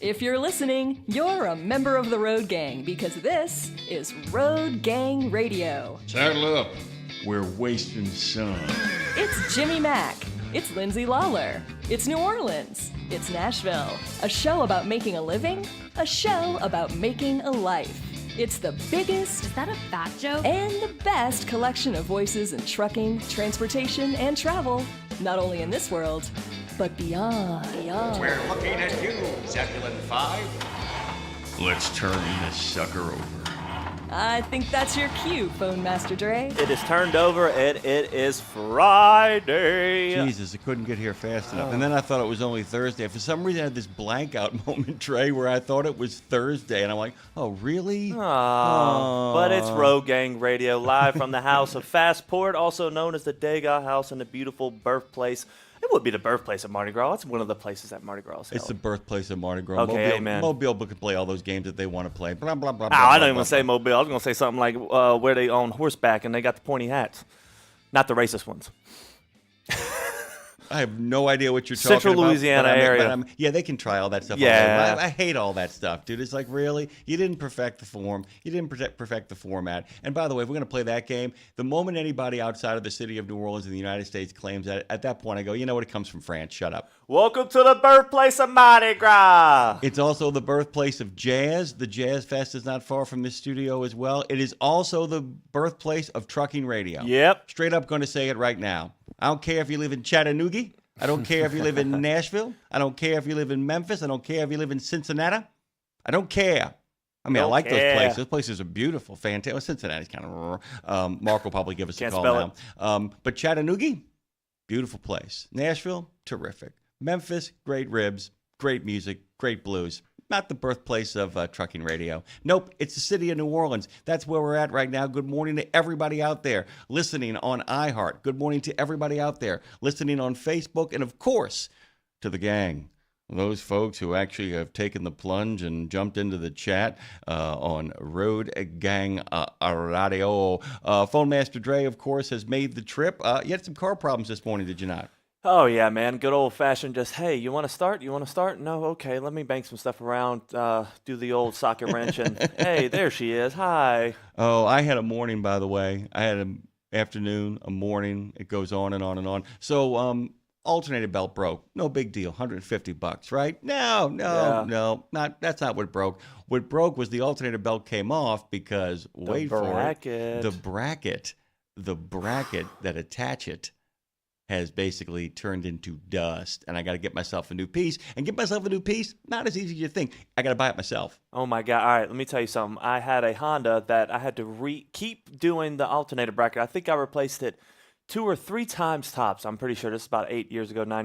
If you're listening, you're a member of the Road Gang because this is Road Gang Radio. Saddle up. We're wasting sun. It's Jimmy Mack. It's Lindsay Lawler. It's New Orleans. It's Nashville. A show about making a living. A show about making a life. It's the biggest... Is that a fat joke? And the best collection of voices in trucking, transportation, and travel. Not only in this world, but beyond. We're looking at you, Zebulon 5. Let's turn this sucker over. I think that's your cue, Phone Master Dre. It is turned over and it is Friday. Jesus, I couldn't get here fast enough. And then I thought it was only Thursday. For some reason, I had this blank out moment, Trey, where I thought it was Thursday. And I'm like, oh, really? But it's Road Gang Radio, live from the House of Fastport, also known as the Degas House in the beautiful birthplace. It would be the birthplace of Mardi Gras. It's one of the places that Mardi Gras is held. It's the birthplace of Mardi Gras. Okay, amen. Mobile can play all those games that they want to play. Blah, blah, blah, I don't even say Mobile. I was going to say something like where they on horseback and they got the pointy hats. Not the racist ones. I have no idea what you're Central talking about. Louisiana area. Yeah, they can try all that stuff. Yeah. I hate all that stuff, dude. It's like, really? You didn't perfect the form. You didn't perfect the format. And by the way, if we're going to play that game, the moment anybody outside of the city of New Orleans in the United States claims that, at that point I go, you know what? It comes from France. Shut up. Welcome to the birthplace of Mardi Gras. It's also the birthplace of jazz. The Jazz Fest is not far from this studio as well. It is also the birthplace of trucking radio. Yep. Straight up going to say it right now. I don't care if you live in Chattanooga. I don't care if you live in Nashville. I don't care if you live in Memphis. I don't care if you live in Cincinnati. I don't care. I mean, I like those places. Those places are beautiful, fantastic. Well, Cincinnati's kind of... Mark will probably give us a call now. But Chattanooga, beautiful place. Nashville, terrific. Memphis, great ribs, great music, great blues. Not the birthplace of trucking radio. Nope, it's the city of New Orleans. That's where we're at right now. Good morning to everybody out there listening on iHeart. Good morning to everybody out there listening on Facebook. And, of course, to the gang. Those folks who actually have taken the plunge and jumped into the chat on Road Gang Radio. Phone Master Dre, of course, has made the trip. You had some car problems this morning, did you not? Oh, yeah, man. Good old-fashioned just, hey, you want to start? You want to start? No? Okay, let me bang some stuff around, do the old socket wrench, and hey, there she is. Hi. Oh, I had a morning, by the way. I had an afternoon, a morning. It goes on and on and on. So, alternator belt broke. No big deal. $150, right? No. That's not what broke. What broke was the alternator belt came off because, wait for it, the bracket that attach it has basically turned into dust, and I got to get myself a new piece. And get myself a new piece, not as easy as you think. I got to buy it myself. Oh, my God. All right, let me tell you something. I had a Honda that I had to keep doing the alternator bracket. I think I replaced it 2 or 3 times tops. I'm pretty sure this is about 9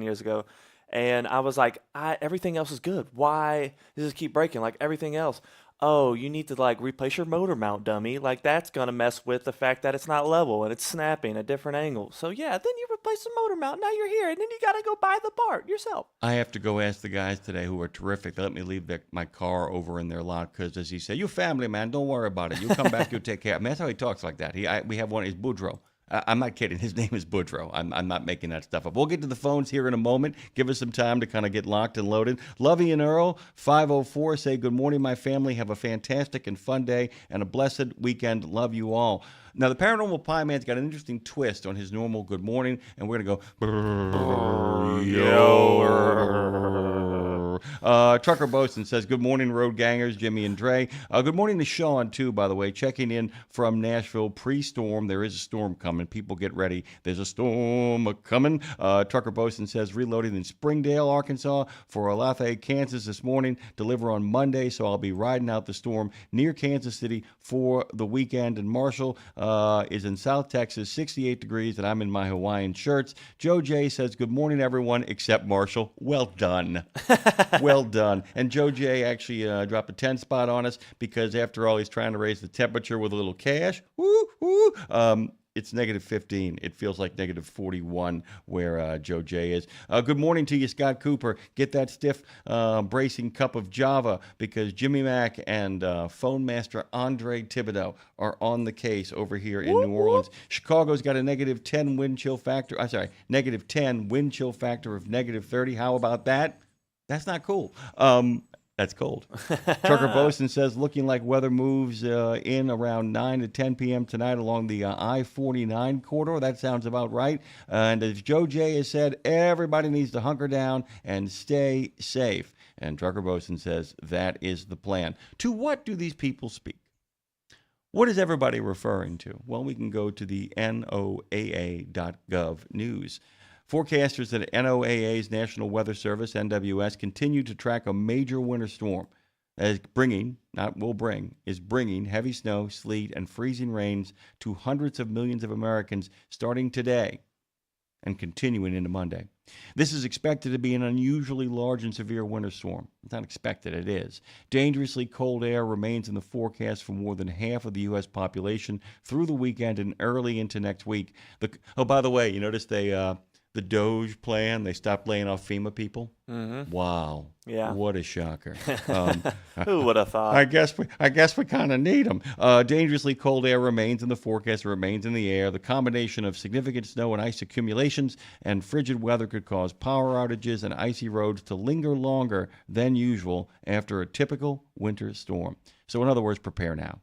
years ago. And I was like, everything else is good. Why does it keep breaking like everything else? Oh, you need to like replace your motor mount, dummy. Like that's going to mess with the fact that it's not level and it's snapping at different angles. So yeah, then you replace the motor mount. Now you're here and then you got to go buy the part yourself. I have to go ask the guys today who are terrific. They let me leave my car over in their lot because, as he said, you family, man, don't worry about it. You come back, you'll take care of it. I mean, that's how he talks like that. We have one, he's Boudreaux. I'm not kidding. His name is Boudreaux. I'm not making that stuff up. We'll get to the phones here in a moment. Give us some time to kind of get locked and loaded. Lovey and Earl, 504, say, good morning, my family. Have a fantastic and fun day and a blessed weekend. Love you all. Now, the Paranormal Pie Man's got an interesting twist on his normal good morning, and we're going to go... Trucker Bosun says, good morning, road gangers, Jimmy and Dre. Good morning to Sean, too, by the way, checking in from Nashville pre-storm. There is a storm coming. People get ready. There's a storm coming. Trucker Bosun says, reloading in Springdale, Arkansas for Olathe, Kansas this morning. Deliver on Monday, so I'll be riding out the storm near Kansas City for the weekend. And Marshall is in South Texas, 68 degrees, and I'm in my Hawaiian shirts. Joe J says, good morning, everyone, except Marshall. Well done. Well done. And Joe J actually dropped a 10 spot on us because, after all, he's trying to raise the temperature with a little cash. Woo, woo. It's negative 15. It feels like negative 41 where Joe J is. Good morning to you, Scott Cooper. Get that stiff, bracing cup of Java because Jimmy Mack and phone master Andre Thibodeau are on the case over here in New Orleans. Chicago's got a negative 10 wind chill factor. Negative 10 wind chill factor of negative 30. How about that? That's not cool. That's cold. Trucker Bosun says, looking like weather moves in around 9 to 10 p.m. tonight along the I-49 corridor. That sounds about right. And as Joe J has said, everybody needs to hunker down and stay safe. And Trucker Bosun says that is the plan. To what do these people speak? What is everybody referring to? Well, we can go to the NOAA.gov news. Forecasters at NOAA's National Weather Service, NWS, continue to track a major winter storm that is bringing heavy snow, sleet, and freezing rains to hundreds of millions of Americans starting today and continuing into Monday. This is expected to be an unusually large and severe winter storm. It's not expected, it is. Dangerously cold air remains in the forecast for more than half of the U.S. population through the weekend and early into next week. By the way, you notice the Doge plan, they stopped laying off FEMA people. Mm-hmm. Wow. Yeah. What a shocker. Who would have thought? I guess we kind of need them. Dangerously cold air remains in the forecast, remains in the air. The combination of significant snow and ice accumulations and frigid weather could cause power outages and icy roads to linger longer than usual after a typical winter storm. So in other words, prepare now.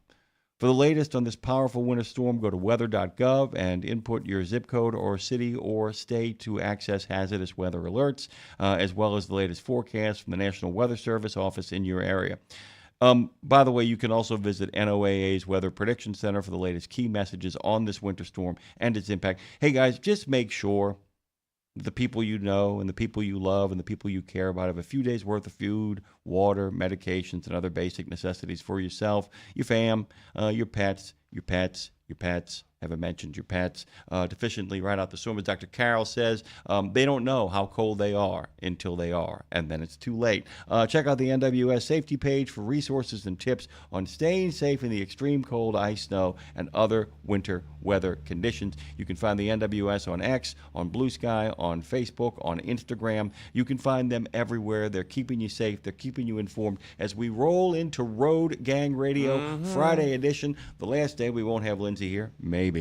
For the latest on this powerful winter storm, go to weather.gov and input your zip code or city or state to access hazardous weather alerts, as well as the latest forecast from the National Weather Service office in your area. By the way, you can also visit NOAA's Weather Prediction Center for the latest key messages on this winter storm and its impact. Hey, guys, just make sure the people you know and the people you love and the people you care about have a few days' worth of food, water, medications, and other basic necessities for yourself, your fam, your pets. Haven't mentioned your pets. Deficiently right out the storm, as Dr. Carroll says, they don't know how cold they are until they are, and then it's too late. Check out the NWS safety page for resources and tips on staying safe in the extreme cold, ice, snow, and other winter weather conditions. You can find the NWS on X, on Blue Sky, on Facebook, on Instagram. You can find them everywhere. They're keeping you safe. They're keeping you informed as we roll into Road Gang Radio Friday edition. The last day we won't have Lindsay here. Maybe.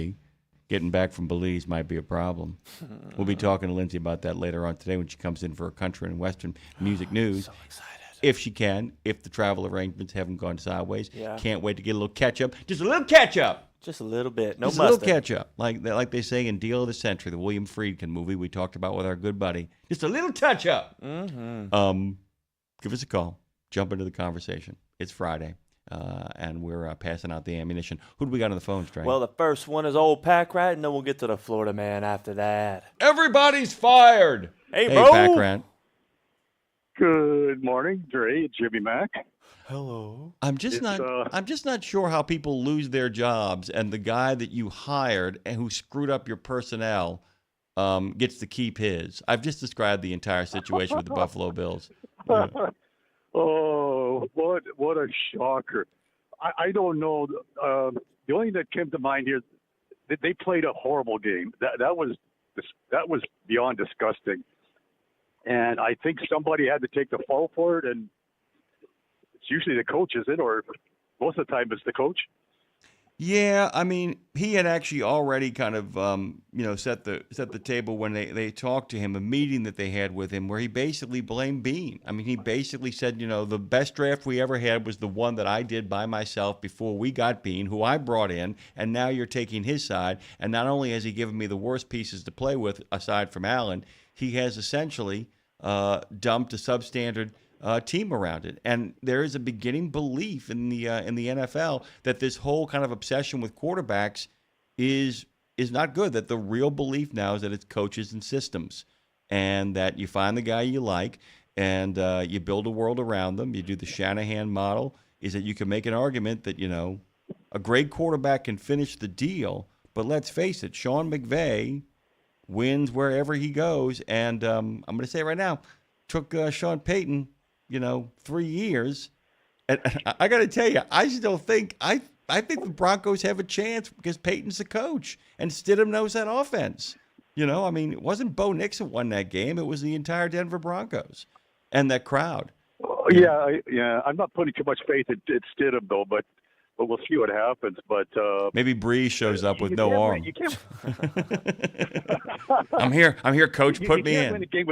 Getting back from Belize might be a problem. We'll be talking to Lindsay about that later on today when she comes in for a country and western music news. So excited. If she can, if the travel arrangements haven't gone sideways. Yeah. Can't wait to get a little ketchup. Just a little ketchup. Just a little bit. No Just mustard. A little ketchup. Like they say in Deal of the Century, the William Friedkin movie we talked about with our good buddy. Just a little touch-up. Mm-hmm. Give us a call. Jump into the conversation. It's Friday. And we're passing out the ammunition. Who do we got on the phone, Stray? Well, the first one is old Pack Rat, and then we'll get to the Florida man after that. Everybody's fired. Hey, bro. Pack Rat. Good morning, Dre. Jimmy Mack. Hello. I'm just not sure how people lose their jobs, and the guy that you hired and who screwed up your personnel gets to keep his. I've just described the entire situation with the Buffalo Bills. Yeah. Oh, what a shocker! I don't know. The only thing that came to mind here, that they played a horrible game. That was beyond disgusting. And I think somebody had to take the fall for it, and it's usually the coach, is it? Or most of the time it's the coach. Yeah, I mean, he had actually already kind of, set the table when they talked to him, a meeting that they had with him where he basically blamed Bean. I mean, he basically said, the best draft we ever had was the one that I did by myself before we got Bean, who I brought in, and now you're taking his side. And not only has he given me the worst pieces to play with, aside from Allen, he has essentially dumped a substandard team around it. And there is a beginning belief in the NFL that this whole kind of obsession with quarterbacks is not good, that the real belief now is that it's coaches and systems, and that you find the guy you like and you build a world around them. You do the Shanahan model, is that you can make an argument that, a great quarterback can finish the deal, but let's face it, Sean McVay wins wherever he goes. And I'm going to say right now, took Sean Payton 3 years. And I got to tell you, I still think I think the Broncos have a chance because Payton's the coach and Stidham knows that offense. It wasn't Bo Nix that won that game. It was the entire Denver Broncos and that crowd. Yeah. I'm not putting too much faith in Stidham though, but we'll see what happens. But maybe Bree shows up with no arm. You can't. I'm here, Coach. Put me in. Win a game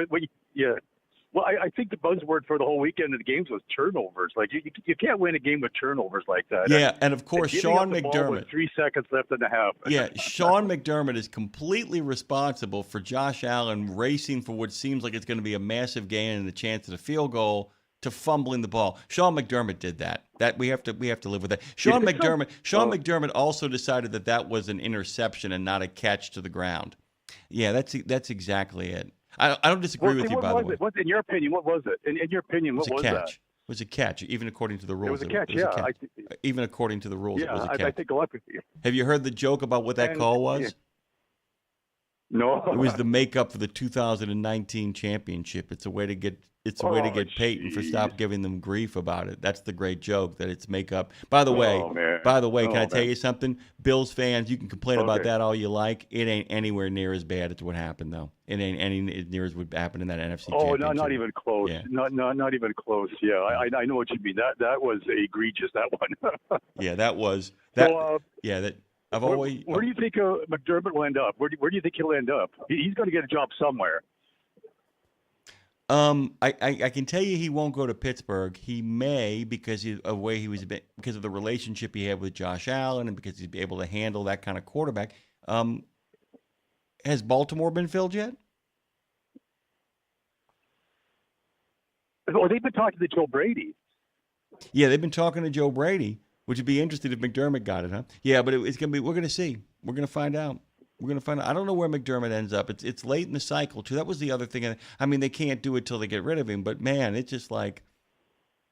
Well, I think the buzzword for the whole weekend of the games was turnovers. Like you can't win a game with turnovers like that. Yeah, and of course, Giving Sean up the ball with McDermott. 3 seconds left in the half. Yeah, Sean McDermott is completely responsible for Josh Allen racing for what seems like it's going to be a massive gain and a chance at a field goal to fumbling the ball. Sean McDermott did that. That we have to live with that. Sean McDermott also decided that was an interception and not a catch to the ground. Yeah, that's exactly it. I don't disagree with you, by the way. What, in your opinion, what was it? In your opinion, what was that? It was a catch, even according to the rules. It was a catch, yeah. Even according to the rules, it was a catch. I think a lot of you. Have you heard the joke about what that call was? Yeah. No. It was the makeup for the 2019 championship. It's a way to get Peyton for stop giving them grief about it. That's the great joke, that it's makeup. By the way, can I tell you something? Bills fans, you can complain about that all you like. It ain't anywhere near as bad as what happened, though. It ain't any near as what happened in that NFC championship. Oh, not even close. Yeah. Not even close. Yeah, I know what you mean. That was egregious, that one. Yeah, that was. That I've always. Where do you think McDermott will end up? Where do you think he'll end up? He's going to get a job somewhere. I can tell you he won't go to Pittsburgh. He may because because of the relationship he had with Josh Allen and because he's able to handle that kind of quarterback. Has Baltimore been filled yet? Oh, they've been talking to Joe Brady. Yeah, they've been talking to Joe Brady, which would be interesting if McDermott got it, huh? Yeah, but it's gonna be. We're gonna see. We're gonna find out. I don't know where McDermott ends up. It's late in the cycle too. That was the other thing. I mean, they can't do it till they get rid of him. But man, it's just like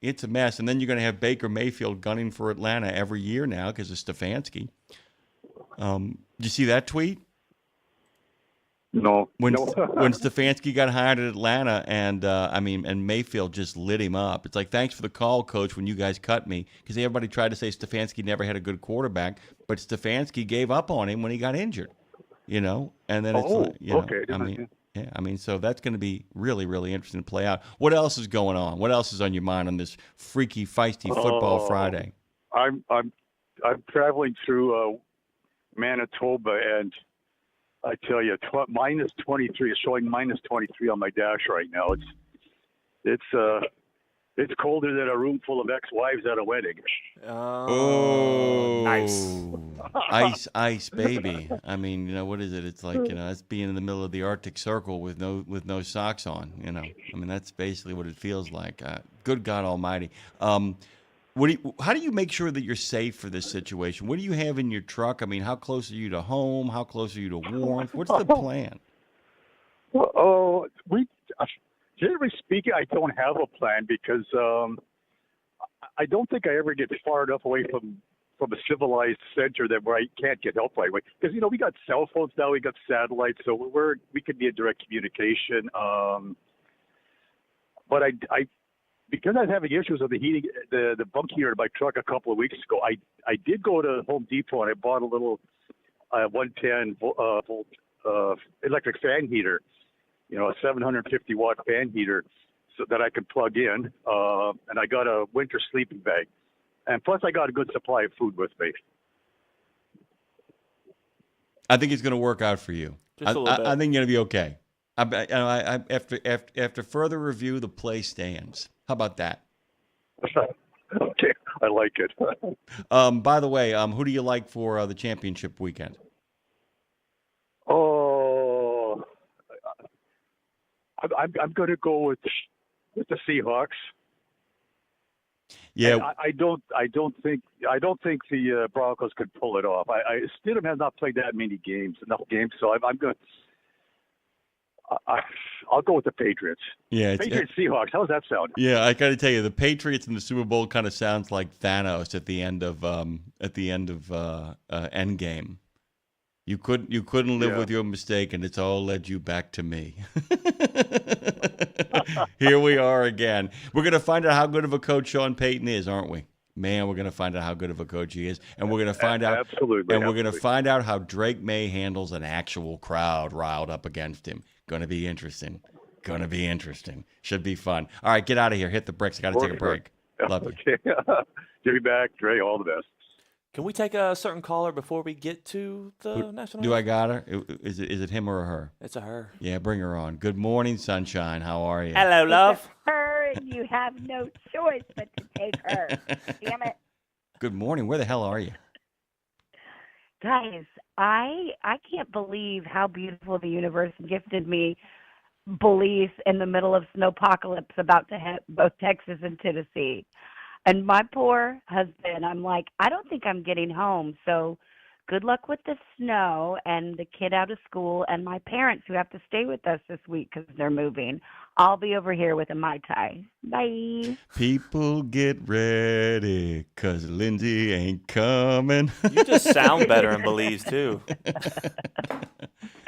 it's a mess. And then you're going to have Baker Mayfield gunning for Atlanta every year now because of Stefanski. Did you see that tweet? No. When Stefanski got hired at Atlanta, and Mayfield just lit him up. It's like, thanks for the call, coach, when you guys cut me, because everybody tried to say Stefanski never had a good quarterback, but Stefanski gave up on him when he got injured. And then so that's going to be really, really interesting to play out. What else is going on? What else is on your mind on this freaky, feisty football Friday? I'm traveling through Manitoba, and I tell you, minus 23 is showing minus 23 on my dash right now. It's colder than a room full of ex-wives at a wedding. Oh, nice. ice, baby. I mean, what is it? It's like, that's being in the middle of the Arctic Circle with no socks on. I mean, that's basically what it feels like. Good God Almighty. How do you make sure that you're safe for this situation? What do you have in your truck? I mean, how close are you to home? How close are you to warmth? What's the plan? Generally speaking, I don't have a plan because I don't think I ever get far enough away from a civilized center where I can't get help right away. Because we got cell phones now, we got satellites, so we could be in direct communication. But I because I was having issues with the heating, the bunk heater in my truck a couple of weeks ago, I did go to Home Depot and I bought a little 110 volt electric fan heater. A 750 watt fan heater so that I could plug in. And I got a winter sleeping bag. And plus I got a good supply of food with me. I think it's going to work out for you. Just a little bit. I think you're going to be okay. After further review, the play stands. How about that? Okay. I like it. By the way, who do you like for the championship weekend? I'm going to go with the Seahawks. Yeah, I don't think the Broncos could pull it off. Stidham has not played enough games, so I'm going. I'll go with the Patriots. Yeah, Patriots Seahawks. How's that sound? Yeah, I got to tell you, the Patriots in the Super Bowl kind of sounds like Thanos at the end of Endgame. You couldn't live with your mistake, and it's all led you back to me. Here we are again. We're going to find out how good of a coach Sean Payton is, aren't we? Man, we're going to find out how good of a coach he is, and we're going to find out. Absolutely. And we're going to find out how Drake May handles an actual crowd riled up against him. Going to be interesting. Should be fun. All right, get out of here. Hit the bricks. I got to take a break. Love you. Okay. Give me back, Dre. All the best. Can we take a certain caller before we get to the national? Do I got her? Is it him or her? It's a her. Yeah, bring her on. Good morning, sunshine. How are you? Hello, love. It's her, and you have no choice but to take her. Damn it. Good morning. Where the hell are you? Guys, I can't believe how beautiful the universe gifted me Belize in the middle of snowpocalypse about to hit both Texas and Tennessee. And my poor husband, I'm like, I don't think I'm getting home. So good luck with the snow and the kid out of school and my parents who have to stay with us this week because they're moving. I'll be over here with a Mai Tai. Bye. People get ready, 'cause Lindsay ain't coming. You just sound better in Belize, too.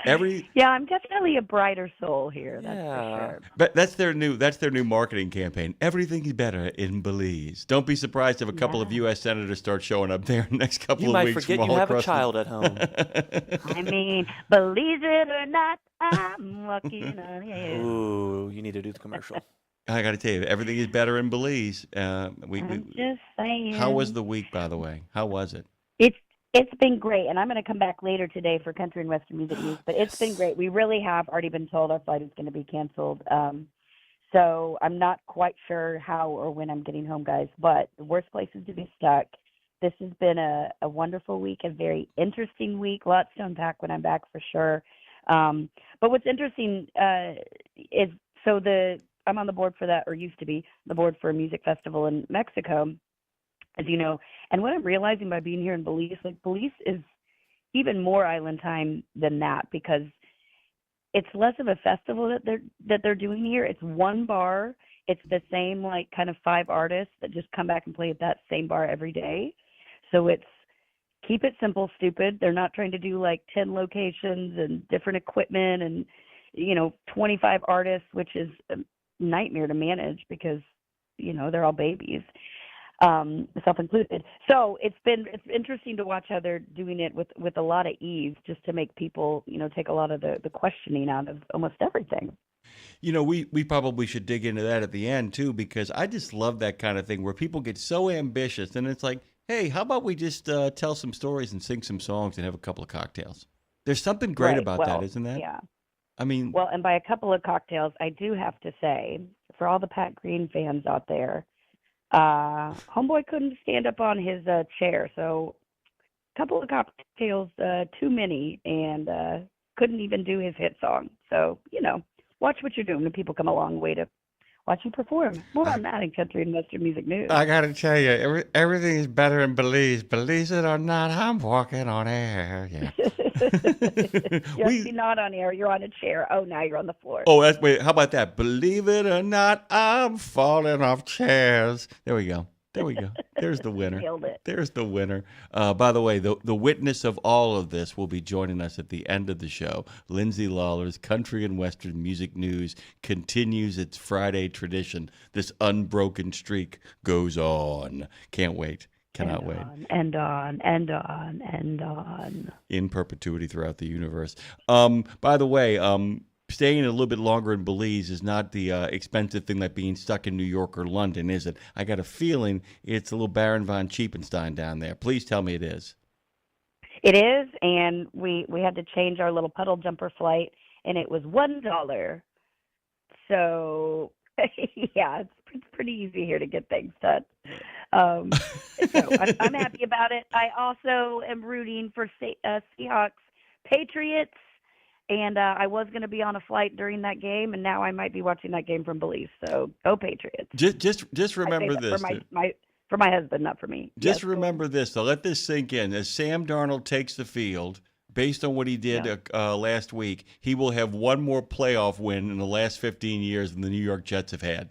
Yeah, I'm definitely a brighter soul here. That's for sure. But that's their new marketing campaign. Everything is better in Belize. Don't be surprised if a couple of U.S. senators start showing up there in the next couple You of might weeks. forget from you all have a across child at home. I mean, believe it or not, I'm walking on air. Ooh, you need to do the commercial. I got to tell you, everything is better in Belize. I'm just saying. How was the week, by the way? How was it? It's been great, and I'm going to come back later today for Country and Western Music News, but it's been great. We really have already been told our flight is going to be canceled, so I'm not quite sure how or when I'm getting home, guys, but the worst place is to be stuck. This has been a wonderful week, a very interesting week, lots to unpack when I'm back for sure. But what's interesting is, I'm on the board for that, or used to be, the board for a music festival in Mexico, as you know. And what I'm realizing by being here in Belize, like Belize is even more island time than that, because it's less of a festival that they're doing here. It's one bar. It's the same like kind of 5 artists that just come back and play at that same bar every day. So it's keep it simple, stupid. They're not trying to do like 10 locations and different equipment and 25 artists, which is a nightmare to manage because they're all babies. Self-included. So it's interesting to watch how they're doing it with a lot of ease, just to make people, take a lot of the questioning out of almost everything. We probably should dig into that at the end too, because I just love that kind of thing where people get so ambitious and it's like, hey, how about we just tell some stories and sing some songs and have a couple of cocktails? There's something great about that, isn't that? Yeah. I mean, well, and by a couple of cocktails, I do have to say, for all the Pat Green fans out there, homeboy couldn't stand up on his chair, so a couple of cocktails too many, and couldn't even do his hit song. So watch what you're doing when people come a long way to watch you perform. More on that in Country and Western Music News. I gotta tell you, everything is better in Belize. Believe it or not, I'm walking on air. Yeah. You're not on air. You're on a chair. Oh, now you're on the floor. Oh, wait. How about that? Believe it or not, I'm falling off chairs. There we go. There's the winner. Nailed it. There's the winner. By the way, the witness of all of this will be joining us at the end of the show. Lindsay Lawler's Country and Western Music News continues its Friday tradition. This unbroken streak goes on. Can't wait. Cannot wait. And on, and on, and on. In perpetuity throughout the universe. By the way, staying a little bit longer in Belize is not the expensive thing like being stuck in New York or London, is it? I got a feeling it's a little Baron von Schiepenstein down there. Please tell me it is. It is, and we had to change our little puddle jumper flight, and it was $1. So, yeah, it's pretty easy here to get things done. So I'm happy about it. I also am rooting for Seahawks Patriots. And I was going to be on a flight during that game, and now I might be watching that game from Belize. So go Patriots! Just remember this for my husband, not for me. Just remember this, though. Let this sink in. As Sam Darnold takes the field, based on what he did last week, he will have one more playoff win in the last 15 years than the New York Jets have had.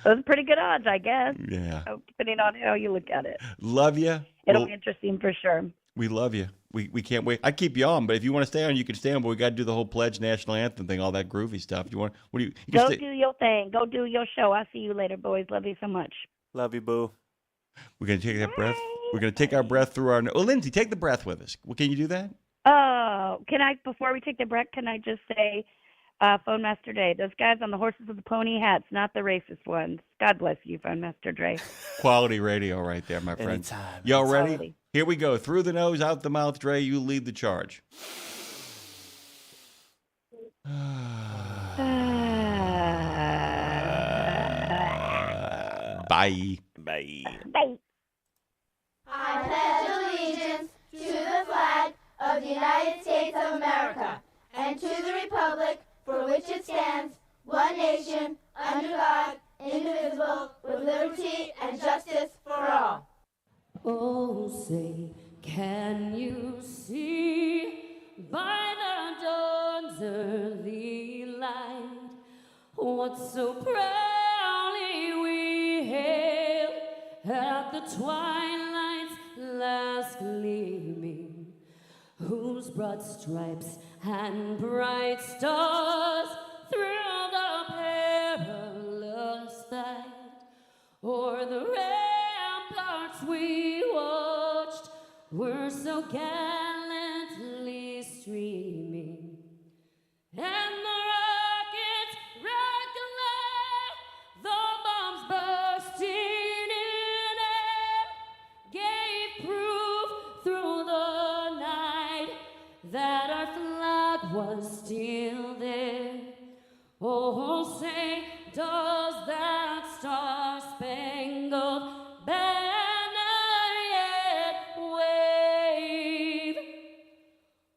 Those are pretty good odds, I guess. Yeah. So, depending on how you look at it. Love you. It'll be interesting for sure. We love you. We can't wait. I keep you on, but if you want to stay on, you can stay on. But we got to do the whole pledge, national anthem thing, all that groovy stuff. You want? What do you? Go do your thing. Go do your show. I'll see you later, boys. Love you so much. Love you, boo. We're gonna take that breath. We're gonna take our breath through our. Oh, Lindsay, take the breath with us. Well, can you do that? Can I? Before we take the breath, can I just say, Phone Master Dre. Those guys on the horses with the pony hats, not the racist ones. God bless you, Phone Master Dre. Quality radio right there, my friend. Anytime. Y'all ready? Quality. Here we go. Through the nose, out the mouth, Dre. You lead the charge. Bye. Bye. Bye. I pledge allegiance to the flag of the United States of America and to the republic for which it stands, one nation, under God, indivisible, with liberty and justice for all. Oh, say, can you see by the dawn's early light what so proudly we hailed at the twilight's last gleaming, whose broad stripes and bright stars through the perilous fight o'er the ramparts we watched were so gallantly streaming, and the rockets red glare, the bombs bursting in air, gave proof through the night that our flag was still there. Oh, say, does that star-spangled banner yet wave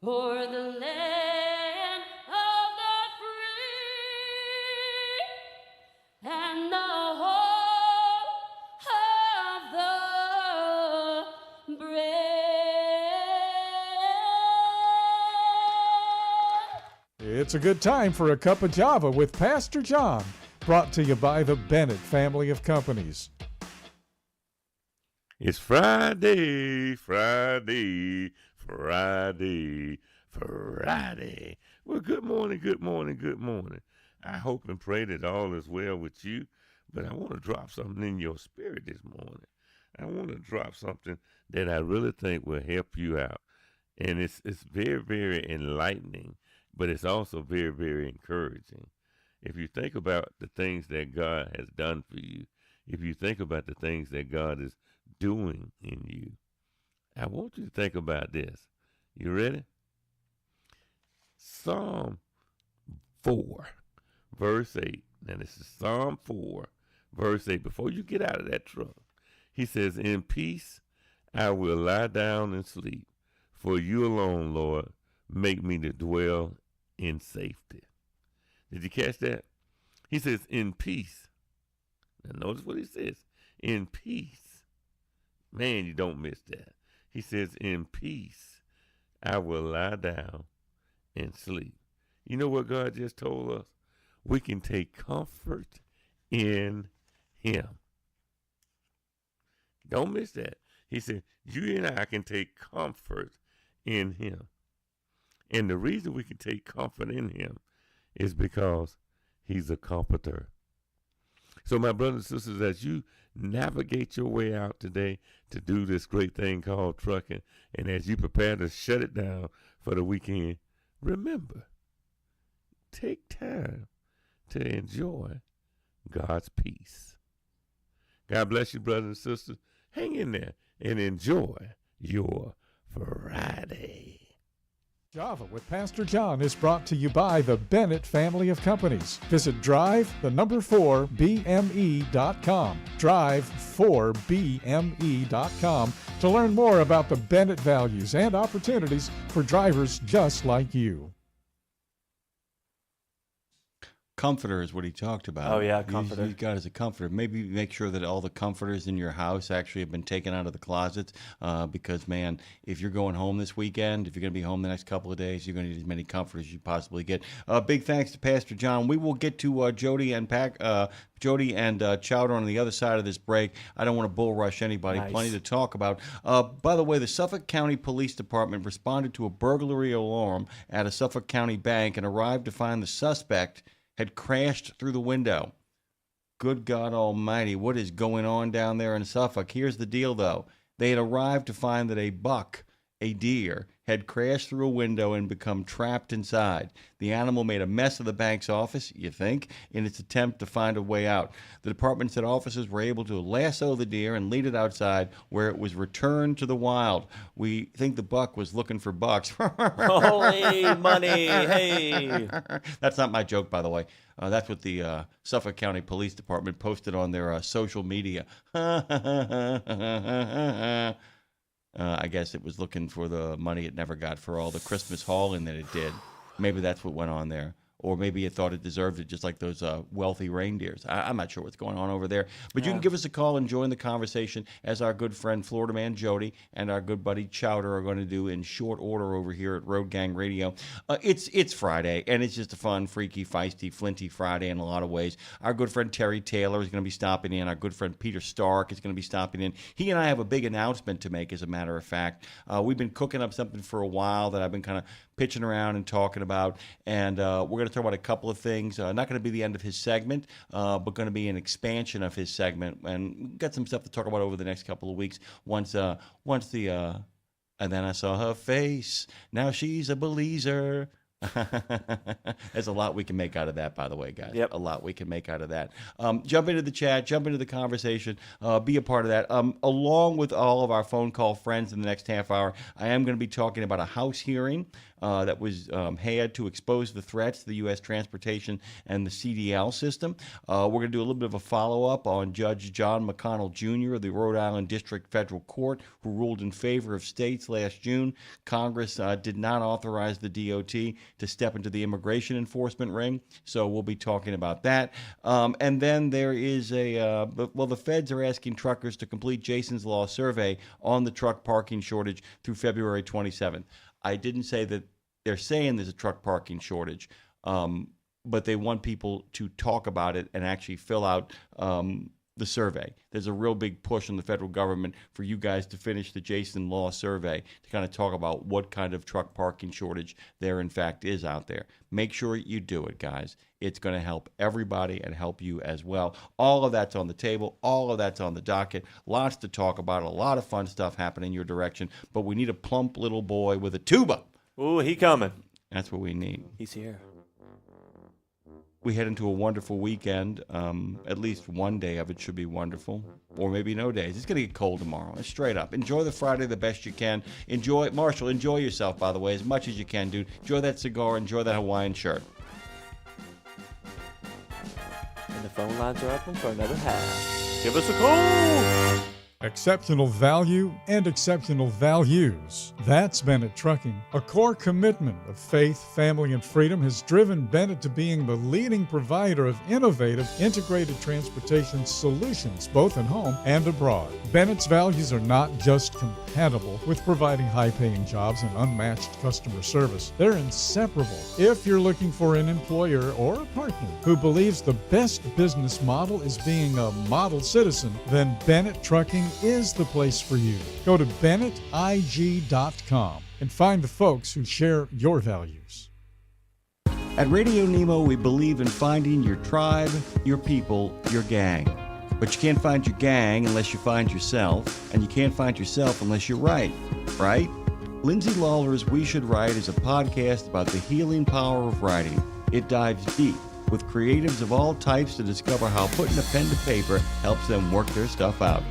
o'er the land of the free and the home of the brave? It's a good time for a cup of Java with Pastor John, brought to you by the Bennett family of companies. It's Friday, Friday, Friday, Friday. Well, good morning, good morning, good morning. I hope and pray that all is well with you, but I want to drop something in your spirit this morning. I want to drop something that I really think will help you out. And it's very, very enlightening, but it's also very, very encouraging. If you think about the things that God has done for you, if you think about the things that God is doing in you, I want you to think about this. You ready? Psalm 4, verse 8. Now this is Psalm 4, verse 8. Before you get out of that truck, he says, in peace I will lie down and sleep, for you alone, Lord, make me to dwell in safety. Did you catch that? He says, in peace. Now notice what he says. In peace. Man, you don't miss that. He says, in peace, I will lie down and sleep. You know what God just told us? We can take comfort in him. Don't miss that. He said, you and I can take comfort in him. And the reason we can take comfort in him is because he's a comforter. So my brothers and sisters, as you navigate your way out today to do this great thing called trucking, and as you prepare to shut it down for the weekend, remember, take time to enjoy God's peace. God bless you, brothers and sisters. Hang in there and enjoy your Friday. Java with Pastor John is brought to you by the Bennett family of companies. Visit drive4bme.com. Drive4bme.com to learn more about the Bennett values and opportunities for drivers just like you. Comforter is what he talked about. Oh, yeah, comforter. He's got as a comforter. Maybe make sure that all the comforters in your house actually have been taken out of the closets because, man, if you're going home this weekend, if you're going to be home the next couple of days, you're going to need as many comforters as you possibly get. Big thanks to Pastor John. We will get to Jody and Chowder on the other side of this break. I don't want to bull rush anybody. Nice. Plenty to talk about. By the way, the Suffolk County Police Department responded to a burglary alarm at a Suffolk County bank and arrived to find the suspect had crashed through the window. Good God Almighty, what is going on down there in Suffolk? Here's the deal, though. They had arrived to find that a buck, a deer, had crashed through a window and become trapped inside. The animal made a mess of the bank's office, you think, in its attempt to find a way out. The department said officers were able to lasso the deer and lead it outside, where it was returned to the wild. We think the buck was looking for bucks. Holy money, hey. That's not my joke, by the way. That's what the Suffolk County Police Department posted on their social media. I guess it was looking for the money it never got for all the Christmas hauling that it did. Maybe that's what went on there. Or maybe it thought it deserved it, just like those wealthy reindeers. I'm not sure what's going on over there. But you can give us a call and join the conversation, as our good friend Florida Man Jody and our good buddy Chowder are going to do in short order over here at Road Gang Radio. It's Friday, and it's just a fun, freaky, feisty, flinty Friday in a lot of ways. Our good friend Terry Taylor is going to be stopping in. Our good friend Peter Stark is going to be stopping in. He and I have a big announcement to make, as a matter of fact. We've been cooking up something for a while that I've been kind of pitching around and talking about, and we're going to talk about a couple of things. Not going to be the end of his segment, but going to be an expansion of his segment, and we've got some stuff to talk about over the next couple of weeks. Once the and then I saw her face. Now she's a beliezer. There's a lot we can make out of that, by the way, guys. Yep. A lot we can make out of that. Jump into the chat, jump into the conversation, be a part of that. Along with all of our phone call friends in the next half hour, I am going to be talking about a House hearing that was had to expose the threats to the U.S. transportation and the CDL system. We're going to do a little bit of a follow-up on Judge John McConnell Jr. of the Rhode Island District Federal Court, who ruled in favor of states last June. Congress did not authorize the DOT to step into the immigration enforcement ring, so we'll be talking about that. And then there is the feds are asking truckers to complete Jason's Law survey on the truck parking shortage through February 27th. I didn't say that they're saying there's a truck parking shortage, but they want people to talk about it and actually fill out the survey. There's a real big push in the federal government for you guys to finish the Jason Law survey to kind of talk about what kind of truck parking shortage there in fact is out there. Make sure you do it, guys. It's going to help everybody and help you as well. All of that's on the table. All of that's on the docket. Lots to talk about. A lot of fun stuff happening in your direction. But we need a plump little boy with a tuba. Ooh, he coming. That's what we need. He's here. We head into a wonderful weekend. At least one day of it should be wonderful, or maybe no days. It's going to get cold tomorrow. Straight up. Enjoy the Friday the best you can. Enjoy, Marshall, enjoy yourself, by the way, as much as you can, dude. Enjoy that cigar. Enjoy that Hawaiian shirt. And the phone lines are open for another half. Give us a call. Exceptional value and exceptional values. That's Bennett Trucking. A core commitment of faith, family, and freedom has driven Bennett to being the leading provider of innovative, integrated transportation solutions, both at home and abroad. Bennett's values are not just compatible with providing high-paying jobs and unmatched customer service. They're inseparable. If you're looking for an employer or a partner who believes the best business model is being a model citizen, then Bennett Trucking is the place for you. Go to BennettIG.com and find the folks who share your values. At RadioNemo, we believe in finding your tribe, your people, your gang. But you can't find your gang unless you find yourself, and you can't find yourself unless you write, right? Lindsay Lawler's We Should Write is a podcast about the healing power of writing. It dives deep with creatives of all types to discover how putting a pen to paper helps them work their stuff out,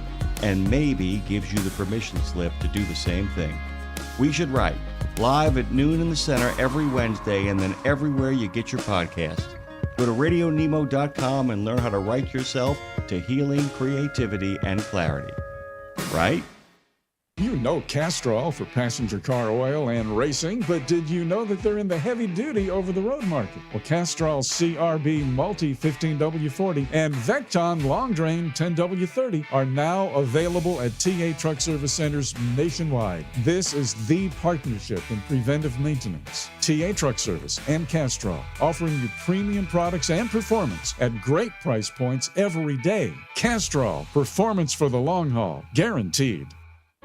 and maybe gives you the permission slip to do the same thing. We Should Write, live at noon in the center every Wednesday, and then everywhere you get your podcast. Go to RadioNemo.com and learn how to write yourself to healing, creativity, and clarity. Right? You know Castrol for passenger car oil and racing, but did you know that they're in the heavy-duty over-the-road market? Well, Castrol's CRB Multi 15W40 and Vecton Long Drain 10W30 are now available at TA Truck Service Centers nationwide. This is the partnership in preventive maintenance. TA Truck Service and Castrol, offering you premium products and performance at great price points every day. Castrol, performance for the long haul, guaranteed.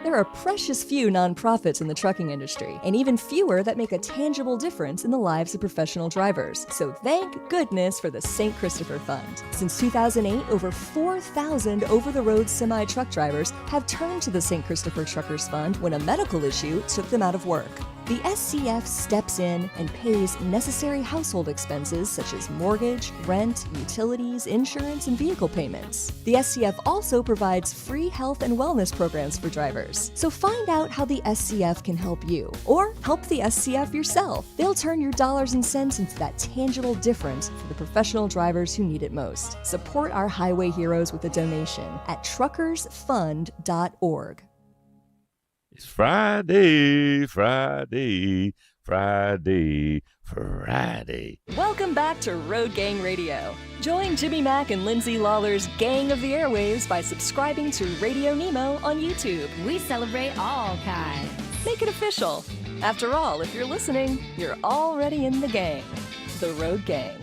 There are precious few nonprofits in the trucking industry, and even fewer that make a tangible difference in the lives of professional drivers. So thank goodness for the St. Christopher Fund. Since 2008, over 4,000 over-the-road semi-truck drivers have turned to the St. Christopher Truckers Fund when a medical issue took them out of work. The SCF steps in and pays necessary household expenses such as mortgage, rent, utilities, insurance, and vehicle payments. The SCF also provides free health and wellness programs for drivers. So find out how the SCF can help you, or help the SCF yourself. They'll turn your dollars and cents into that tangible difference for the professional drivers who need it most. Support our highway heroes with a donation at truckersfund.org. It's Friday, Friday, Friday, Friday. Welcome back to Road Gang Radio. Join Jimmy Mack and Lindsay Lawler's Gang of the Airwaves by subscribing to RadioNemo on YouTube. We celebrate all kinds. Make it official. After all, if you're listening, you're already in the gang. The Road Gang.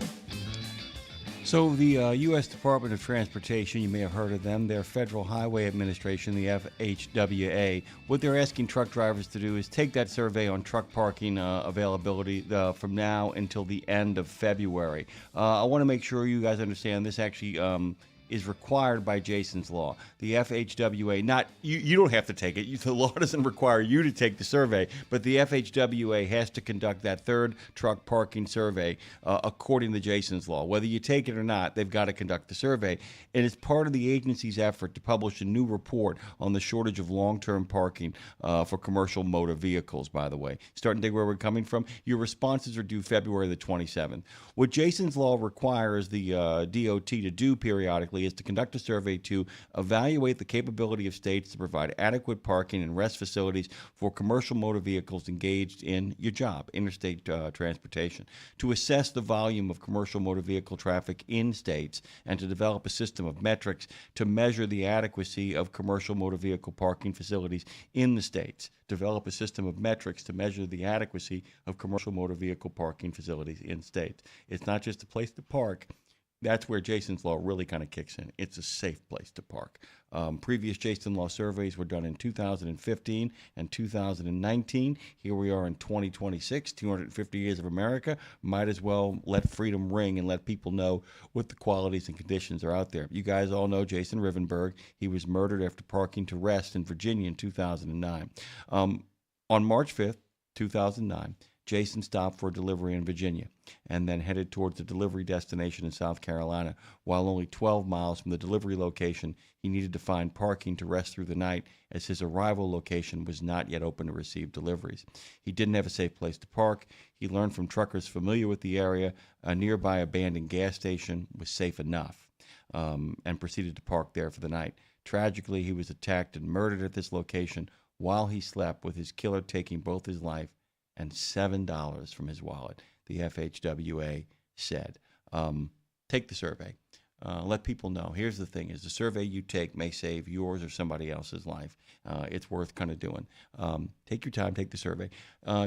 So the U.S. Department of Transportation, you may have heard of them, their Federal Highway Administration, the FHWA, what they're asking truck drivers to do is take that survey on truck parking availability from now until the end of February. I want to make sure you guys understand this actually is required by Jason's Law. The FHWA, not you don't have to take it. The law doesn't require you to take the survey, but the FHWA has to conduct that third truck parking survey according to Jason's Law. Whether you take it or not, they've got to conduct the survey. And it's part of the agency's effort to publish a new report on the shortage of long-term parking for commercial motor vehicles, by the way. Starting to think where we're coming from? Your responses are due February the 27th. What Jason's Law requires the DOT to do periodically is to conduct a survey to evaluate the capability of states to provide adequate parking and rest facilities for commercial motor vehicles engaged in your job, interstate transportation, to assess the volume of commercial motor vehicle traffic in states, and to develop a system of metrics to measure the adequacy of commercial motor vehicle parking facilities in the states. Develop a system of metrics to measure the adequacy of commercial motor vehicle parking facilities in states. It's not just a place to park. That's where Jason's Law really kind of kicks in. It's a safe place to park. Previous Jason Law surveys were done in 2015 and 2019. Here we are in 2026, 250 years of America. Might as well let freedom ring and let people know what the qualities and conditions are out there. You guys all know Jason Rivenberg. He was murdered after parking to rest in Virginia in 2009. On March 5th, 2009, Jason stopped for a delivery in Virginia and then headed towards the delivery destination in South Carolina. While only 12 miles from the delivery location, he needed to find parking to rest through the night as his arrival location was not yet open to receive deliveries. He didn't have a safe place to park. He learned from truckers familiar with the area a nearby abandoned gas station was safe enough, and proceeded to park there for the night. Tragically, he was attacked and murdered at this location while he slept, with his killer taking both his life and $7 from his wallet, the FHWA said. Take the survey. Let people know. Here's the thing, is the survey you take may save yours or somebody else's life. It's worth kind of doing. Take your time, take the survey.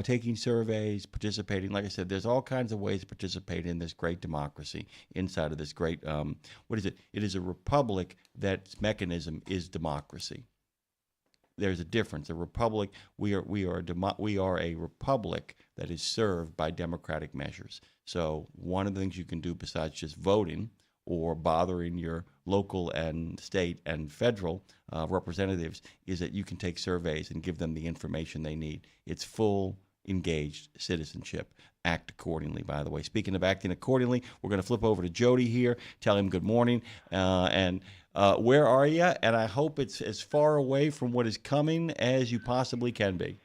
Taking surveys, participating, like I said, there's all kinds of ways to participate in this great democracy inside of this great, what is it? It is a republic that's mechanism is democracy. There's a difference. A republic, we are a republic that is served by democratic measures. So one of the things you can do besides just voting or bothering your local and state and federal representatives is that you can take surveys and give them the information they need. It's full engaged citizenship. Act accordingly, by the way. Speaking of acting accordingly, we're going to flip over to Jody here, tell him good morning, and where are you? And I hope it's as far away from what is coming as you possibly can be.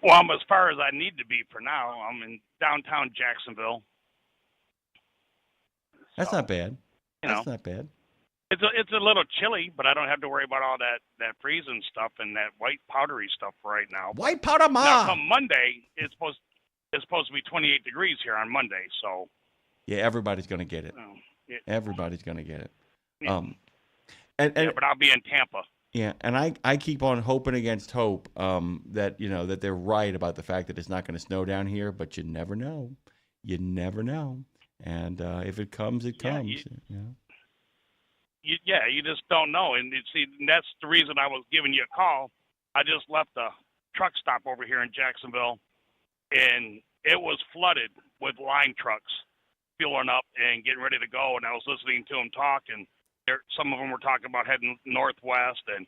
Well, I'm as far as I need to be for now. I'm in downtown Jacksonville. That's not bad. That's not bad. It's a little chilly, but I don't have to worry about all that freezing stuff and that white powdery stuff right now. White powder, ma. Now, come Monday, it's supposed to be 28 degrees here on Monday. So yeah, everybody's going to get it. Everybody's going to get it. Yeah. But I'll be in Tampa. Yeah, and I keep on hoping against hope that that they're right about the fact that it's not going to snow down here, but you never know. You never know. And if it comes, it comes. you just don't know. And that's the reason I was giving you a call. I just left a truck stop over here in Jacksonville, and it was flooded with line trucks fueling up and getting ready to go. And I was listening to them talk, and some of them were talking about heading northwest, and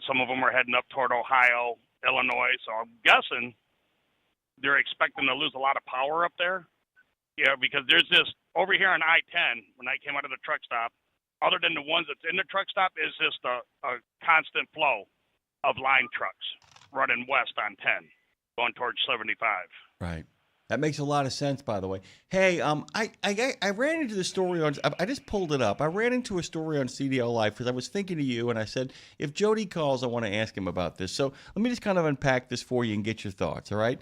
some of them were heading up toward Ohio, Illinois. So I'm guessing they're expecting to lose a lot of power up there. Yeah, because there's this over here on I-10 when I came out of the truck stop. Other than the ones that's in the truck stop, is just a constant flow of line trucks running west on 10, going towards 75. Right. That makes a lot of sense, by the way. Hey, I ran into the story on. I just pulled it up. I ran into a story on CDL Life because I was thinking of you, and I said, if Jody calls, I want to ask him about this. So let me just kind of unpack this for you and get your thoughts. All right.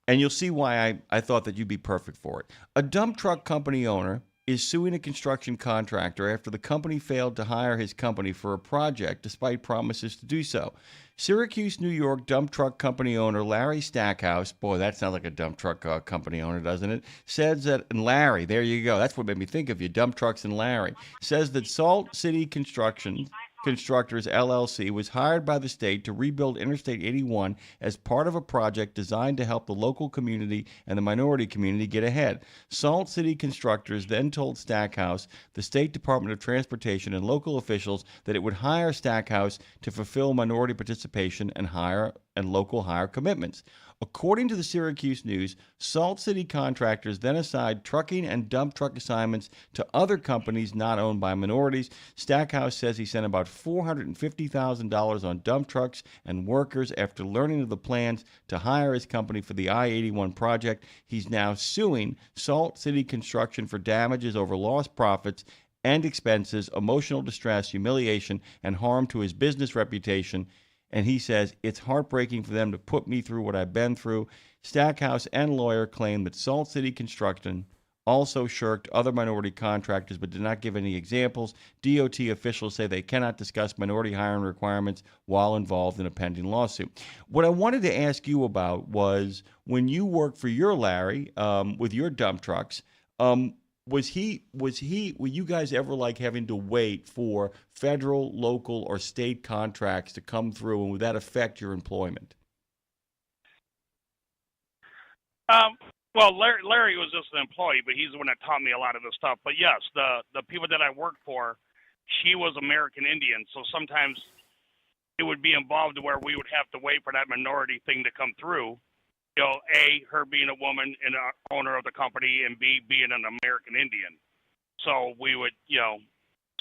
And you'll see why I thought that you'd be perfect for it. A dump truck company owner is suing a construction contractor after the company failed to hire his company for a project despite promises to do so. Syracuse, New York dump truck company owner Larry Stackhouse, boy, that sounds like a dump truck company owner, doesn't it? Says that, and Larry, there you go, that's what made me think of you, dump trucks and Larry, says that Salt City Constructors LLC was hired by the state to rebuild Interstate 81 as part of a project designed to help the local community and the minority community get ahead. Salt City Constructors then told Stackhouse, the State Department of Transportation, and local officials that it would hire Stackhouse to fulfill minority participation and local hire commitments. According to the Syracuse News, Salt City Contractors then assigned trucking and dump truck assignments to other companies not owned by minorities. Stackhouse says he sent about $450,000 on dump trucks and workers after learning of the plans to hire his company for the I-81 project. He's now suing Salt City Construction for damages over lost profits and expenses, emotional distress, humiliation, and harm to his business reputation. And he says, it's heartbreaking for them to put me through what I've been through. Stackhouse and Lawler claim that Salt City Construction also shirked other minority contractors but did not give any examples. DOT officials say they cannot discuss minority hiring requirements while involved in a pending lawsuit. What I wanted to ask you about was when you worked for your Larry with your dump trucks, were you guys ever like having to wait for federal, local, or state contracts to come through, and would that affect your employment? Well, Larry was just an employee, but he's the one that taught me a lot of this stuff. But yes, the people that I worked for, she was American Indian, so sometimes it would be involved where we would have to wait for that minority thing to come through. A, her being a woman and an owner of the company, and B, being an American Indian. So we would,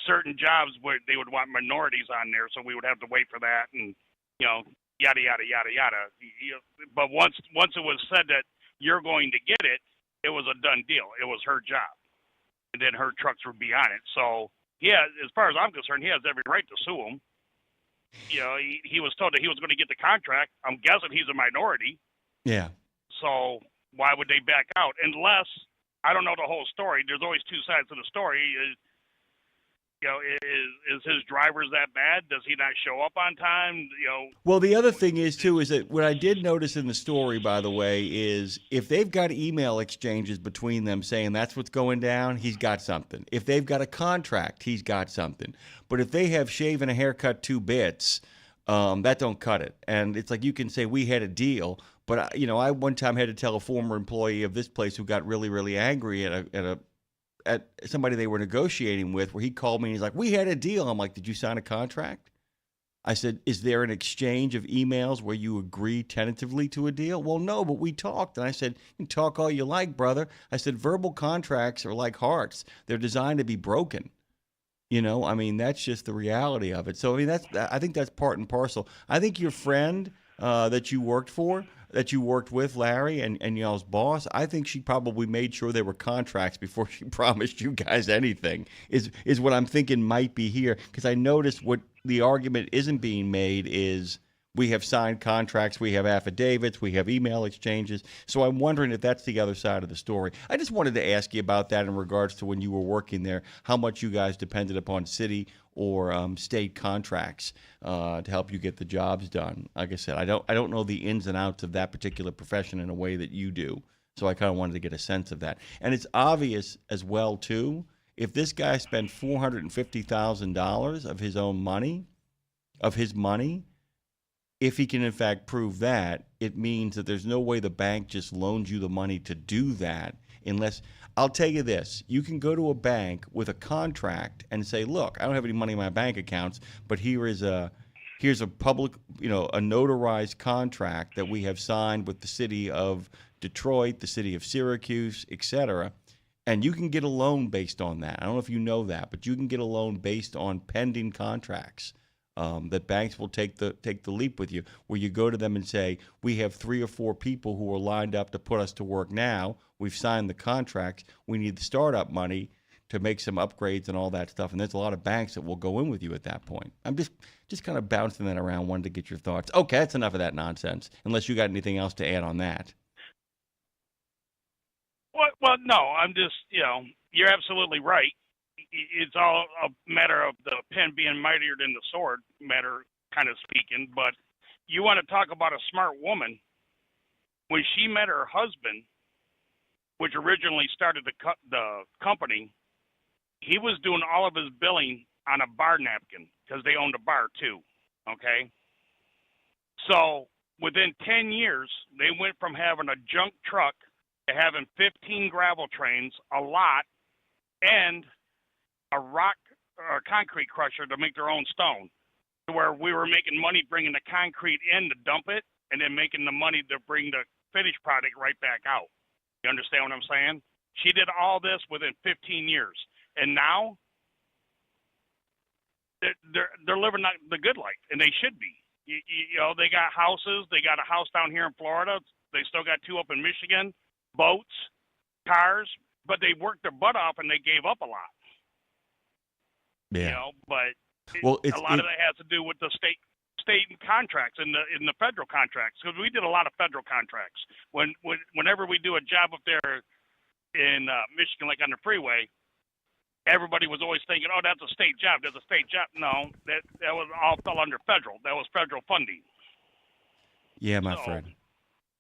certain jobs where they would want minorities on there, so we would have to wait for that, and yada yada yada yada. But once it was said that you're going to get it, it was a done deal. It was her job, and then her trucks would be on it. So yeah, as far as I'm concerned, he has every right to sue him. He was told that he was going to get the contract. I'm guessing he's a minority. Yeah. So why would they back out? Unless, I don't know the whole story. There's always two sides to the story. Is his drivers that bad? Does he not show up on time? Well, the other thing is, too, is that what I did notice in the story, by the way, is if they've got email exchanges between them saying that's what's going down, he's got something. If they've got a contract, he's got something. But if they have shave and a haircut 2 bits, that don't cut it. And it's like you can say we had a deal, but I one time had to tell a former employee of this place who got really, really angry at somebody they were negotiating with, where he called me and he's like, we had a deal. I'm like, did you sign a contract? I said, is there an exchange of emails where you agree tentatively to a deal? Well, no, but we talked. And I said, you can talk all you like, brother. I said, verbal contracts are like hearts. They're designed to be broken. That's just the reality of it. So, I think that's part and parcel. I think your friend that you worked with, Larry, and y'all's boss, I think she probably made sure there were contracts before she promised you guys anything, is what I'm thinking might be here. Because I noticed what the argument isn't being made is we have signed contracts, we have affidavits, we have email exchanges. So I'm wondering if that's the other side of the story. I just wanted to ask you about that in regards to when you were working there, how much you guys depended upon city or state contracts to help you get the jobs done. Like I said, I don't know the ins and outs of that particular profession in a way that you do. So I kind of wanted to get a sense of that. And it's obvious as well, too, if this guy spent $450,000 of his own money, if he can in fact prove that, it means that there's no way the bank just loans you the money to do that unless, I'll tell you this, you can go to a bank with a contract and say, look, I don't have any money in my bank accounts, but here's a public, a notarized contract that we have signed with the city of Detroit, the city of Syracuse, etc. And you can get a loan based on that. I don't know if you know that, but you can get a loan based on pending contracts. That banks will take the leap with you, where you go to them and say, we have 3 or 4 people who are lined up to put us to work now. We've signed the contracts. We need the startup money to make some upgrades and all that stuff. And there's a lot of banks that will go in with you at that point. I'm just kind of bouncing that around, wanted to get your thoughts. Okay, that's enough of that nonsense, unless you got anything else to add on that. Well, no, I'm just, you're absolutely right. It's all a matter of the pen being mightier than the sword, matter kind of speaking. But you want to talk about a smart woman. When she met her husband, which originally started the company, he was doing all of his billing on a bar napkin because they owned a bar too. Okay. So within 10 years, they went from having a junk truck to having 15 gravel trains, a lot, and a rock or concrete crusher to make their own stone, to where we were making money bringing the concrete in to dump it and then making the money to bring the finished product right back out. You understand what I'm saying? She did all this within 15 years. And now they're living the good life, and they should be. They got houses. They got a house down here in Florida. They still got 2 up in Michigan, boats, cars, but they worked their butt off and they gave up a lot. Yeah. But a lot of that has to do with the state contracts and the federal contracts, because we did a lot of federal contracts. Whenever we do a job up there in Michigan, like on the freeway, everybody was always thinking, "Oh, that's a state job. That's a state job." No, that was all fell under federal. That was federal funding. Yeah, my friend.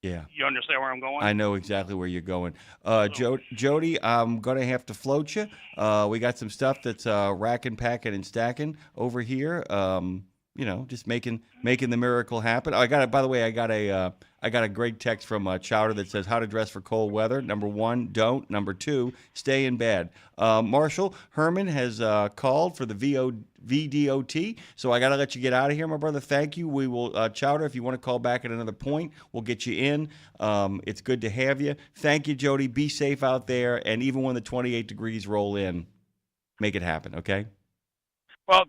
Yeah. You understand where I'm going? I know exactly where you're going. Jody, I'm going to have to float you. We got some stuff that's racking, packing, and stacking over here. Just making the miracle happen. I got it. By the way, I got a great text from Chowder that says how to dress for cold weather. Number 1, don't. Number 2, stay in bed. Marshall Herman has called for the VDOT, so I got to let you get out of here, my brother. Thank you. We will, Chowder, if you want to call back at another point, we'll get you in. It's good to have you. Thank you, Jody. Be safe out there, and even when the 28 degrees roll in, make it happen, okay? Well,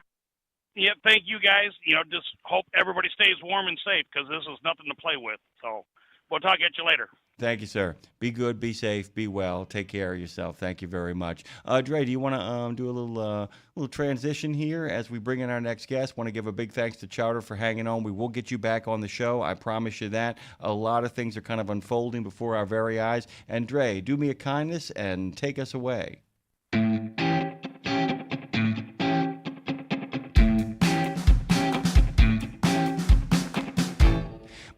yeah, thank you guys. Just hope everybody stays warm and safe, because this is nothing to play with. So we'll talk at you later. Thank you, sir. Be good, be safe, be well. Take care of yourself. Thank you very much. Dre, do you want to do a little transition here as we bring in our next guest? Want to give a big thanks to Chowder for hanging on. We will get you back on the show. I promise you that. A lot of things are kind of unfolding before our very eyes. And Dre, do me a kindness and take us away.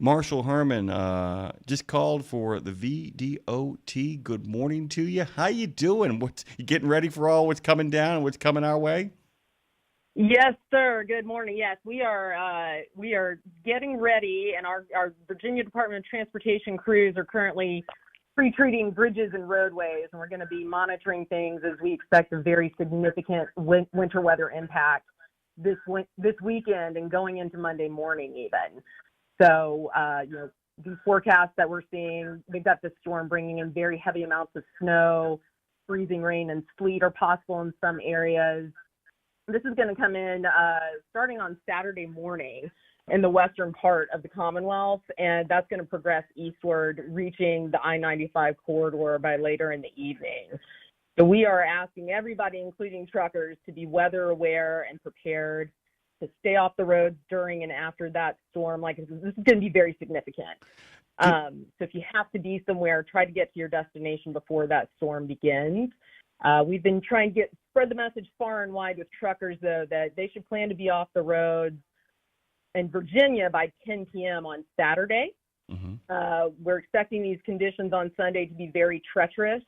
Marshall Herman just called for the VDOT. Good morning to you. How you doing? You getting ready for all what's coming down and what's coming our way? Yes, sir. Good morning. Yes, we are getting ready, and our Virginia Department of Transportation crews are currently pre-treating bridges and roadways, and we're going to be monitoring things as we expect a very significant winter weather impact this weekend and going into Monday morning even. So, the forecasts that we're seeing, they've got the storm bringing in very heavy amounts of snow, freezing rain and sleet are possible in some areas. This is going to come in starting on Saturday morning in the western part of the Commonwealth, and that's going to progress eastward, reaching the I-95 corridor by later in the evening. So we are asking everybody, including truckers, to be weather aware and prepared to stay off the roads during and after that storm. Like, this is going to be very significant. So if you have to be somewhere, try to get to your destination before that storm begins. We've been trying to spread the message far and wide with truckers, though, that they should plan to be off the roads in Virginia by 10 p.m. on Saturday. Mm-hmm. We're expecting these conditions on Sunday to be very treacherous,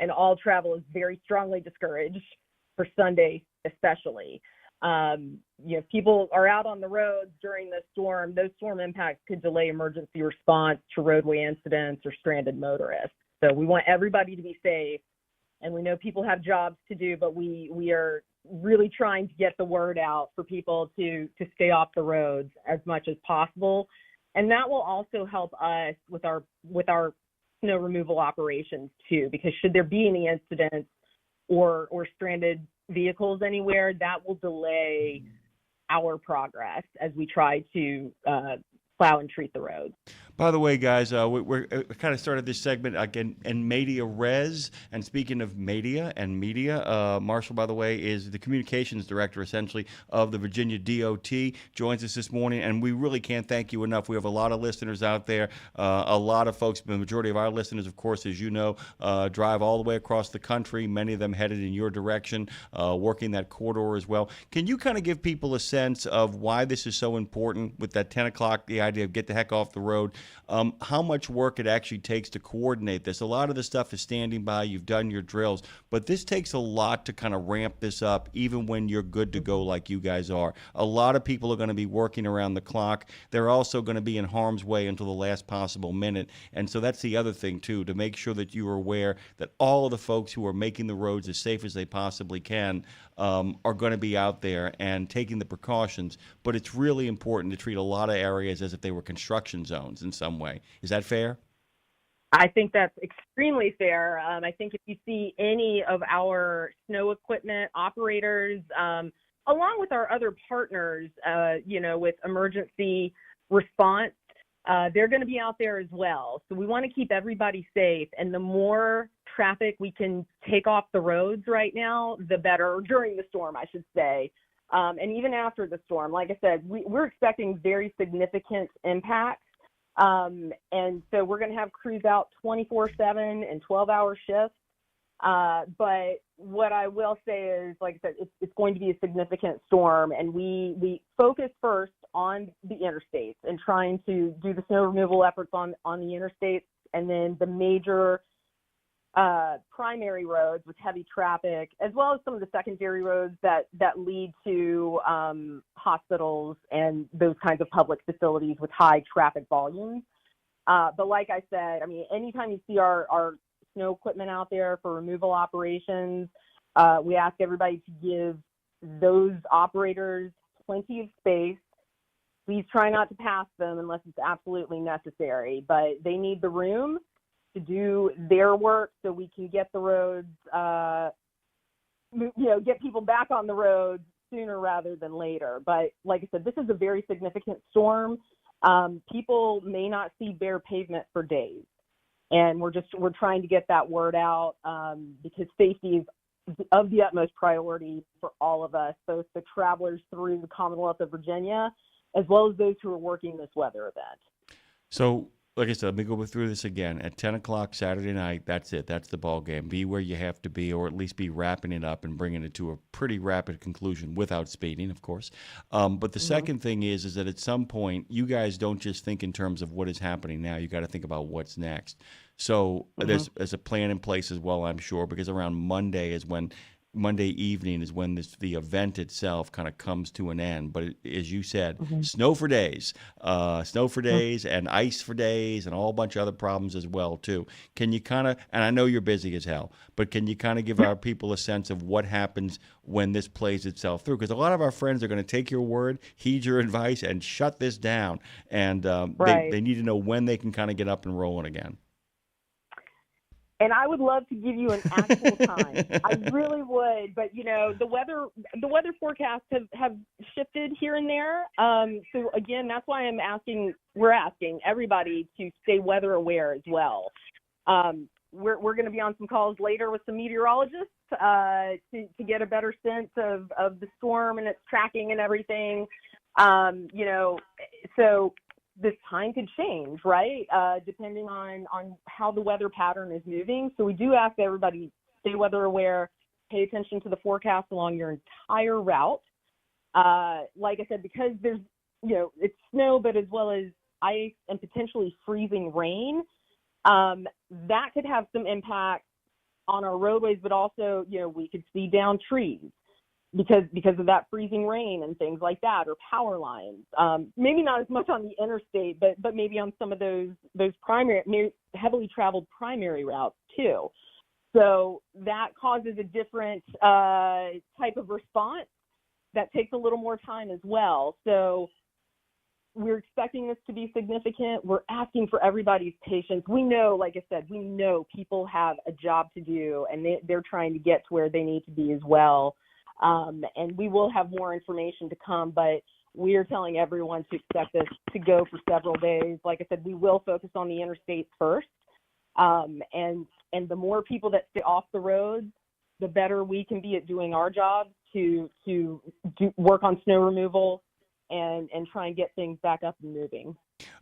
and all travel is very strongly discouraged for Sunday especially. People are out on the roads during the storm. Those storm impacts could delay emergency response to roadway incidents or stranded motorists. So we want everybody to be safe, and we know people have jobs to do, but we are really trying to get the word out for people to stay off the roads as much as possible. And that will also help us with our snow removal operations too, because should there be any incidents or stranded vehicles anywhere, that will delay our progress as we try to plow and treat the roads. By the way, guys, we're kind of started this segment again in media res. And speaking of media and media, Marshall, by the way, is the communications director, essentially, of the Virginia DOT. Joins us this morning, and we really can't thank you enough. We have a lot of listeners out there, a lot of folks. The majority of our listeners, of course, as you know, drive all the way across the country. Many of them headed in your direction, working that corridor as well. Can you kind of give people a sense of why this is so important with that 10 o'clock, the idea of get the heck off the road? How much work it actually takes to coordinate this. A lot of the stuff is standing by, you've done your drills, but this takes a lot to kind of ramp this up even when you're good to go like you guys are. A lot of people are going to be working around the clock. They're also going to be in harm's way until the last possible minute. And so that's the other thing, too, to make sure that you are aware that all of the folks who are making the roads as safe as they possibly can are going to be out there and taking the precautions. But it's really important to treat a lot of areas as if they were construction zones in some way. Is that fair? I think that's extremely fair. I think if you see any of our snow equipment operators, along with our other partners, with emergency response, they're going to be out there as well. So we want to keep everybody safe. And the more traffic we can take off the roads right now, the better, during the storm, I should say. And even after the storm, like I said, we're expecting very significant impacts. And so we're going to have crews out 24/7 and 12-hour shifts. But what I will say is, like I said, it's going to be a significant storm, and we focus first on the interstates and trying to do the snow removal efforts on the interstates, and then the major primary roads with heavy traffic, as well as some of the secondary roads that lead to hospitals and those kinds of public facilities with high traffic volumes. But like I said, I mean, anytime you see our snow equipment out there for removal operations, we ask everybody to give those operators plenty of space. Please try not to pass them unless it's absolutely necessary, but they need the room to do their work so we can get the roads, get people back on the roads sooner rather than later. But like I said, this is a very significant storm. People may not see bare pavement for days. And we're trying to get that word out because safety is of the utmost priority for all of us, both the travelers through the Commonwealth of Virginia, as well as those who are working this weather event. So, like I said, let me go through this again. At 10 o'clock Saturday night, that's it. That's the ball game. Be where you have to be, or at least be wrapping it up and bringing it to a pretty rapid conclusion without speeding, of course. But the second thing is that at some point, you guys don't just think in terms of what is happening now. You got to think about what's next. So there's a plan in place as well, I'm sure, because around Monday evening is when the event itself kind of comes to an end. But as you said, snow for days and ice for days and a whole bunch of other problems as well, too. Can you kind of, and I know you're busy as hell, but can you kind of give our people a sense of what happens when this plays itself through? Because a lot of our friends are going to take your word, heed your advice, and shut this down. And they need to know when they can kind of get up and rolling again. And I would love to give you an actual time. I really would, but the weather forecasts have shifted here and there. So again, that's why we're asking everybody to stay weather aware as well. We're going to be on some calls later with some meteorologists to get a better sense of the storm and its tracking and everything. So this time could change, right? Depending on how the weather pattern is moving. So we do ask everybody stay weather aware, pay attention to the forecast along your entire route. Like I said, because there's, it's snow, but as well as ice and potentially freezing rain, that could have some impact on our roadways, but also, we could see down trees because of that freezing rain and things like that, or power lines. Maybe not as much on the interstate, but maybe on some of those primary, heavily traveled primary routes too. So that causes a different type of response that takes a little more time as well. So we're expecting this to be significant. We're asking for everybody's patience. We know, like I said, we know people have a job to do, and they're trying to get to where they need to be as well. And we will have more information to come, but we are telling everyone to expect this to go for several days. Like I said, we will focus on the interstates first. And the more people that stay off the roads, the better we can be at doing our job to work on snow removal and try and get things back up and moving.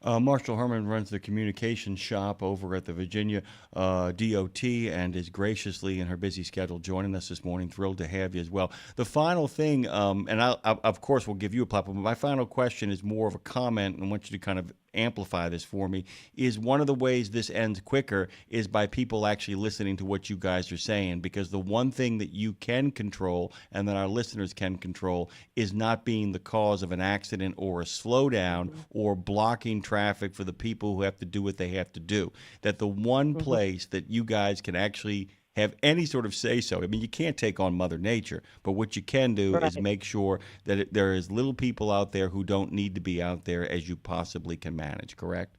Marshall Herman runs the communications shop over at the Virginia DOT and is graciously in her busy schedule joining us this morning. Thrilled to have you as well. The final thing, and I of course will give you a platform, but my final question is more of a comment, and I want you to kind of amplify this for me, is one of the ways this ends quicker is by people actually listening to what you guys are saying, because the one thing that you can control and that our listeners can control is not being the cause of an accident or a slowdown or blocking traffic for the people who have to do what they have to do. That the one place that you guys can actually have any sort of say-so. I mean, you can't take on Mother Nature, but what you can do is make sure that there is little people out there who don't need to be out there as you possibly can manage, correct?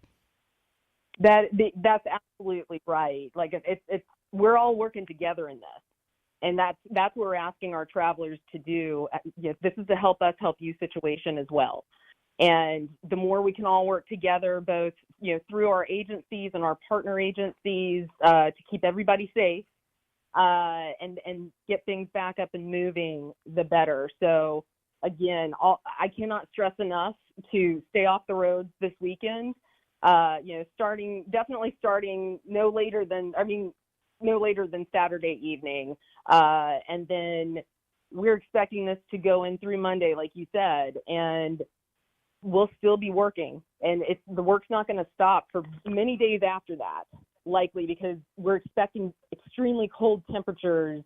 That's absolutely right. Like, it's we're all working together in this, and that's what we're asking our travelers to do. This is a help us, help you situation as well. And the more we can all work together, both through our agencies and our partner agencies, to keep everybody safe, and get things back up and moving, the better. So again, I cannot stress enough to stay off the roads this weekend. Starting no later than Saturday evening, and then we're expecting this to go in through Monday, like you said, and we'll still be working, and the work's not going to stop for many days after that, likely, because we're expecting extremely cold temperatures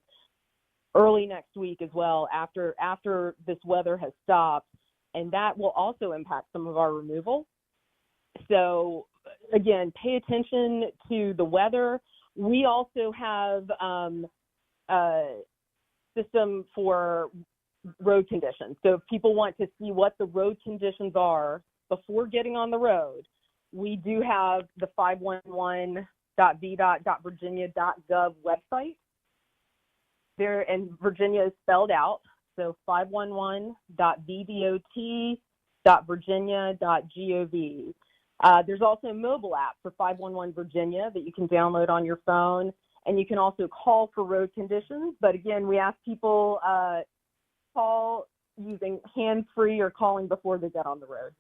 early next week as well after this weather has stopped, and that will also impact some of our removal. So again, pay attention to the weather. We also have a system for road conditions. So if people want to see what the road conditions are before getting on the road, we do have the 511.vdot.virginia.gov website there, and Virginia is spelled out. So 511.vdot.virginia.gov. There's also a mobile app for 511 Virginia that you can download on your phone, and you can also call for road conditions. But again, we ask people call using hands-free or calling before they get on the road.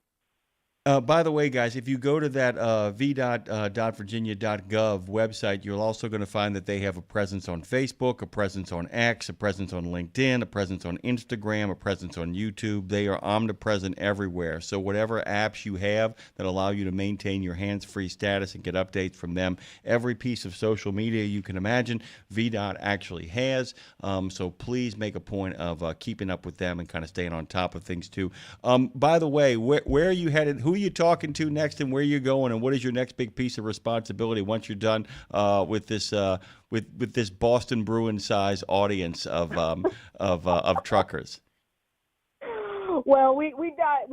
By the way, guys, if you go to that vdot.virginia.gov website, you're also going to find that they have a presence on Facebook, a presence on X, a presence on LinkedIn, a presence on Instagram, a presence on YouTube. They are omnipresent everywhere. So whatever apps you have that allow you to maintain your hands-free status and get updates from them, every piece of social media you can imagine, VDOT actually has. So please make a point of keeping up with them and kind of staying on top of things too. By the way, where are you headed? Who are you talking to next, and where are you going, and what is your next big piece of responsibility once you're done with this with this Boston Bruin size audience of truckers? Well, we've got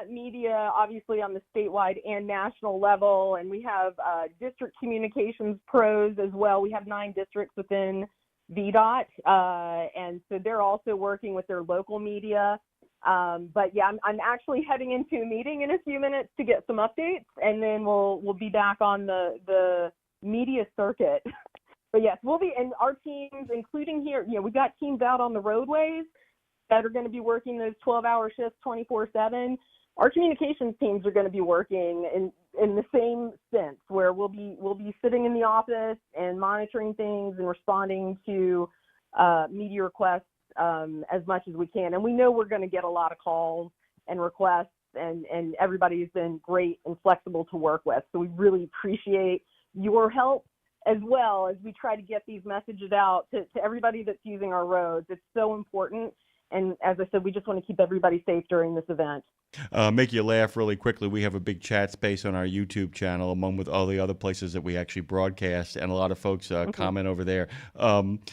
media obviously on the statewide and national level, and we have district communications pros as well. We have 9 districts within VDOT, and so they're also working with their local media. But yeah, I'm actually heading into a meeting in a few minutes to get some updates, and then we'll be back on the media circuit. But yes, we'll be, and our teams, including here, we've got teams out on the roadways that are going to be working those 12-hour shifts 24/7. Our communications teams are going to be working in the same sense, where we'll be sitting in the office and monitoring things and responding to media requests as much as we can. And we know we're going to get a lot of calls and requests, and everybody's been great and flexible to work with. So we really appreciate your help as well as we try to get these messages out to everybody that's using our roads. It's so important. And as I said, we just want to keep everybody safe during this event. Make you laugh really quickly. We have a big chat space on our YouTube channel, among with all the other places that we actually broadcast, and a lot of folks comment over there.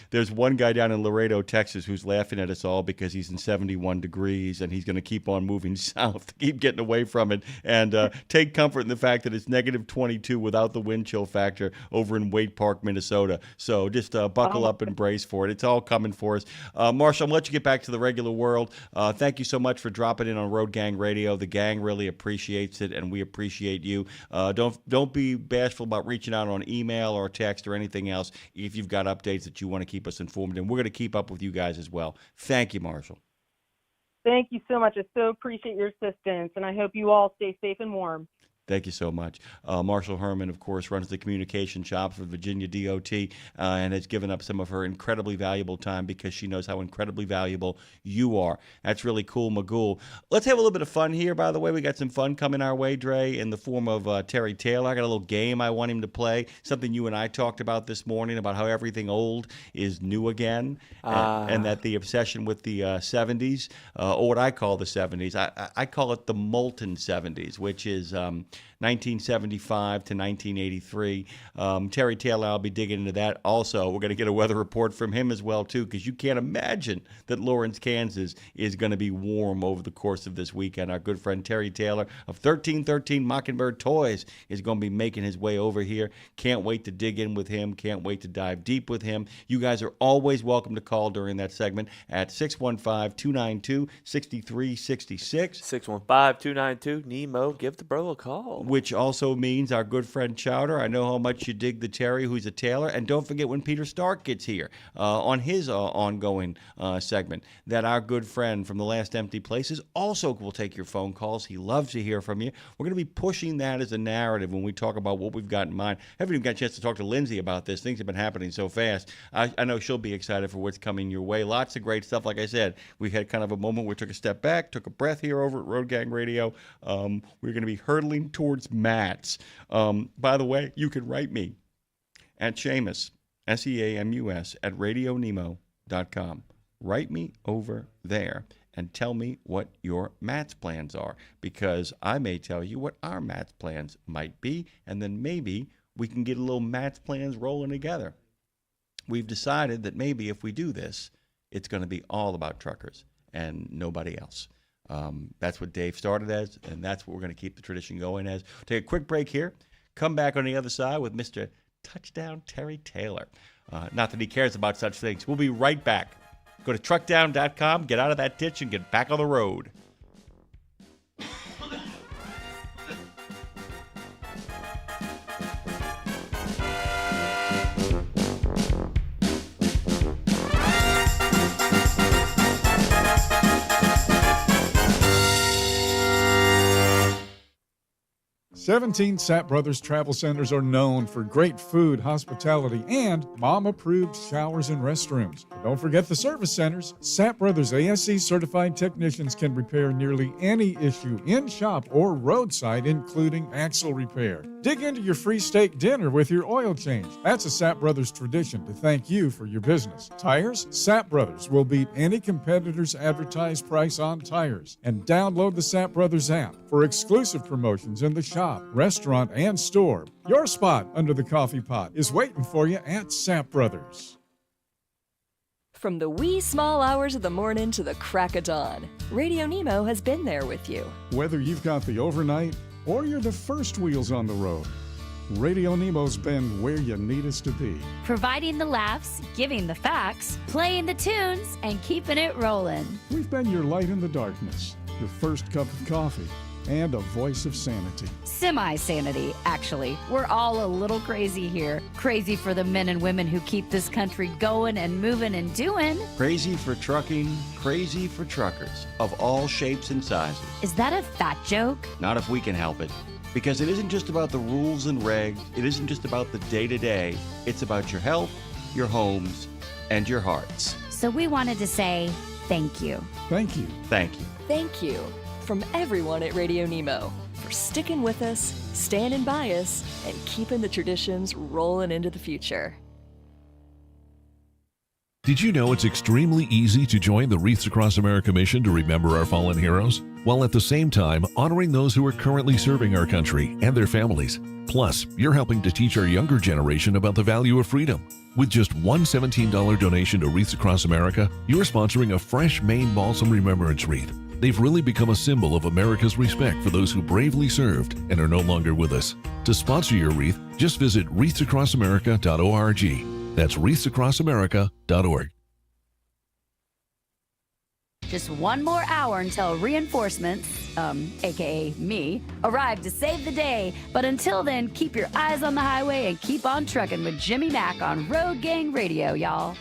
There's one guy down in Laredo, Texas, who's laughing at us all because he's in 71 degrees, and he's going to keep on moving south to keep getting away from it. And take comfort in the fact that it's negative 22 without the wind chill factor over in Waite Park, Minnesota. So just buckle up and brace for it. It's all coming for us. Marshall, I'm going to let you get back to the regular world. Thank you so much for dropping in on Road Gang Radio. The gang really appreciates it, and we appreciate you. Don't be bashful about reaching out on email or text or anything else if you've got updates that you want to keep us informed, and we're going to keep up with you guys as well. Thank you, Marshall. Thank you so much. I so appreciate your assistance, and I hope you all stay safe and warm. Thank you so much. Marshall Herman, of course, runs the communication shop for Virginia DOT and has given up some of her incredibly valuable time because she knows how incredibly valuable you are. That's really cool, Magoo. Let's have a little bit of fun here, by the way. We got some fun coming our way, Dre, in the form of Terry Taylor. I got a little game I want him to play, something you and I talked about this morning about how everything old is new again, and that the obsession with the 70s, or what I call the 70s, I call it the molten 70s, which is 1975 to 1983. Terry Taylor, I'll be digging into that. Also, we're going to get a weather report from him as well, too, because you can't imagine that Lawrence, Kansas is going to be warm over the course of this weekend. Our good friend Terry Taylor of 1313 Mockingbird Toys is going to be making his way over here. Can't wait to dig in with him. Can't wait to dive deep with him. You guys are always welcome to call during that segment at 615-292-6366. 615-292-NEMO. Give the bro a call. Which also means our good friend Chowder. I know how much you dig the Terry, who's a tailor. And don't forget when Peter Stark gets here on his ongoing segment, that our good friend from the Last Empty Places also will take your phone calls. He loves to hear from you. We're going to be pushing that as a narrative when we talk about what we've got in mind. I haven't even got a chance to talk to Lindsay about this. Things have been happening so fast. I know she'll be excited for what's coming your way. Lots of great stuff. Like I said, we had kind of a moment where we took a step back, took a breath here over at Road Gang Radio. We're going to be hurtling towards Matt's. By the way, you can write me at Seamus, SEAMUS, at RadioNemo.com. Write me over there and tell me what your Matt's plans are, because I may tell you what our Matt's plans might be, and then maybe we can get a little Matt's plans rolling together. We've decided that maybe if we do this, it's going to be all about truckers and nobody else. That's what Dave started as, and that's what we're going to keep the tradition going as. Take a quick break here. Come back on the other side with Mr. Touchdown Terry Taylor. Not that he cares about such things. We'll be right back. Go to truckdown.com, get out of that ditch, and get back on the road. 17 Sapp Brothers Travel Centers are known for great food, hospitality, and mom-approved showers and restrooms. But don't forget the service centers. Sapp Brothers ASE certified technicians can repair nearly any issue in shop or roadside, including axle repair. Dig into your free steak dinner with your oil change. That's a Sapp Brothers tradition to thank you for your business. Tires? Sapp Brothers will beat any competitor's advertised price on tires. And download the Sapp Brothers app for exclusive promotions in the shop, restaurant, and store. Your spot under the coffee pot is waiting for you at Sapp Brothers. From the wee small hours of the morning to the crack of dawn, Radio Nemo has been there with you. Whether you've got the overnight or you're the first wheels on the road, Radio Nemo's been where you need us to be. Providing the laughs, giving the facts, playing the tunes, and keeping it rolling. We've been your light in the darkness, your first cup of coffee, and a voice of sanity. Semi-sanity, actually. We're all a little crazy here. Crazy for the men and women who keep this country going and moving and doing. Crazy for trucking, crazy for truckers of all shapes and sizes. Is that a fat joke? Not if we can help it. Because it isn't just about the rules and regs. It isn't just about the day-to-day. It's about your health, your homes, and your hearts. So we wanted to say thank you. Thank you. Thank you. Thank you from everyone at Radio Nemo. for sticking with us, standing by us, and keeping the traditions rolling into the future. Did you know it's extremely easy to join the Wreaths Across America mission to remember our fallen heroes, while at the same time honoring those who are currently serving our country and their families? Plus, you're helping to teach our younger generation about the value of freedom. With just one $17 donation to Wreaths Across America, you're sponsoring a fresh Maine Balsam Remembrance Wreath. They've really become a symbol of America's respect for those who bravely served and are no longer with us. To sponsor your wreath, just visit wreathsacrossamerica.org. That's wreathsacrossamerica.org. Just one more hour until reinforcements, aka me, arrive to save the day. But until then, keep your eyes on the highway and keep on trucking with Jimmy Mack on Road Gang Radio, y'all.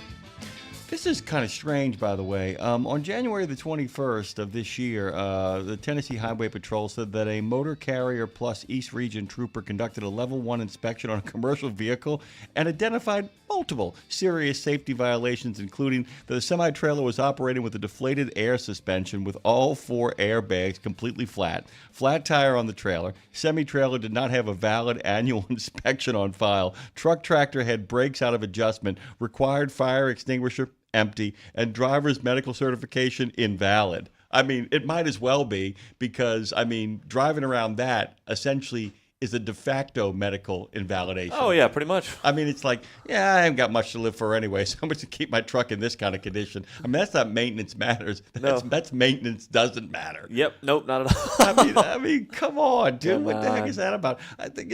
This is kind of strange, by the way. On January the 21st of this year, the Tennessee Highway Patrol said that a Motor Carrier Plus East Region trooper conducted a Level 1 inspection on a commercial vehicle and identified multiple serious safety violations, including that the semi-trailer was operating with a deflated air suspension with all 4 airbags completely flat, flat tire on the trailer, semi-trailer did not have a valid annual inspection on file, truck tractor had brakes out of adjustment, required fire extinguisher empty, and driver's medical certification invalid. I mean, it might as well be, because, I mean, driving around that essentially is a de facto medical invalidation. Oh, yeah, pretty much. I mean, it's like, yeah, I haven't got much to live for anyway, so I'm going to keep my truck in this kind of condition. I mean, that's not maintenance matters. That's maintenance doesn't matter. Yep, nope, not at all. I mean, come on, dude. What the heck is that about? I think,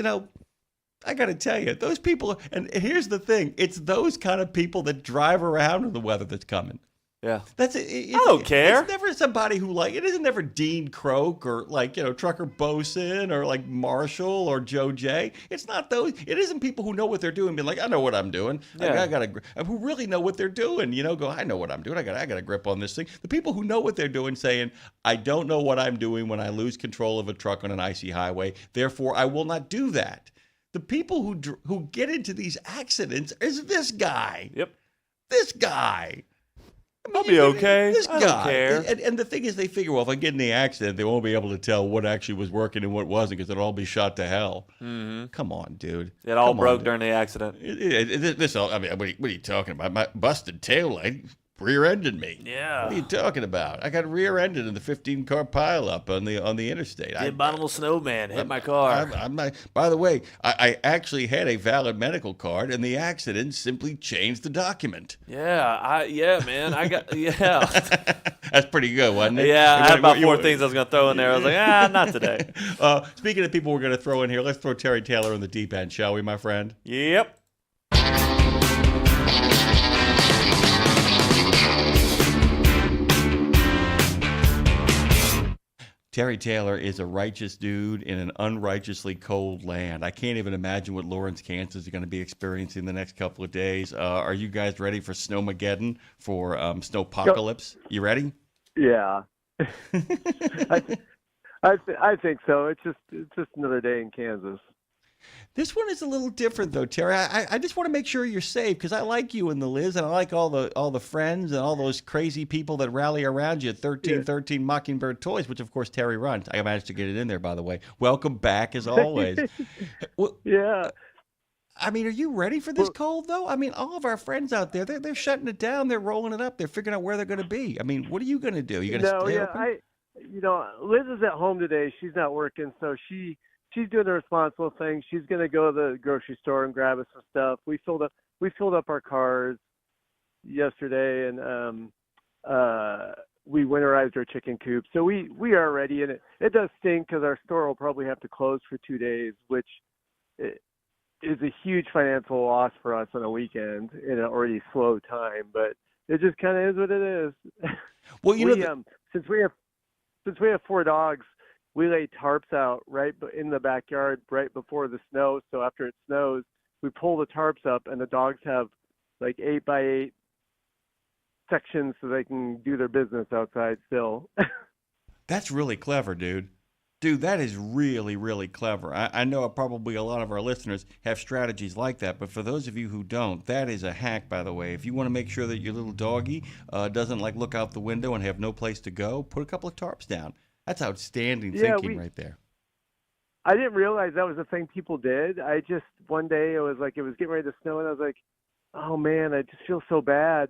I got to tell you, those people, and here's the thing, it's those kind of people that drive around in the weather that's coming. Yeah. I don't care. It's never somebody who, like, it isn't never Dean Croak or, like, Trucker Bosun or, like, Marshall or Joe J. It's not those. It isn't people who know what they're doing, being like, I know what I'm doing. Yeah. I got who really know what they're doing, go, I know what I'm doing. I got a grip on this thing. The people who know what they're doing saying, I don't know what I'm doing when I lose control of a truck on an icy highway. Therefore, I will not do that. The people who get into these accidents is this guy. Yep. This guy. I mean, I'll be okay. This I guy. don't care. And the thing is, they figure, well, if I get in the accident, they won't be able to tell what actually was working and what wasn't, because it'll all be shot to hell. Mm-hmm. Come on, dude. It all broke during the accident. What are you talking about? My busted taillight rear-ended me. Yeah. What are you talking about? I got rear-ended in the 15-car pileup on the interstate. The abominable snowman hit my car. By the way, I actually had a valid medical card, and the accident simply changed the document. Yeah, man. That's pretty good, wasn't it? Yeah, I had about 4 things I was going to throw in there. I was like, not today. Speaking of people we're going to throw in here, let's throw Terry Taylor in the deep end, shall we, my friend? Yep. Terry Taylor is a righteous dude in an unrighteously cold land. I can't even imagine what Lawrence, Kansas is going to be experiencing the next couple of days. Are you guys ready for Snowmageddon, for Snowpocalypse? You ready? Yeah. I think so. It's just another day in Kansas. This one is a little different, though, Terry. I just want to make sure you're safe, because I like you and the Liz, and I like all the friends and all those crazy people that rally around you at 1313 Mockingbird Toys, which, of course, Terry runs. I managed to get it in there, by the way. Welcome back, as always. Yeah. I mean, are you ready for this cold, though? I mean, all of our friends out there, they're shutting it down. They're rolling it up. They're figuring out where they're going to be. I mean, what are you going to do? You going to stay open? Liz is at home today. She's not working, so she's doing the responsible thing. She's going to go to the grocery store and grab us some stuff. We filled up our cars yesterday, and we winterized our chicken coop. So we are ready, and it does stink because our store will probably have to close for 2 days, which is a huge financial loss for us on a weekend in an already slow time. But it just kind of is what it is. Well, since we have 4 dogs, we lay tarps out right in the backyard right before the snow. So after it snows, we pull the tarps up, and the dogs have like 8x8 sections so they can do their business outside still. That's really clever, dude. Dude, that is really, really clever. I know probably a lot of our listeners have strategies like that, but for those of you who don't, that is a hack, by the way. If you want to make sure that your little doggy doesn't look out the window and have no place to go, put a couple of tarps down. That's outstanding thinking right there. I didn't realize that was a thing people did. I just, one day it was getting ready to snow, and I was like, oh man, I just feel so bad.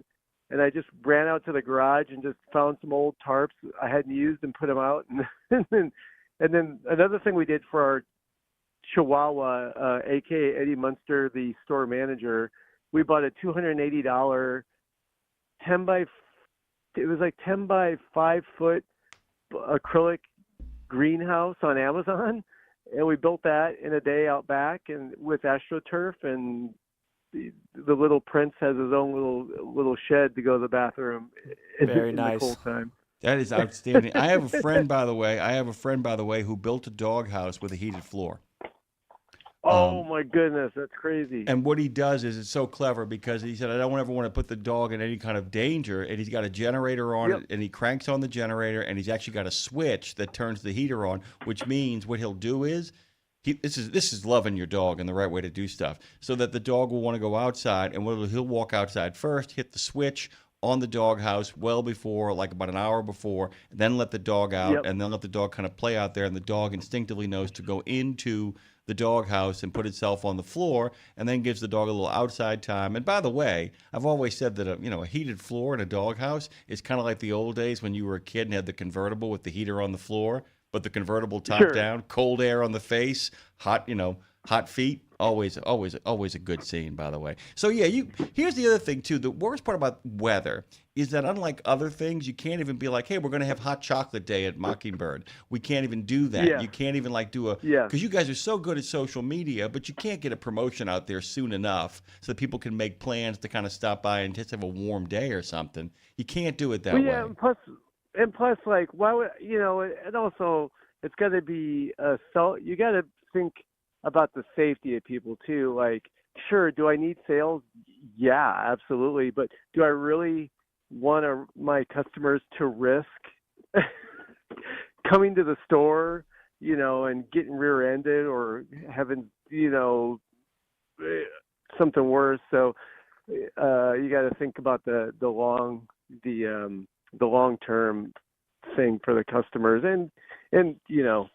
And I just ran out to the garage and just found some old tarps I hadn't used and put them out. And then another thing we did for our Chihuahua, aka Eddie Munster, the store manager, we bought a $280 10 by 5 foot acrylic greenhouse on Amazon, and we built that in a day out back and with AstroTurf, and the little prince has his own little shed to go to the bathroom. Very in nice. The cold time. That is outstanding. I have a friend, by the way, who built a doghouse with a heated floor. Oh my goodness, that's crazy. And what he does is it's so clever because he said, I don't ever want to put the dog in any kind of danger. And he's got a generator on it, and he cranks on the generator, and he's actually got a switch that turns the heater on, which means what he'll do is, this is loving your dog and the right way to do stuff, so that the dog will want to go outside, and he'll walk outside first, hit the switch on the doghouse well before, like about an hour before, and then let the dog out, and then let the dog kind of play out there, and the dog instinctively knows to go into the doghouse and put itself on the floor, and then gives the dog a little outside time. And by the way, I've always said that a heated floor in a doghouse is kind of like the old days when you were a kid and had the convertible with the heater on the floor, but the convertible top down, cold air on the face, hot feet. Always a good scene, by the way. So yeah, here's the other thing too. The worst part about weather is that unlike other things, you can't even be like, hey, we're going to have hot chocolate day at Mockingbird. We can't even do that. Yeah. You can't even because you guys are so good at social media, but you can't get a promotion out there soon enough so that people can make plans to kind of stop by and just have a warm day or something. You can't do it that way. Yeah, and plus, like, why would and also it's got to be you got to think about the safety of people too. Like, sure, do I need sales? Yeah, absolutely. But do I really want my customers to risk coming to the store, and getting rear-ended or having, something worse? So you got to think about the long-term thing for the customers, and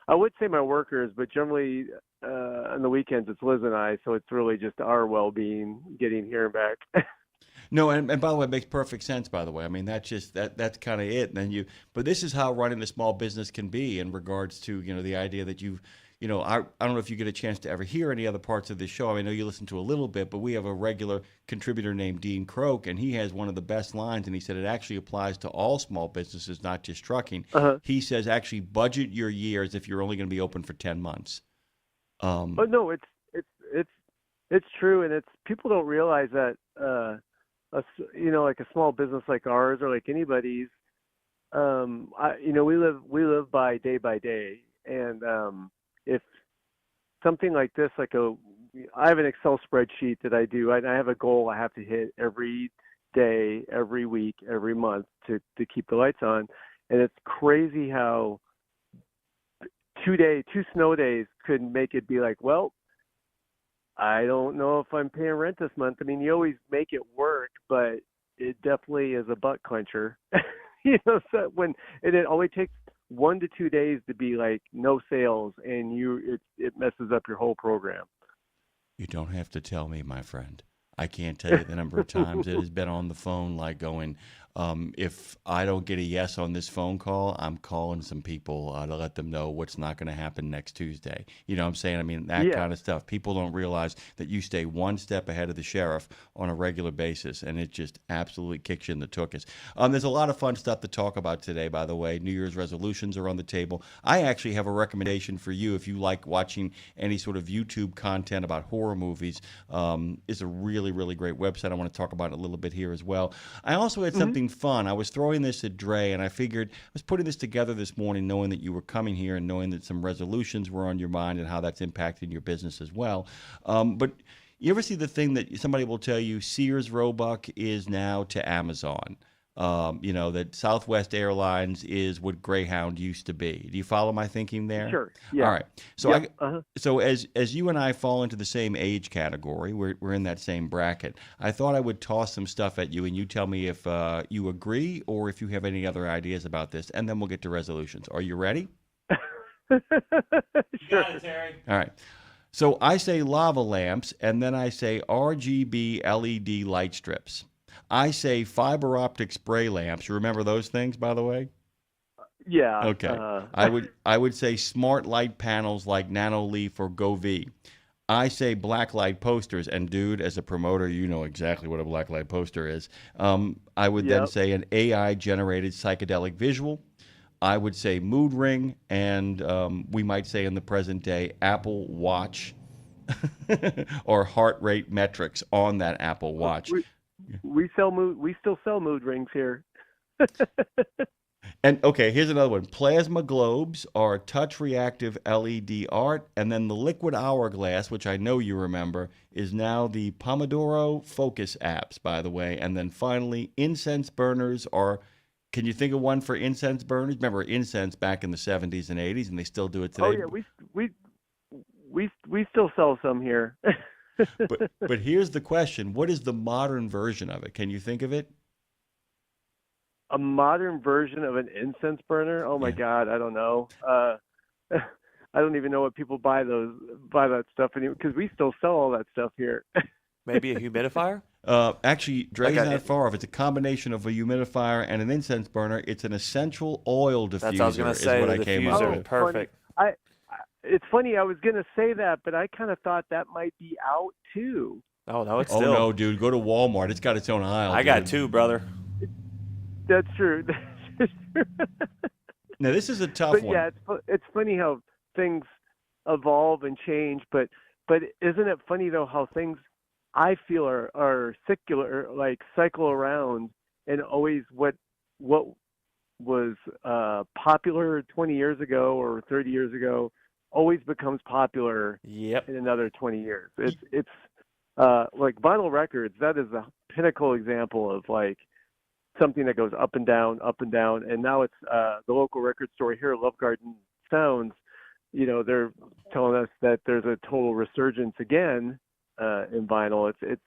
I would say my workers, but generally on the weekends it's Liz and I, so it's really just our well-being getting here and back. No, and by the way, it makes perfect sense, by the way. I mean, that's kind of it. And then but this is how running a small business can be in regards to, the idea that I don't know if you get a chance to ever hear any other parts of this show. I know you listen to a little bit, but we have a regular contributor named Dean Croak, and he has one of the best lines, and he said it actually applies to all small businesses, not just trucking. He says, actually budget your year as if you're only going to be open for 10 months. But no, it's true, and people don't realize that like a small business like ours or like anybody's, we live by day, and if something like this, I have an Excel spreadsheet that I do, and I have a goal I have to hit every day, every week, every month to keep the lights on, and it's crazy how 2 snow days could make it be like, well, I don't know if I'm paying rent this month. I mean, you always make it work, but it definitely is a butt clencher. So it only takes 1 to 2 days to be like no sales, and it messes up your whole program. You don't have to tell me, my friend. I can't tell you the number of times it has been on the phone, like going, if I don't get a yes on this phone call, I'm calling some people to let them know what's not going to happen next Tuesday. You know what I'm saying? I mean, that kind of stuff. People don't realize that you stay one step ahead of the sheriff on a regular basis, and it just absolutely kicks you in the tuchus. There's a lot of fun stuff to talk about today, by the way. New Year's resolutions are on the table. I actually have a recommendation for you if you like watching any sort of YouTube content about horror movies. It's a really, really great website. I want to talk about it a little bit here as well. I also had something fun. I was throwing this at Dre, and I figured I was putting this together this morning knowing that you were coming here and knowing that some resolutions were on your mind and how that's impacting your business as well. But you ever see the thing that somebody will tell you Sears Roebuck is now to Amazon? That Southwest Airlines is what Greyhound used to be. Do you follow my thinking there? Sure. Yeah. All right. So so as you and I fall into the same age category, we're in that same bracket. I thought I would toss some stuff at you, and you tell me if you agree or if you have any other ideas about this, and then we'll get to resolutions. Are you ready? Sure. Got it, Terry. All right. So I say lava lamps, and then I say RGB LED light strips. I say fiber optic spray lamps. You remember those things, by the way? Yeah. Okay. I would say smart light panels like Nanoleaf or GoV. I say black light posters, and dude, as a promoter, you know exactly what a black light poster is. I would then Yep. say an AI generated psychedelic visual. I would say mood ring, and we might say in the present day Apple Watch or heart rate metrics on that Apple Watch. We still sell mood rings here. And okay, here's another one. Plasma globes are touch reactive LED art, and then the liquid hourglass, which I know you remember, is now the Pomodoro Focus apps, by the way. And then finally, incense burners are. Can you think of one for incense burners? Remember incense back in the 70s and 80s, and they still do it today. Oh yeah, we still sell some here. But here's the question: what is the modern version of it? Can you think of it? A modern version of an incense burner? Oh my God, I don't know. I don't even know what people buy that stuff anymore, because we still sell all that stuff here. Maybe a humidifier? Actually, Dre's Like not far off. It's a combination of a humidifier and an incense burner. It's an essential oil diffuser. That's what I was going to say. Is what The I came up diffuser. with. Perfect. It's funny. I was gonna say that, but I kind of thought that might be out too. Oh no, it's Oh still. no, dude! Go to Walmart. It's got its own aisle. I got dude. two, brother. That's true. Now this is a tough But one. yeah, it's funny how things evolve and change. But isn't it funny though how things I feel are circular, like cycle around, and always what was popular 20 years ago or 30 years ago always becomes popular in another 20 years. It's like vinyl records. That is the pinnacle example of like something that goes up and down, and now it's the local record store here, Love Garden Sounds. You know, they're telling us that there's a total resurgence again in vinyl. It's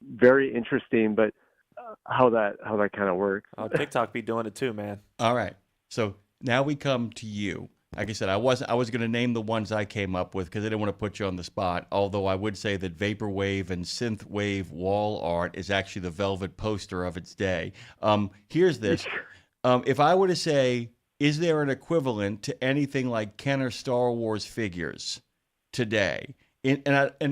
very interesting, but how that kind of works. Oh, TikTok be doing it too, man. All right. So now we come to you. Like I said, I was going to name the ones I came up with because I didn't want to put you on the spot. Although I would say that vaporwave and synthwave wall art is actually the velvet poster of its day. Here's this: if I were to say, is there an equivalent to anything like Kenner Star Wars figures today? And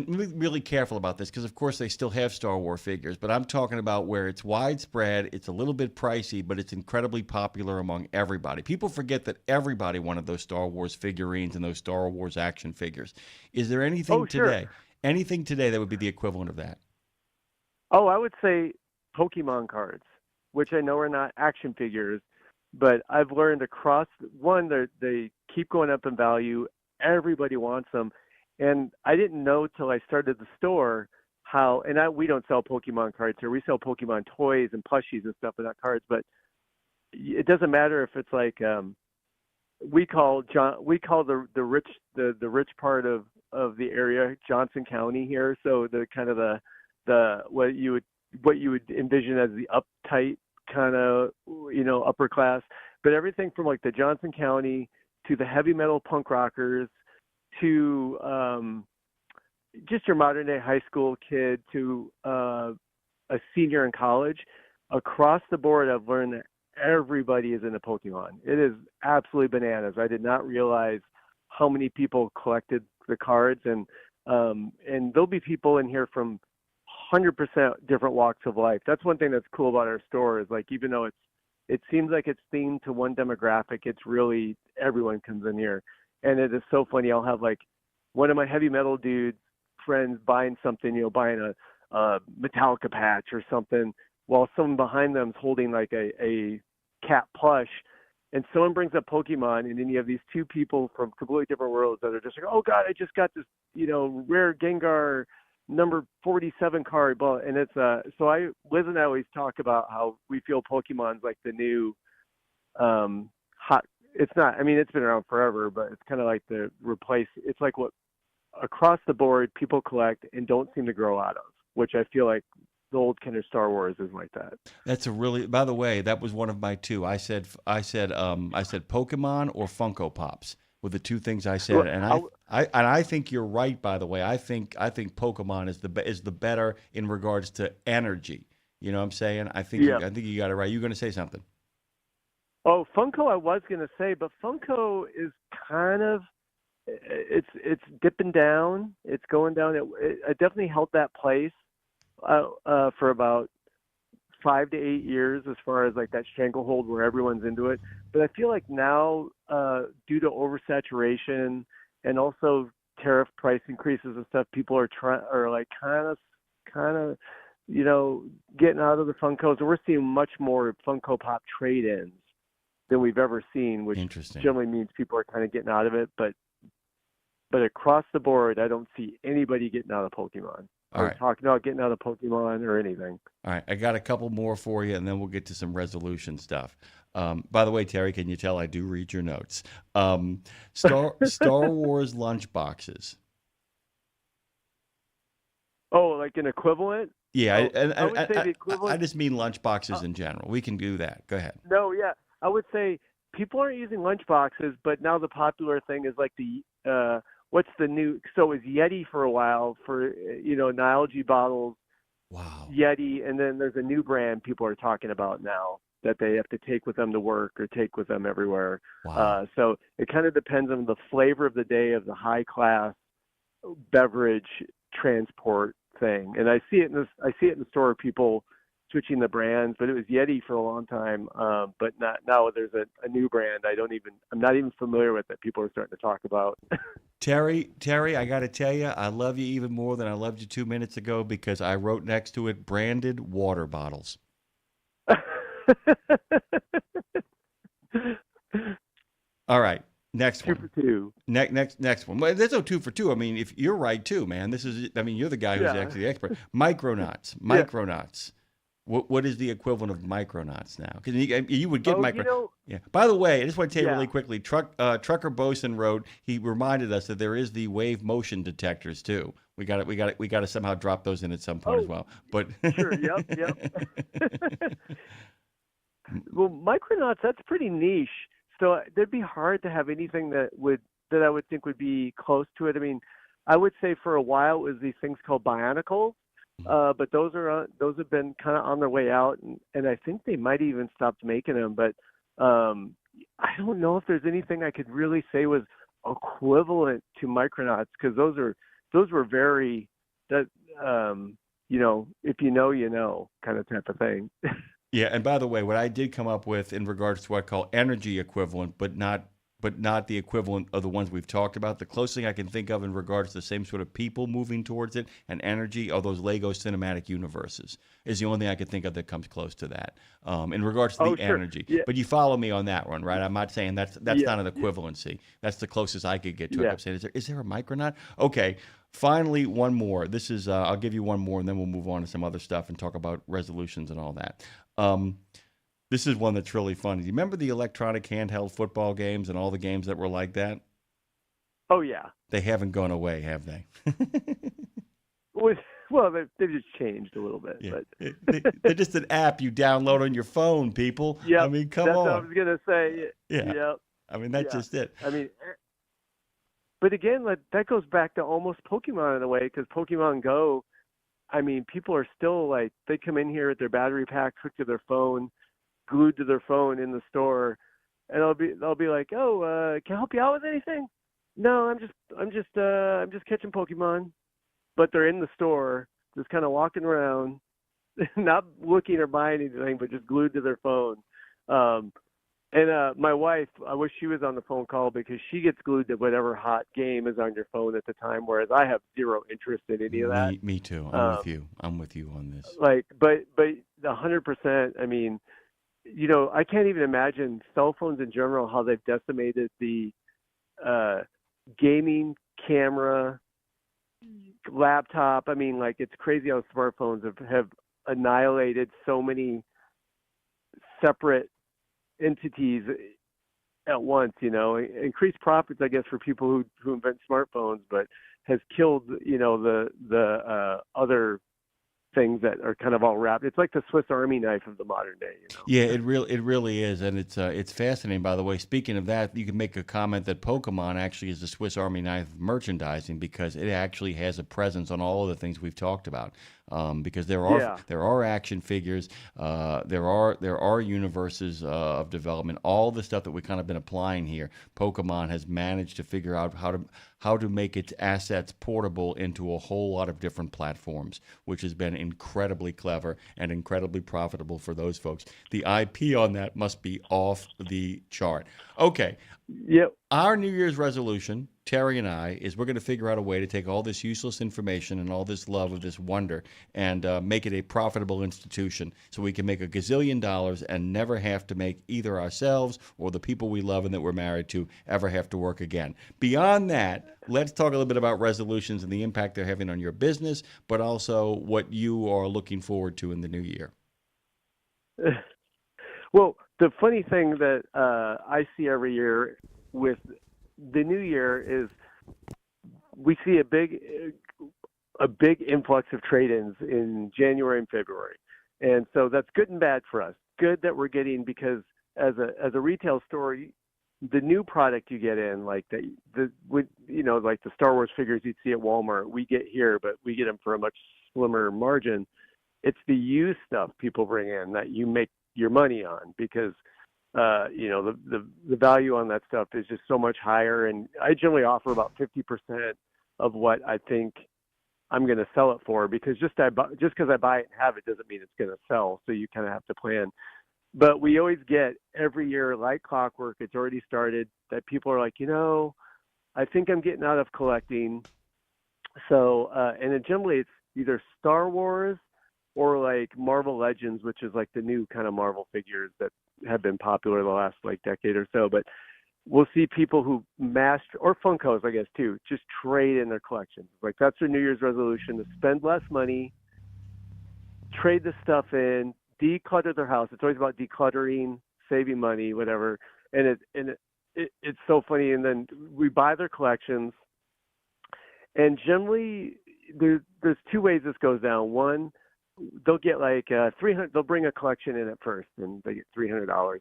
be really careful about this because, of course, they still have Star Wars figures, but I'm talking about where it's widespread, it's a little bit pricey, but it's incredibly popular among everybody. People forget that everybody wanted those Star Wars figurines and those Star Wars action figures. Is there anything today, anything today that would be the equivalent of that? Oh, I would say Pokemon cards, which I know are not action figures, but I've learned across one that they keep going up in value. Everybody wants them. And I didn't know till I started the store how, and we don't sell Pokemon cards here. We sell Pokemon toys and plushies and stuff, but not cards. But it doesn't matter if it's like we call the rich part of the area Johnson County here. So the kind of the what you would envision as the uptight kind of upper class. But everything from like the Johnson County to the heavy metal punk rockers, to just your modern day high school kid, to a senior in college, across the board, I've learned that everybody is into Pokemon. It is absolutely bananas. I did not realize how many people collected the cards, and there'll be people in here from 100% different walks of life. That's one thing that's cool about our store is like, even though it seems like it's themed to one demographic, it's really everyone comes in here. And it is so funny. I'll have like one of my heavy metal dudes friends buying something, buying a Metallica patch or something, while someone behind them is holding like a cat plush. And someone brings up Pokemon, and then you have these two people from completely different worlds that are just like, oh God, I just got this, rare Gengar number 47 card. And it's so Liz and I always talk about how we feel Pokemon's like the new hot. It's not, it's been around forever, but it's kind of like it's like what across the board people collect and don't seem to grow out of, which I feel like old kind of Star Wars is like that. That's a really. By the way, that was one of my two. I said Pokemon or Funko Pops were the two things I said, and I think you're right. By the way, I think Pokemon is the better in regards to energy. You know what I'm saying? I think Yeah. I think you got it right. You're going to say something. Oh, Funko, I was going to say, but Funko is kind of it's dipping down. It's going down. It definitely held that place for about 5 to 8 years, as far as like that stranglehold where everyone's into it. But I feel like now, due to oversaturation and also tariff price increases and stuff, people are kind of, getting out of the Funkos, and we're seeing much more Funko Pop trade-ins than we've ever seen, which generally means people are kind of getting out of it. But across the board, I don't see anybody getting out of Pokemon. All right. Talking about getting out of Pokemon or anything. All right, I got a couple more for you, and then we'll get to some resolution stuff. By the way, Terry, can you tell I do read your notes? Star Wars lunchboxes. Oh, like an equivalent? Yeah, I would say the equivalent. I just mean lunchboxes in general. We can do that. Go ahead. No, yeah, I would say people aren't using lunchboxes, but now the popular thing is like the what's the new? So it was Yeti for a while for Nalgene bottles. Wow. Yeti, and then there's a new brand people are talking about now that they have to take with them to work or take with them everywhere. Wow. So it kind of depends on the flavor of the day of the high class beverage transport thing. And I see it in the store, people switching the brands, but it was Yeti for a long time. But not now. There's a new brand. I'm not even familiar with that. People are starting to talk about. Terry, I got to tell you, I love you even more than I loved you 2 minutes ago, because I wrote next to it branded water bottles. All right, next one. 2 for 2. Next one. Well, there's no 2 for 2. I mean, if you're right too, man. You're the guy who's actually the expert. Micronauts. Micronauts. What is the equivalent of Micronauts now? Because you would get Yeah. By the way, I just want to tell you really quickly. Trucker Bosun wrote. He reminded us that there is the wave motion detectors too. We got to somehow drop those in at some point as well. But sure. Yep. Well, Micronauts, that's pretty niche. So it'd be hard to have anything that I would think would be close to it. I mean, I would say for a while it was these things called Bionicles. But those have been kind of on their way out, and I think they might even stopped making them. But I don't know if there's anything I could really say was equivalent to Micronauts, because those were very if you know kind of type of thing. Yeah, and by the way, what I did come up with in regards to what I call energy equivalent, but not the equivalent of the ones we've talked about. The closest thing I can think of in regards to the same sort of people moving towards it and energy are those Lego cinematic universes. Is the only thing I can think of that comes close to that in regards to the energy. Yeah. But you follow me on that one, right? I'm not saying that's not an equivalency. That's the closest I could get to it. I'm saying, is there a Micronaut? Okay. Finally, one more. This is I'll give you one more, and then we'll move on to some other stuff and talk about resolutions and all that. This is one that's really funny. Do you remember the electronic handheld football games and all the games that were like that? Oh, yeah. They haven't gone away, have they? Well, they've just changed a little bit. Yeah. But They're just an app you download on your phone, people. Yeah, I mean, come that's on. what I was going to say. Yeah. Yep. I mean, that's just it. I mean, but again, that goes back to almost Pokemon in a way, because Pokemon Go, I mean, people are still like, they come in here with their battery pack hooked to their phone, glued to their phone in the store, and they'll be like, "Oh, can I help you out with anything?" "No, I'm just catching Pokemon." But they're in the store, just kind of walking around, not looking or buying anything, but just glued to their phone. And my wife, I wish she was on the phone call, because she gets glued to whatever hot game is on your phone at the time, whereas I have zero interest in any of that. Me too. I'm with you. I'm with you on this. Like, but 100%. I mean, I can't even imagine cell phones in general, how they've decimated the gaming camera, laptop. I mean, like, it's crazy how smartphones have annihilated so many separate entities at once. Increased profits, I guess, for people who invent smartphones, but has killed the other things that are kind of all wrapped. It's like the Swiss Army knife of the modern day, you know. Yeah, it really is, and it's fascinating. By the way, speaking of that, you can make a comment that Pokemon actually is the Swiss Army knife of merchandising because it actually has a presence on all of the things we've talked about. Because there are action figures, there are universes of development, all the stuff that we've kind of been applying here. Pokemon has managed to figure out how to make its assets portable into a whole lot of different platforms, which has been incredibly clever and incredibly profitable for those folks. The IP on that must be off the chart. Okay. Yep. Our New Year's resolution, Terry and I, is we're going to figure out a way to take all this useless information and all this love of this wonder and make it a profitable institution so we can make a gazillion dollars and never have to make either ourselves or the people we love and that we're married to ever have to work again. Beyond that, let's talk a little bit about resolutions and the impact they're having on your business, but also what you are looking forward to in the new year. Well, the funny thing that I see every year with the new year is we see a big influx of trade-ins in January and February, and so that's good and bad for us. Good that we're getting, because as a retail store, the new product you get in, like like the Star Wars figures you'd see at Walmart, we get here, but we get them for a much slimmer margin. It's the used stuff people bring in that you make your money on, because the value on that stuff is just so much higher. And I generally offer about 50% of what I think I'm going to sell it for, because just because I buy it and have it doesn't mean it's going to sell. So you kind of have to plan. But we always get every year, like clockwork, it's already started, that people are like, I think I'm getting out of collecting. So, and then generally it's either Star Wars or like Marvel Legends, which is like the new kind of Marvel figures that have been popular the last like decade or so. But we'll see people who or Funkos, I guess, too, just trade in their collections. Like that's their New Year's resolution, to spend less money, trade the stuff in, declutter their house. It's always about decluttering, saving money, whatever. And it's so funny. And then we buy their collections, and generally there's two ways this goes down. One, they'll get like $300. They'll bring a collection in at first, and they get $300,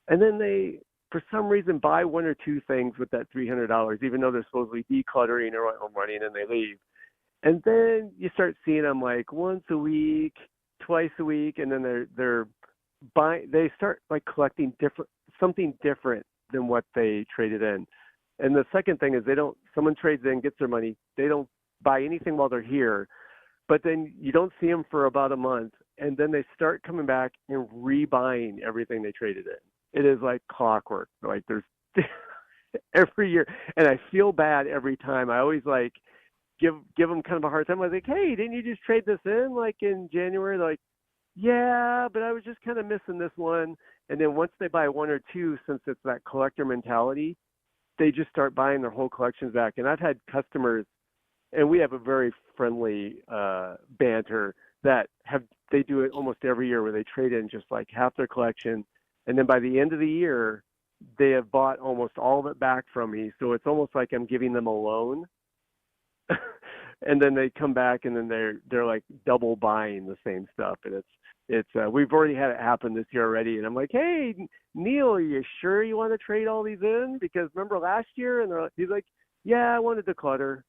and then they, for some reason, buy one or two things with that $300, even though they're supposedly decluttering or money, and then they leave. And then you start seeing them like once a week, twice a week, and then they're buying. They start like collecting something different than what they traded in. And the second thing is someone trades in, gets their money, they don't buy anything while they're here. But then you don't see them for about a month, and then they start coming back and rebuying everything they traded in. It is like clockwork. Like there's every year, and I feel bad every time. I always like give them kind of a hard time. I was like, hey, didn't you just trade this in like in January? They're like, yeah, but I was just kind of missing this one. And then once they buy one or two, since it's that collector mentality, they just start buying their whole collections back. And I've had customers, and we have a very friendly banter that they do it almost every year, where they trade in just like half their collection, and then by the end of the year they have bought almost all of it back from me. So it's almost like I'm giving them a loan. And then they come back, and then they're like double buying the same stuff. And it's we've already had it happen this year already. And I'm like, hey, Neil, are you sure you want to trade all these in? Because remember last year? And he's like, yeah, I wanted to declutter.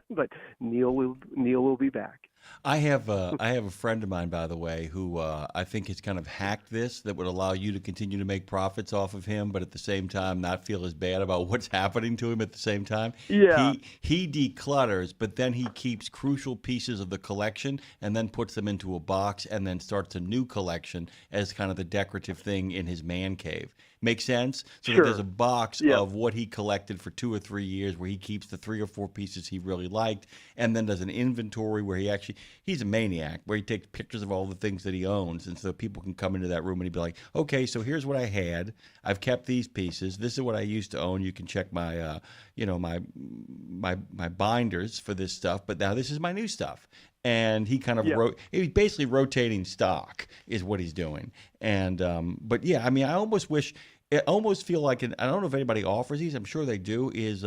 But Neil will be back. I have a friend of mine, by the way, who I think has kind of hacked this, that would allow you to continue to make profits off of him, but at the same time not feel as bad about what's happening to him at the same time. Yeah. He declutters, but then he keeps crucial pieces of the collection and then puts them into a box and then starts a new collection as kind of the decorative thing in his man cave. Make sense? So Sure. that there's a box of what he collected for 2 or 3 years, where he keeps the 3 or 4 pieces he really liked, and then does an inventory where he's a maniac, where he takes pictures of all the things that he owns, and so people can come into that room and he'd be like, okay, so here's what I had. I've kept these pieces. This is what I used to own. You can check my my binders for this stuff, but now this is my new stuff. And he kind of he's basically rotating stock is what he's doing. And but yeah, I mean, I almost feel like, I don't know if anybody offers these, I'm sure they do, is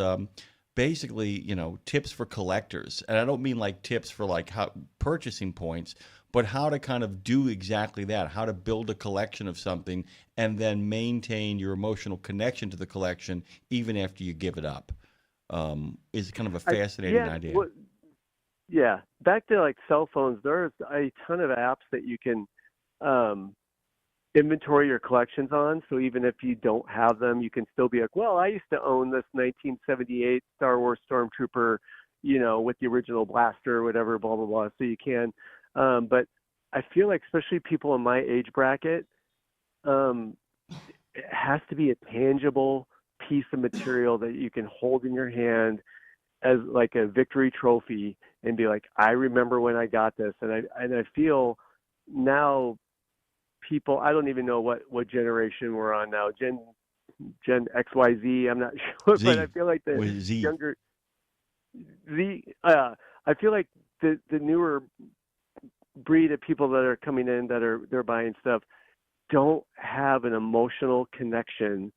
basically, tips for collectors. And I don't mean like tips for like how purchasing points, but how to kind of do exactly that, how to build a collection of something and then maintain your emotional connection to the collection even after you give it up. Is kind of a fascinating idea. Yeah. Back to like cell phones, there's a ton of apps that you can inventory your collections on. So even if you don't have them, you can still be like, well, I used to own this 1978 Star Wars Stormtrooper, with the original blaster or whatever, blah, blah, blah. So you can. But I feel like especially people in my age bracket, it has to be a tangible piece of material that you can hold in your hand as like a victory trophy and be like, I remember when I got this. And I feel now people, I don't even know what generation we're on now, Gen XYZ, I'm not sure, Z. but I feel like the Z. younger I feel like the newer breed of people that are coming in they're buying stuff don't have an emotional connection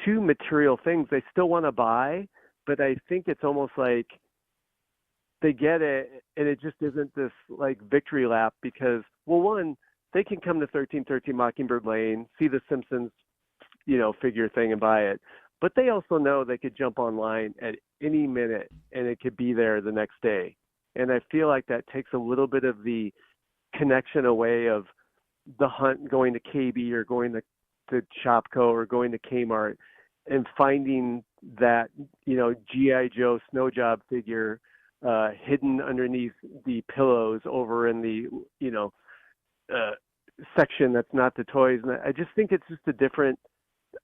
to material things. They still want to buy, but I think it's almost like they get it and it just isn't this like victory lap because, well, one, they can come to 1313 Mockingbird Lane, see the Simpsons, figure thing and buy it. But they also know they could jump online at any minute and it could be there the next day. And I feel like that takes a little bit of the connection away of the hunt going to KB or going to Shopko or going to Kmart and finding that, G.I. Joe snow job figure hidden underneath the pillows over in the, section that's not the toys. And I just think it's just a different,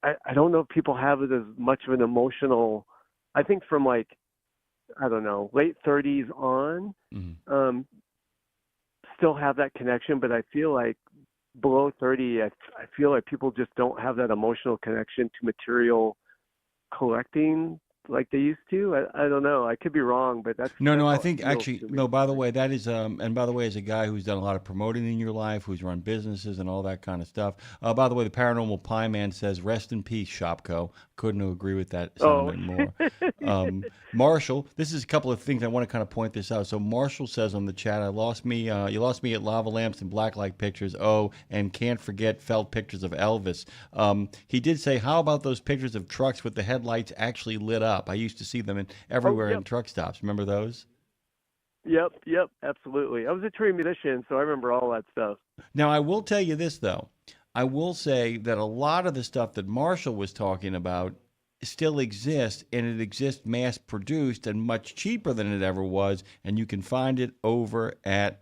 I don't know if people have it as much of an emotional, I think from like, I don't know, late 30s on, still have that connection, but I feel like below 30, I feel like people just don't have that emotional connection to material collecting like they used to. I don't know. I could be wrong, but that's No, I how it think feels actually, to me. no, by the way, that is, and by the way, as a guy who's done a lot of promoting in your life, who's run businesses and all that kind of stuff. By the way, the Paranormal Pie Man says, rest in peace, Shopko. Couldn't agree with that sentiment more. Marshall, this is a couple of things I want to kind of point this out. So Marshall says on the chat, you lost me at lava lamps and blacklight pictures. Oh, and can't forget felt pictures of Elvis. He did say, how about those pictures of trucks with the headlights actually lit up? I used to see them everywhere in truck stops. Remember those? Yep, absolutely. I was a trained musician, so I remember all that stuff. Now, I will tell you this, though. I will say that a lot of the stuff that Marshall was talking about still exists, and it exists mass-produced and much cheaper than it ever was, and you can find it over at,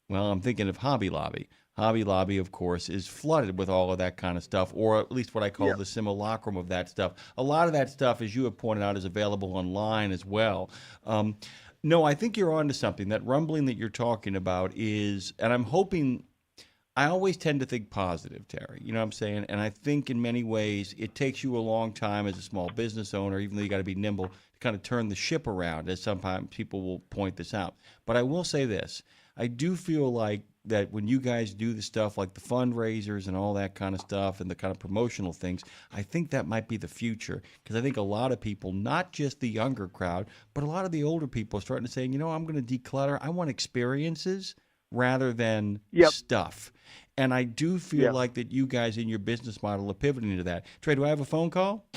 well, I'm thinking of Hobby Lobby. Hobby Lobby, of course, is flooded with all of that kind of stuff, or at least what I call the simulacrum of that stuff. A lot of that stuff, as you have pointed out, is available online as well. No, I think you're onto something. That rumbling that you're talking about is, and I'm hoping, I always tend to think positive, Terry. You know what I'm saying? And I think in many ways it takes you a long time as a small business owner, even though you got to be nimble, to kind of turn the ship around, as sometimes people will point this out. But I will say this. I do feel like that when you guys do the stuff like the fundraisers and all that kind of stuff and the kind of promotional things, I think that might be the future, because I think a lot of people, not just the younger crowd, but a lot of the older people are starting to say, I'm going to declutter. I want experiences rather than stuff. And I do feel like that you guys in your business model are pivoting to that. Trey, do I have a phone call?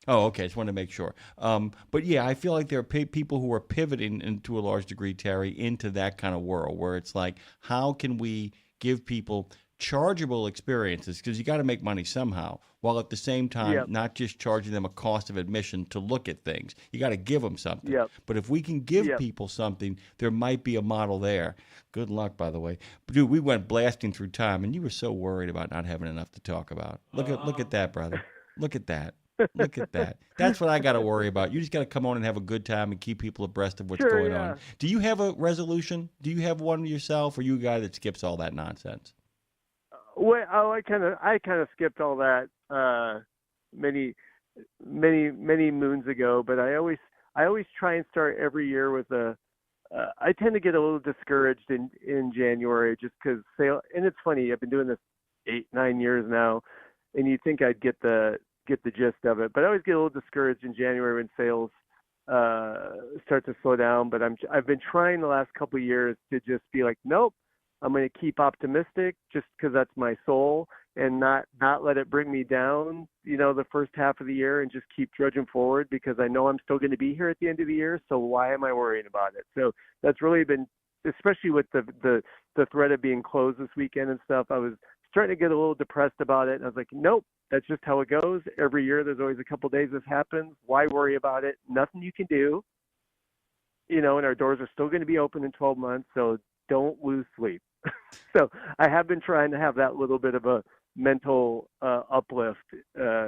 Oh, okay. Just wanted to make sure. But yeah, I feel like there are people who are pivoting, and to a large degree, Terry, into that kind of world where it's like, how can we give people chargeable experiences? Because you got to make money somehow, while at the same time not just charging them a cost of admission to look at things. You got to give them something. But if we can give people something, there might be a model there. Good luck, by the way. Dude, we went blasting through time, and you were so worried about not having enough to talk about. Look at that, brother. Look at that. Look at that. That's what I got to worry about. You just got to come on and have a good time and keep people abreast of what's going on. Do you have a resolution? Do you have one yourself, or are you a guy that skips all that nonsense? Well, I kind of skipped all that many moons ago. But I always try and start every year with I tend to get a little discouraged in January just because sale. And it's funny. I've been doing this 8-9 years now, and you'd think I'd get the gist of it, but I always get a little discouraged in January when sales start to slow down. But I've been trying the last couple of years to just be like, nope, I'm going to keep optimistic just because that's my soul, and not let it bring me down, the first half of the year, and just keep trudging forward because I know I'm still going to be here at the end of the year. So why am I worrying about it? So that's really been, especially with the threat of being closed this weekend and stuff, I was starting to get a little depressed about it. And I was like, nope, that's just how it goes. Every year there's always a couple of days this happens. Why worry about it? Nothing you can do. And our doors are still going to be open in 12 months, so don't lose sleep. So I have been trying to have that little bit of a mental uplift, in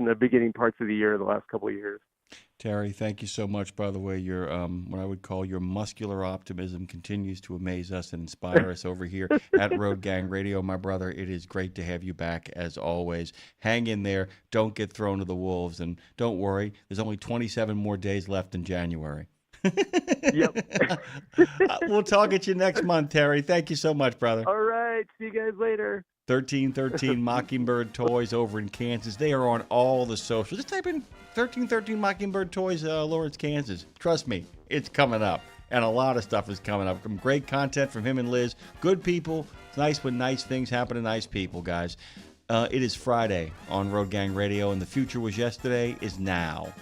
the beginning parts of the year, the last couple of years. Terry, thank you so much. By the way, your what I would call your muscular optimism continues to amaze us and inspire us over here at Road Gang Radio. My brother, it is great to have you back as always. Hang in there. Don't get thrown to the wolves. And don't worry, there's only 27 more days left in January. Yep. We'll talk at you next month, Terry. Thank you so much, brother. All right. See you guys later. 1313 Mockingbird Toys over in Kansas. They are on all the socials. Just type in 1313 Mockingbird Toys, Lawrence, Kansas. Trust me, it's coming up. And a lot of stuff is coming up. Some great content from him and Liz. Good people. It's nice when nice things happen to nice people, guys. It is Friday on Road Gang Radio, and the future was yesterday is now.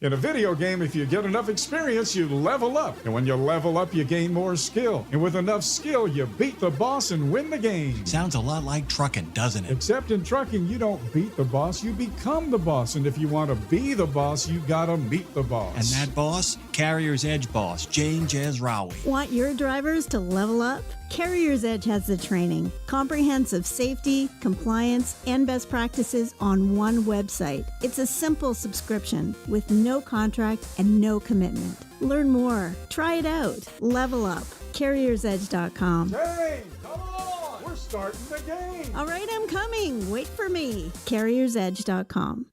In a video game, if you get enough experience, you level up. And when you level up, you gain more skill. And with enough skill, you beat the boss and win the game. Sounds a lot like trucking, doesn't it? Except in trucking, you don't beat the boss, you become the boss. And if you want to be the boss, you gotta meet the boss. And that boss? Carrier's Edge boss, Jane Jazrawy. Want your drivers to level up? Carrier's Edge has the training, comprehensive safety, compliance, and best practices on one website. It's a simple subscription with no contract and no commitment. Learn more. Try it out. Level up. CarriersEdge.com. Hey, come on! We're starting the game! All right, I'm coming. Wait for me. CarriersEdge.com.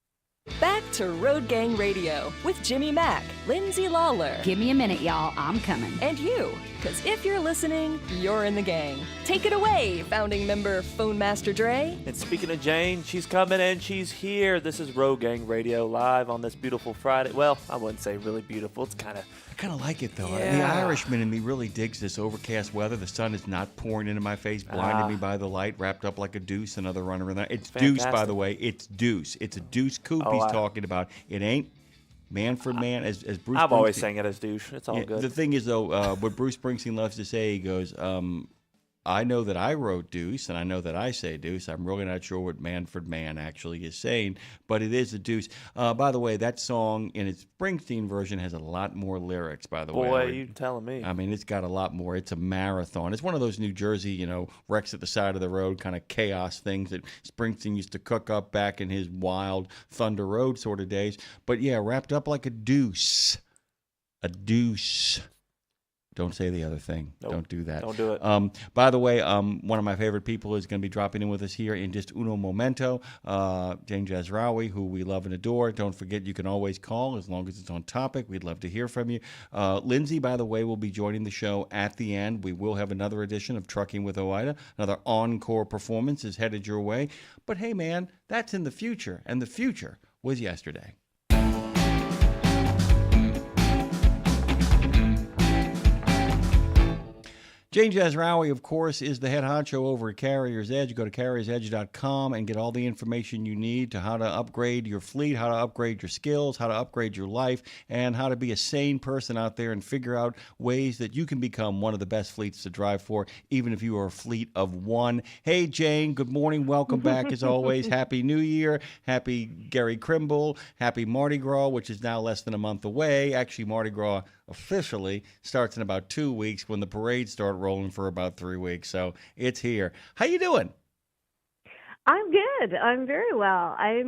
Back to Road Gang Radio with Jimmy Mack, Lindsay Lawler. Give me a minute, y'all. I'm coming. And you, because if you're listening, you're in the gang. Take it away, founding member Phone Master Dre. And speaking of Jane, she's coming and she's here. This is Road Gang Radio live on this beautiful Friday. Well, I wouldn't say really beautiful. It's kind of... I kind of like it, though. Yeah. The Irishman in me really digs this overcast weather. The sun is not pouring into my face, blinding me by the light, wrapped up like a deuce, another runner in there. It's Fantastic. deuce, by the way. It's deuce. It's a deuce coupe he's talking about. It ain't man for man, as Bruce I've always Springsteen- sang it as douche. It's all Yeah, good. The thing is, though, what Bruce Springsteen loves to say, he goes, I know that I wrote deuce, and I know that I say deuce. I'm really not sure what Manfred Mann actually is saying, but it is a deuce. By the way, that song in its Springsteen version has a lot more lyrics, by the way. Boy, you telling me. I mean, it's got a lot more. It's a marathon. It's one of those New Jersey, wrecks at the side of the road kind of chaos things that Springsteen used to cook up back in his wild Thunder Road sort of days. But yeah, wrapped up like a deuce. A deuce. Don't say the other thing. Nope. Don't do that. Don't do it. By the way, one of my favorite people is going to be dropping in with us here in just uno momento. Jane Jazrawy, who we love and adore. Don't forget, you can always call as long as it's on topic. We'd love to hear from you. Lindsay, by the way, will be joining the show at the end. We will have another edition of Trucking with OOIDA. Another encore performance is headed your way. But hey, man, that's in the future, and the future was yesterday. Jane Jazrawy, of course, is the head honcho over at Carrier's Edge. Go to carriersedge.com and get all the information you need to how to upgrade your fleet, how to upgrade your skills, how to upgrade your life, and how to be a sane person out there and figure out ways that you can become one of the best fleets to drive for, even if you are a fleet of one. Hey, Jane, good morning. Welcome back, as always. Happy New Year. Happy Gary Crimble. Happy Mardi Gras, which is now less than a month away. Actually, Mardi Gras officially starts in about 2 weeks when the parades start rolling for about 3 weeks. So it's here. How you doing? I'm good. I'm very well. I've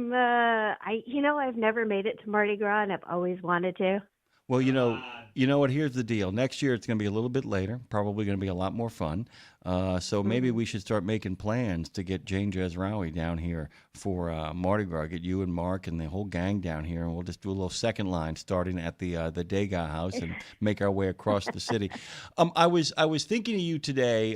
never made it to Mardi Gras, and I've always wanted to. Well, you know what? Here's the deal. Next year it's going to be a little bit later. Probably going to be a lot more fun. So maybe we should start making plans to get Jane Jazrawy down here for Mardi Gras. Get you and Mark and the whole gang down here, and we'll just do a little second line starting at the Degas house and make our way across the city. I was thinking of you today.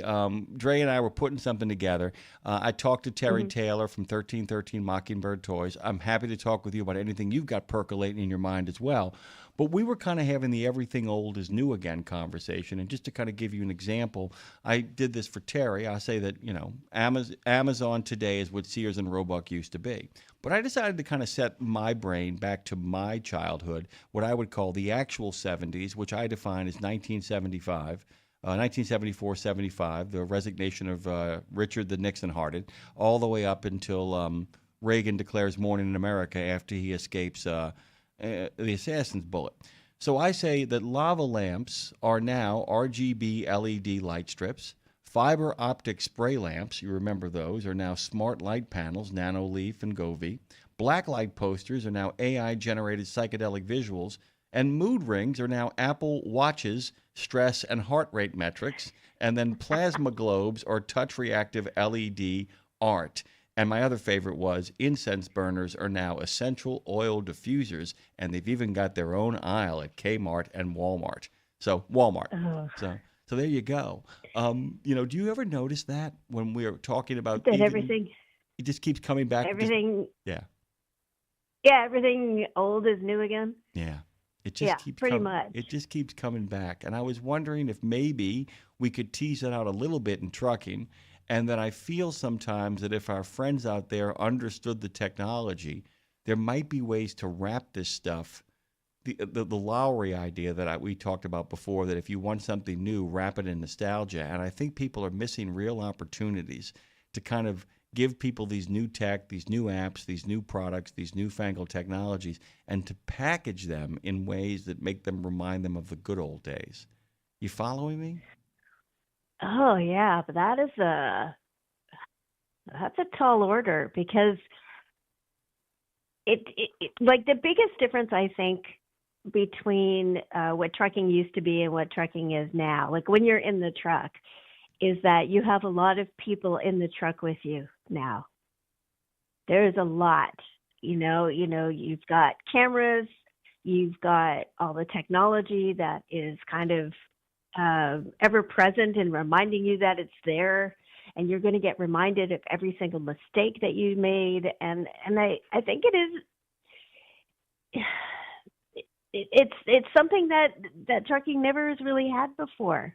Dre and I were putting something together. I talked to Terry Taylor from 1313 Mockingbird Toys. I'm happy to talk with you about anything you've got percolating in your mind as well. But we were kind of having the everything old is new again conversation. And just to kind of give you an example, I did this for Terry. I say that, Amazon today is what Sears and Roebuck used to be. But I decided to kind of set my brain back to my childhood, what I would call the actual 70s, which I define as 1975. 1974-75, the resignation of Richard the Nixon-hearted, all the way up until Reagan declares Morning in America after he escapes the assassin's bullet. So I say that lava lamps are now RGB LED light strips. Fiber optic spray lamps, you remember those, are now smart light panels, Nanoleaf and Govee. Blacklight posters are now AI-generated psychedelic visuals. And mood rings are now Apple Watches, stress and heart rate metrics. And then plasma globes are touch-reactive LED art. And my other favorite was incense burners are now essential oil diffusers, and they've even got their own aisle at Kmart and Walmart. So Walmart. So there you go. Do you ever notice that when we are talking about that everything? It just keeps coming back. Everything. Yeah. Yeah, everything old is new again. Yeah. It just keeps pretty much. It just keeps coming back. And I was wondering if maybe we could tease it out a little bit in trucking. And that I feel sometimes that if our friends out there understood the technology, there might be ways to wrap this stuff. The Lowry idea that we talked about before, that if you want something new, wrap it in nostalgia. And I think people are missing real opportunities to kind of give people these new tech, these new apps, these new products, these newfangled technologies, and to package them in ways that make them remind them of the good old days. You following me? Oh yeah, but that's a tall order, because it like the biggest difference I think between what trucking used to be and what trucking is now, like when you're in the truck, is that you have a lot of people in the truck with you now. There's a lot, you've got cameras, you've got all the technology that is kind of ever present and reminding you that it's there, and you're going to get reminded of every single mistake that you made. And I think it's something that trucking never has really had before.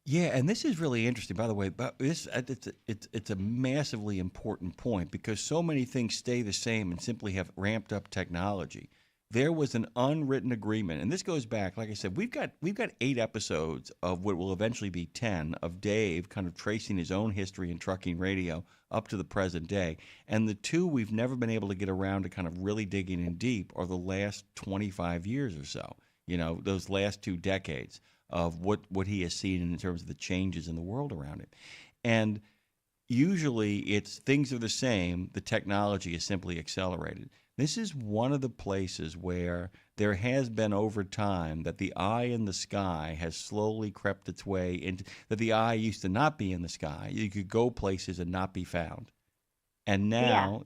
Yeah, and this is really interesting. By the way, it's a massively important point, because so many things stay the same and simply have ramped up technology. There was an unwritten agreement, and this goes back, like I said, we've got 8 episodes of what will eventually be 10 of Dave kind of tracing his own history in trucking radio up to the present day. And the 2 we've never been able to get around to kind of really digging in deep are the last 25 years or so. Those last 2 decades of what he has seen in terms of the changes in the world around him. And usually it's things are the same, the technology is simply accelerated. This is one of the places where there has been over time that the eye in the sky has slowly crept its way into, that the eye used to not be in the sky. You could go places and not be found. And now,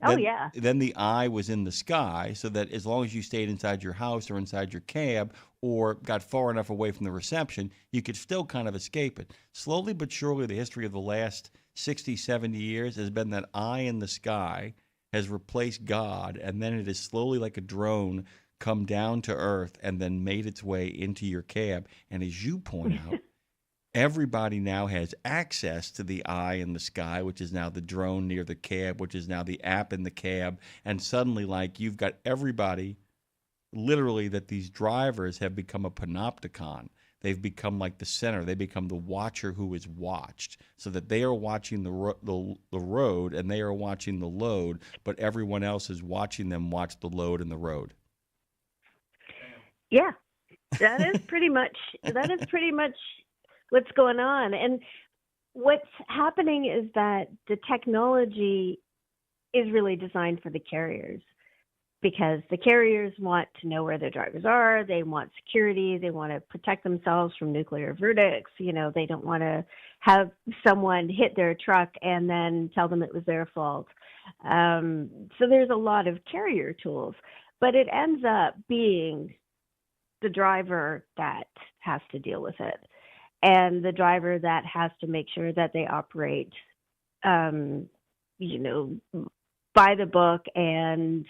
then the eye was in the sky, so that as long as you stayed inside your house or inside your cab or got far enough away from the reception, you could still kind of escape it. Slowly but surely, the history of the last 60, 70 years has been that eye in the sky has replaced God, and then it is slowly like a drone come down to earth and then made its way into your cab. And as you point out, everybody now has access to the eye in the sky, which is now the drone near the cab, which is now the app in the cab. And suddenly, like, you've got everybody, literally, that these drivers have become a panopticon. They've become like the center. They become the watcher who is watched, so that they are watching the road and they are watching the load, but everyone else is watching them watch the load and the road. Yeah, that is pretty much what's going on. And what's happening is that the technology is really designed for the carriers. because the carriers want to know where their drivers are. They want security. They want to protect themselves from nuclear verdicts. They don't want to have someone hit their truck and then tell them it was their fault. So there's a lot of carrier tools, but it ends up being the driver that has to deal with it, and the driver that has to make sure that they operate, by the book and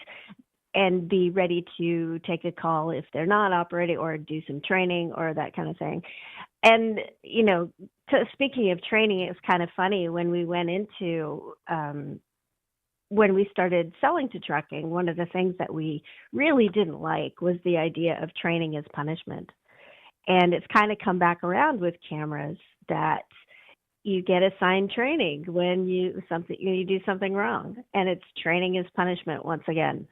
be ready to take a call if they're not operating, or do some training or that kind of thing. And, speaking of training, it was kind of funny when we went into, when we started selling to trucking, one of the things that we really didn't like was the idea of training as punishment. And it's kind of come back around with cameras, that you get assigned training when you do something wrong, and it's training as punishment once again.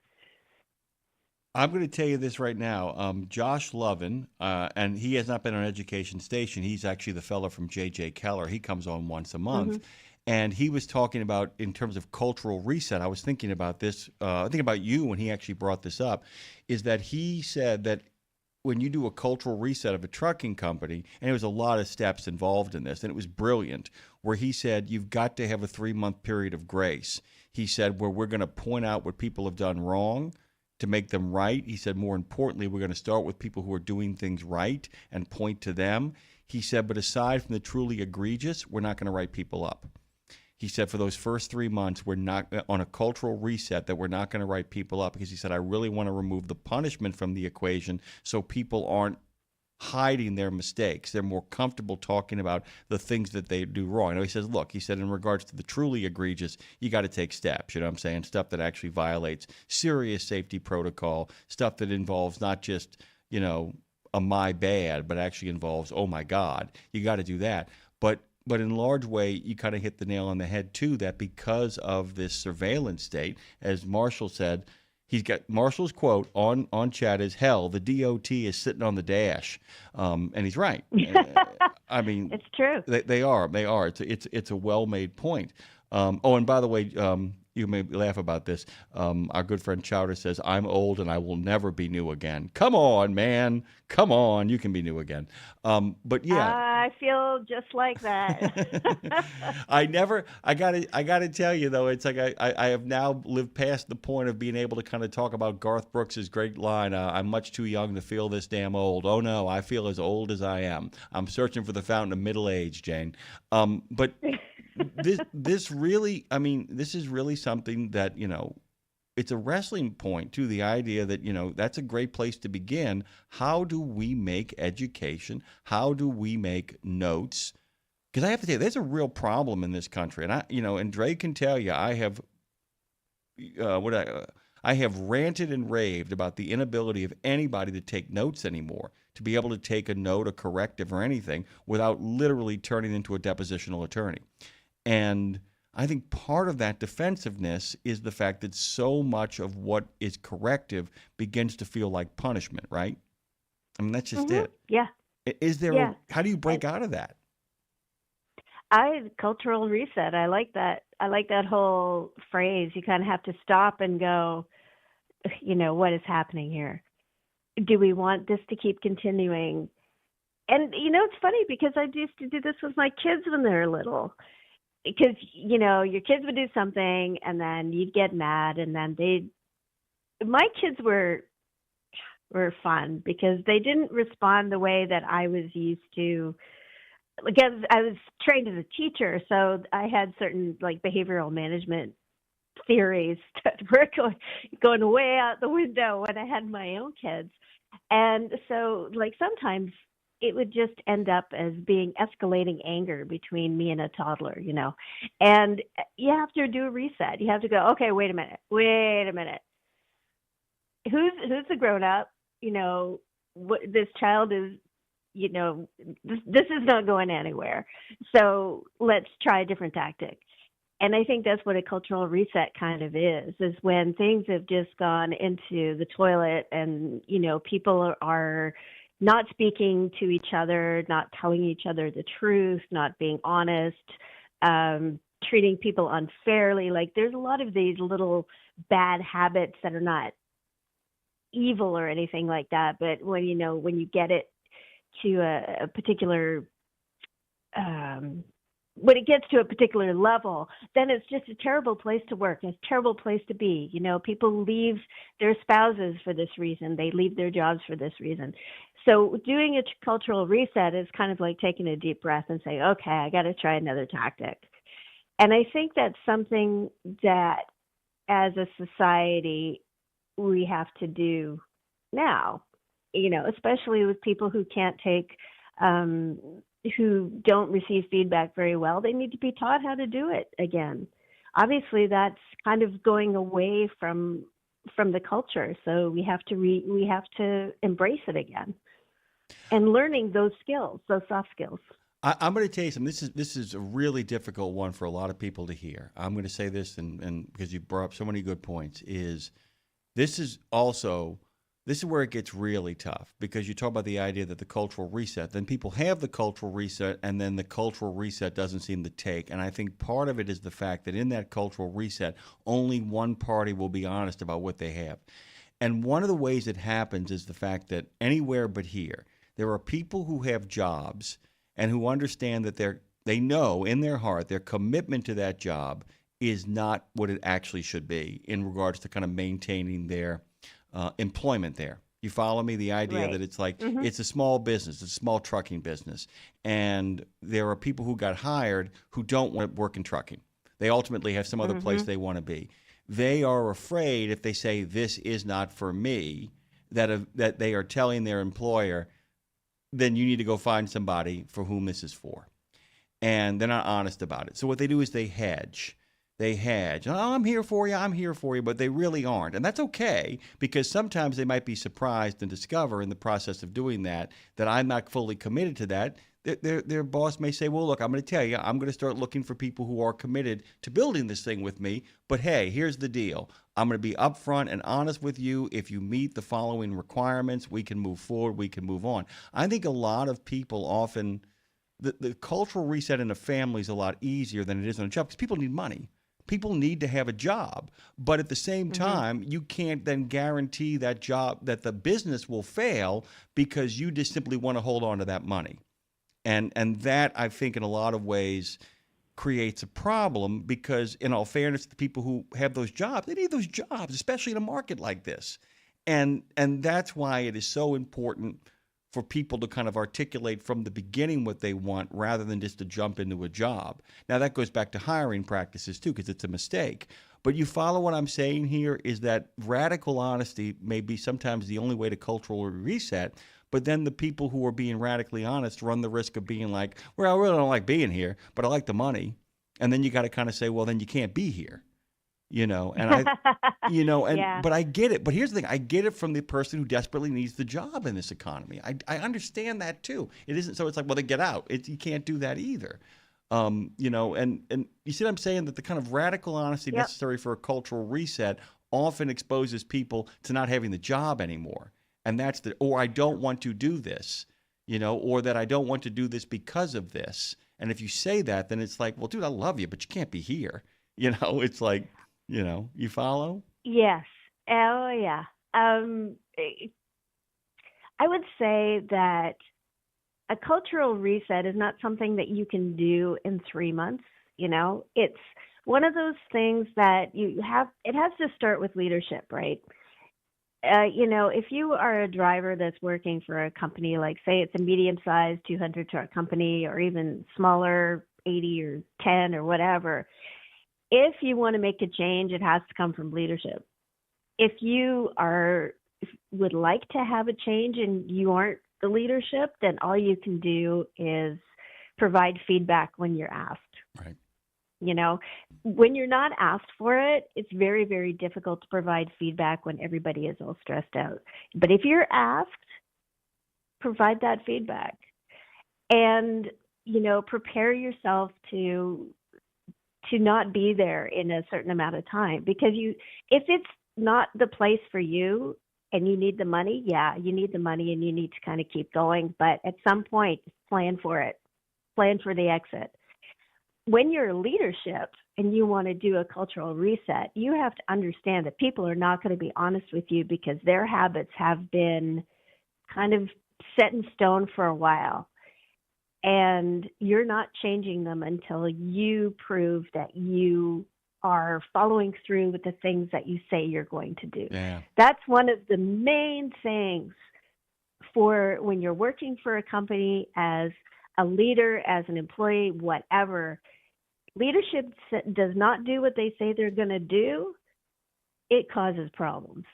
I'm going to tell you this right now. Josh Lovin, and he has not been on Education Station. He's actually the fellow from J.J. Keller. He comes on once a month. Mm-hmm. And he was talking about, in terms of cultural reset, I was thinking about this, thinking about you when he actually brought this up, is that he said that when you do a cultural reset of a trucking company, and there was a lot of steps involved in this, and it was brilliant, where he said you've got to have a 3-month period of grace. He said, where we're going to point out what people have done wrong to make them right. He said, more importantly, we're going to start with people who are doing things right and point to them. He said, but aside from the truly egregious, we're not going to write people up. He said for those first 3 months, we're not on a cultural reset, that we're not going to write people up, because he said, I really want to remove the punishment from the equation so people aren't hiding their mistakes. They're more comfortable talking about the things that they do wrong. And he says, look, he said, in regards to the truly egregious, you got to take steps, you know what I'm saying? Stuff that actually violates serious safety protocol, stuff that involves not just, a my bad, but actually involves, oh my God, you got to do that. But in large way, you kind of hit the nail on the head, too, that because of this surveillance state, as Marshall said, he's got Marshall's quote on chat is, hell, the DOT is sitting on the dash. And he's right. I mean, it's true. They are. It's a well-made point. And by the way, you may laugh about this. Our good friend Chowder says, I'm old and I will never be new again. Come on, man. Come on. You can be new again. But yeah. I feel just like that. I gotta tell you though, it's like I have now lived past the point of being able to kind of talk about Garth Brooks' great line, I'm much too young to feel this damn old. Oh no, I feel as old as I am. I'm searching for the fountain of middle age, Jane. But this really, this is really something that, it's a wrestling point to the idea that, that's a great place to begin. How do we make education? How do we make notes? Because I have to tell you, there's a real problem in this country. And and Dre can tell you, I have ranted and raved about the inability of anybody to take notes anymore, to be able to take a note, a corrective or anything without literally turning into a depositional attorney. And I think part of that defensiveness is the fact that so much of what is corrective begins to feel like punishment, right? That's just it. Yeah. Is there how do you break out of that? Cultural reset. I like that. I like that whole phrase. You kind of have to stop and go, what is happening here? Do we want this to keep continuing? And, it's funny because I used to do this with my kids when they were little. Because, your kids would do something and then you'd get mad, and then my kids were fun because they didn't respond the way that I was used to. Because I was trained as a teacher, so I had certain behavioral management theories that were going way out the window when I had my own kids. And so sometimes it would just end up as being escalating anger between me and a toddler, and you have to do a reset. You have to go, okay, wait a minute. Who's the grown up? What this child is, this is not going anywhere. So let's try a different tactic. And I think that's what a cultural reset kind of is when things have just gone into the toilet and, people are not speaking to each other, not telling each other the truth, not being honest, treating people unfairly. There's a lot of these little bad habits that are not evil or anything like that, but when you get it to a particular when it gets to a particular level, then it's just a terrible place to work. It's a terrible place to be. People leave their spouses for this reason. They leave their jobs for this reason. So doing a cultural reset is kind of like taking a deep breath and saying, okay, I got to try another tactic. And I think that's something that as a society we have to do now, especially with people who can't take who don't receive feedback very well. They need to be taught how to do it again. Obviously, that's kind of going away from the culture. So we have to embrace it again, and learning those skills, those soft skills. I'm going to tell you something. This is a really difficult one for a lot of people to hear. I'm going to say this, and because you brought up so many good points, this is where it gets really tough, because you talk about the idea that the cultural reset, then people have the cultural reset, and then the cultural reset doesn't seem to take. And I think part of it is the fact that in that cultural reset, only one party will be honest about what they have. And one of the ways it happens is the fact that anywhere but here, there are people who have jobs and who understand that they know in their heart their commitment to that job is not what it actually should be in regards to kind of maintaining their employment there. You follow me? The idea that it's like it's a small business, it's a small trucking business, and there are people who got hired who don't want to work in trucking. They ultimately have some other place they want to be. They are afraid if they say this is not for me, that they are telling their employer, then you need to go find somebody for whom this is for, and they're not honest about it. So what they do is they hedge. They hedge. Oh, I'm here for you, but they really aren't. And that's okay, because sometimes they might be surprised and discover in the process of doing that I'm not fully committed to that. Their boss may say, well, look, I'm going to tell you, I'm going to start looking for people who are committed to building this thing with me. But hey, here's the deal. I'm going to be upfront and honest with you. If you meet the following requirements, we can move forward, we can move on. I think a lot of people often, the cultural reset in a family is a lot easier than it is on a job, because people need money. People need to have a job, but at the same time, you can't then guarantee that job, that the business will fail because you just simply want to hold on to that money. And that, I think, in a lot of ways creates a problem, because in all fairness, the people who have those jobs, they need those jobs, especially in a market like this. And that's why it is so important for people to kind of articulate from the beginning what they want, rather than just to jump into a job. Now, that goes back to hiring practices too, because it's a mistake. But you follow what I'm saying here, is that radical honesty may be sometimes the only way to cultural reset, but then the people who are being radically honest run the risk of being like, well, I really don't like being here, but I like the money. And then you got to kind of say, well, then you can't be here. And but I get it. But here's the thing. I get it from the person who desperately needs the job in this economy. I understand that too. It isn't so it's like, well, they get out. You can't do that either. And you see what I'm saying? That the kind of radical honesty necessary for a cultural reset often exposes people to not having the job anymore. And that's or I don't want to do this, or that I don't want to do this because of this. And if you say that, then it's like, well, dude, I love you, but you can't be here. It's like, you follow? Yes. Oh, yeah. I would say that a cultural reset is not something that you can do in 3 months. It's one of those things that it has to start with leadership, right? If you are a driver that's working for a company, like say it's a medium-sized 200 truck company, or even smaller, 80 or 10 or whatever, if you want to make a change, it has to come from leadership. If you would like to have a change and you aren't the leadership, then all you can do is provide feedback when you're asked. Right. When you're not asked for it, it's very, very difficult to provide feedback when everybody is all stressed out. But if you're asked, provide that feedback. And, prepare yourself to not be there in a certain amount of time, because if it's not the place for you and you need the money, you need the money and you need to kind of keep going. But at some point, plan for it, plan for the exit. when you're leadership and you want to do a cultural reset, you have to understand that people are not going to be honest with you because their habits have been kind of set in stone for a while. And you're not changing them until you prove that you are following through with the things that you say you're going to do. Yeah. That's one of the main things for when you're working for a company as a leader, as an employee, whatever. Leadership does not do what they say they're going to do. It causes problems.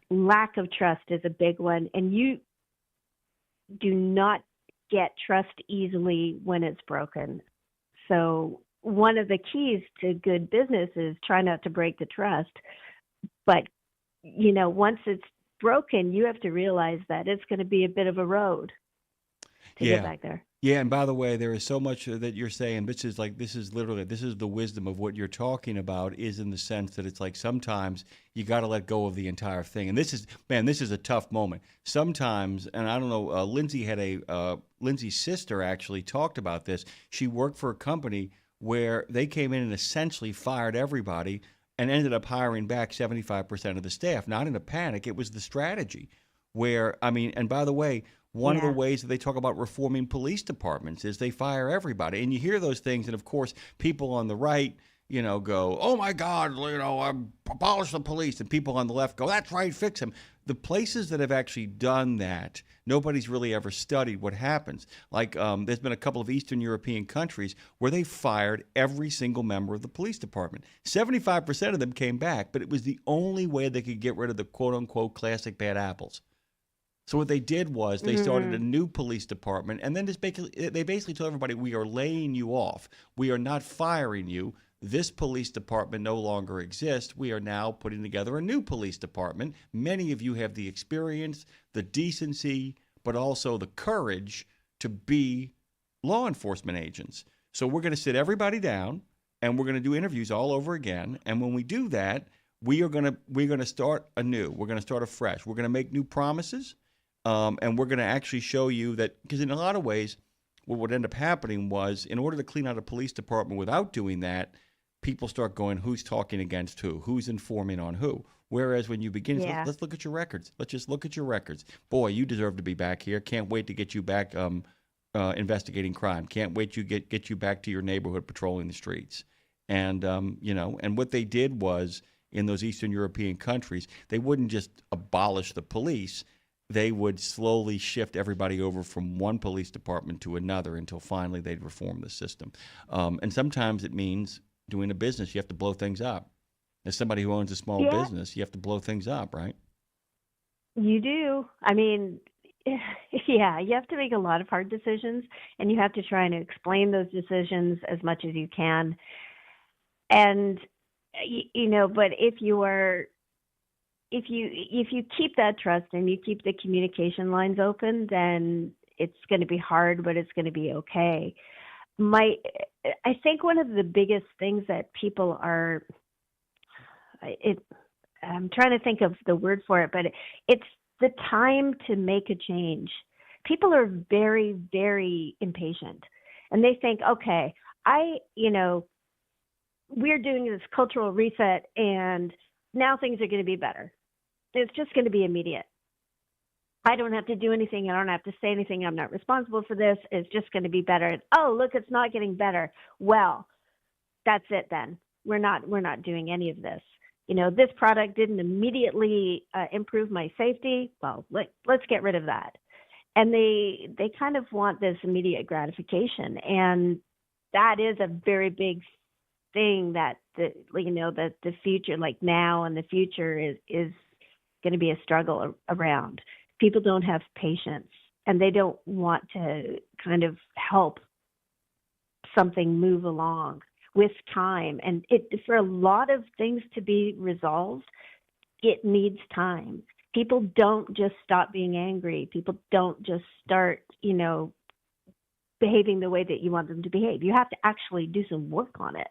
Lack of trust is a big one, and you do not get trust easily when it's broken. So one of the keys to good business is try not to break the trust. But, once it's broken, you have to realize that it's going to be a bit of a road to get back there. Yeah, and by the way, there is so much that you're saying. This is the wisdom of what you're talking about, is in the sense that it's like sometimes you got to let go of the entire thing. And this is a tough moment. Sometimes, and I don't know, Lindsay's sister actually talked about this. She worked for a company where they came in and essentially fired everybody and ended up hiring back 75% of the staff. Not in a panic, it was the strategy and by the way, one of the ways that they talk about reforming police departments is they fire everybody. And you hear those things, and of course, people on the right, go, oh my God, abolish the police. And people on the left go, that's right, fix them. The places that have actually done that, nobody's really ever studied what happens. Like there's been a couple of Eastern European countries where they fired every single member of the police department. 75% of them came back, but it was the only way they could get rid of the quote-unquote classic bad apples. So what they did was they started a new police department, and then they basically told everybody, we are laying you off. We are not firing you. This police department no longer exists. We are now putting together a new police department. Many of you have the experience, the decency, but also the courage to be law enforcement agents. So we're going to sit everybody down, and we're going to do interviews all over again. And when we do that, we're going to start anew. We're going to start afresh. We're going to make new promises. And we're going to actually show you that, because in a lot of ways, what would end up happening was, in order to clean out a police department without doing that, people start going, who's talking against who? Who's informing on who? Whereas when you begin, let's look at your records. Let's just look at your records. Boy, you deserve to be back here. Can't wait to get you back investigating crime. Can't wait to get you back to your neighborhood patrolling the streets. And, and what they did was, in those Eastern European countries, they wouldn't just abolish the police. They would slowly shift everybody over from one police department to another until finally they'd reform the system. And sometimes it means doing a business. You have to blow things up. As somebody who owns a small business, you have to blow things up, right? You do. I mean, you have to make a lot of hard decisions, and you have to try and explain those decisions as much as you can. And, but if you keep that trust and you keep the communication lines open, then it's going to be hard, but it's going to be okay. I think one of the biggest things that people are, I'm trying to think of the word for it, but it's the time to make a change. People are very, very impatient, and they think, okay, we're doing this cultural reset, and now things are going to be better. It's just going to be immediate. I don't have to do anything. I don't have to say anything. I'm not responsible for this. It's just going to be better. Oh, look, it's not getting better. Well, that's it then. We're not doing any of this. This product didn't immediately improve my safety. Well, let's get rid of that. And they kind of want this immediate gratification, and that is a very big thing that the future, like now and the future, is going to be a struggle around. People don't have patience, and they don't want to kind of help something move along with time. And for a lot of things to be resolved, it needs time. People don't just stop being angry. People don't just start, behaving the way that you want them to behave. You have to actually do some work on it.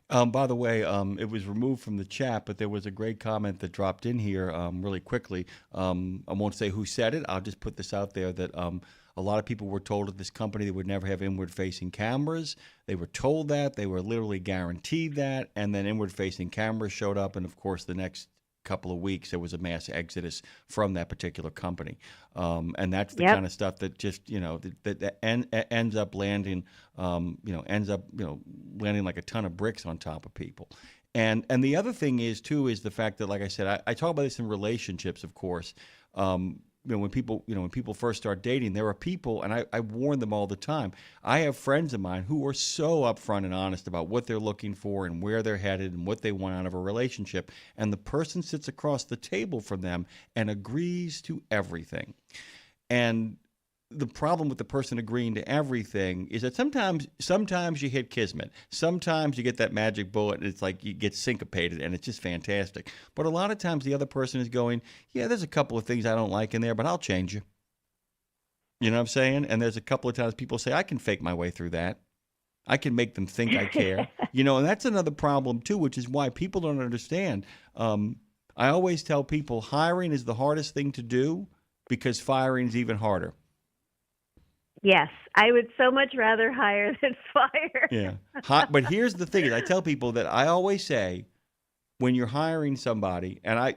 By the way, it was removed from the chat, but there was a great comment that dropped in here really quickly. I won't say who said it. I'll just put this out there that a lot of people were told at this company they would never have inward-facing cameras. They were told that. They were literally guaranteed that. And then inward-facing cameras showed up. And, of course, the next couple of weeks, there was a mass exodus from that particular company. And that's the kind of stuff that just, that ends up landing, landing like a ton of bricks on top of people. And the other thing is, too, is the fact that, like I said, I talk about this in relationships, of course. When people first start dating, there are people, and I warn them all the time. I have friends of mine who are so upfront and honest about what they're looking for and where they're headed and what they want out of a relationship. And the person sits across the table from them and agrees to everything. And the problem with the person agreeing to everything is that sometimes you hit kismet. Sometimes you get that magic bullet and it's like you get syncopated and it's just fantastic. But a lot of times the other person is going, yeah, there's a couple of things I don't like in there, but I'll change you. You know what I'm saying? And there's a couple of times people say, I can fake my way through that. I can make them think I care. And that's another problem too, which is why people don't understand. I always tell people hiring is the hardest thing to do because firing is even harder. Yes, I would so much rather hire than fire. Yeah. But here's the thing is I tell people that I always say when you're hiring somebody, and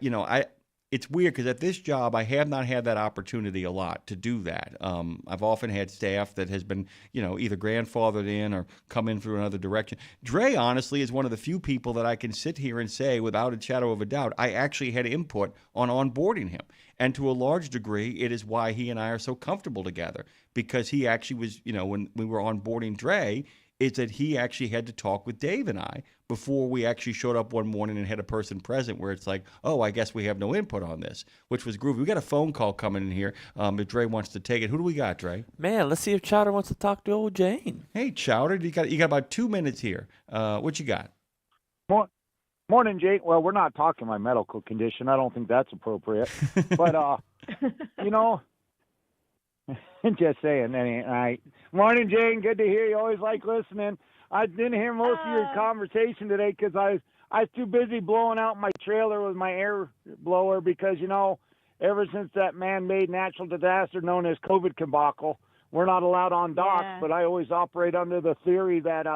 it's weird because at this job, I have not had that opportunity a lot to do that. I've often had staff that has been, either grandfathered in or come in through another direction. Dre, honestly, is one of the few people that I can sit here and say without a shadow of a doubt, I actually had input on onboarding him. And to a large degree, it is why he and I are so comfortable together because he actually was, when we were onboarding Dre, is that he actually had to talk with Dave and I before we actually showed up one morning and had a person present where it's like, oh, I guess we have no input on this, which was groovy. We got a phone call coming in here. If Dre wants to take it, who do we got, Dre? Man, let's see if Chowder wants to talk to old Jane. Hey, Chowder, you got about 2 minutes here. What you got? Morning, Jake. Well, we're not talking my medical condition. I don't think that's appropriate. But, just saying. Morning, Jane. Good to hear you. Always like listening. I didn't hear most of your conversation today because I was too busy blowing out my trailer with my air blower because, ever since that man-made natural disaster known as COVID debacle, we're not allowed on docks. Yeah. But I always operate under the theory that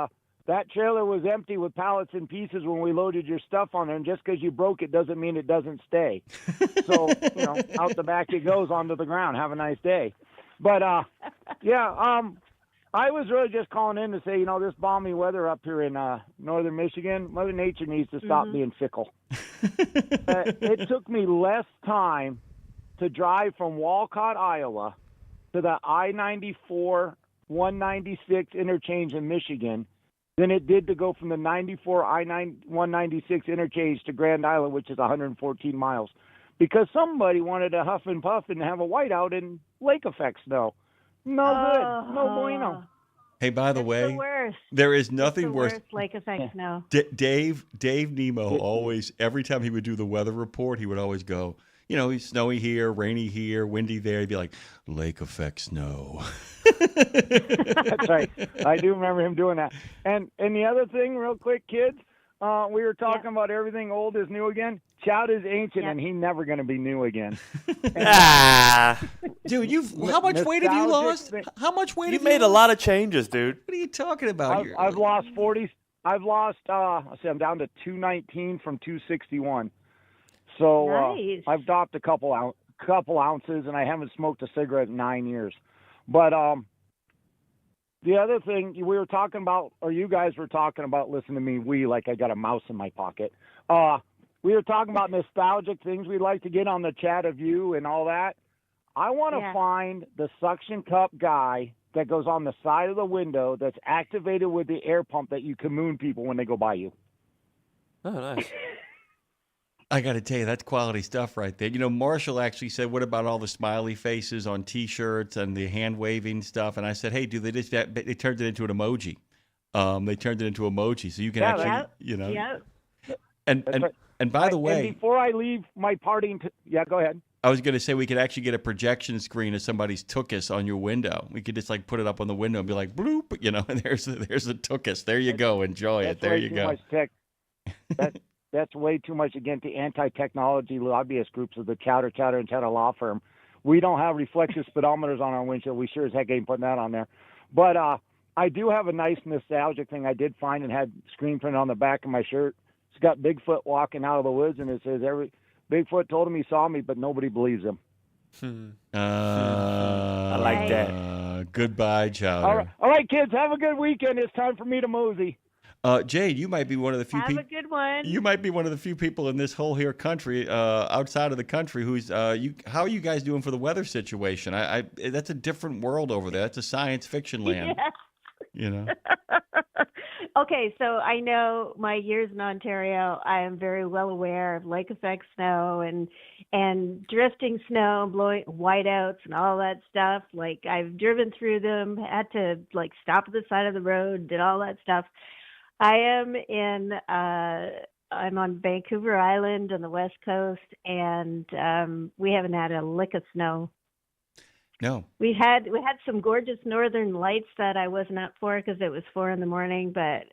that trailer was empty with pallets and pieces when we loaded your stuff on there, and just because you broke it doesn't mean it doesn't stay. So, out the back it goes onto the ground. Have a nice day. But, I was really just calling in to say, this balmy weather up here in northern Michigan, Mother Nature needs to stop being fickle. It took me less time to drive from Walcott, Iowa, to the I-94-196 interchange in Michigan than it did to go from the 94 I-196 interchange to Grand Island, which is 114 miles, because somebody wanted to huff and puff and have a whiteout in lake effect snow. No good. No bueno. Hey, by the way, there is nothing worse. Lake effect snow. Dave Nemo always, every time he would do the weather report, he would always go, he's snowy here, rainy here, windy there. He'd be like, lake effect snow. That's right. I do remember him doing that. And the other thing, real quick, kids, we were talking about everything old is new again. Choud is ancient, and he's never going to be new again. Dude, how much weight have you lost? How much weight have you made? A lot of changes, dude. What are you talking about? I've lost 40. I'm down to 219 from 261. So nice. I've dropped a couple ounces, and I haven't smoked a cigarette in 9 years. But the other thing we were talking about, or you guys were talking about, listen to me, like I got a mouse in my pocket. We were talking about nostalgic things we'd like to get on the chat of you and all that. I want to find the suction cup guy that goes on the side of the window that's activated with the air pump that you can moon people when they go by you. Oh, nice. I got to tell you, that's quality stuff right there. Marshall actually said, what about all the smiley faces on T-shirts and the hand-waving stuff? And I said, hey, dude, they turned it into an emoji. They turned it into emoji, so you can And by the way... And before I leave my parting... go ahead. I was going to say we could actually get a projection screen of somebody's tuchus on your window. We could just like put it up on the window and be like, bloop, you know, and there's a tuchus. There you go. Enjoy it. There you go. That's way too much against the anti-technology lobbyist groups of the Chowder and Chowder Law Firm. We don't have reflective speedometers on our windshield. We sure as heck ain't putting that on there. But I do have a nice nostalgic thing I did find and had screen print on the back of my shirt. It's got Bigfoot walking out of the woods, and it says, Bigfoot told him he saw me, but nobody believes him. I like that. Goodbye, Chowder. All right, kids, have a good weekend. It's time for me to mosey. Jade, you might be one of the few people. Have a good one. You might be one of the few people in this whole here country, outside of the country, who's. How are you guys doing for the weather situation? That's a different world over there. That's a science fiction land. Yes. You know. Okay, so I know my years in Ontario, I am very well aware of lake effect snow and drifting snow, blowing whiteouts and all that stuff. Like I've driven through them, had to like stop at the side of the road, did all that stuff. I'm on Vancouver Island on the West Coast, and we haven't had a lick of snow. No. We had some gorgeous northern lights that I wasn't up for because it was 4 a.m, but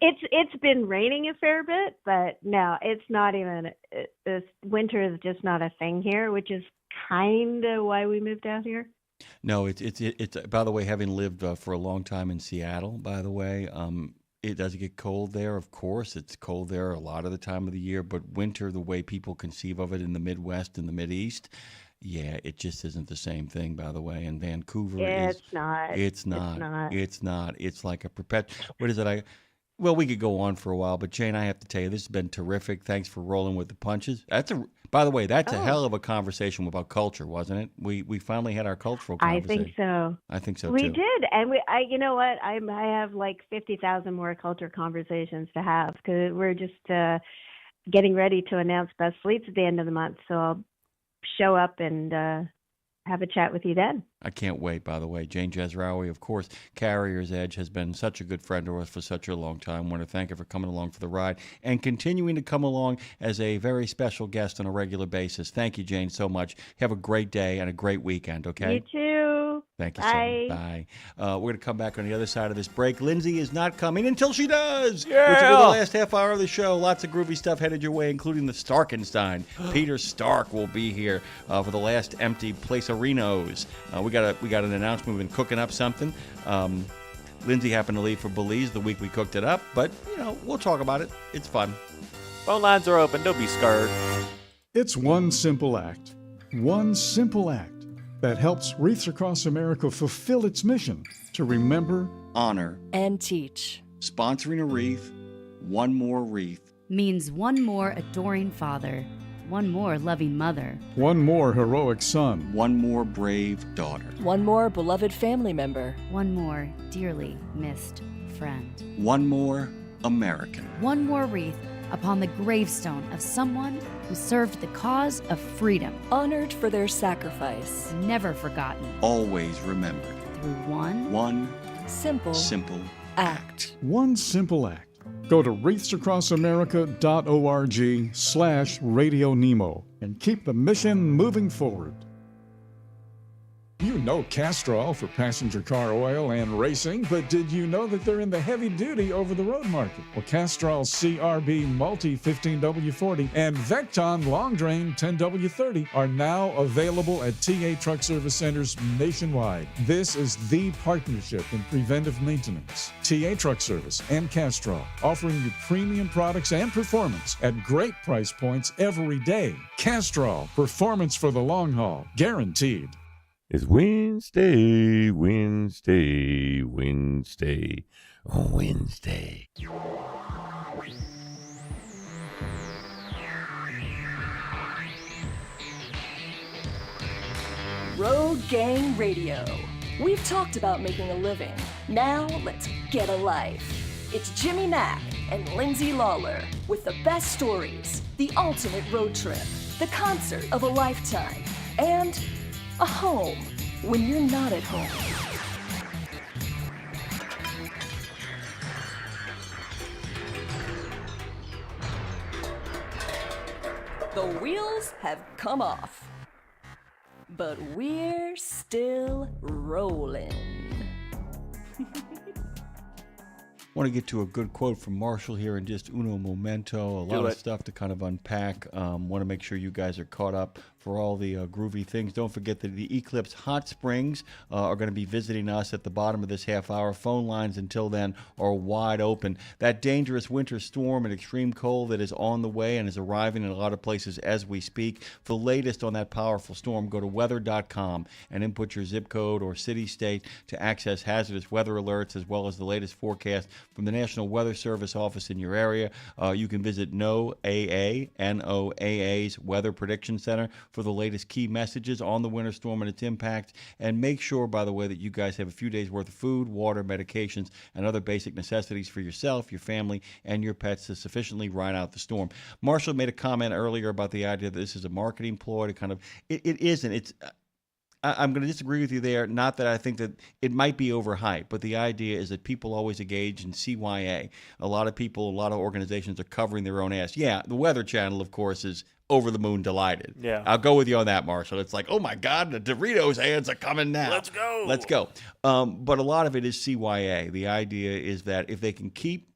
it's been raining a fair bit. But no, it's not even. This winter is just not a thing here, which is kind of why we moved out here. No, it's. By the way, having lived for a long time in Seattle, by the way, it does get cold there. Of course, it's cold there a lot of the time of the year. But winter, the way people conceive of it in the Midwest and the Mideast. Yeah, it just isn't the same thing, by the way. And Vancouver It's not. It's not. It's like a perpetual. What is it? Well, we could go on for a while, but Jane, I have to tell you, this has been terrific. Thanks for rolling with the punches. By the way, that's a hell of a conversation about culture, wasn't it? We finally had our cultural conversation. I think so. I think so We too. did, and you know what? I have like 50,000 more culture conversations to have because we're just getting ready to announce best fleets at the end of the month. So I'll show up and have a chat with you then. I can't wait, by the way. Jane Jazrawy, of course, Carrier's Edge, has been such a good friend to us for such a long time. I want to thank her for coming along for the ride and continuing to come along as a very special guest on a regular basis. Thank you, Jane, so much. Have a great day and a great weekend, okay? You too. Thank you, Bye. so much. Bye. We're going to come back on the other side of this break. Lindsay is not coming until she does. Yeah. Which will be the last half hour of the show. Lots of groovy stuff headed your way, including the Starkenstein. Peter Stark will be here for the last empty Placerinos. We got an announcement. We've been cooking up something. Lindsay happened to leave for Belize the week we cooked it up, but, we'll talk about it. It's fun. Phone lines are open. Don't be scared. It's one simple act that helps Wreaths Across America fulfill its mission to remember, honor, and teach. Sponsoring a wreath, one more wreath. Means one more adoring father, one more loving mother, one more heroic son, one more brave daughter, one more beloved family member, one more dearly missed friend, one more American, one more wreath upon the gravestone of someone who served the cause of freedom, honored for their sacrifice, never forgotten, always remembered, through one simple act. One simple act. Go to wreathsacrossamerica.org/RadioNemo and keep the mission moving forward. You know Castrol for passenger car oil and racing, but did you know that they're in the heavy-duty over-the-road market? Well, Castrol's CRB Multi 15W40 and Vecton Long Drain 10W30 are now available at TA Truck Service Centers nationwide. This is the partnership in preventive maintenance. TA Truck Service and Castrol, offering you premium products and performance at great price points every day. Castrol, performance for the long haul, guaranteed. It's Wednesday. Road Gang Radio. We've talked about making a living. Now let's get a life. It's Jimmy Mack and Lindsay Lawler with the best stories, the ultimate road trip, the concert of a lifetime, and a home when you're not at home. The wheels have come off. But we're still rolling. Want to get to a good quote from Marshall here in just uno momento. A lot of stuff to kind of unpack. Want to make sure you guys are caught up for all the groovy things. Don't forget that the Eclipse Hot Springs are going to be visiting us at the bottom of this half hour. Phone lines until then are wide open. That dangerous winter storm and extreme cold that is on the way and is arriving in a lot of places as we speak. For the latest on that powerful storm, go to weather.com and input your zip code or city state to access hazardous weather alerts as well as the latest forecast from the National Weather Service office in your area. You can visit NOAA's Weather Prediction Center for the latest key messages on the winter storm and its impact. And make sure, by the way, that you guys have a few days worth of food, water, medications, and other basic necessities for yourself, your family, and your pets to sufficiently ride out the storm. Marshall made a comment earlier about the idea that this is a marketing ploy to kind of, it isn't. It's I'm going to disagree with you there. Not that I think that it might be overhyped, but the idea is that people always engage in CYA. A lot of people, a lot of organizations are covering their own ass. Yeah, the Weather Channel, of course, is over the moon delighted. Yeah. I'll go with you on that, Marshall. It's like, oh my God, the Doritos ads are coming now. Let's go. Let's go. But a lot of it is CYA. The idea is that if they can keep,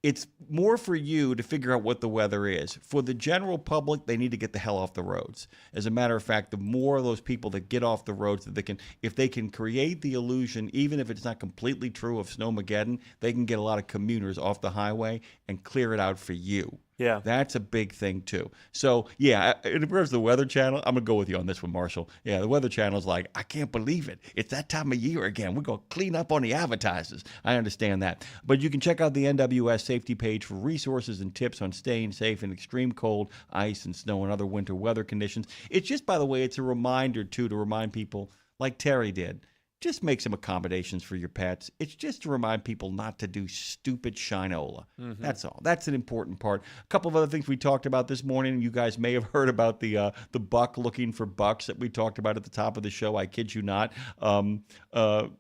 it's more for you to figure out what the weather is. For the general public, they need to get the hell off the roads. As a matter of fact, the more of those people that get off the roads that they can, if they can create the illusion, even if it's not completely true of Snowmageddon, they can get a lot of commuters off the highway and clear it out for you. Yeah. That's a big thing, too. So, yeah, in regards to the Weather Channel, I'm going to go with you on this one, Marshall. Yeah, the Weather Channel's like, I can't believe it. It's that time of year again. We're going to clean up on the advertisers. I understand that. But you can check out the NWS safety page for resources and tips on staying safe in extreme cold, ice, and snow and other winter weather conditions. It's just, by the way, it's a reminder, too, to remind people, like Terry did, just make some accommodations for your pets. It's just to remind people not to do stupid shinola. Mm-hmm. That's all. That's an important part. A couple of other things we talked about this morning. You guys may have heard about the buck looking for bucks that we talked about at the top of the show. I kid you not.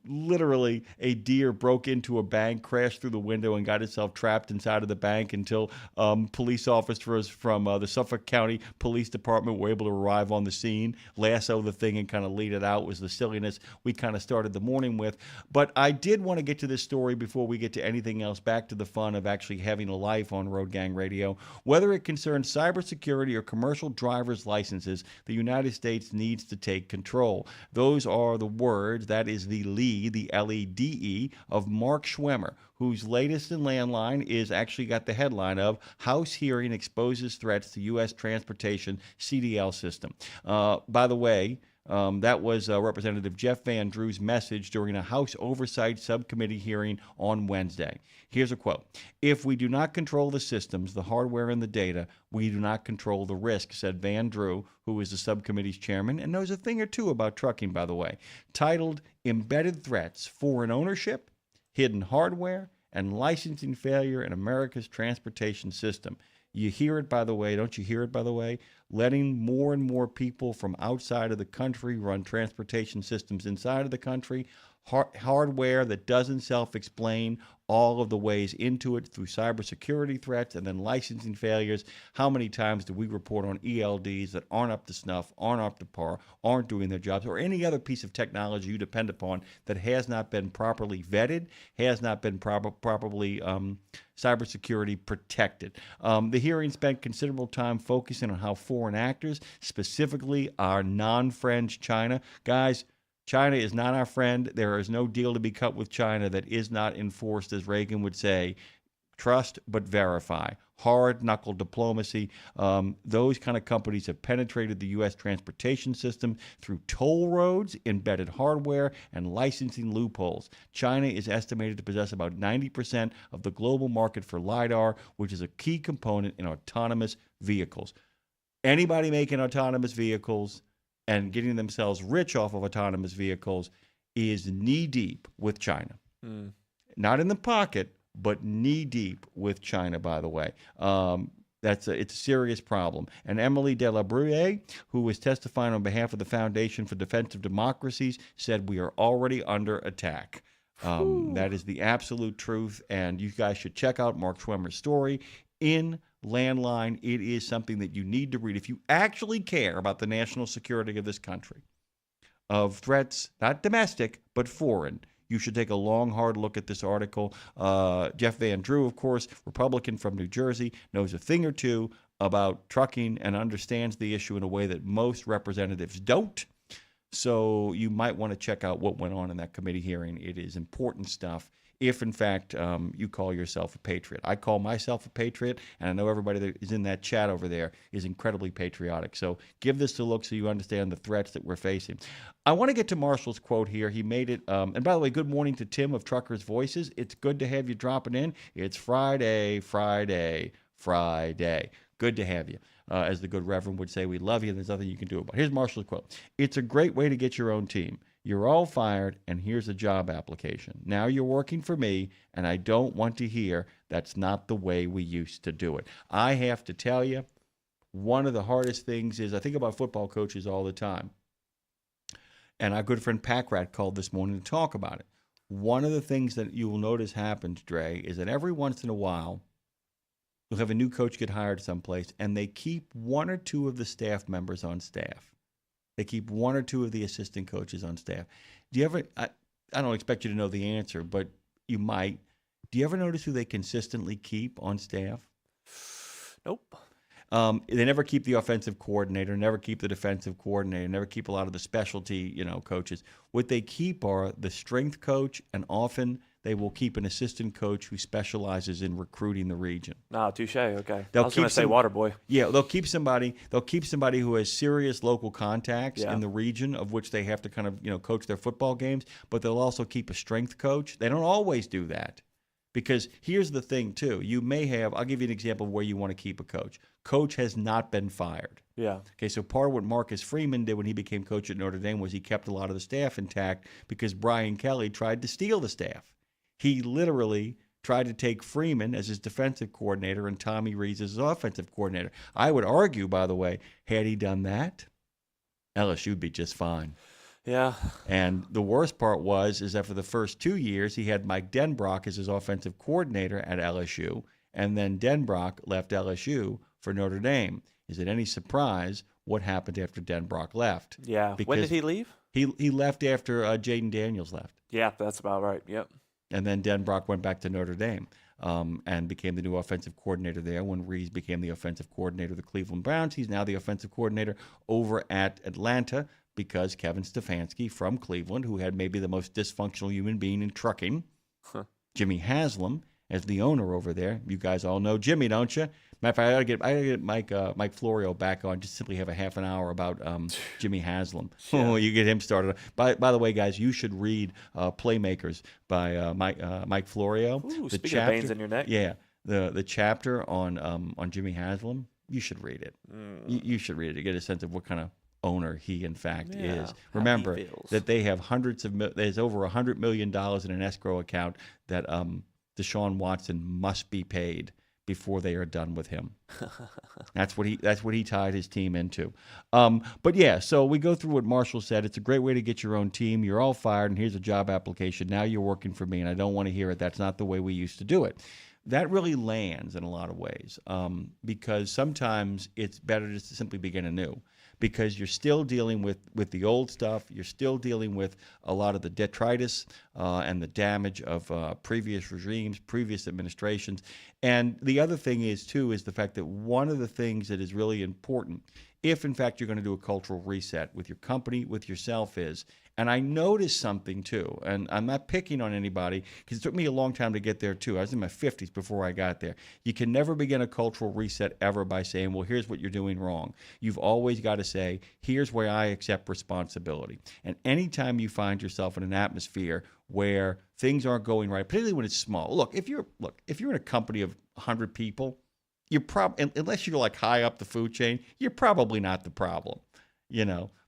Literally, a deer broke into a bank, crashed through the window, and got itself trapped inside of the bank until police officers from the Suffolk County Police Department were able to arrive on the scene, lasso the thing, and kind of lead it out. Was the silliness we kind of started the morning with. But I did want to get to this story before we get to anything else, back to the fun of actually having a life on Road Gang Radio. Whether it concerns cybersecurity or commercial driver's licenses, the United States needs to take control. Those are the words, that is the lead, the LEDE, of Mark Schwemmer, whose latest in Landline is actually got the headline of House Hearing Exposes Threats to U.S. Transportation CDL System. By the way, that was Representative Jeff Van Drew's message during a House Oversight Subcommittee hearing on Wednesday. Here's a quote. "If we do not control the systems, the hardware, and the data, we do not control the risk," said Van Drew, who is the subcommittee's chairman and knows a thing or two about trucking, by the way. Titled Embedded Threats, Foreign Ownership, Hidden Hardware, and Licensing Failure in America's Transportation System. You hear it, by the way, don't you hear it, by the way? Letting more and more people from outside of the country run transportation systems inside of the country, hardware that doesn't self-explain, all of the ways into it through cybersecurity threats and then licensing failures. How many times do we report on ELDs that aren't up to snuff, aren't up to par, aren't doing their jobs, or any other piece of technology you depend upon that has not been properly vetted, has not been properly cybersecurity protected? The hearing spent considerable time focusing on how foreign actors, specifically our non-friends China, guys, China is not our friend. There is no deal to be cut with China that is not enforced, as Reagan would say. Trust but verify. Hard-knuckle diplomacy. Those kind of companies have penetrated the U.S. transportation system through toll roads, embedded hardware, and licensing loopholes. China is estimated to possess about 90% of the global market for LiDAR, which is a key component in autonomous vehicles. Anybody making autonomous vehicles and getting themselves rich off of autonomous vehicles is knee-deep with China. Not in the pocket, but knee-deep with China, by the way. It's a serious problem. And Emily de la Bruyere, who was testifying on behalf of the Foundation for Defense of Democracies, said we are already under attack. That is the absolute truth, and you guys should check out Mark Schwemmer's story in landline. It is something that you need to read. If you actually care about the national security of this country, of threats, not domestic, but foreign, you should take a long, hard look at this article. Jeff Van Drew, of course, Republican from New Jersey, knows a thing or two about trucking and understands the issue in a way that most representatives don't. So you might want to check out what went on in that committee hearing. It is important stuff if, in fact, you call yourself a patriot. I call myself a patriot, and I know everybody that is in that chat over there is incredibly patriotic. So give this a look so you understand the threats that we're facing. I want to get to Marshall's quote here. He made it, and by the way, good morning to Tim of Truckers Voices. It's good to have you dropping in. It's Friday. Good to have you. As the good Reverend would say, we love you, and there's nothing you can do about it. Here's Marshall's quote. It's a great way to get your own team. You're all fired, and here's a job application. Now you're working for me, and I don't want to hear that's not the way we used to do it. I have to tell you, one of the hardest things is, I think about football coaches all the time, and our good friend Packrat called this morning to talk about it. One of the things that you will notice happens, Dre, is that every once in a while, you'll have a new coach get hired someplace, and they keep one or two of the staff members on staff. They keep one or two of the assistant coaches on staff. Do you ever, I don't expect you to know the answer, but you might. Do you ever notice who they consistently keep on staff? Nope. They never keep the offensive coordinator, never keep the defensive coordinator, never keep a lot of the specialty, coaches. What they keep are the strength coach, and often they will keep an assistant coach who specializes in recruiting the region. Ah, touche. Okay. They'll I was going to say water boy. Yeah, they'll keep somebody who has serious local contacts in the region of which they have to kind of, coach their football games, but they'll also keep a strength coach. They don't always do that. Because here's the thing, too. You may have, I'll give you an example of where you want to keep a coach. Coach has not been fired. Yeah. Okay, so part of what Marcus Freeman did when he became coach at Notre Dame was he kept a lot of the staff intact because Brian Kelly tried to steal the staff. He literally tried to take Freeman as his defensive coordinator and Tommy Rees as his offensive coordinator. I would argue, by the way, had he done that, LSU would be just fine. Yeah. And the worst part is that for the first 2 years, he had Mike Denbrock as his offensive coordinator at LSU, and then Denbrock left LSU for Notre Dame. Is it any surprise what happened after Denbrock left? Yeah. Because when did he leave? He left after Jaden Daniels left. Yeah, that's about right. Yep. And then Denbrock went back to Notre Dame and became the new offensive coordinator there when Rees became the offensive coordinator of the Cleveland Browns. He's now the offensive coordinator over at Atlanta because Kevin Stefanski from Cleveland, who had maybe the most dysfunctional human being in trucking, Jimmy Haslam, as the owner over there. You guys all know Jimmy, don't you? Matter of fact, I gotta get Mike Florio back on, just simply have a half an hour about Jimmy Haslam. Oh, you get him started. By the way, guys, you should read Playmakers by Mike Florio. Ooh, speaking of veins in your neck. Yeah, the chapter on Jimmy Haslam. You should read it. You should read it to get a sense of what kind of owner he in fact is. Remember that they have there's over $100 million in an escrow account that Deshaun Watson must be paid before they are done with him. That's what he tied his team into. But yeah, so we go through what Marshall said. It's a great way to get your own team. You're all fired, and here's a job application. Now you're working for me, and I don't want to hear it. That's not the way we used to do it. That really lands in a lot of ways because sometimes it's better just to simply begin anew. Because you're still dealing with the old stuff. You're still dealing with a lot of the detritus and the damage of previous regimes, previous administrations. And the other thing is the fact that one of the things that is really important, if in fact you're going to do a cultural reset with your company, with yourself is, and I noticed something too, and I'm not picking on anybody because it took me a long time to get there too. I was in my 50s before I got there. You can never begin a cultural reset ever by saying, well, here's what you're doing wrong. You've always got to say, here's where I accept responsibility. And anytime you find yourself in an atmosphere where things aren't going right, particularly when it's small. Look, if you're in a company of 100 people, you're unless you're like high up the food chain, you're probably not the problem,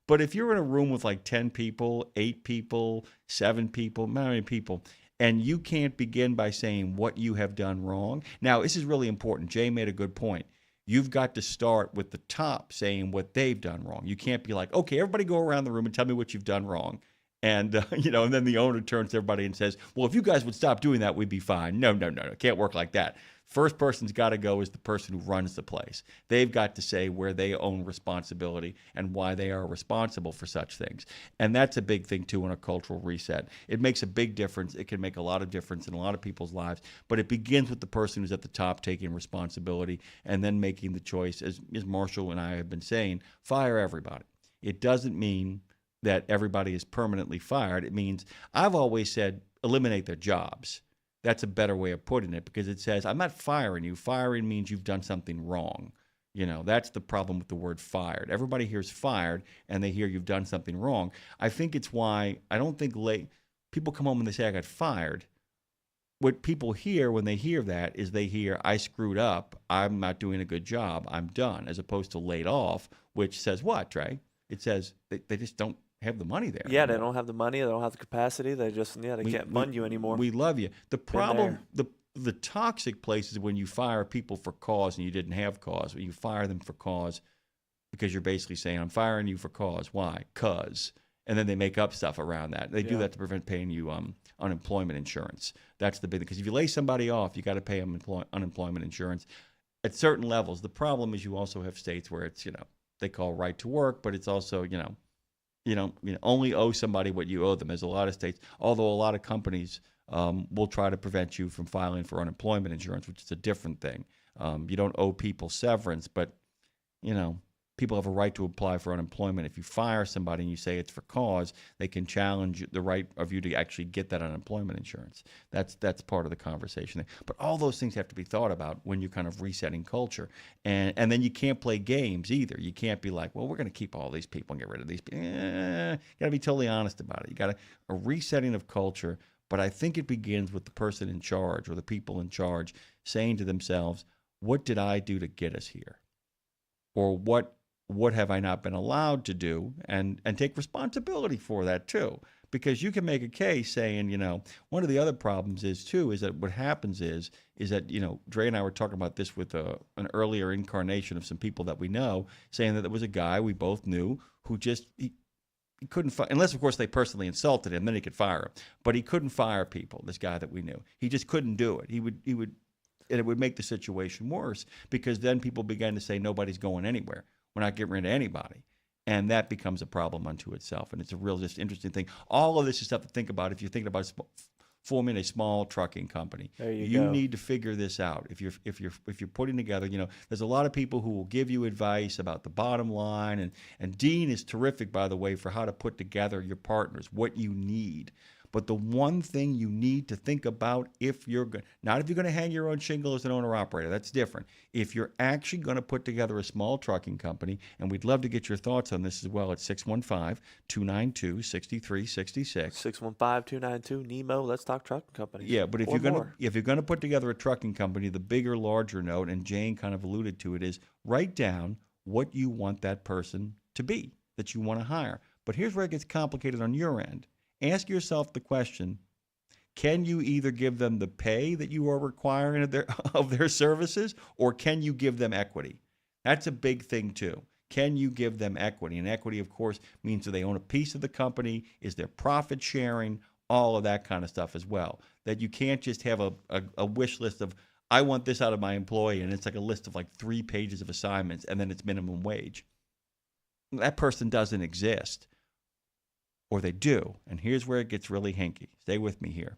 But if you're in a room with like 10 people, 8 people, 7 people, not many people, and you can't begin by saying what you have done wrong. Now, this is really important. Jay made a good point. You've got to start with the top saying what they've done wrong. You can't be like, okay, everybody go around the room and tell me what you've done wrong. And, and then the owner turns to everybody and says, well, if you guys would stop doing that, we'd be fine. No. It can't work like that. First person's got to go is the person who runs the place. They've got to say where they own responsibility and why they are responsible for such things. And that's a big thing, too, in a cultural reset. It makes a big difference. It can make a lot of difference in a lot of people's lives. But it begins with the person who's at the top taking responsibility and then making the choice, as Marshall and I have been saying, fire everybody. It doesn't mean that everybody is permanently fired. It means, I've always said, eliminate their jobs. That's a better way of putting it, because it says, I'm not firing you. Firing means you've done something wrong. That's the problem with the word fired. Everybody hears fired, and they hear you've done something wrong. I think it's why I don't think people come home and they say, I got fired. What people hear when they hear that is they hear, I screwed up. I'm not doing a good job. I'm done, as opposed to laid off, which says what, Trey? It says they just don't have the money there. Yeah, they don't have the money. They don't have the capacity. They just, they can't fund you anymore. We love you. The problem, the toxic place is when you fire people for cause and you didn't have cause. When you fire them for cause because you're basically saying, I'm firing you for cause. Why? 'Cause. And then they make up stuff around that. They do that to prevent paying you unemployment insurance. That's the big thing. Because if you lay somebody off, you got to pay them unemployment insurance at certain levels. The problem is you also have states where it's, they call right to work, but it's also, you only owe somebody what you owe them. There's a lot of states, although a lot of companies will try to prevent you from filing for unemployment insurance, which is a different thing. You don't owe people severance, but, people have a right to apply for unemployment. If you fire somebody and you say it's for cause, they can challenge the right of you to actually get that unemployment insurance. That's part of the conversation. But all those things have to be thought about when you're kind of resetting culture. And then you can't play games either. You can't be like, well, we're going to keep all these people and get rid of these people. You got to be totally honest about it. You got a resetting of culture. But I think it begins with the person in charge or the people in charge saying to themselves, what did I do to get us here? Or what have I not been allowed to do, and take responsibility for that too. Because you can make a case saying, one of the other problems is that what happens is that, Dre and I were talking about this with an earlier incarnation of some people that we know, saying that there was a guy we both knew who just, he couldn't fire, unless of course they personally insulted him, then he could fire him. But he couldn't fire people, this guy that we knew. He just couldn't do it. He would, and it would make the situation worse, because then people began to say nobody's going anywhere. We're not getting rid of anybody. And that becomes a problem unto itself. And it's a real just interesting thing. All of this is stuff to think about if you're thinking about forming a small trucking company. There you go. Need to figure this out. If you're putting together, there's a lot of people who will give you advice about the bottom line. And Dean is terrific, by the way, for how to put together your partners, what you need. But the one thing you need to think about if you're going, not if you're going to hang your own shingle as an owner-operator, that's different. If you're actually going to put together a small trucking company, and we'd love to get your thoughts on this as well at 615-292-6366. 615-292-NEMO, Let's Talk Trucking Company. Yeah, but if you're going to put together a trucking company, the bigger, larger note, and Jane kind of alluded to it, is write down what you want that person to be that you want to hire. But here's where it gets complicated on your end. Ask yourself the question, can you either give them the pay that you are requiring of their services, or can you give them equity? That's a big thing too. Can you give them equity? And equity, of course, means that they own a piece of the company, is there profit sharing, all of that kind of stuff as well. That you can't just have a wish list of, I want this out of my employee, and it's like a list of like 3 pages of assignments, and then it's minimum wage. That person doesn't exist. Or they do, and here's where it gets really hinky. Stay with me here.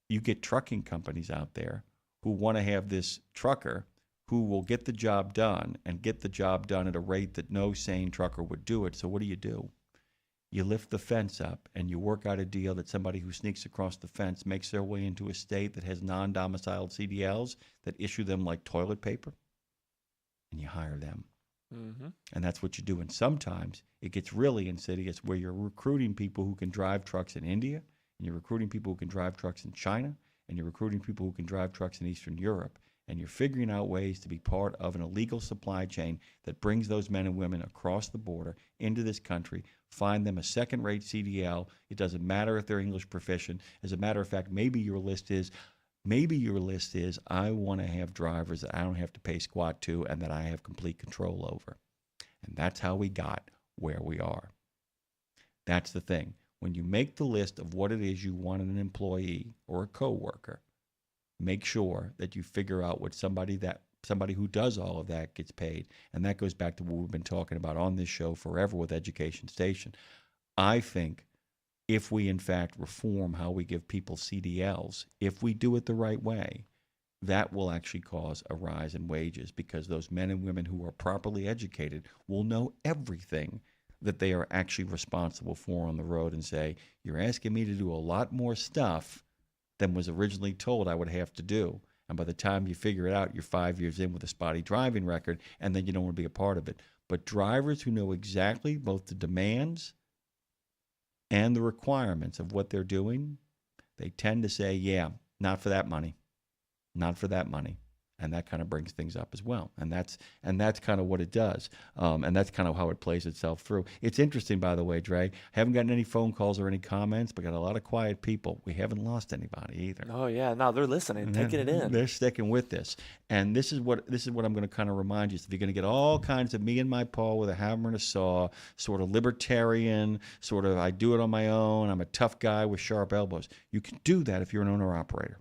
You get trucking companies out there who want to have this trucker who will get the job done and get the job done at a rate that no sane trucker would do it. So what do? You lift the fence up and you work out a deal that somebody who sneaks across the fence makes their way into a state that has non-domiciled CDLs that issue them like toilet paper, and you hire them. Mm-hmm. And that's what you do. And sometimes it gets really insidious where you're recruiting people who can drive trucks in India, and you're recruiting people who can drive trucks in China, and you're recruiting people who can drive trucks in Eastern Europe, and you're figuring out ways to be part of an illegal supply chain that brings those men and women across the border into this country, find them a second-rate CDL. It doesn't matter if they're English proficient. As a matter of fact, maybe your list is, I want to have drivers that I don't have to pay squat to and that I have complete control over. And that's how we got where we are. That's the thing. When you make the list of what it is you want in an employee or a coworker, make sure that you figure out what somebody who does all of that gets paid. And that goes back to what we've been talking about on this show forever with Education Station. I think if we, in fact, reform how we give people CDLs, if we do it the right way, that will actually cause a rise in wages, because those men and women who are properly educated will know everything that they are actually responsible for on the road and say, you're asking me to do a lot more stuff than was originally told I would have to do. And by the time you figure it out, you're 5 years in with a spotty driving record, and then you don't want to be a part of it. But drivers who know exactly both the demands and the requirements of what they're doing, they tend to say, yeah, not for that money. Not for that money. And that kind of brings things up as well. And that's kind of what it does. And that's kind of how it plays itself through. It's interesting, by the way, Dre. Haven't gotten any phone calls or any comments, but got a lot of quiet people. We haven't lost anybody either. Oh yeah, no, they're listening, taking it in. They're sticking with this. And this is what I'm going to kind of remind you. So if you're going to get all kinds of me and my Paul with a hammer and a saw, sort of libertarian, sort of I do it on my own, I'm a tough guy with sharp elbows. You can do that if you're an owner-operator.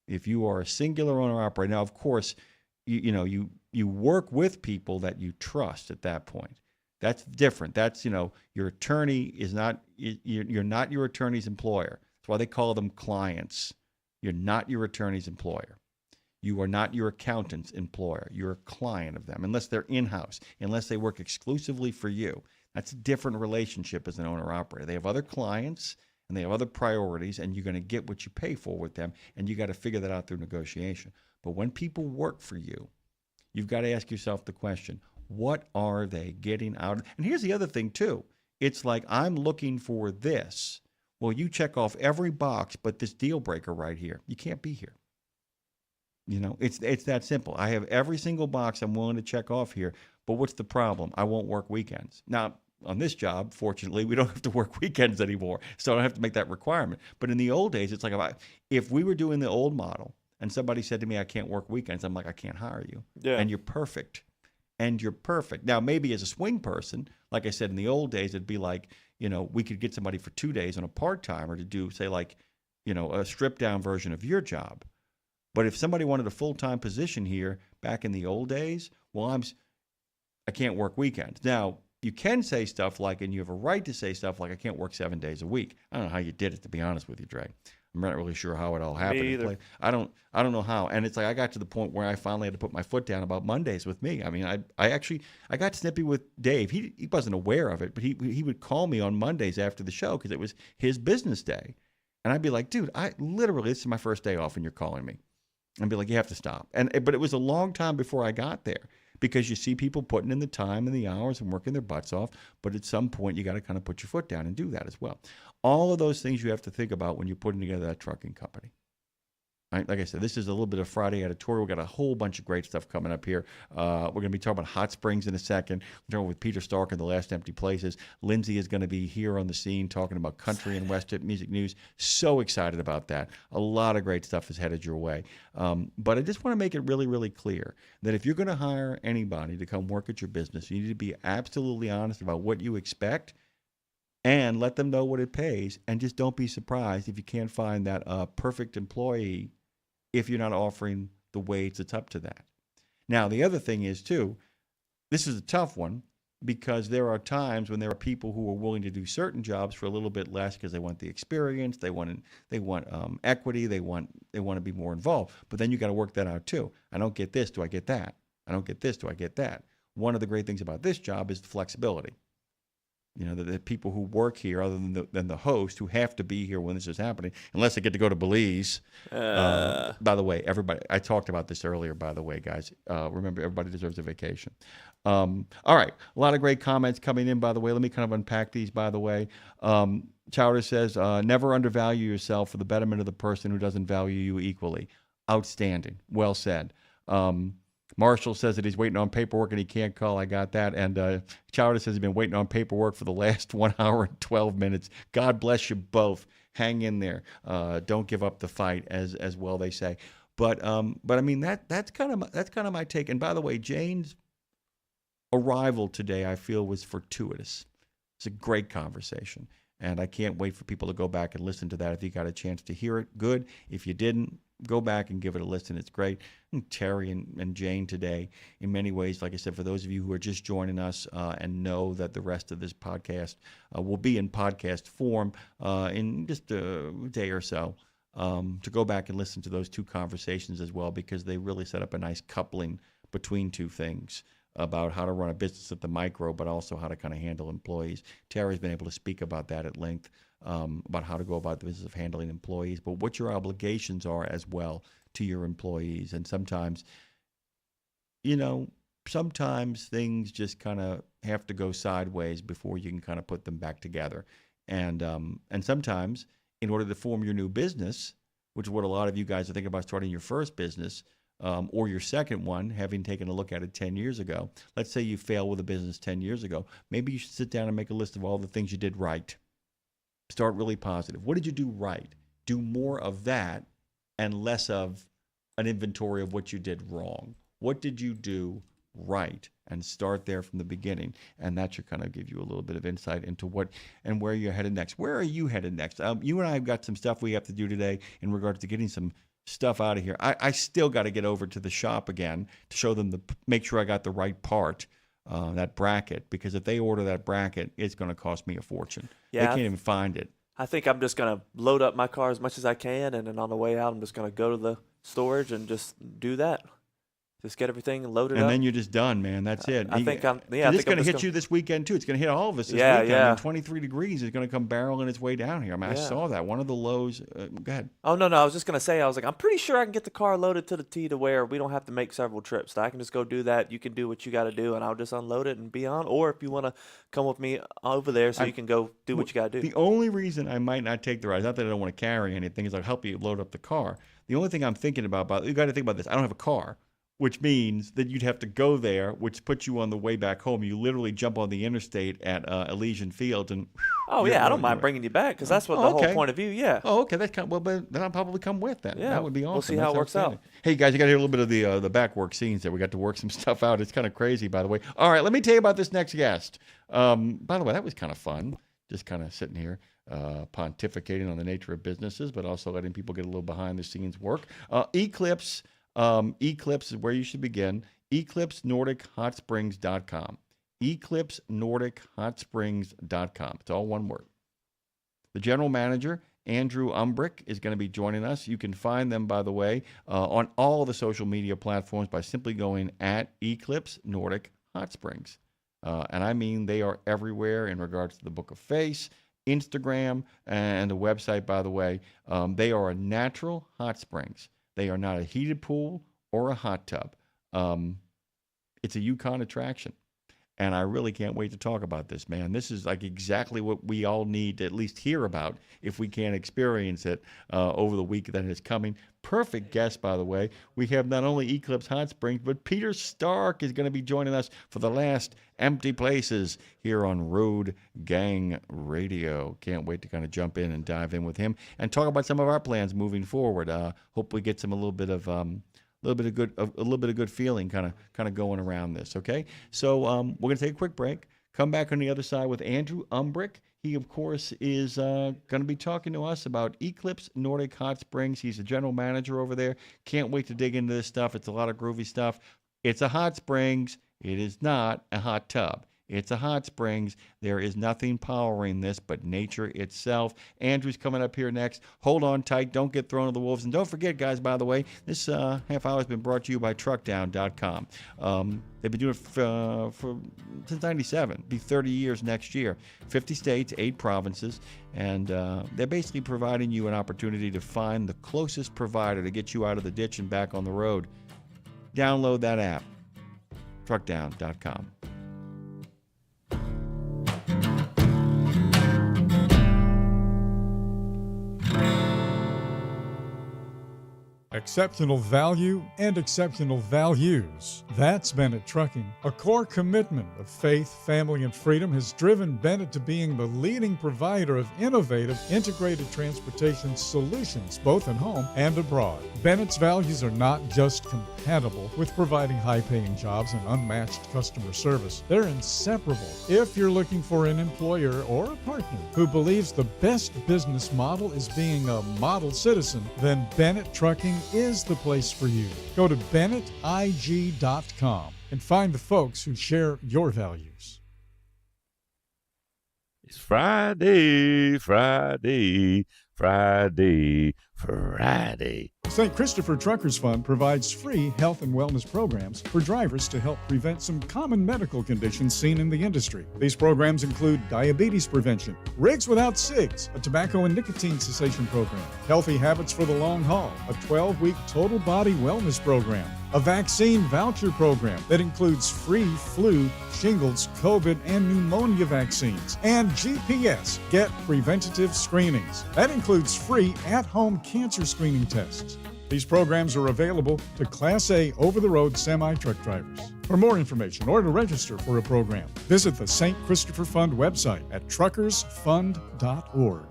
If you are a singular owner-operator, now, of course, you work with people that you trust at that point. That's different. That's, your attorney is not, you're not your attorney's employer. That's why they call them clients. You're not your attorney's employer. You are not your accountant's employer. You're a client of them, unless they're in-house, unless they work exclusively for you. That's a different relationship as an owner-operator. They have other clients, and they have other priorities, and you're going to get what you pay for with them, and you got to figure that out through negotiation. But when people work for you, you've got to ask yourself the question, what are they getting out? And here's the other thing, too. It's like, I'm looking for this. Well, you check off every box but this deal breaker right here. You can't be here. It's that simple. I have every single box I'm willing to check off here, but what's the problem? I won't work weekends. Now, on this job, fortunately, we don't have to work weekends anymore, so I don't have to make that requirement. But in the old days, it's like if we were doing the old model and somebody said to me, I can't work weekends, I'm like, I can't hire you. Yeah. And you're perfect. Now, maybe as a swing person, like I said, in the old days, it'd be like, we could get somebody for 2 days on a part-timer to do, say, like, a stripped-down version of your job. But if somebody wanted a full-time position here back in the old days, well, I can't work weekends. Now, you can say stuff like, and you have a right to say stuff like, I can't work 7 days a week. I don't know how you did it, to be honest with you, Dre. I'm not really sure how it all happened. Me either. I don't know how. And it's like I got to the point where I finally had to put my foot down about Mondays with me. I mean, I got snippy with Dave. He wasn't aware of it, but he would call me on Mondays after the show because it was his business day. And I'd be like, dude, this is my first day off and you're calling me. I'd be like, you have to stop. But it was a long time before I got there. Because you see people putting in the time and the hours and working their butts off, but at some point you got to kind of put your foot down and do that as well. All of those things you have to think about when you're putting together that trucking company. Right? Like I said, this is a little bit of Friday editorial. We've got a whole bunch of great stuff coming up here. We're going to be talking about hot springs in a second. We're talking with Peter Stark and the Last Empty Places. Lindsay is going to be here on the scene talking about country and West music news. So excited about that. A lot of great stuff is headed your way. But I just want to make it really, really clear that if you're going to hire anybody to come work at your business, you need to be absolutely honest about what you expect and let them know what it pays. And just don't be surprised if you can't find that perfect employee if you're not offering the wage that's up to that. Now, the other thing is, too, this is a tough one because there are times when there are people who are willing to do certain jobs for a little bit less because they want the experience, they want equity, they want to be more involved. But then you got to work that out, too. I don't get this, do I get that? I don't get this, do I get that? One of the great things about this job is the flexibility. The people who work here, other than the host, who have to be here when this is happening, unless they get to go to Belize. By the way, everybody, I talked about this earlier, by the way, guys. Remember, everybody deserves a vacation. All right, a lot of great comments coming in, by the way. Let me kind of unpack these, by the way. Chowder says, never undervalue yourself for the betterment of the person who doesn't value you equally. Outstanding. Well said. Marshall says that he's waiting on paperwork and he can't call. I got that. And Chowder says he's been waiting on paperwork for the last 1 hour and 12 minutes. God bless you both. Hang in there. Don't give up the fight, as well they say. But I mean that's kind of my take. And by the way, Jane's arrival today, I feel, was fortuitous. It's a great conversation. And I can't wait for people to go back and listen to that. If you got a chance to hear it, good. If you didn't, go back and give it a listen. It's great. And Terry and Jane today, in many ways, like I said, for those of you who are just joining us and know that the rest of this podcast will be in podcast form in just a day or so, to go back and listen to those two conversations as well, because they really set up a nice coupling between two things about how to run a business at the micro, but also how to kind of handle employees. Terry's been able to speak about that at length, about how to go about the business of handling employees, but what your obligations are as well to your employees. And sometimes, sometimes things just kind of have to go sideways before you can kind of put them back together. And sometimes, in order to form your new business, which is what a lot of you guys are thinking about starting your first business, or your second one, having taken a look at it 10 years ago. Let's say you fail with a business 10 years ago. Maybe you should sit down and make a list of all the things you did right. Start really positive. What did you do right? Do more of that and less of an inventory of what you did wrong. What did you do right? And start there from the beginning. And that should kind of give you a little bit of insight into what and where you're headed next. Where are you headed next? You and I have got some stuff we have to do today in regards to getting some stuff out of here. I still got to get over to the shop again to show them make sure I got the right part, that bracket, because if they order that bracket, it's going to cost me a fortune. Yeah, they can't even find it. I think I'm just going to load up my car as much as I can, and then on the way out, I'm just going to go to the storage and just do that. Just get everything loaded up. And then you're just done, man. That's it. I think I'm it's going to hit you this weekend, too. It's going to hit all of us this weekend. Yeah. I mean, 23 degrees is going to come barreling its way down here. I mean, I saw that. One of the lows. Go ahead. Oh, no. I was just going to say, I'm pretty sure I can get the car loaded to the T to where we don't have to make several trips. So I can just go do that. You can do what you got to do, and I'll just unload it and be on. Or if you want to come with me over there you can go do what you got to do. The only reason I might not take the ride, not that I don't want to carry anything, is I'll help you load up the car. The only thing I'm thinking about you got to think about this. I don't have a car, which means that you'd have to go there, which puts you on the way back home. You literally jump on the interstate at Elysian Fields and. Oh yeah, I don't mind bringing you back because that's what the whole point of view. Yeah. Oh, okay. That's kind of, but then I'll probably come with then. Yeah, that would be awesome. We'll see how it works out. Hey guys, you got to hear a little bit of the back work scenes there. We got to work some stuff out. It's kind of crazy, by the way. All right, let me tell you about this next guest. By the way, that was kind of fun. Just kind of sitting here. Pontificating on the nature of businesses, but also letting people get a little behind the scenes work. Eclipse. Eclipse is where you should begin. EclipseNordicHotSprings.com. EclipseNordicHotSprings.com. It's all one word. The general manager, Andrew Umbrich, is going to be joining us. You can find them, by the way, on all the social media platforms by simply going at Eclipse Nordic Hot Springs. And I mean, they are everywhere in regards to the Book of Face, Instagram, and the website, by the way. They are a natural hot springs. They are not a heated pool or a hot tub. It's a Yukon attraction. And I really can't wait to talk about this, man. This is like exactly what we all need to at least hear about if we can't experience it over the week that is coming. Perfect guest, by the way. We have not only Eclipse Hot Springs, but Peter Stark is going to be joining us for the last Empty Places here on Road Gang Radio. Can't wait to kind of jump in and dive in with him and talk about some of our plans moving forward. Hope we get a little bit of good feeling kind of going around this. Okay, so we're going to take a quick break. Come back on the other side with Andrew Umbrich. He, of course, is going to be talking to us about Eclipse Nordic Hot Springs. He's the general manager over there. Can't wait to dig into this stuff. It's a lot of groovy stuff. It's a hot springs. It is not a hot tub. It's a hot springs. There is nothing powering this but nature itself. Andrew's coming up here next. Hold on tight. Don't get thrown to the wolves. And don't forget, guys, by the way, this half hour has been brought to you by truckdown.com. They've been doing it since 97. Be 30 years next year. 50 states, 8 provinces. And they're basically providing you an opportunity to find the closest provider to get you out of the ditch and back on the road. Download that app. Truckdown.com. Exceptional value and exceptional values. That's Bennett Trucking. A core commitment of faith, family, and freedom has driven Bennett to being the leading provider of innovative, integrated transportation solutions, both at home and abroad. Bennett's values are not just compatible with providing high-paying jobs and unmatched customer service. They're inseparable. If you're looking for an employer or a partner who believes the best business model is being a model citizen, then Bennett Trucking is the place for you. Go to BennettIG.com and find the folks who share your values. It's Friday. St. Christopher Truckers Fund provides free health and wellness programs for drivers to help prevent some common medical conditions seen in the industry. These programs include diabetes prevention, Rigs Without Cigs, a tobacco and nicotine cessation program, Healthy Habits for the Long Haul, a 12-week total body wellness program, a vaccine voucher program that includes free flu, shingles, COVID, and pneumonia vaccines, and GPS, Get Preventative Screenings. That includes free at-home cancer screening tests. These programs are available to Class A over-the-road semi-truck drivers. For more information or to register for a program, visit the St. Christopher Fund website at truckersfund.org.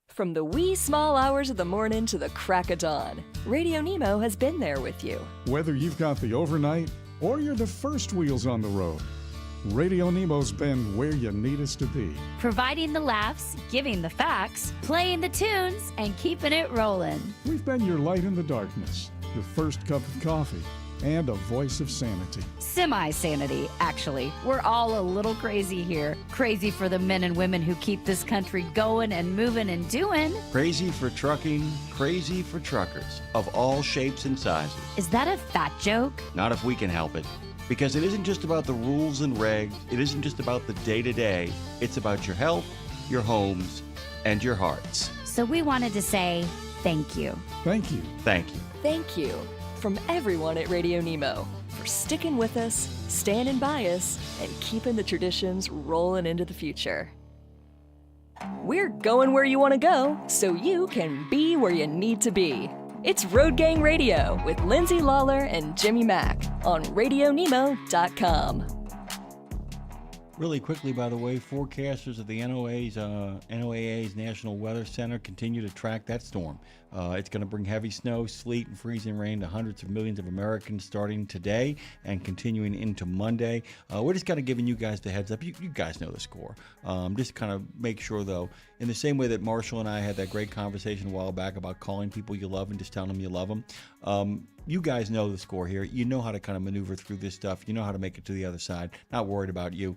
From the wee small hours of the morning to the crack of dawn, RadioNemo has been there with you. Whether you've got the overnight or you're the first wheels on the road, RadioNemo's been where you need us to be. Providing the laughs, giving the facts, playing the tunes, and keeping it rolling. We've been your light in the darkness, your first cup of coffee, and a voice of sanity. Semi-sanity, actually. We're all a little crazy here. Crazy for the men and women who keep this country going and moving and doing. Crazy for trucking, crazy for truckers of all shapes and sizes. Is that a fat joke? Not if we can help it. Because it isn't just about the rules and regs. It isn't just about the day-to-day. It's about your health, your homes, and your hearts. So we wanted to say thank you. Thank you. Thank you. Thank you from everyone at RadioNemo for sticking with us, standing by us, and keeping the traditions rolling into the future. We're going where you want to go so you can be where you need to be. It's Road Gang Radio with Lindsay, Lawler, and Jimmy Mack on RadioNemo.com. Really quickly, by the way, forecasters of the NOAA's National Weather Center continue to track that storm. It's going to bring heavy snow, sleet, and freezing rain to hundreds of millions of Americans starting today and continuing into Monday. We're just kind of giving you guys the heads up. You guys know the score. Just kind of make sure, though, in the same way that Marshall and I had that great conversation a while back about calling people you love and just telling them you love them, you guys know the score here. You know how to kind of maneuver through this stuff. You know how to make it to the other side. Not worried about you.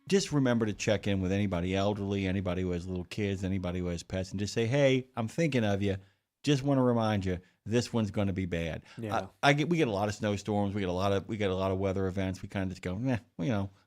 Just remember to check in with anybody elderly, anybody who has little kids, anybody who has pets, and just say, hey, I'm thinking of you. Just want to remind you, this one's going to be bad. Yeah. We get a lot of snowstorms. We get a lot of weather events. We kind of just go,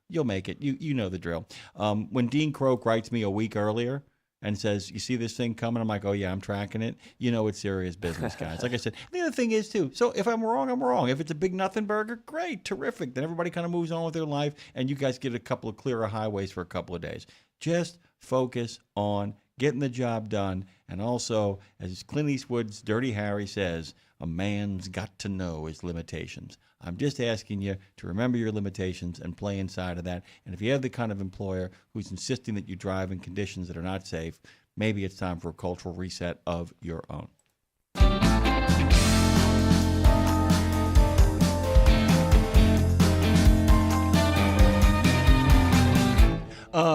you'll make it. You know the drill. When Dean Croak writes me a week earlier and says, you see this thing coming? I'm like, oh, yeah, I'm tracking it. You know it's serious business, guys. Like I said, the other thing is, too, so if I'm wrong, I'm wrong. If it's a big nothing burger, great, terrific. Then everybody kind of moves on with their life, and you guys get a couple of clearer highways for a couple of days. Just focus on getting the job done. And also, as Clint Eastwood's Dirty Harry says, a man's got to know his limitations. I'm just asking you to remember your limitations and play inside of that. And if you have the kind of employer who's insisting that you drive in conditions that are not safe, maybe it's time for a cultural reset of your own.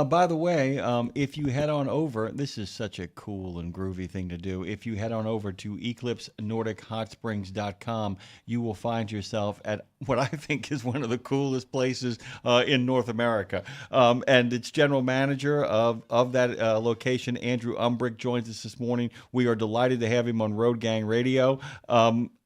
By the way, if you head on over, this is such a cool and groovy thing to do. If you head on over to Eclipse NordicHotSprings.com, you will find yourself at what I think is one of the coolest places in North America. And its general manager of that location, Andrew Umbrich, joins us this morning. We are delighted to have him on Road Gang Radio.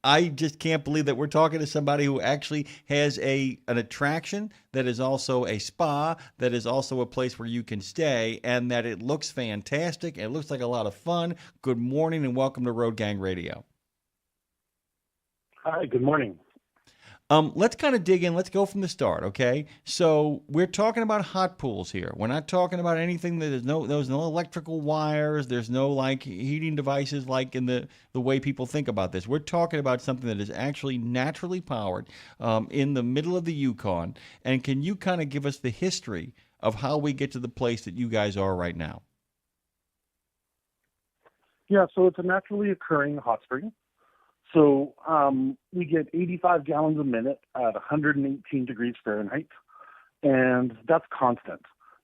I just can't believe that we're talking to somebody who actually has an attraction that is also a spa, that is also a place where you can stay, and that it looks fantastic. It looks like a lot of fun. Good morning and welcome to Road Gang Radio. Hi, good morning. Let's kind of dig in. Let's go from the start, okay? So we're talking about hot pools here. We're not talking about anything that there's no electrical wires. There's no like heating devices like in the way people think about this. We're talking about something that is actually naturally powered in the middle of the Yukon. And can you kind of give us the history of how we get to the place that you guys are right now? Yeah, so it's a naturally occurring hot spring. So we get 85 gallons a minute at 118 degrees Fahrenheit, and that's constant.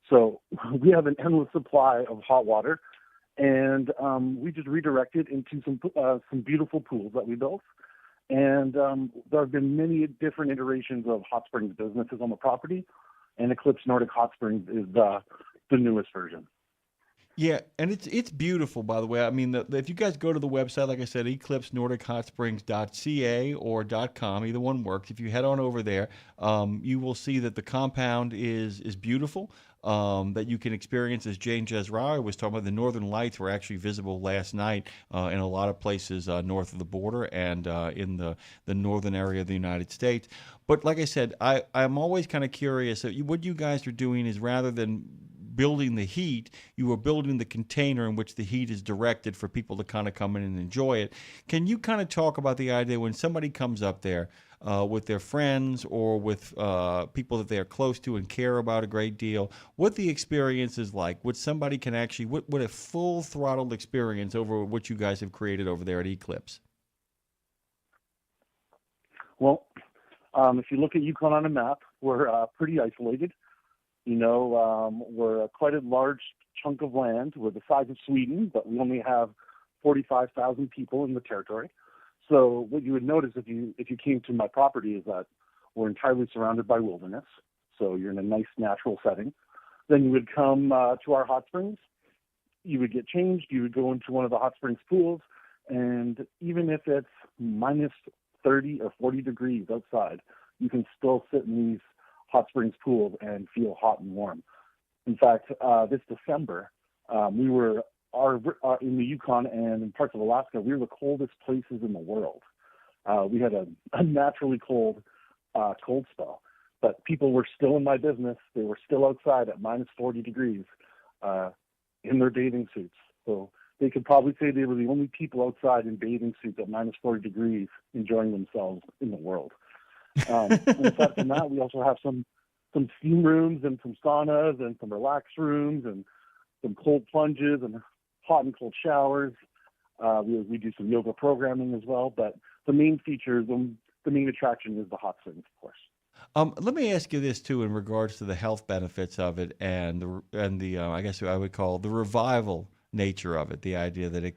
So we have an endless supply of hot water, and we just redirect it into some beautiful pools that we built. And there have been many different iterations of hot springs businesses on the property, and Eclipse Nordic Hot Springs is the newest version. Yeah, and it's beautiful, by the way. I mean, if you guys go to the website, like I said, eclipsenordichotsprings.ca or .com, either one works. If you head on over there, you will see that the compound is beautiful, that you can experience, as Jane Jazrawy was talking about. The northern lights were actually visible last night in a lot of places north of the border and in the northern area of the United States. But like I said, I'm always kind of curious. What you guys are doing is, rather than building the heat, you are building the container in which the heat is directed for people to kind of come in and enjoy it. Can you kind of talk about the idea when somebody comes up there with their friends or with people that they are close to and care about a great deal, what the experience is like? What somebody can actually, what a full throttled experience over what you guys have created over there at Eclipse? Well, if you look at Yukon on a map, we're pretty isolated. You know, we're quite a large chunk of land. We're the size of Sweden, but we only have 45,000 people in the territory. So what you would notice if you came to my property is that we're entirely surrounded by wilderness. So you're in a nice natural setting. Then you would come to our hot springs. You would get changed. You would go into one of the hot springs pools. And even if it's minus 30 or 40 degrees outside, you can still sit in these hot springs pools and feel hot and warm. In fact, this December, we were in the Yukon and in parts of Alaska, we were the coldest places in the world. We had a naturally cold spell, but people were still in my business. They were still outside at minus 40 degrees in their bathing suits. So they could probably say they were the only people outside in bathing suits at minus 40 degrees enjoying themselves in the world. And aside from that, we also have some steam rooms and some saunas and some relax rooms and some cold plunges and hot and cold showers. We do some yoga programming as well, but the main feature, the main attraction is the hot springs, of course. Let me ask you this too, in regards to the health benefits of it and the I guess I would call the revival nature of it, the idea that it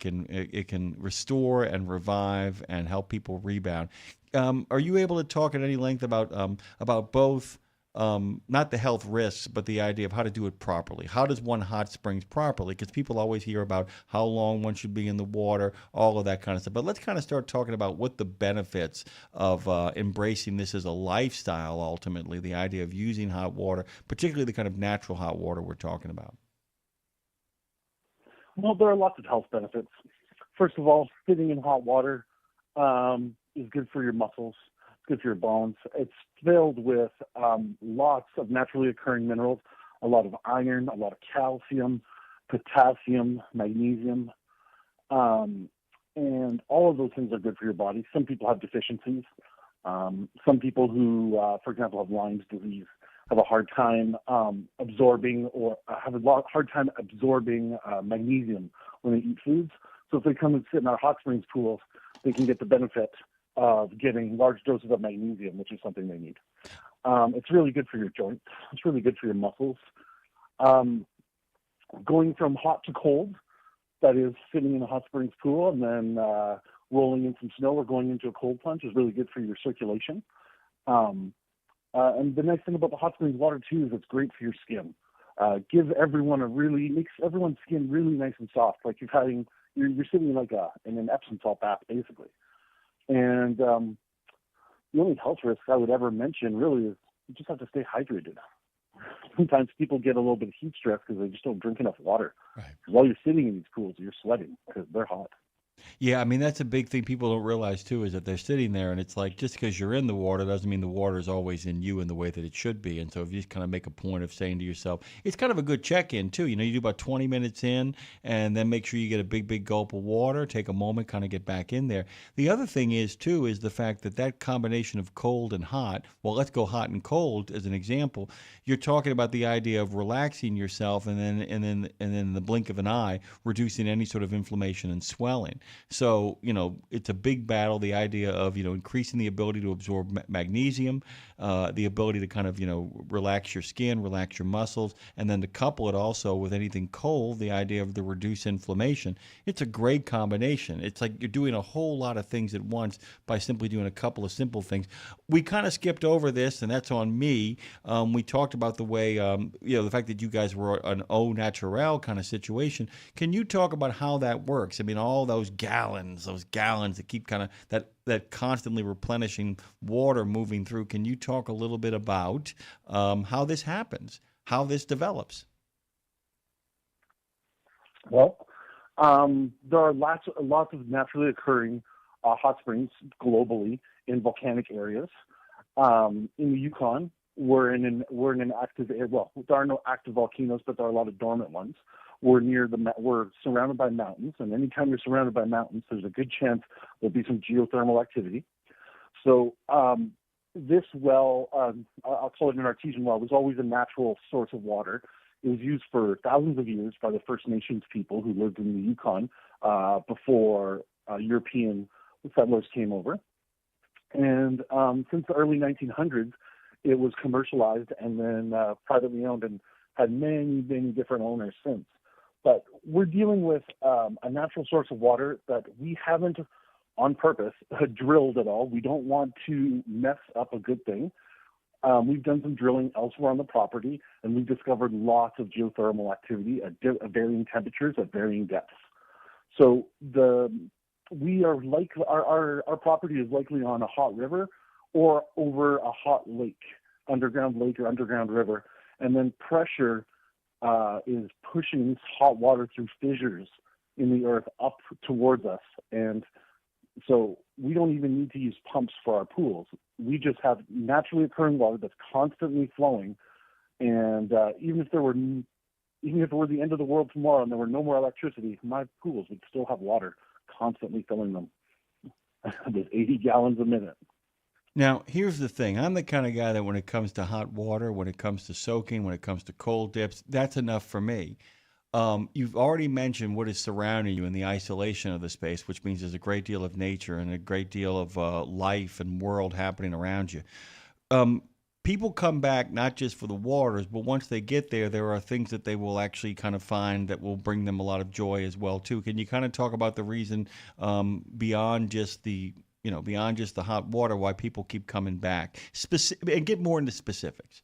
can restore and revive and help people rebound. Are you able to talk at any length about both, not the health risks, but the idea of how to do it properly? How does one hot springs properly? Because people always hear about how long one should be in the water, all of that kind of stuff. But let's kind of start talking about what the benefits of embracing this as a lifestyle, ultimately, the idea of using hot water, particularly the kind of natural hot water we're talking about. Well, there are lots of health benefits. First of all, sitting in hot water is good for your muscles. It's good for your bones. It's filled with lots of naturally occurring minerals, a lot of iron, a lot of calcium, potassium, magnesium, and all of those things are good for your body. Some people have deficiencies. Some people who, for example, have Lyme's disease have a hard time absorbing magnesium when they eat foods. So if they come and sit in our hot springs pools, they can get the benefit of getting large doses of magnesium, which is something they need. It's really good for your joints. It's really good for your muscles. Going from hot to cold, that is sitting in a hot springs pool and then rolling in some snow or going into a cold plunge is really good for your circulation. And the nice thing about the hot springs water too is it's great for your skin. Makes everyone's skin really nice and soft, like you're sitting like in an Epsom salt bath basically. And the only health risk I would ever mention really is you just have to stay hydrated. Sometimes people get a little bit of heat stress because they just don't drink enough water. Right. While you're sitting in these pools, you're sweating because they're hot. Yeah, I mean, that's a big thing people don't realize, too, is that they're sitting there, and it's like just because you're in the water doesn't mean the water is always in you in the way that it should be. And so if you just kind of make a point of saying to yourself, it's kind of a good check-in, too. You know, you do about 20 minutes in, and then make sure you get a big, big gulp of water, take a moment, kind of get back in there. The other thing is, too, is the fact that that combination of cold and hot, well, let's go hot and cold as an example. You're talking about the idea of relaxing yourself and then in the blink of an eye, reducing any sort of inflammation and swelling. So, you know, it's a big battle, the idea of, you know, increasing the ability to absorb magnesium, the ability to kind of, you know, relax your skin, relax your muscles, and then to couple it also with anything cold, the idea of the reduced inflammation. It's a great combination. It's like you're doing a whole lot of things at once by simply doing a couple of simple things. We kind of skipped over this, and that's on me. We talked about the way, you know, the fact that you guys were an au naturel kind of situation. Can you talk about how that works? I mean, all those gallons that keep kind of that constantly replenishing water moving through. Can you talk a little bit about how this happens, how this develops? Well, there are lots of naturally occurring hot springs globally in volcanic areas. In the Yukon, we're in an active area. Well, there are no active volcanoes, but there are a lot of dormant ones. We're surrounded by mountains, and anytime you're surrounded by mountains, there's a good chance there'll be some geothermal activity. So this well, I'll call it an artesian well, was always a natural source of water. It was used for thousands of years by the First Nations people who lived in the Yukon before European settlers came over. And since the early 1900s, it was commercialized and then privately owned and had many, many different owners since. But we're dealing with a natural source of water that we haven't, on purpose, drilled at all. We don't want to mess up a good thing. We've done some drilling elsewhere on the property, and we've discovered lots of geothermal activity at varying temperatures, at varying depths. So our property is likely on a hot river or over a hot lake or underground river, and then pressure is pushing this hot water through fissures in the earth up towards us. And so we don't even need to use pumps for our pools. We just have naturally occurring water that's constantly flowing. And even if it were the end of the world tomorrow and there were no more electricity, my pools would still have water constantly filling them with 80 gallons a minute. Now, here's the thing. I'm the kind of guy that when it comes to hot water, when it comes to soaking, when it comes to cold dips, that's enough for me. You've already mentioned what is surrounding you in the isolation of the space, which means there's a great deal of nature and a great deal of life and world happening around you. People come back not just for the waters, but once they get there, there are things that they will actually kind of find that will bring them a lot of joy as well, too. Can you kind of talk about the reason beyond just the hot water, why people keep coming back, and get more into specifics?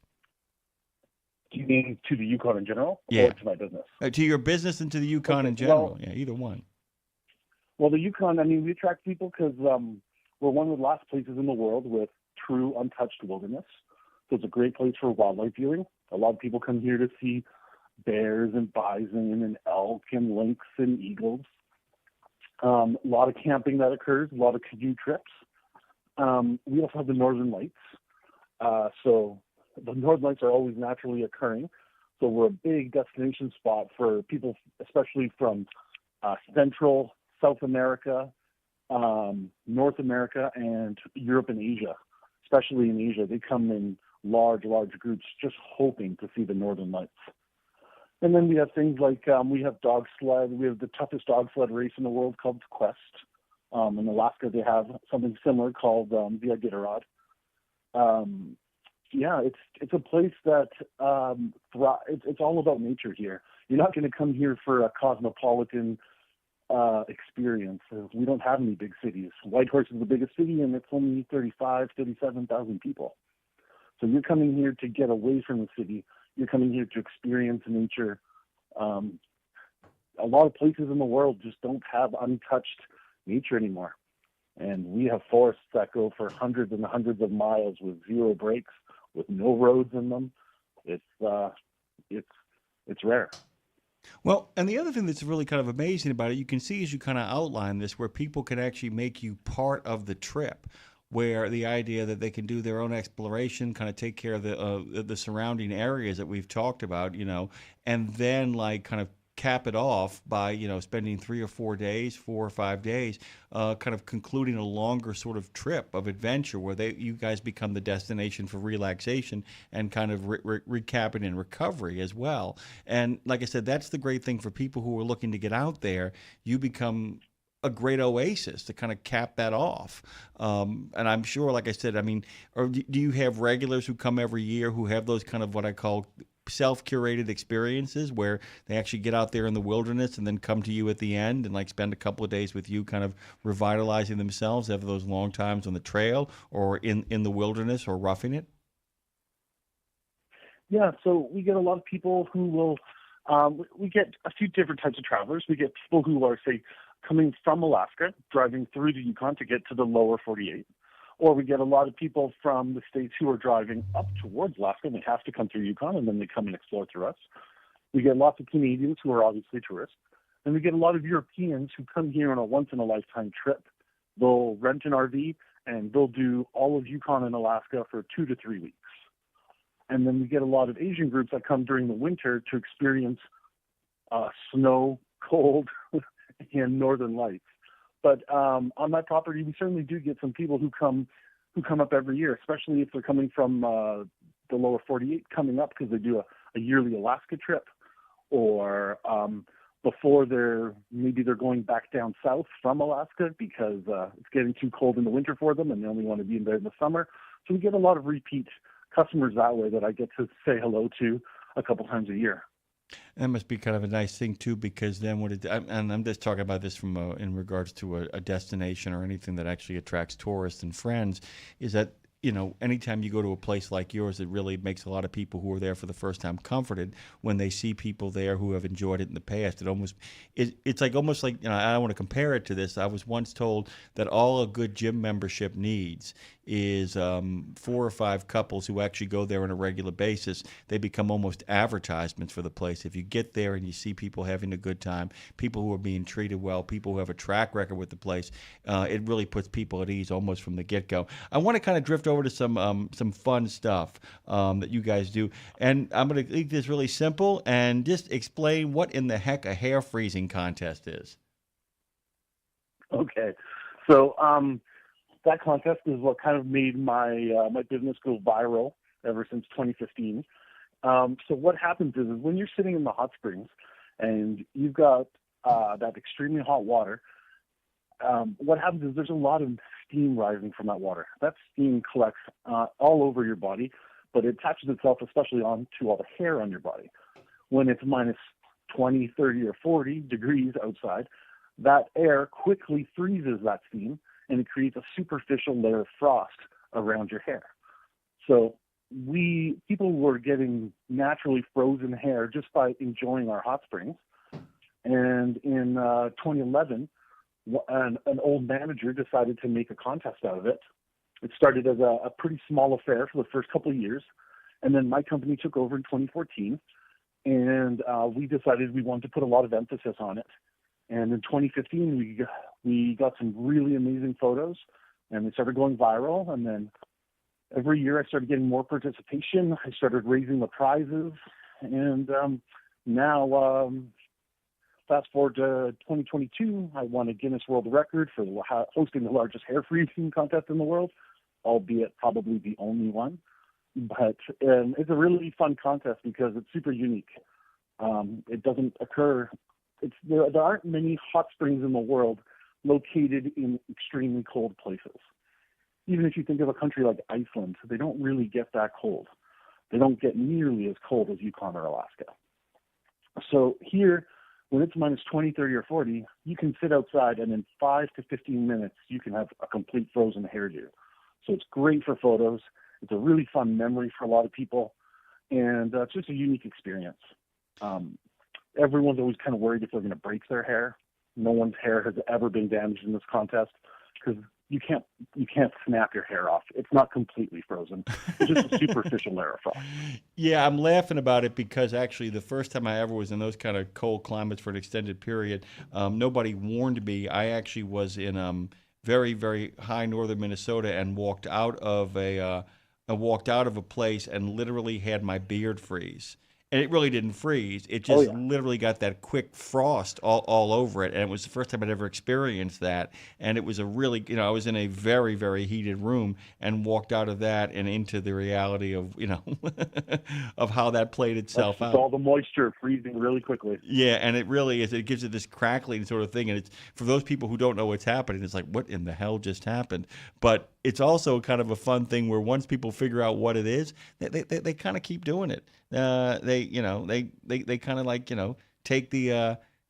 Do you mean to the Yukon in general, yeah, or to my business? To your business and to the Yukon in general. Well, yeah, either one. Well, the Yukon, I mean, we attract people because we're one of the last places in the world with true untouched wilderness. So it's a great place for wildlife viewing. A lot of people come here to see bears and bison and elk and lynx and eagles. A lot of camping that occurs, a lot of canoe trips. We also have the Northern Lights. So the Northern Lights are always naturally occurring. So we're a big destination spot for people, especially from Central, South America, North America, and Europe and Asia. Especially in Asia, they come in large groups just hoping to see the Northern Lights. And then we have things like we have dog sled. We have the toughest dog sled race in the world called Quest. In Alaska, they have something similar called the Iditarod. Yeah, it's a place that it's all about nature here. You're not going to come here for a cosmopolitan experience. We don't have any big cities. Whitehorse is the biggest city, and it's only 37,000 people. So you're coming here to get away from the city. You're coming here to experience nature. A lot of places in the world just don't have untouched nature anymore. And we have forests that go for hundreds and hundreds of miles with zero breaks, with no roads in them. It's rare. Well, and the other thing that's really kind of amazing about it, you can see as you kind of outline this, where people can actually make you part of the trip, where the idea that they can do their own exploration, kind of take care of the surrounding areas that we've talked about, and then like kind of cap it off by spending 3 or 4 days, 4 or 5 days, kind of concluding a longer sort of trip of adventure where you guys become the destination for relaxation and kind of recapping and recovery as well. And like I said, that's the great thing for people who are looking to get out there. You become a great oasis to kind of cap that off. And I'm sure, like I said, I mean, or do you have regulars who come every year who have those kind of what I call self-curated experiences where they actually get out there in the wilderness and then come to you at the end and like spend a couple of days with you kind of revitalizing themselves, have those long times on the trail or in the wilderness or roughing it? Yeah, so we get a lot of people who will, we get a few different types of travelers. We get people who are, say, coming from Alaska, driving through the Yukon to get to the lower 48. Or we get a lot of people from the States who are driving up towards Alaska and they have to come through Yukon and then they come and explore through us. We get lots of Canadians who are obviously tourists. And we get a lot of Europeans who come here on a once-in-a-lifetime trip. They'll rent an RV and they'll do all of Yukon and Alaska for 2 to 3 weeks. And then we get a lot of Asian groups that come during the winter to experience snow, cold, and northern lights. But on my property, we certainly do get some people who come up every year, especially if they're coming from the lower 48, coming up because they do a yearly Alaska trip, or before they're going back down south from Alaska because it's getting too cold in the winter for them and they only want to be in there in the summer. So we get a lot of repeat customers that way that I get to say hello to a couple times a year. That must be kind of a nice thing too, because then and I'm just talking about this from in regards to a destination or anything that actually attracts tourists and friends, is that anytime you go to a place like yours, it really makes a lot of people who are there for the first time comforted when they see people there who have enjoyed it in the past. It's almost like I don't want to compare it to this. I was once told that all a good gym membership needs is 4 or 5 couples who actually go there on a regular basis. They become almost advertisements for the place. If you get there and you see people having a good time, people who are being treated well, people who have a track record with the place, it really puts people at ease almost from the get-go. I want to kind of drift over to some fun stuff that you guys do, and I'm going to make this really simple and just explain what in the heck a hair freezing contest is. Okay, so that contest is what kind of made my my business go viral ever since 2015. So what happens is when you're sitting in the hot springs and you've got that extremely hot water, what happens is there's a lot of steam rising from that water. That steam collects all over your body, but it attaches itself especially onto all the hair on your body. When it's minus 20, 30, or 40 degrees outside, that air quickly freezes that steam and it creates a superficial layer of frost around your hair. So people were getting naturally frozen hair just by enjoying our hot springs. And in 2011, an old manager decided to make a contest out of it. It started as a pretty small affair for the first couple of years, and then my company took over in 2014, and we decided we wanted to put a lot of emphasis on it. And in 2015, we got some really amazing photos, and they started going viral. And then every year, I started getting more participation. I started raising the prizes, and now. Fast forward to 2022, I won a Guinness World Record for hosting the largest hair freezing contest in the world, albeit probably the only one. But it's a really fun contest because it's super unique. It doesn't occur. There aren't many hot springs in the world located in extremely cold places. Even if you think of a country like Iceland, they don't really get that cold. They don't get nearly as cold as Yukon or Alaska. So here, when it's minus 20, 30, or 40, you can sit outside and in 5 to 15 minutes, you can have a complete frozen hairdo. So it's great for photos. It's a really fun memory for a lot of people. And it's just a unique experience. Everyone's always kind of worried if they're going to break their hair. No one's hair has ever been damaged in this contest because you can't snap your hair off. It's not completely frozen. It's just a superficial layer of frost. Yeah, I'm laughing about it because actually the first time I ever was in those kind of cold climates for an extended period, nobody warned me. I actually was in very, very high northern Minnesota and walked out of a place and literally had my beard freeze. And it really didn't freeze. It just literally got that quick frost all over it. And it was the first time I'd ever experienced that. And it was a really, I was in a very, very heated room and walked out of that and into the reality of, of how that played itself out. All the moisture freezing really quickly. Yeah, and it really is. It gives it this crackling sort of thing. And it's for those people who don't know what's happening, it's like, what in the hell just happened? But it's also kind of a fun thing where once people figure out what it is, they kind of keep doing it. They kind of like,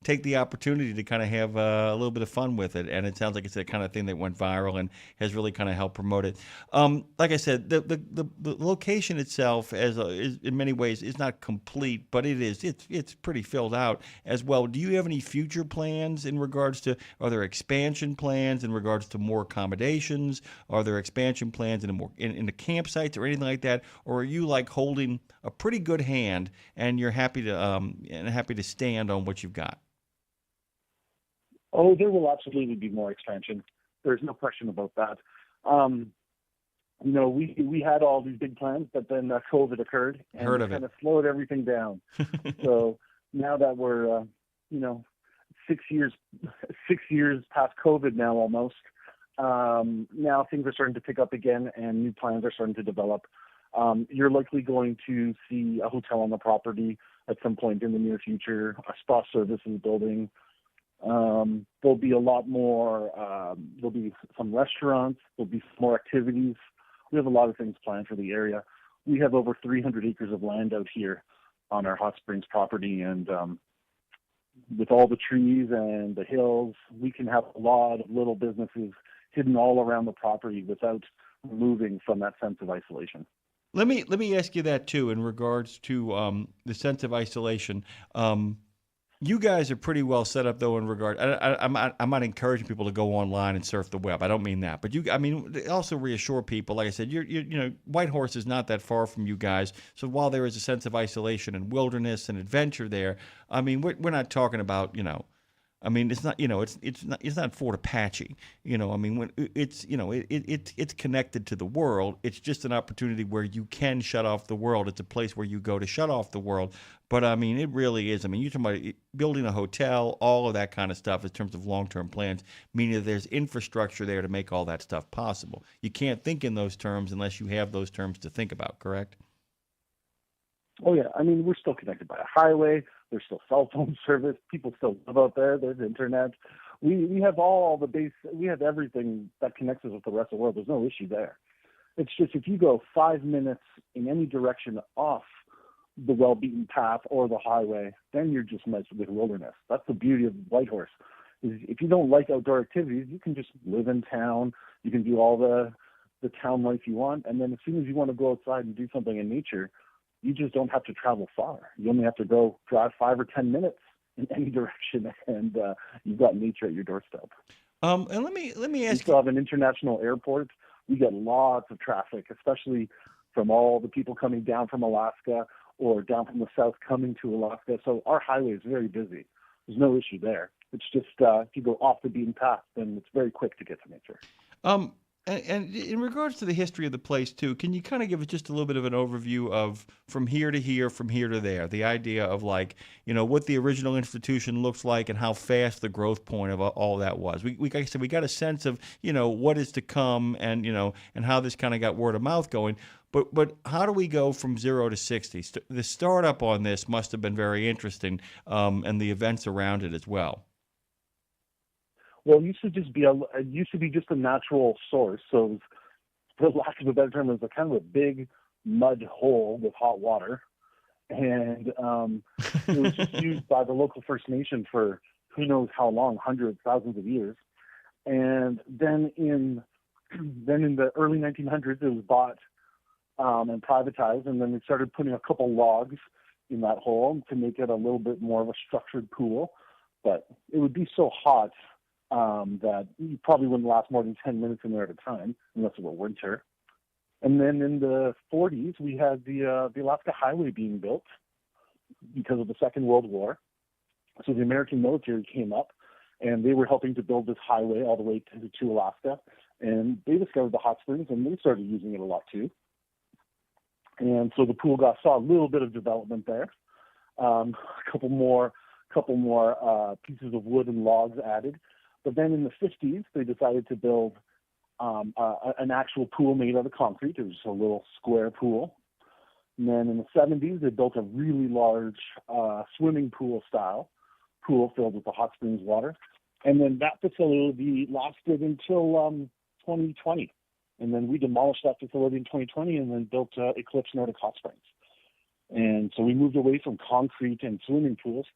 take the opportunity to kind of have a little bit of fun with it. And it sounds like it's that kind of thing that went viral and has really kind of helped promote it. Like I said, the location itself is in many ways is not complete, but it's pretty filled out as well. Do you have any future plans in regards to, are there expansion plans in regards to more accommodations? Are there expansion plans in the campsites or anything like that? Or are you like holding a pretty good hand and you're happy to stand on what you've got? Oh, there will absolutely be more expansion. There's no question about that. We had all these big plans, but then COVID occurred and it kind of slowed everything down. So now that we're, 6 years past COVID now almost, now things are starting to pick up again and new plans are starting to develop. You're likely going to see a hotel on the property at some point in the near future, a spa services building. There'll be a lot more, there'll be some restaurants, there'll be some more activities. We have a lot of things planned for the area. We have over 300 acres of land out here on our Hot Springs property, and with all the trees and the hills, we can have a lot of little businesses hidden all around the property without moving from that sense of isolation. Let me ask you that too in regards to the sense of isolation. You guys are pretty well set up, though, in regard. I'm not encouraging people to go online and surf the web. I don't mean that, but also reassure people. Like I said, Whitehorse is not that far from you guys. So while there is a sense of isolation and wilderness and adventure there, we're not talking about it's not it's not Fort Apache. When it's connected to the world. It's just an opportunity where you can shut off the world. It's a place where you go to shut off the world. But it really is. You're talking about building a hotel, all of that kind of stuff in terms of long-term plans, meaning that there's infrastructure there to make all that stuff possible. You can't think in those terms unless you have those terms to think about, correct? Oh, yeah. We're still connected by a highway. There's still cell phone service. People still live out there. There's internet. We have all the base. We have everything that connects us with the rest of the world. There's no issue there. It's just if you go 5 minutes in any direction off the well-beaten path or the highway, then you're just messed with wilderness. That's the beauty of Whitehorse. Is if you don't like outdoor activities, you can just live in town. You can do all the town life you want. And then as soon as you want to go outside and do something in nature, you just don't have to travel far. You only have to go drive 5 or 10 minutes in any direction, and you've got nature at your doorstep. And let me ask you. We still have an international airport. We get lots of traffic, especially from all the people coming down from Alaska or down from the south coming to Alaska. So our highway is very busy. There's no issue there. It's just if you go off the beaten path, then it's very quick to get to nature. And in regards to the history of the place, too, can you kind of give us just a little bit of an overview of from here to here, from here to there, the idea of what the original institution looks like and how fast the growth point of all that was? Like I said, we got a sense of, what is to come and how this kind of got word of mouth going. But how do we go from 0 to 60? The startup on this must have been very interesting, and the events around it as well. Well, it used to be just a natural source. So, for lack of a better term, it was kind of a big mud hole with hot water, and it was just used by the local First Nation for who knows how long, hundreds, thousands of years. And then in the early 1900s, it was bought and privatized, and then we started putting a couple logs in that hole to make it a little bit more of a structured pool. But it would be so hot that you probably wouldn't last more than 10 minutes in there at a time, unless it were winter. And then in the 40s, we had the Alaska Highway being built because of the Second World War. So the American military came up, and they were helping to build this highway all the way to Alaska. And they discovered the hot springs, and they started using it a lot too. And so the pool saw a little bit of development there. A couple more pieces of wood and logs added. But then in the 50s, they decided to build an actual pool made out of concrete. It was just a little square pool. And then in the 70s, they built a really large swimming pool style pool filled with the hot springs water. And then that facility lasted until 2020. And then we demolished that facility in 2020 and then built Eclipse Nordic Hot Springs. And so we moved away from concrete and swimming pools.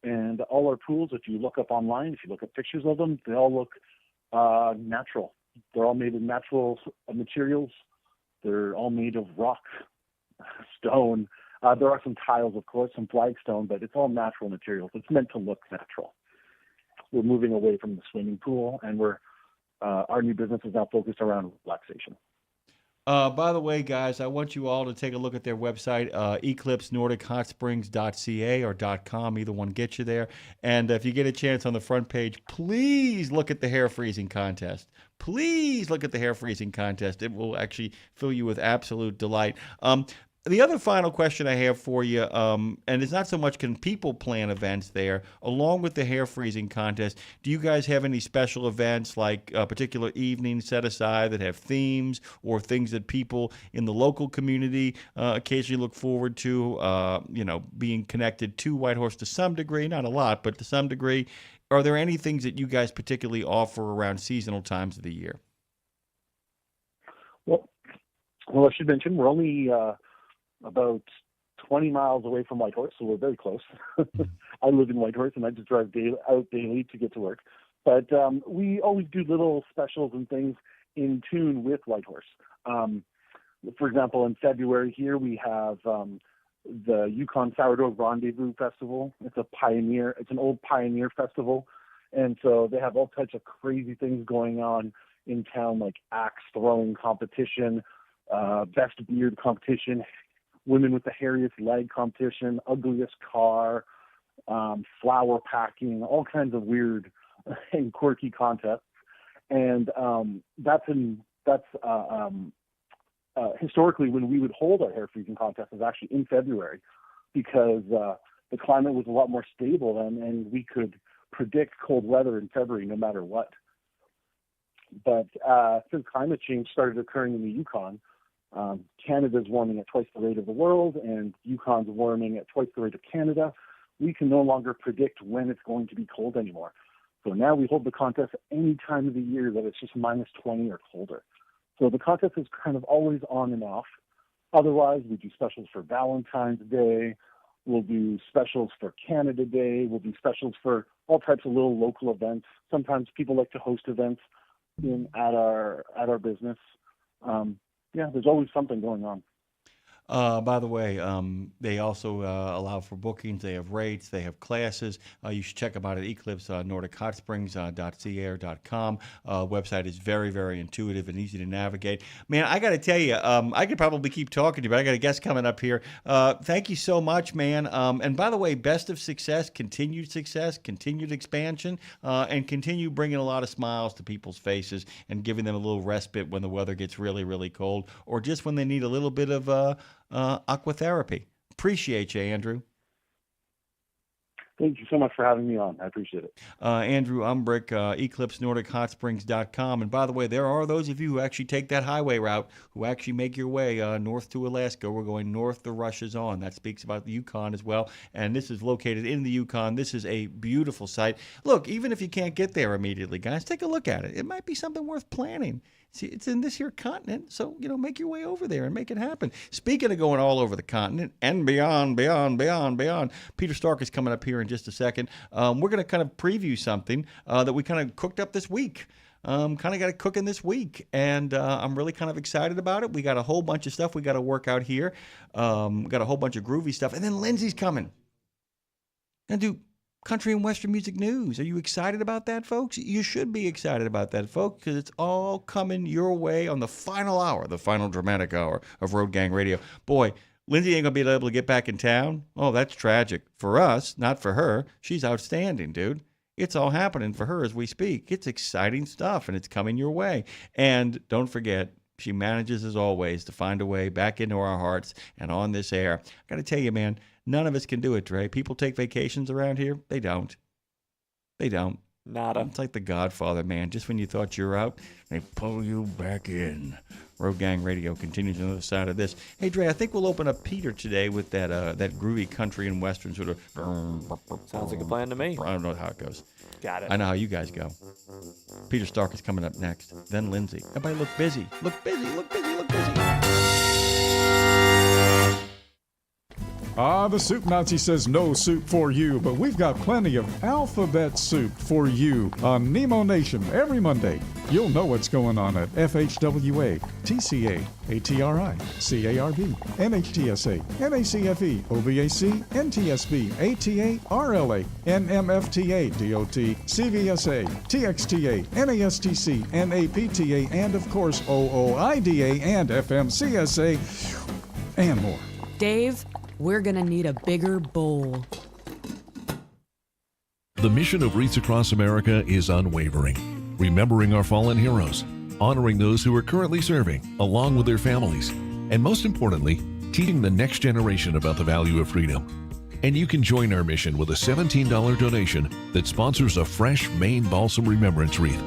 And all our pools, if you look up online, if you look at pictures of them, they all look natural. They're all made of natural materials. They're all made of rock, stone. There are some tiles, of course, some flagstone, but it's all natural materials. It's meant to look natural. We're moving away from the swimming pool, and our new business is now focused around relaxation. By the way, guys, I want you all to take a look at their website, eclipsenordichotsprings.ca or .com. Either one gets you there. And if you get a chance on the front page, please look at the hair freezing contest. Please look at the hair freezing contest. It will actually fill you with absolute delight. The other final question I have for you, and it's not so much can people plan events there, along with the hair freezing contest, do you guys have any special events like particular evenings set aside that have themes or things that people in the local community occasionally look forward to, being connected to Whitehorse to some degree, not a lot, but to some degree? Are there any things that you guys particularly offer around seasonal times of the year? Well, I should mention we're only about 20 miles away from Whitehorse, so we're very close. I live in Whitehorse, and I just drive out daily to get to work. But we always do little specials and things in tune with Whitehorse. For example, in February here, we have the Yukon Sourdough Rendezvous Festival. It's an old pioneer festival. And so they have all types of crazy things going on in town, like axe throwing competition, best beard competition, women with the hairiest leg competition, ugliest car, flower packing, all kinds of weird and quirky contests. And that's historically when we would hold our hair freezing contest is actually in February, because the climate was a lot more stable and we could predict cold weather in February no matter what. But since climate change started occurring in the Yukon, Canada's warming at twice the rate of the world, and Yukon's warming at twice the rate of Canada. We can no longer predict when it's going to be cold anymore. So now we hold the contest any time of the year that it's just minus 20 or colder. So the contest is kind of always on and off. Otherwise, we do specials for Valentine's Day. We'll do specials for Canada Day. We'll do specials for all types of little local events. Sometimes people like to host events at our business. There's always something going on. By the way, they also allow for bookings. They have rates. They have classes. You should check them out at Eclipse NordicHotSprings.ca or .com. Website is very, very intuitive and easy to navigate. Man, I got to tell you, I could probably keep talking to you, but I got a guest coming up here. Thank you so much, man. And by the way, best of success, continued expansion, and continue bringing a lot of smiles to people's faces and giving them a little respite when the weather gets really, really cold, or just when they need a little bit of aquatherapy. Appreciate you, Andrew. Thank you so much for having me on. I appreciate it. Andrew Umbrich, EclipseNordicHotSprings.com. And by the way, there are those of you who actually take that highway route, who actually make your way north to Alaska. We're going north to Russia's On. That speaks about the Yukon as well. And this is located in the Yukon. This is a beautiful site. Look, even if you can't get there immediately, guys, take a look at it. It might be something worth planning. See, it's in this here continent, so, make your way over there and make it happen. Speaking of going all over the continent and beyond, Peter Stark is coming up here in just a second. We're going to kind of preview something that we kind of cooked up this week. Kind of got it cooking this week, and I'm really kind of excited about it. We got a whole bunch of stuff we got to work out here. Got a whole bunch of groovy stuff, and then Lindsay's coming. Gonna Country and Western Music News. Are you excited about that, folks? You should be excited about that, folks, because it's all coming your way on the final hour, the final dramatic hour of Road Gang Radio. Boy, Lindsay ain't going to be able to get back in town. Oh, that's tragic. For us, not for her. She's outstanding, dude. It's all happening for her as we speak. It's exciting stuff, and it's coming your way. And don't forget, she manages, as always, to find a way back into our hearts and on this air. I got to tell you, man, none of us can do it, Dre. People take vacations around here. They don't. They don't. Nada. It's like The Godfather, man. Just when you thought you were out, they pull you back in. Road Gang Radio continues on the other side of this. Hey, Dre, I think we'll open up Peter today with that groovy country and western sort of. Sounds like a plan to me. I don't know how it goes. Got it. I know how you guys go. Peter Stark is coming up next. Then Lindsay. Everybody look busy. Look busy. Look busy. Look busy. The Soup Nazi says no soup for you, but we've got plenty of alphabet soup for you on Nemo Nation every Monday. You'll know what's going on at FHWA, TCA, ATRI, CARB, NHTSA, NACFE, OVAC, NTSB, ATA, RLA, NMFTA, DOT, CVSA, TXTA, NASTC, NAPTA, and of course OOIDA and FMCSA, and more. Dave, we're gonna need a bigger bowl. The mission of Wreaths Across America is unwavering, remembering our fallen heroes, honoring those who are currently serving, along with their families, and most importantly, teaching the next generation about the value of freedom. And you can join our mission with a $17 donation that sponsors a fresh Maine Balsam Remembrance Wreath.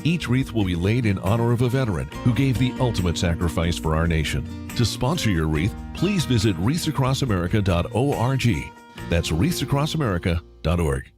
Each wreath will be laid in honor of a veteran who gave the ultimate sacrifice for our nation. To sponsor your wreath, please visit wreathsacrossamerica.org. That's wreathsacrossamerica.org.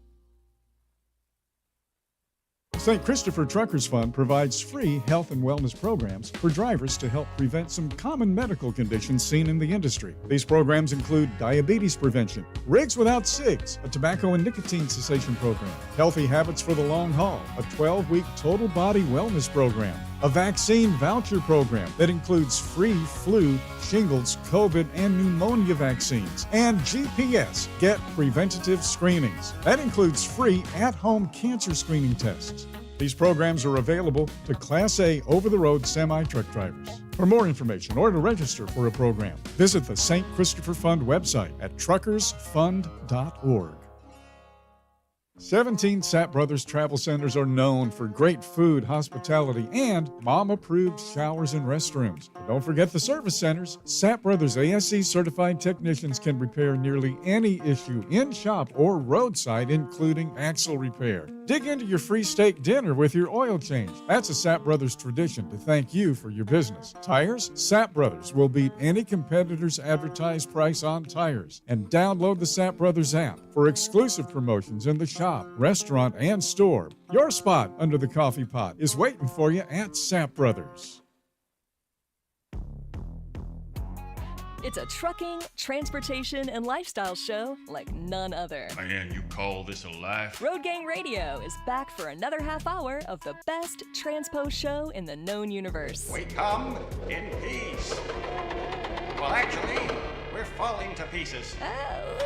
St. Christopher Truckers Fund provides free health and wellness programs for drivers to help prevent some common medical conditions seen in the industry. These programs include diabetes prevention, Rigs Without Cigs, a tobacco and nicotine cessation program, Healthy Habits for the Long Haul, a 12-week total body wellness program, a vaccine voucher program that includes free flu, shingles, COVID, and pneumonia vaccines, and GPS, Get Preventative Screenings. That includes free at-home cancer screening tests. These programs are available to Class A over-the-road semi-truck drivers. For more information or to register for a program, visit the St. Christopher Fund website at truckersfund.org. 17 Sapp Brothers Travel Centers are known for great food, hospitality, and mom-approved showers and restrooms. But don't forget the service centers. Sapp Brothers ASC certified technicians can repair nearly any issue in shop or roadside, including axle repair. Dig into your free steak dinner with your oil change. That's a Sapp Brothers tradition to thank you for your business. Tires? Sapp Brothers will beat any competitor's advertised price on tires. And download the Sapp Brothers app for exclusive promotions in the shop, restaurant, and store. Your spot under the coffee pot is waiting for you at Sapp Brothers. It's a trucking, transportation, and lifestyle show like none other. Man, you call this a life? Road Gang Radio is back for another half hour of the best transpo show in the known universe. We come in peace. Well, actually, we're falling to pieces.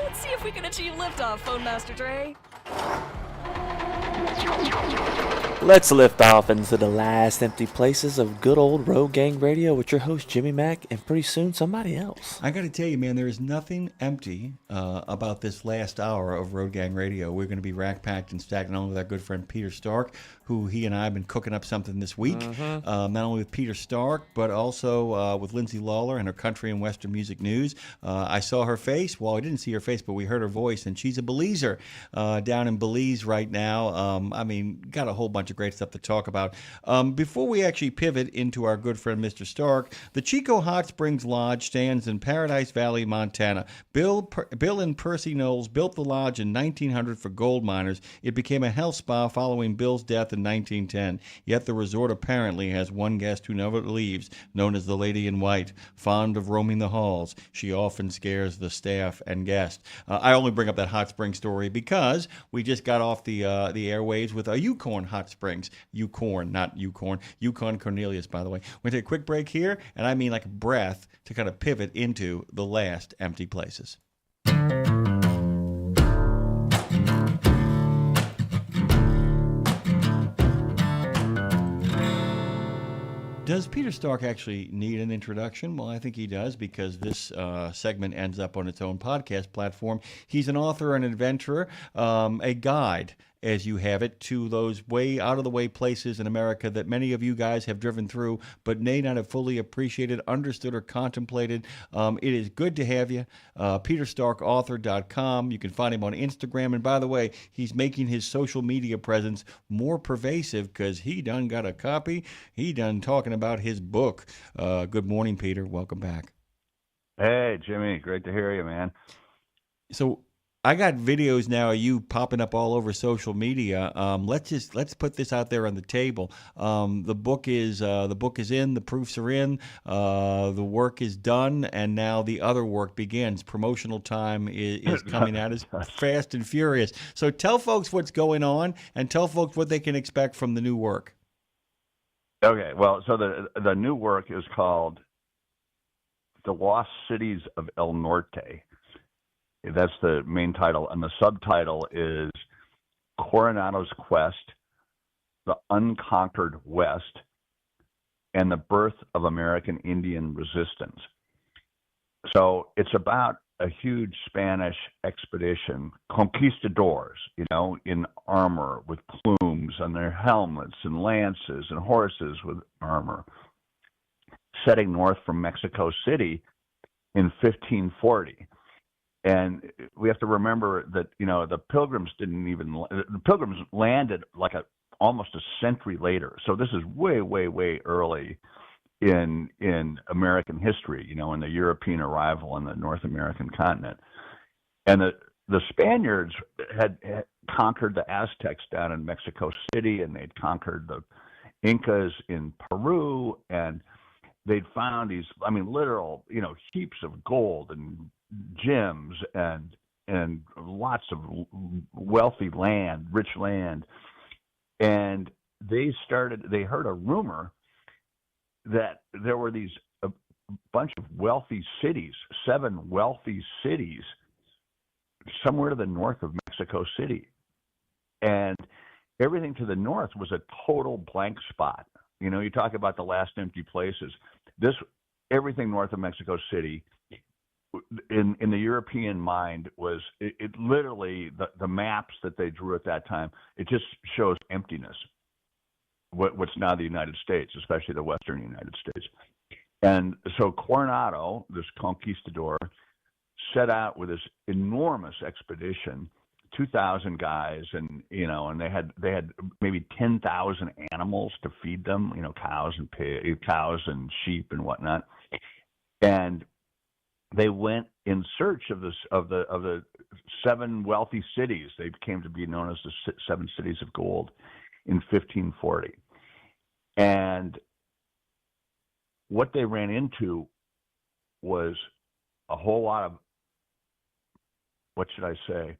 Let's see if we can achieve liftoff, Phone Master Dre. Let's lift off into the last empty places of good old Road Gang Radio with your host Jimmy Mack and pretty soon somebody else. I got to tell you, man, there is nothing empty about this last hour of Road Gang Radio. We're going to be rack-packed and stacked on with our good friend Peter Stark, who he and I have been cooking up something this week. Not only with Peter Stark, but also with Lindsay Lawler and her country and western music news. I saw her face. Well, I didn't see her face, but we heard her voice, and she's a Belizer down in Belize right now. I mean, got a whole bunch of great stuff to talk about. Before we actually pivot into our good friend Mr. Stark, the Chico Hot Springs Lodge stands in Paradise Valley, Montana. Bill and Percy Knowles built the lodge in 1900 for gold miners. It became a health spa following Bill's death in 1910. Yet the resort apparently has one guest who never leaves, known as the Lady in White. Fond of roaming the halls, she often scares the staff and guests. I only bring up that hot spring story because we just got off the airwaves with a Yukon Hot Springs. Yukon, not Yukon. Yukon Cornelius, by the way. We're going to take a quick break here, and I mean like a breath to kind of pivot into the last empty places. Does Peter Stark actually need an introduction? Well, I think he does, because this segment ends up on its own podcast platform. He's an author, an adventurer, a guide, as you have it, to those way out of the way places in America that many of you guys have driven through but may not have fully appreciated, understood, or contemplated. It is good to have you. PeterStarkAuthor.com. You can find him on Instagram. And by the way, he's making his social media presence more pervasive because he done got a copy. He done talking about his book. Good morning, Peter. Welcome back. Hey, Jimmy. Great to hear you, man. So I got videos now of you popping up all over social media. Let's put this out there on the table. The book is in. The proofs are in. The work is done, and now the other work begins. Promotional time is coming out as fast and furious. So tell folks what's going on, and tell folks what they can expect from the new work. Okay, well, so the new work is called The Lost Cities of El Norte. That's the main title, and the subtitle is Coronado's Quest, the Unconquered West, and the Birth of American Indian Resistance. So it's about a huge Spanish expedition, conquistadors, in armor with plumes on their helmets and lances and horses with armor, setting north from Mexico City in 1540. And we have to remember that, the Pilgrims the Pilgrims landed like almost a century later. So this is way, way, way early in American history, in the European arrival on the North American continent. And the Spaniards had conquered the Aztecs down in Mexico City, and they'd conquered the Incas in Peru, and they'd found these, literal, heaps of gold and gems and lots of wealthy land, rich land. And they heard a rumor that there were a bunch of wealthy cities, 7 wealthy cities, somewhere to the north of Mexico City. And everything to the north was a total blank spot. You talk about the last empty places. Everything north of Mexico City, in the European mind, was it literally the maps that they drew at that time, it just shows emptiness. What's now the United States, especially the Western United States. And so Coronado, this conquistador, set out with this enormous expedition, 2,000 guys, and they had maybe 10,000 animals to feed them, cows and sheep and whatnot. And they went in search of the 7 wealthy cities. They came to be known as the 7 cities of gold in 1540. And what they ran into was a whole lot of, what should I say,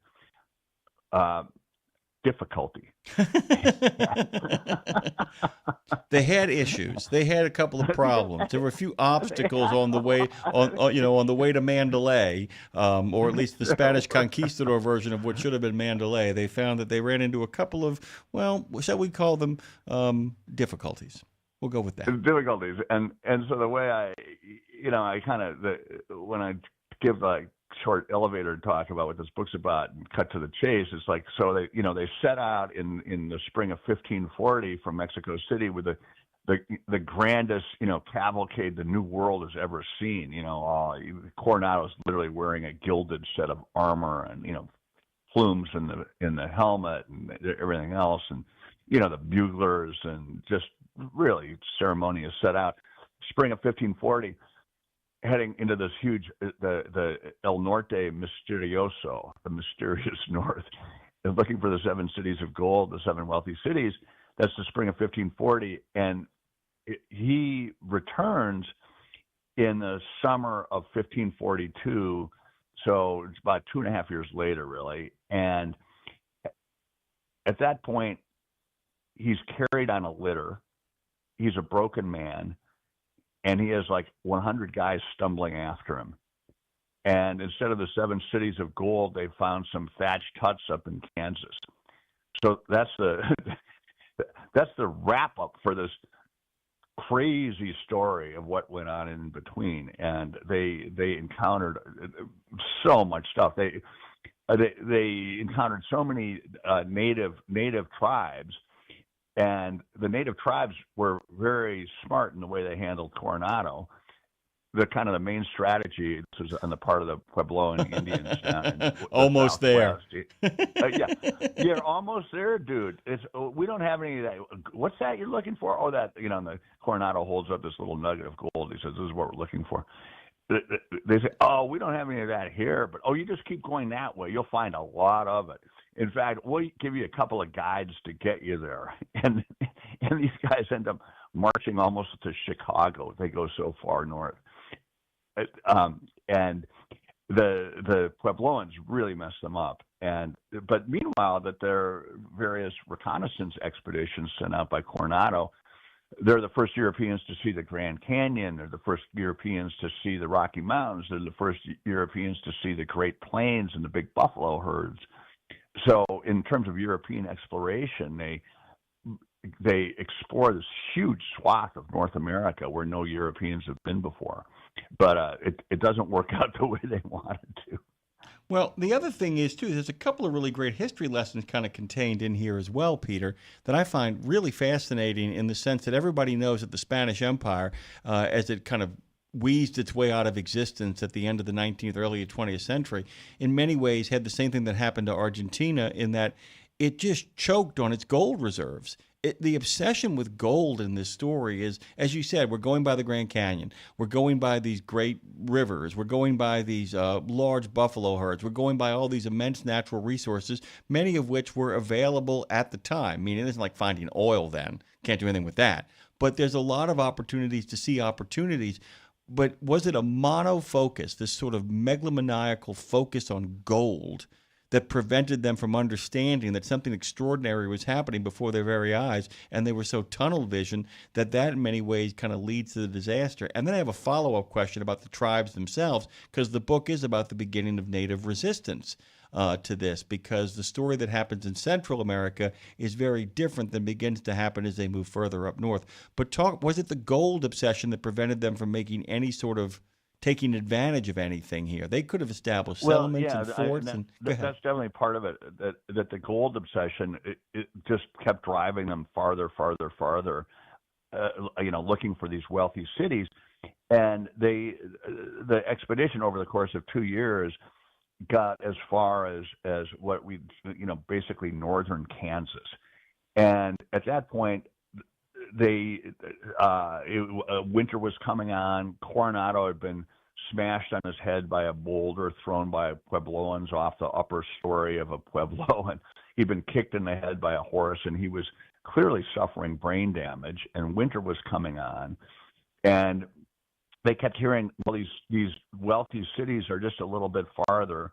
difficulty. They had issues. They had a couple of problems. There were a few obstacles on the way, on the way to Mandalay, or at least the Spanish conquistador version of what should have been Mandalay. They found that they ran into a couple of, well, shall we call them, difficulties? We'll go with that. Difficulties, and so the way I kind of when I give like short elevator talk about what this book's about and cut to the chase, it's like, so they set out in the spring of 1540 from Mexico City with the grandest cavalcade the New World has ever seen. Coronado's literally wearing a gilded set of armor and plumes in the helmet and everything else, and the buglers, and just really ceremonious set out. Spring of 1540. Heading into this huge, the El Norte Misterioso, the mysterious north, and looking for the 7 cities of gold, the 7 wealthy cities. That's the spring of 1540. And he returns in the summer of 1542. So it's about 2.5 years later, really. And at that point, he's carried on a litter. He's a broken man. And he has like 100 guys stumbling after him. And instead of the 7 cities of gold, they found some thatched huts up in Kansas. So that's the wrap up for this crazy story of what went on in between, and they encountered so much stuff. They encountered so many native tribes, and the native tribes were very smart in the way they handled Coronado. The kind of the main strategy, this was on the part of the Puebloan Indians down in the Almost there. Yeah, you're almost there, dude. We don't have any of that. What's that you're looking for? Oh, that, and the Coronado holds up this little nugget of gold. He says, "This is what we're looking for." They say, "Oh, we don't have any of that here, but you just keep going that way. You'll find a lot of it. In fact, we'll give you a couple of guides to get you there." And these guys end up marching almost to Chicago. They go so far north. And the Puebloans really messed them up. But meanwhile, that there are various reconnaissance expeditions sent out by Coronado. They're the first Europeans to see the Grand Canyon. They're the first Europeans to see the Rocky Mountains. They're the first Europeans to see the Great Plains and the big buffalo herds. So in terms of European exploration, they explore this huge swath of North America where no Europeans have been before. But it doesn't work out the way they wanted to. Well, the other thing is, too, there's a couple of really great history lessons kind of contained in here as well, Peter, that I find really fascinating in the sense that everybody knows that the Spanish Empire, as it kind of wheezed its way out of existence at the end of the 19th, early 20th century, in many ways had the same thing that happened to Argentina in that it just choked on its gold reserves. The obsession with gold in this story is, as you said, we're going by the Grand Canyon. We're going by these great rivers. We're going by these large buffalo herds. We're going by all these immense natural resources, many of which were available at the time. I mean, it isn't like finding oil then. Can't do anything with that. But there's a lot of opportunities to see opportunities. But was it a monofocus, this sort of megalomaniacal focus on gold, that prevented them from understanding that something extraordinary was happening before their very eyes, and they were so tunnel vision that in many ways kind of leads to the disaster? And then I have a follow-up question about the tribes themselves, because the book is about the beginning of native resistance to this, because the story that happens in Central America is very different than begins to happen as they move further up north. But was it the gold obsession that prevented them from making any sort of taking advantage of anything here? They could have established settlements and forts. That's definitely part of it. That the gold obsession it just kept driving them farther, looking for these wealthy cities. And the expedition over the course of 2 years got as far as what we basically northern Kansas. And at that point, winter was coming on. Coronado had been smashed on his head by a boulder thrown by Puebloans off the upper story of a pueblo, and he'd been kicked in the head by a horse, and he was clearly suffering brain damage, and winter was coming on. And they kept hearing, well, these wealthy cities are just a little bit farther,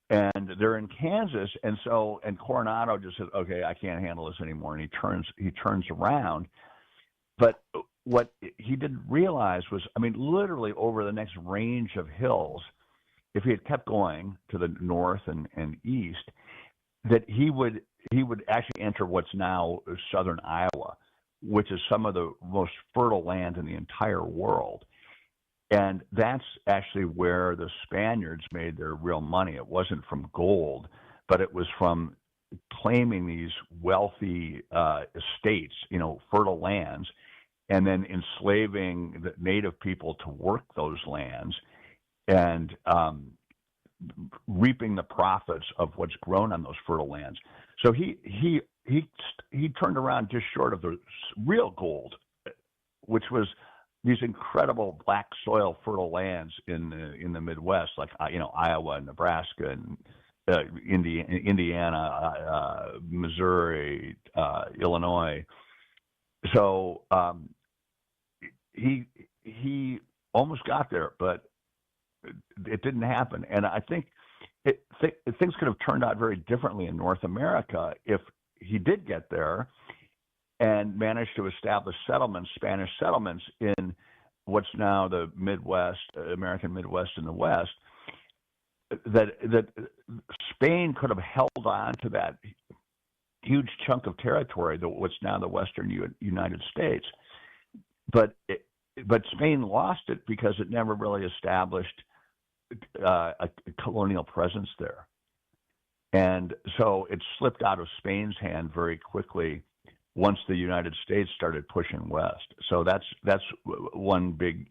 and they're in Kansas. And Coronado just said, okay, I can't handle this anymore. And he turns around. But what he didn't realize was, literally over the next range of hills, if he had kept going to the north and east, that he would actually enter what's now southern Iowa, which is some of the most fertile land in the entire world. And that's actually where the Spaniards made their real money. It wasn't from gold, but it was from claiming these wealthy estates, fertile lands, and then enslaving the native people to work those lands and reaping the profits of what's grown on those fertile lands. So he turned around just short of the real gold, which was these incredible black soil fertile lands in the Midwest, like Iowa and Nebraska and Indiana, Missouri, Illinois. So he almost got there, but it didn't happen. And I think things could have turned out very differently in North America if he did get there and managed to establish settlements, Spanish settlements, in what's now the Midwest, American Midwest and the West. That Spain could have held on to that huge chunk of territory, what's now the Western United States. but Spain lost it because it never really established a colonial presence there. And so it slipped out of Spain's hand very quickly once the United States started pushing west. So that's one big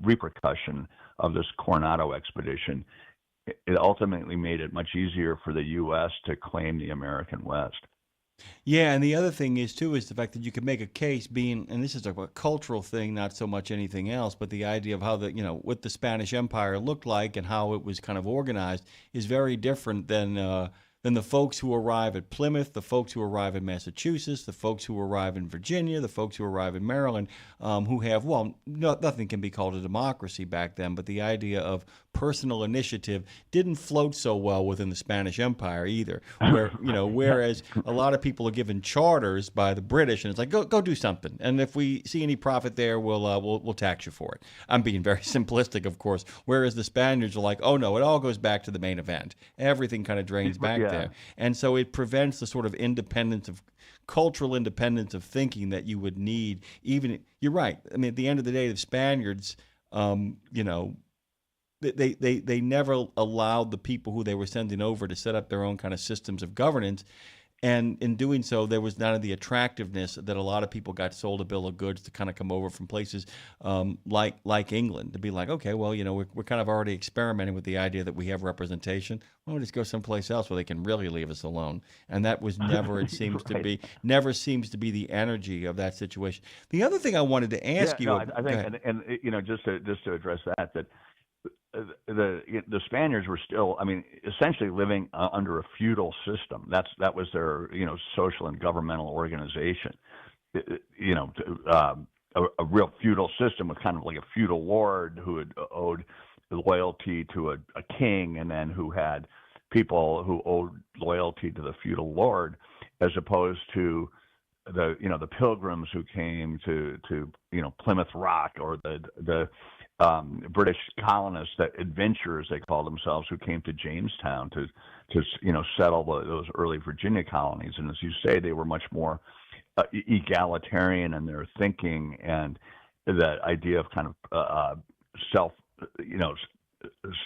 repercussion of this Coronado expedition. It ultimately made it much easier for the U.S. to claim the American West. Yeah, and the other thing is too is the fact that you could make a case being, and this is a cultural thing, not so much anything else, but the idea of how what the Spanish Empire looked like and how it was kind of organized is very different than the folks who arrive at Plymouth, the folks who arrive in Massachusetts, the folks who arrive in Virginia, the folks who arrive in Maryland, who have, nothing can be called a democracy back then, but the idea of personal initiative didn't float so well within the Spanish Empire either. Whereas a lot of people are given charters by the British, and it's like, go do something, and if we see any profit there, we'll tax you for it. I'm being very simplistic, of course. Whereas the Spaniards are like, oh no, it all goes back to the main event. Everything kind of drains back there. And so it prevents the sort of cultural independence of thinking that you would need. Even, you're right. I mean, at the end of the day, the Spaniards, they never allowed the people who they were sending over to set up their own kind of systems of governance. And in doing so, there was none of the attractiveness that a lot of people got sold a bill of goods to kind of come over from places like England, to be like, okay, well, we're kind of already experimenting with the idea that we have representation. Well, we'll just go someplace else where they can really leave us alone. And that was never, it seems to be, never seems to be the energy of that situation. The other thing I wanted to ask you, I think, and just to address that the Spaniards were still, essentially living under a feudal system. That was their, social and governmental organization. A real feudal system with kind of like a feudal lord who had owed loyalty to a king, and then who had people who owed loyalty to the feudal lord, as opposed to the pilgrims who came to Plymouth Rock, or the British colonists, that adventurers they called themselves, who came to Jamestown to settle those early Virginia colonies. And as you say, they were much more egalitarian in their thinking, and that idea of kind of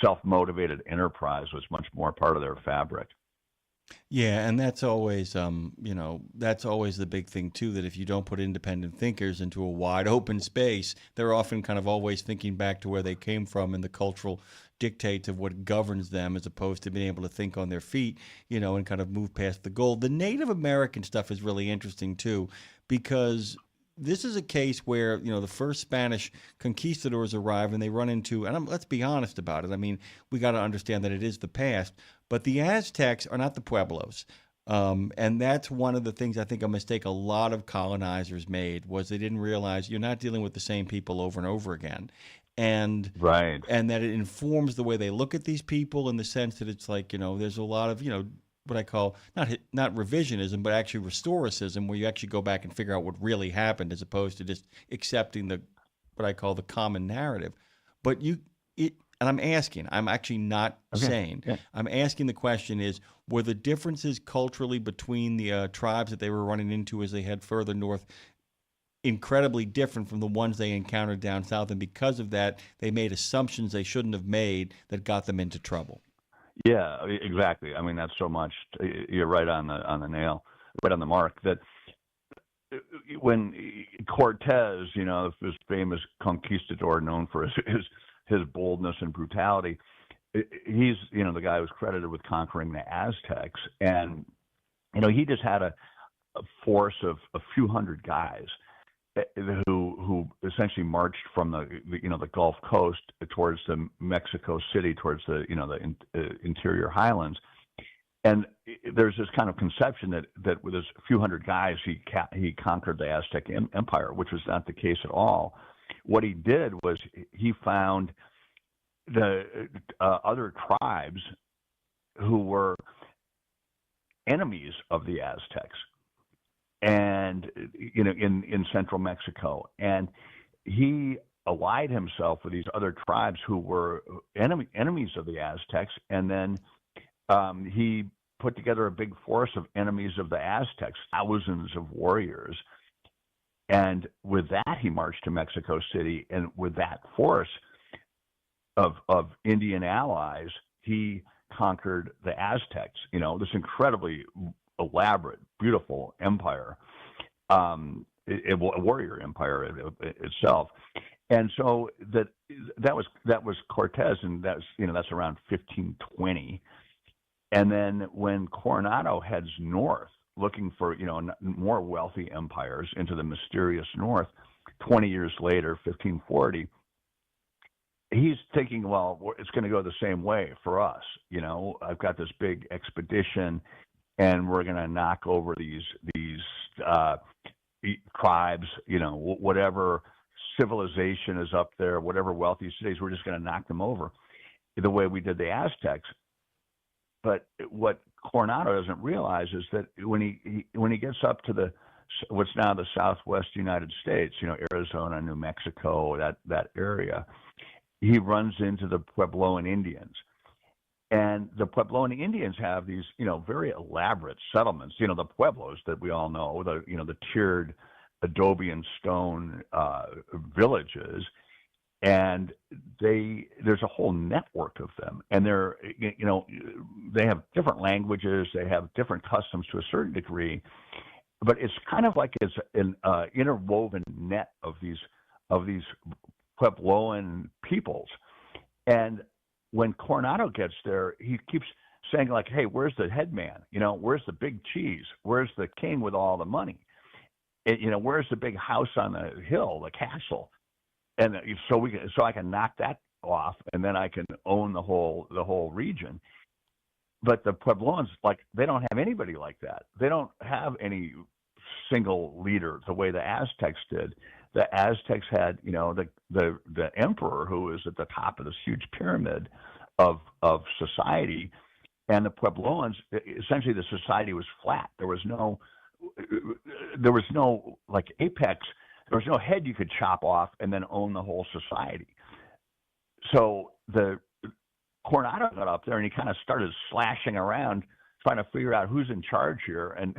self-motivated enterprise was much more part of their fabric. Yeah, and that's always, that's always the big thing too, that if you don't put independent thinkers into a wide open space, they're often kind of always thinking back to where they came from and the cultural dictates of what governs them, as opposed to being able to think on their feet, and kind of move past the goal. The Native American stuff is really interesting too, because this is a case where, the first Spanish conquistadors arrive and they run into, and let's be honest about it. I mean, we got to understand that it is the past, but the Aztecs are not the Pueblos. And that's one of the things I think a mistake a lot of colonizers made, was they didn't realize you're not dealing with the same people over and over again. And right. And that it informs the way they look at these people, in the sense that it's like, there's a lot of, what I call not revisionism, but actually restoricism, where you actually go back and figure out what really happened, as opposed to just accepting what I call the common narrative. But and I'm actually not saying. Yeah. I'm asking, the question is, were the differences culturally between the tribes that they were running into as they head further north incredibly different from the ones they encountered down south, and because of that, they made assumptions they shouldn't have made that got them into trouble? Yeah, exactly. I mean, that's so much. You're right on the nail, right on the mark. That when Cortez, this famous conquistador known for his boldness and brutality, he's the guy who's credited with conquering the Aztecs, and he just had a force of a few hundred guys who essentially marched from the Gulf Coast towards the Mexico City, towards the interior highlands. And there's this kind of conception that with his few hundred guys he conquered the Aztec Empire, which was not the case at all. What he did was he found the other tribes who were enemies of the Aztecs, and in central Mexico, and he allied himself with these other tribes who were enemies of the Aztecs, and then he put together a big force of enemies of the Aztecs, thousands of warriors, And with that, he marched to Mexico City, and with that force of Indian allies, he conquered the Aztecs. This incredibly elaborate, beautiful empire, a warrior empire itself. And so that was Cortez, and that's around 1520. And then when Coronado heads north, looking for more wealthy empires into the mysterious north, 20 years later, 1540, he's thinking, well, it's going to go the same way for us. I've got this big expedition, and we're going to knock over these tribes, whatever civilization is up there, whatever wealthy cities, we're just going to knock them over the way we did the Aztecs. But what Coronado doesn't realize is that when he gets up to what's now the Southwest United States, Arizona, New Mexico, that area, he runs into the Puebloan Indians. And the Puebloan Indians have these, very elaborate settlements, the pueblos that we all know, the tiered adobe and stone villages. And there's a whole network of them, and they have different languages, they have different customs to a certain degree, but it's kind of like it's an interwoven net of these Puebloan peoples. And when Coronado gets there, he keeps saying, like, hey, where's the head man? Where's the big cheese? Where's the king with all the money? Where's the big house on the hill, the castle? And so I can knock that off, and then I can own the whole region. But the Puebloans, they don't have anybody like that. They don't have any single leader the way the Aztecs did. The Aztecs had, the emperor who is at the top of this huge pyramid of society, and the Puebloans, essentially the society was flat. There was no apex. There was no head you could chop off and then own the whole society. So the Coronado got up there and he kind of started slashing around, trying to figure out who's in charge here. And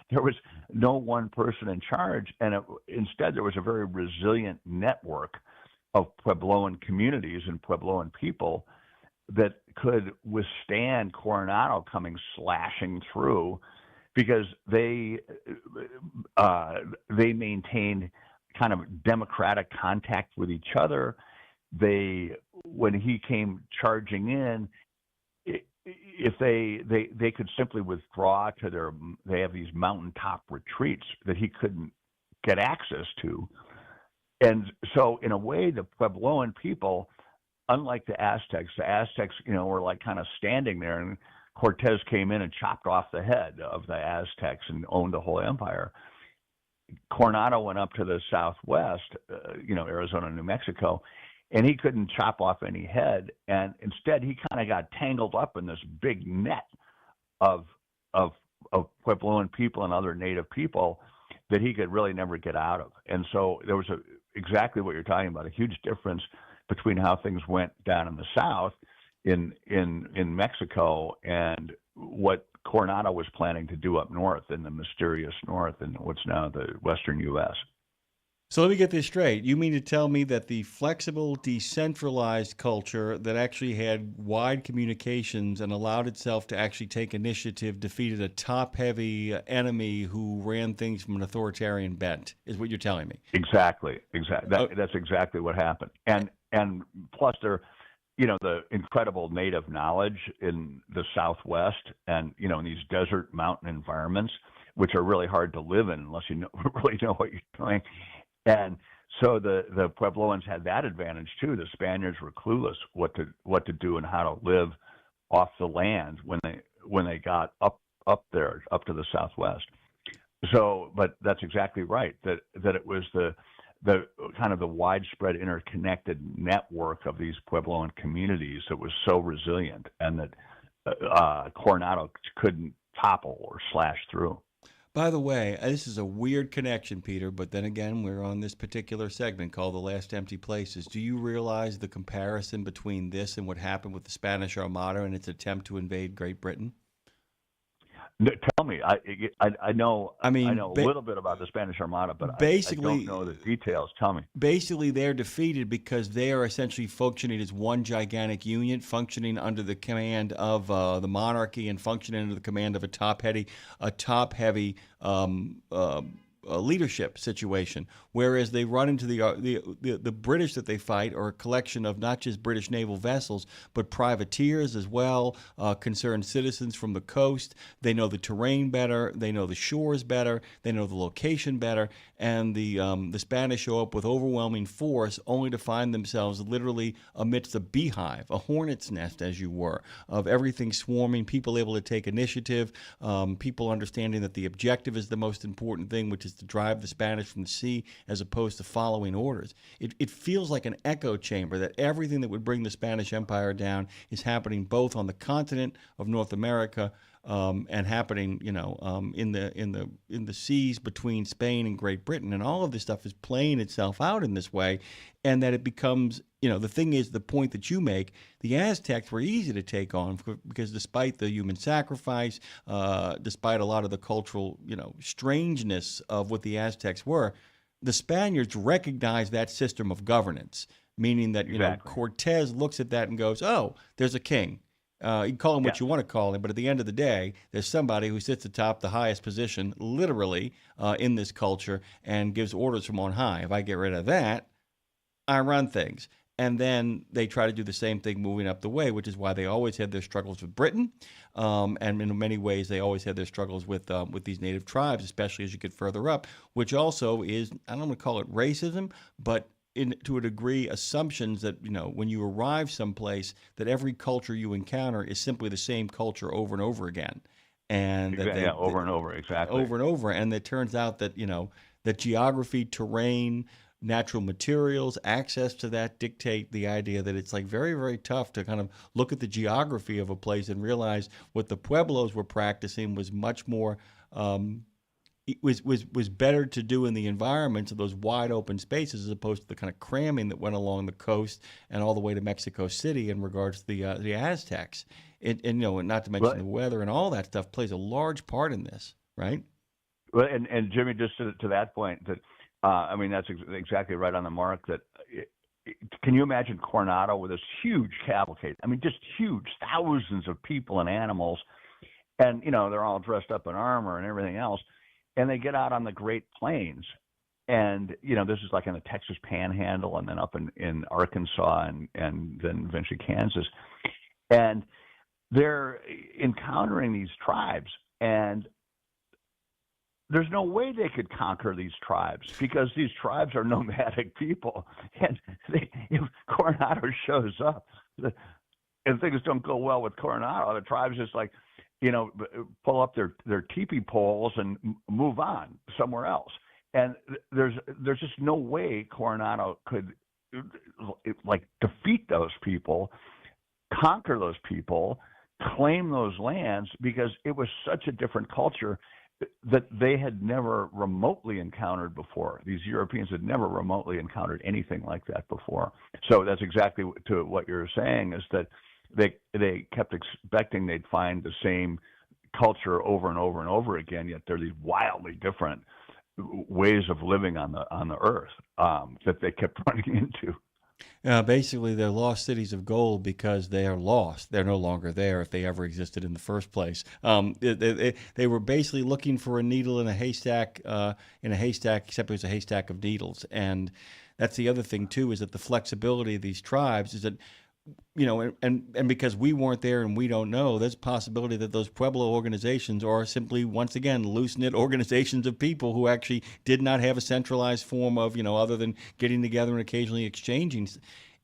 there was no one person in charge. And instead, there was a very resilient network of Puebloan communities and Puebloan people that could withstand Coronado coming slashing through, because they maintained kind of democratic contact with each other. When he came charging in, if they could simply withdraw to they have these mountaintop retreats that he couldn't get access to. And so in a way, the Puebloan people, unlike the Aztecs, were like kind of standing there, and Cortez came in and chopped off the head of the Aztecs and owned the whole empire. Coronado went up to the Southwest, Arizona, New Mexico, and he couldn't chop off any head. And instead, he kind of got tangled up in this big net of Puebloan people and other native people that he could really never get out of. And so there was exactly what you're talking about, a huge difference between how things went down in the South in Mexico and what Coronado was planning to do up north in the mysterious north in what's now the western U.S. So let me get this straight. You mean to tell me that the flexible, decentralized culture that actually had wide communications and allowed itself to actually take initiative defeated a top-heavy enemy who ran things from an authoritarian bent, is what you're telling me? Exactly. That's exactly what happened. And plus the incredible native knowledge in the Southwest and, in these desert mountain environments, which are really hard to live in unless you really know what you're doing. And so the Puebloans had that advantage too. The Spaniards were clueless what to do and how to live off the land when they got up there, up to the Southwest. So, but that's exactly right. That it was the kind of the widespread interconnected network of these Puebloan communities that was so resilient, and that Coronado couldn't topple or slash through. By the way, this is a weird connection, Peter, but then again, we're on this particular segment called The Last Empty Places. Do you realize the comparison between this and what happened with the Spanish Armada and its attempt to invade Great Britain? Tell me. I know. I mean, I know a little bit about the Spanish Armada, but basically, I don't know the details. Tell me. Basically, they're defeated because they are essentially functioning as one gigantic unit, functioning under the command of the monarchy and functioning under the command of a top-heavy leadership situation. Whereas they run into the British that they fight are a collection of not just British naval vessels, but privateers as well, concerned citizens from the coast. They know the terrain better, they know the shores better, they know the location better, and the Spanish show up with overwhelming force, only to find themselves literally amidst a beehive, a hornet's nest, as you were, of everything swarming, people able to take initiative, people understanding that the objective is the most important thing, which is to drive the Spanish from the sea, as opposed to following orders. It feels like an echo chamber that everything that would bring the Spanish Empire down is happening both on the continent of North America and happening, in the seas between Spain and Great Britain, and all of this stuff is playing itself out in this way, and that it becomes, the thing is, the point that you make, the Aztecs were easy to take on because despite the human sacrifice, despite a lot of the cultural, strangeness of what the Aztecs were, the Spaniards recognized that system of governance, meaning that, Cortez looks at that and goes, oh, there's a king. You can call him what you want to call him, but at the end of the day, there's somebody who sits atop the highest position, literally, in this culture and gives orders from on high. If I get rid of that, I run things. And then they try to do the same thing moving up the way, which is why they always had their struggles with Britain. And in many ways, they always had their struggles with these native tribes, especially as you get further up, which also is, I don't want to call it racism, but to a degree, assumptions that, when you arrive someplace, that every culture you encounter is simply the same culture over and over again. And over and over, exactly. Over and over. And it turns out that, that geography, terrain, natural materials, access to that dictate the idea that it's like very, very tough to kind of look at the geography of a place and realize what the Pueblos were practicing was much more was better to do in the environments of those wide open spaces as opposed to the kind of cramming that went along the coast and all the way to Mexico City in regards to the Aztecs. And not to mention the weather and all that stuff plays a large part in this, right? Well, and Jimmy, just to that point, that that's exactly right on the mark. That can you imagine Coronado with this huge cavalcade? Just huge, thousands of people and animals, and they're all dressed up in armor and everything else. And they get out on the Great Plains, and this is like in the Texas Panhandle, and then up in Arkansas, and then eventually Kansas, and they're encountering these tribes, and there's no way they could conquer these tribes because these tribes are nomadic people, and if Coronado shows up, and things don't go well with Coronado, the tribe's just like, pull up their teepee poles and move on somewhere else. And there's just no way Coronado could defeat those people, conquer those people, claim those lands, because it was such a different culture that they had never remotely encountered before. These Europeans had never remotely encountered anything like that before. So that's exactly to what you're saying, is that they kept expecting they'd find the same culture over and over and over again, yet they're these wildly different ways of living on the earth that they kept running into. Basically, they're lost cities of gold because they are lost. They're no longer there if they ever existed in the first place. They were basically looking for a needle in a haystack, except it was a haystack of needles. And that's the other thing, too, is that the flexibility of these tribes is that, and because we weren't there and we don't know, there's a possibility that those Pueblo organizations are simply, once again, loose-knit organizations of people who actually did not have a centralized form of, other than getting together and occasionally exchanging.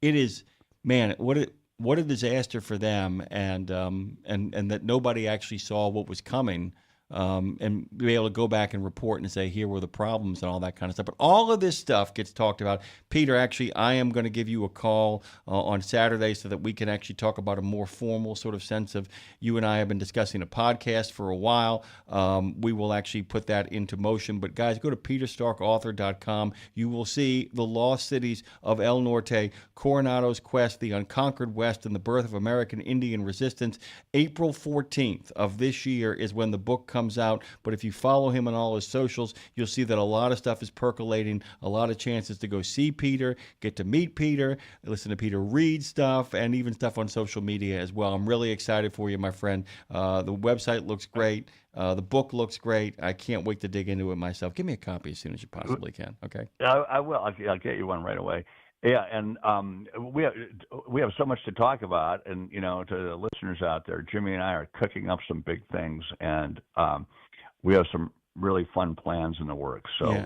It is, man, what a disaster for them, and that nobody actually saw what was coming and be able to go back and report and say, here were the problems and all that kind of stuff. But all of this stuff gets talked about. Peter, actually, I am going to give you a call on Saturday so that we can actually talk about a more formal sort of sense of, you and I have been discussing a podcast for a while. We will actually put that into motion. But guys, go to peterstarkauthor.com. You will see the lost cities of El Norte, Coronado's Quest, the Unconquered West, and the birth of American Indian resistance. April 14th of this year is when the book comes out. But if you follow him on all his socials, you'll see that a lot of stuff is percolating, a lot of chances to go see Peter, get to meet Peter, listen to Peter read stuff, and even stuff on social media as well. I'm really excited for you, my friend. The website looks great. The book looks great. I can't wait to dig into it myself. Give me a copy as soon as you possibly can, okay? I will. I'll get you one right away. Yeah, and we have so much to talk about, and to the listeners out there, Jimmy and I are cooking up some big things, and we have some really fun plans in the works. So yeah,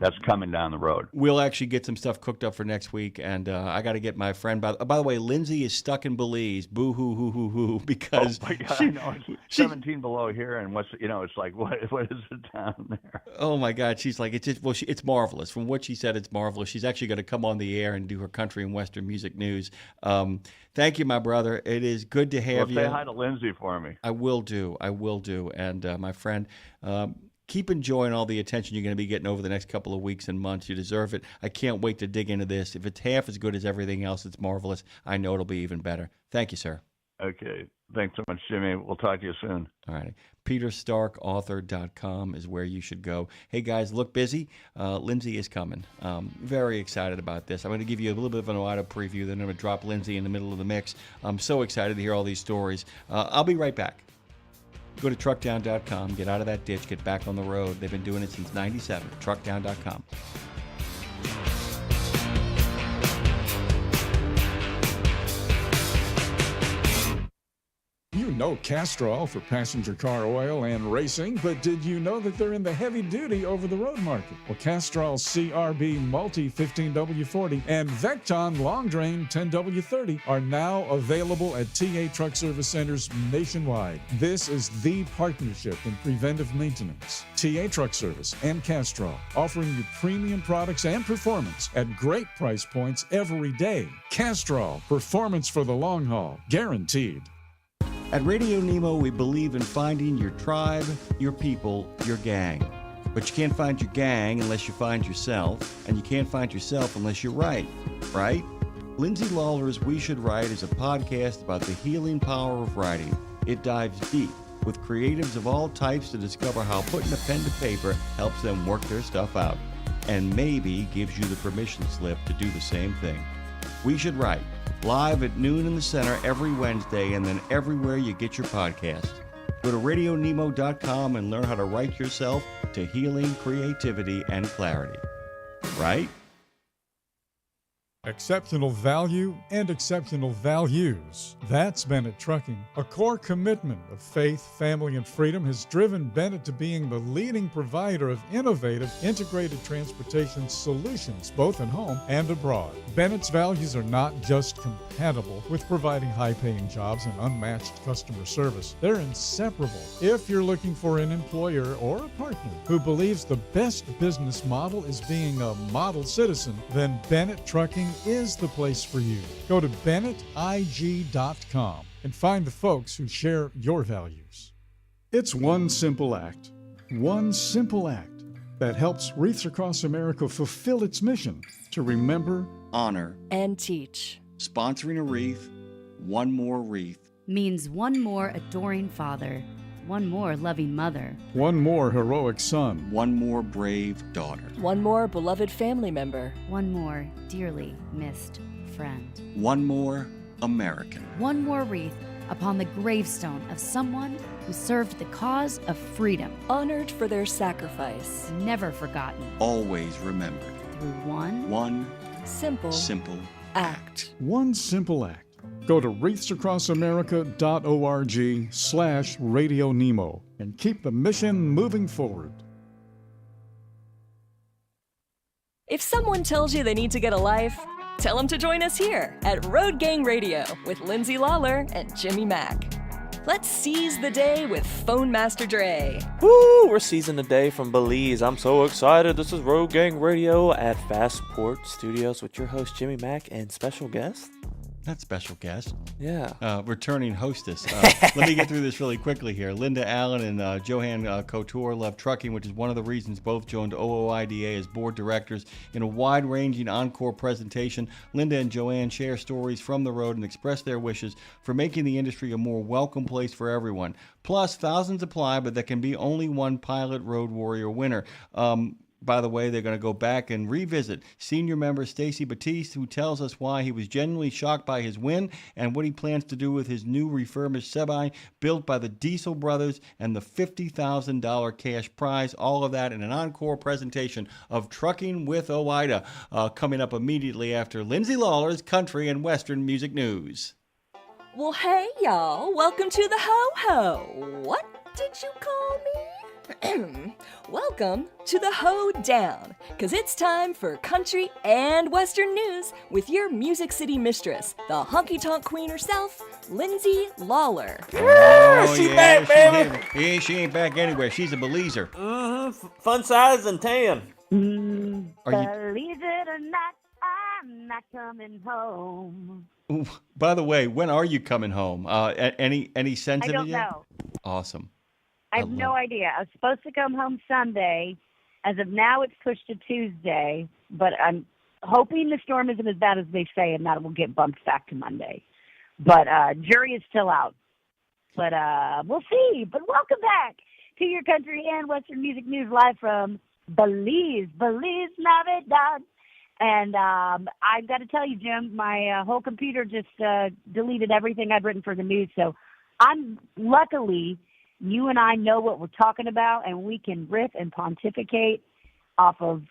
that's coming down the road. We'll actually get some stuff cooked up for next week, and I got to get my friend. By the way, Lindsay is stuck in Belize. Boo hoo hoo hoo hoo. Because oh my God, I know it's 17 below here, and it's like what is it down there? Oh my God, she's like it's marvelous. From what she said, it's marvelous. She's actually going to come on the air and do her country and Western music news. Thank you, my brother. It is good to have you. Say hi to Lindsay for me. I will do. And my friend, keep enjoying all the attention you're going to be getting over the next couple of weeks and months. You deserve it. I can't wait to dig into this. If it's half as good as everything else, it's marvelous. I know it'll be even better. Thank you, sir. Okay. Thanks so much, Jimmy. We'll talk to you soon. All right. peterstarkauthor.com is where you should go. Hey, guys, look busy. Lindsay is coming. Very excited about this. I'm going to give you a little bit of an OOIDA preview, then I'm going to drop Lindsay in the middle of the mix. I'm so excited to hear all these stories. I'll be right back. Go to truckdown.com, get out of that ditch, get back on the road. They've been doing it since 97. Truckdown.com. You know Castrol for passenger car oil and racing, but did you know that they're in the heavy-duty over-the-road market? Well, Castrol's CRB Multi 15W40 and Vecton Long Drain 10W30 are now available at TA Truck Service Centers nationwide. This is the partnership in preventive maintenance. TA Truck Service and Castrol, offering you premium products and performance at great price points every day. Castrol, performance for the long haul, guaranteed. At RadioNemo, we believe in finding your tribe, your people, your gang. But you can't find your gang unless you find yourself, and you can't find yourself unless you write, right? Lindsay Lawler's We Should Write is a podcast about the healing power of writing. It dives deep with creatives of all types to discover how putting a pen to paper helps them work their stuff out, and maybe gives you the permission slip to do the same thing. We Should Write, live at noon in the center every Wednesday, and then everywhere you get your podcasts. Go to RadioNemo.com and learn how to write yourself to healing, creativity, and clarity. Right? Exceptional value and exceptional values. That's Bennett Trucking. A core commitment of faith, family, and freedom has driven Bennett to being the leading provider of innovative, integrated transportation solutions, both at home and abroad. Bennett's values are not just compatible with providing high-paying jobs and unmatched customer service. They're inseparable. If you're looking for an employer or a partner who believes the best business model is being a model citizen, then Bennett Trucking is the place for you. Go to BennettIG.com and find the folks who share your values. It's one simple act that helps Wreaths Across America fulfill its mission to remember, honor, and teach. Sponsoring a wreath, one more wreath. Means one more adoring father, one more loving mother, one more heroic son, one more brave daughter, one more beloved family member, one more dearly missed friend, one more American, one more wreath upon the gravestone of someone who served the cause of freedom, honored for their sacrifice, never forgotten, always remembered, through one simple act. One simple act. Go to wreathsacrossamerica.org/RadioNemo and keep the mission moving forward. If someone tells you they need to get a life, tell them to join us here at Road Gang Radio with Lindsay Lawler and Jimmy Mack. Let's seize the day with Phone Master Dre. Woo! We're seizing the day from Belize. I'm so excited. This is Road Gang Radio at Fastport Studios with your host, Jimmy Mack, and special guest. Not special guest. Yeah. Returning hostess. Let me get through this really quickly here. Linda Allen and Johan Couture love trucking, which is one of the reasons both joined OOIDA as board directors. In a wide-ranging encore presentation, Linda and Joanne share stories from the road and express their wishes for making the industry a more welcome place for everyone. Plus, thousands apply, but there can be only one Pilot Road Warrior winner. By the way, they're going to go back and revisit senior member Stacy Batiste, who tells us why he was genuinely shocked by his win and what he plans to do with his new refurbished semi built by the Diesel brothers and the $50,000 cash prize. All of that in an encore presentation of Trucking with OOIDA, coming up immediately after Lindsay Lawler's Country and Western Music News. Well, hey, y'all. Welcome to the Ho-Ho. What did you call me? Welcome to the Ho-Down, because it's time for country and western news with your Music City mistress, the honky-tonk queen herself, Lindsay Lawler. She's back, baby. Yeah, she ain't back anywhere. She's a Belizer. Fun size and tan. Believe it or not, I'm not coming home. Ooh, by the way, when are you coming home? Any sense I of it don't yet? know. Awesome. I have no idea. I was supposed to come home Sunday. As of now, it's pushed to Tuesday, but I'm hoping the storm isn't as bad as they say and that it will get bumped back to Monday. But jury is still out. But we'll see. But welcome back to your country and western music news live from Belize Navidad. And I've got to tell you, Jim, my whole computer just deleted everything I'd written for the news. So I'm luckily... You and I know what we're talking about, and we can riff and pontificate off of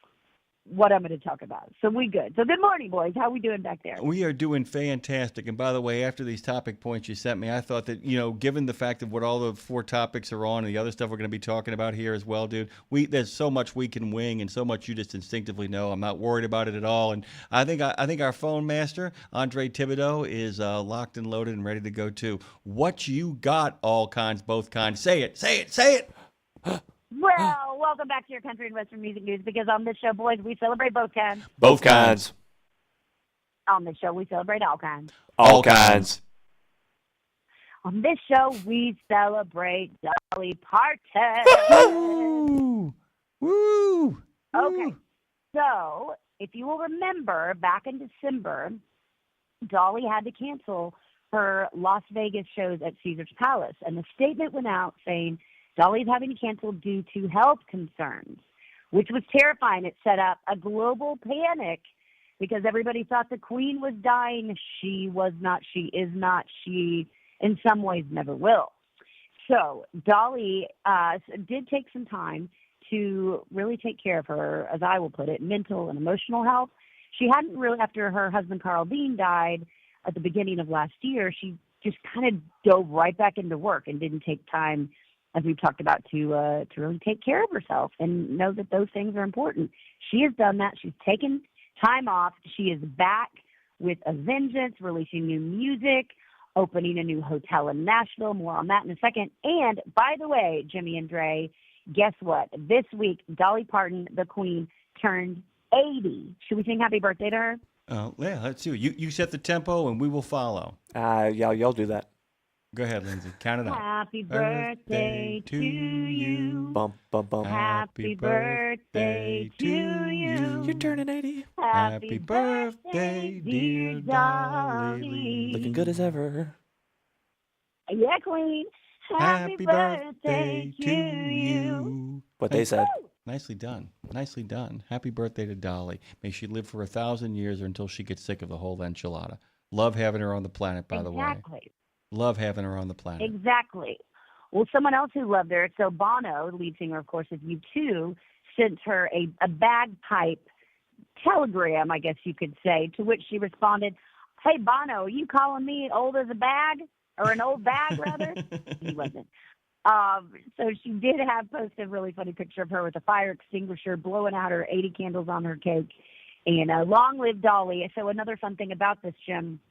what I'm going to talk about. So we good. So good morning, boys. How are we doing back there? We are doing fantastic. And by the way, after these topic points you sent me, I thought that, given the fact of what all the 4 topics are on and the other stuff we're going to be talking about here as well, dude, there's so much we can wing and so much you just instinctively know. I'm not worried about it at all. And I think our phone master, Andre Thibodeau, is locked and loaded and ready to go too. What you got, all kinds, both kinds. Say it. Say it. Say it. Well, welcome back to your country and western music news, because on this show, boys, we celebrate both kinds. Both kinds. On this show, we celebrate all kinds. All kinds. On this show, we celebrate Dolly Parton. Woo! Okay, so if you will remember, back in December, Dolly had to cancel her Las Vegas shows at Caesar's Palace, and the statement went out saying, Dolly's having to cancel due to health concerns, which was terrifying. It set up a global panic because everybody thought the Queen was dying. She was not. She is not. She, in some ways, never will. So Dolly did take some time to really take care of her, as I will put it, mental and emotional health. She hadn't really, after her husband Carl Dean died at the beginning of last year, she just kind of dove right back into work and didn't take time, as we've talked about, to really take care of herself and know that those things are important. She has done that. She's taken time off. She is back with a vengeance, releasing new music, opening a new hotel in Nashville. More on that in a second. And by the way, Jimmy and Dre, guess what? This week, Dolly Parton, the Queen, turned 80. Should we sing happy birthday to her? Yeah, let's do it. You set the tempo and we will follow. Y'all do that. Go ahead, Lindsay. Count it out. Happy birthday to you. Bum, bum, bum. Happy birthday to you. You're turning 80. Happy birthday, dear Dolly. Looking good as ever. Yeah, Queen. Happy birthday to you. What they said. Nicely done. Nicely done. Happy birthday to Dolly. May she live for 1,000 years or until she gets sick of the whole enchilada. Love having her on the planet, by the way. Exactly. Love having her on the planet. Exactly. Well, someone else who loved her, so Bono, the lead singer, of course, of U2, sent her a bagpipe telegram, I guess you could say, to which she responded, "Hey, Bono, are you calling me old as a bag? Or an old bag, rather?" He wasn't. So she did have posted a really funny picture of her with a fire extinguisher blowing out her 80 candles on her cake. And long live Dolly. So another fun thing about this, Jim,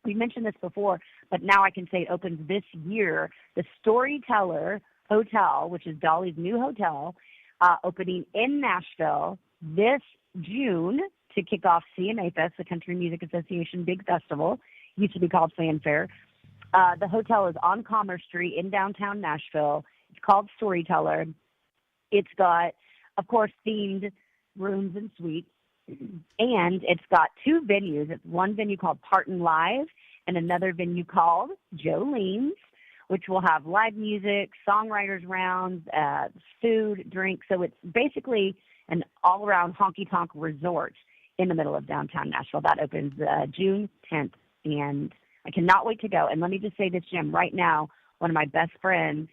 we mentioned this before, but now I can say it opens this year. The Storyteller Hotel, which is Dolly's new hotel, opening in Nashville this June to kick off CMA Fest, the Country Music Association big festival. Used to be called Fanfare. The hotel is on Commerce Street in downtown Nashville. It's called Storyteller. It's got, of course, themed rooms and suites. And it's got two venues. It's one venue called Parton Live and another venue called Jolene's, which will have live music, songwriters rounds, food, drink. So it's basically an all-around honky-tonk resort in the middle of downtown Nashville. That opens June 10th, and I cannot wait to go. And let me just say this, Jim, right now, one of my best friends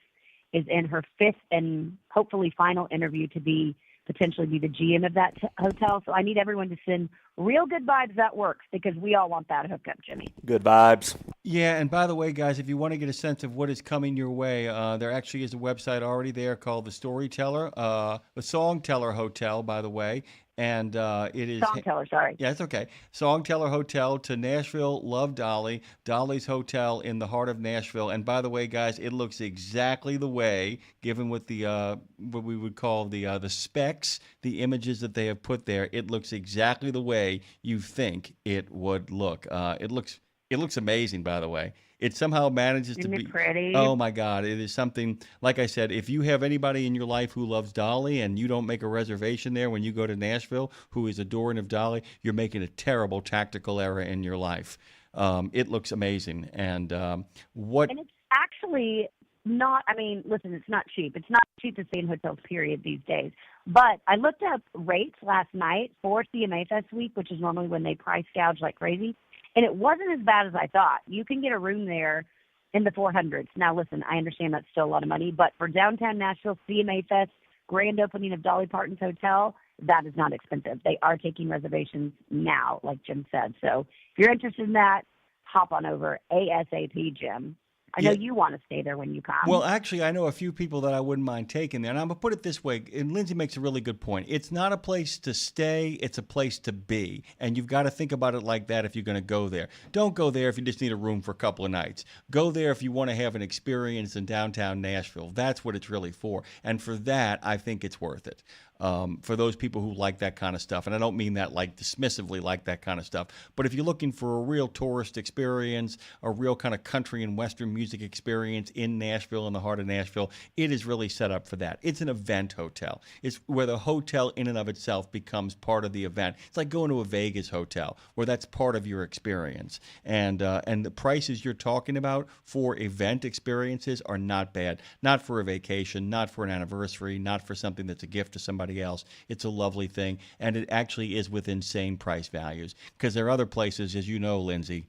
is in her fifth and hopefully final interview to potentially be the GM of that hotel. So I need everyone to send real good vibes at work because we all want that hookup, Jimmy. Good vibes. Yeah, and by the way, guys, if you want to get a sense of what is coming your way, there actually is a website already there called the Storyteller, the Songteller Hotel, by the way. And it is Songteller, sorry. Yeah, it's okay. Songteller Hotel to Nashville. Love Dolly. Dolly's Hotel in the heart of Nashville. And by the way, guys, it looks exactly the way, given with the what we would call the specs, the images that they have put there. It looks exactly the way you think it would look. It looks amazing, by the way. It somehow manages Isn't to it be pretty? Oh my God, it is something. Like I said, if you have anybody in your life who loves Dolly and you don't make a reservation there when you go to Nashville, who is adoring of Dolly, you're making a terrible tactical error in your life. It looks amazing, and And it's actually not. I mean, listen, it's not cheap. It's not cheap to stay in hotels, period, these days. But I looked up rates last night for CMA Fest week, which is normally when they price gouge like crazy. And it wasn't as bad as I thought. You can get a room there in the 400s. Now, listen, I understand that's still a lot of money, but for downtown Nashville, CMA Fest, grand opening of Dolly Parton's hotel, that is not expensive. They are taking reservations now, like Jim said. So if you're interested in that, hop on over ASAP, Jim. I know you want to stay there when you come. Well, actually, I know a few people that I wouldn't mind taking there. And I'm going to put it this way, and Lindsay makes a really good point. It's not a place to stay, it's a place to be. And you've got to think about it like that if you're going to go there. Don't go there if you just need a room for a couple of nights. Go there if you want to have an experience in downtown Nashville. That's what it's really for. And for that, I think it's worth it. For those people who like that kind of stuff. And I don't mean that like dismissively like that kind of stuff. But if you're looking for a real tourist experience, a real kind of country and Western music experience in Nashville, in the heart of Nashville, it is really set up for that. It's an event hotel. It's where the hotel in and of itself becomes part of the event. It's like going to a Vegas hotel where that's part of your experience. And the prices you're talking about for event experiences are not bad. Not for a vacation, not for an anniversary, not for something that's a gift to somebody else. It's a lovely thing, and it actually is within sane price values, because there are other places, as you know, Lindsay,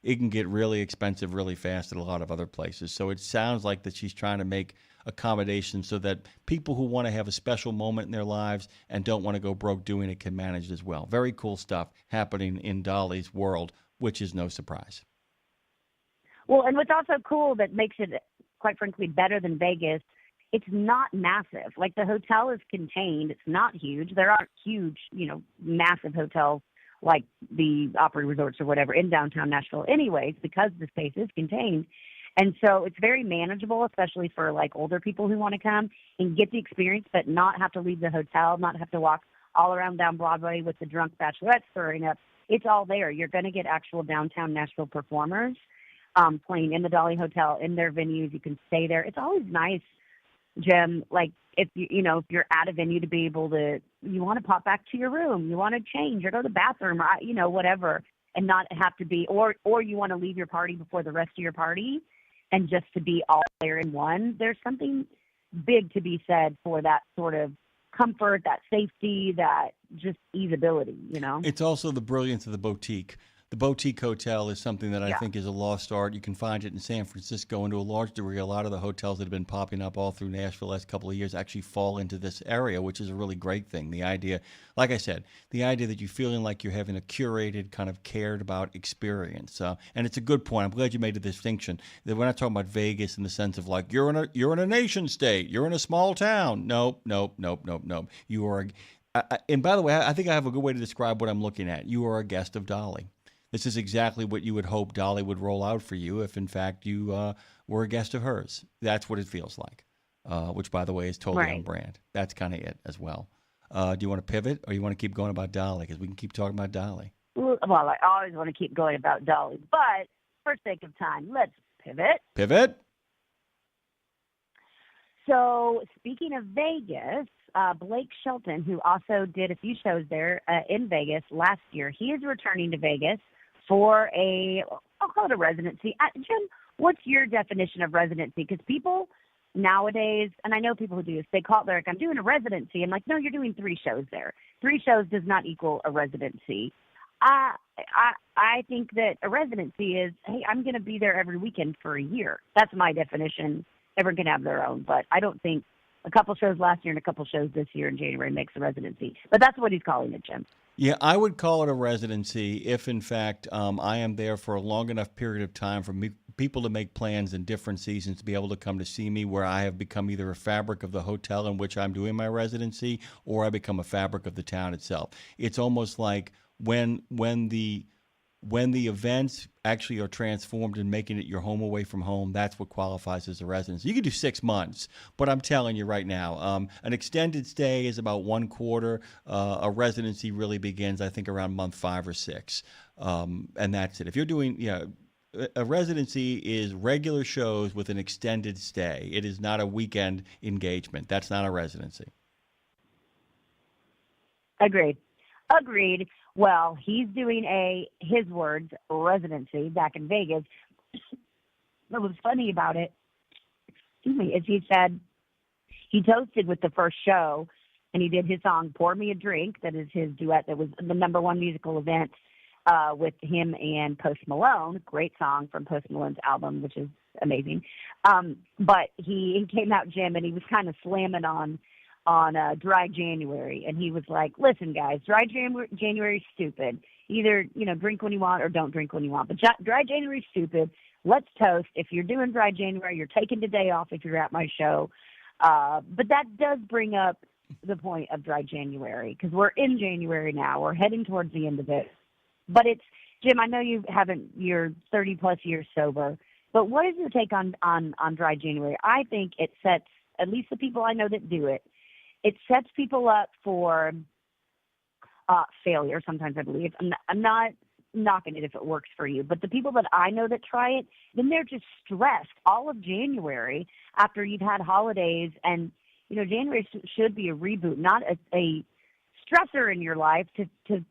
it can get really expensive really fast at a lot of other places. So it sounds like that she's trying to make accommodations so that people who want to have a special moment in their lives and don't want to go broke doing it can manage it as well. Very cool stuff happening in Dolly's world, which is no surprise. Well, and what's also cool that makes it, quite frankly, better than Vegas, it's not massive. Like, the hotel is contained. It's not huge. There aren't huge, massive hotels like the Opry resorts or whatever in downtown Nashville anyways, because the space is contained. And so it's very manageable, especially for like older people who want to come and get the experience, but not have to leave the hotel, not have to walk all around down Broadway with the drunk bachelorettes stirring up. It's all there. You're going to get actual downtown Nashville performers playing in the Dolly Hotel, in their venues. You can stay there. It's always nice, Jim, like if if you're at a venue, to be able to, you want to pop back to your room, you want to change or go to the bathroom, or whatever, and not have to be, or you want to leave your party before the rest of your party, and just to be all there in one. There's something big to be said for that sort of comfort, that safety, that just easeability. It's also the brilliance of the boutique. The boutique hotel is something that I think is a lost art. You can find it in San Francisco, and to a large degree, a lot of the hotels that have been popping up all through Nashville the last couple of years actually fall into this area, which is a really great thing. The idea, like I said, the idea that you're feeling like you're having a curated, kind of cared about experience. And it's a good point. I'm glad you made the distinction that we're not talking about Vegas in the sense of like you're in a nation state, you're in a small town. Nope. You are, and by the way, I think I have a good way to describe what I'm looking at. You are a guest of Dolly. This is exactly what you would hope Dolly would roll out for you if, in fact, you were a guest of hers. That's what it feels like, which, by the way, is totally on brand. That's kind of it as well. Do you want to pivot, or you want to keep going about Dolly? Because we can keep talking about Dolly. Well, I always want to keep going about Dolly, but for sake of time, let's pivot. Pivot? So, speaking of Vegas, Blake Shelton, who also did a few shows there in Vegas last year, he is returning to Vegas for I'll call it a residency. Jim, what's your definition of residency? Because people nowadays, and I know people who do this, they call it like, I'm doing a residency. I'm like, no, you're doing 3 shows there. 3 shows does not equal a residency. I think that a residency is, hey, I'm going to be there every weekend for a year. That's my definition. Everyone can have their own, but I don't think a couple shows last year and a couple shows this year in January makes a residency. But that's what he's calling it, Jim. Yeah, I would call it a residency if, in fact, I am there for a long enough period of time for people to make plans in different seasons to be able to come to see me, where I have become either a fabric of the hotel in which I'm doing my residency, or I become a fabric of the town itself. It's almost like when the events actually are transformed and making it your home away from home, that's what qualifies as a residency. You can do 6 months, but I'm telling you right now, an extended stay is about 1 quarter. A residency really begins, I think, around month 5 or 6, and that's it. If you're doing, a residency is regular shows with an extended stay. It is not a weekend engagement. That's not a residency. Agreed. Well, he's doing his words, residency back in Vegas. What was funny about it, is he said he toasted with the first show, and he did his song, Pour Me a Drink. That is his duet. That was the #1 musical event with him and Post Malone. Great song from Post Malone's album, which is amazing. But he came out, Jim, and he was kind of slamming on dry January, and he was like, listen, guys, dry January is stupid. Either, drink when you want or don't drink when you want. But dry January is stupid. Let's toast. If you're doing dry January, you're taking the day off if you're at my show. But that does bring up the point of dry January, because we're in January now. We're heading towards the end of it. But it's, Jim, I know you're 30-plus years sober, but what is your take on dry January? I think it sets, at least the people I know that do it, it sets people up for failure sometimes, I believe. I'm not knocking it if it works for you, but the people that I know that try it, then they're just stressed all of January after you've had holidays. And, January should be a reboot, not a stressor in your life to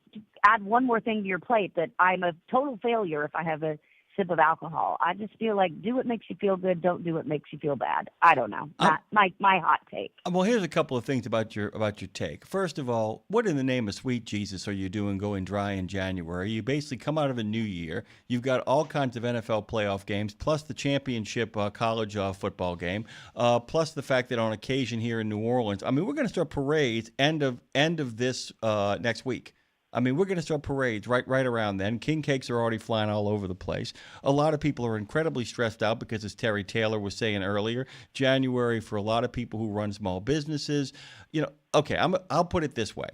add one more thing to your plate, that I'm a total failure if I have a sip of alcohol. I just feel like, do what makes you feel good, don't do what makes you feel bad. I don't know. My hot take. Well, here's a couple of things about your take. First of all, what in the name of sweet Jesus are you doing going dry in January? You basically come out of a new year. You've got all kinds of NFL playoff games, plus the championship college football game, plus the fact that on occasion here in New Orleans, we're going to start parades end of this next week. We're going to start parades right around then. King cakes are already flying all over the place. A lot of people are incredibly stressed out because, as Terry Taylor was saying earlier, January for a lot of people who run small businesses, okay, I'll put it this way.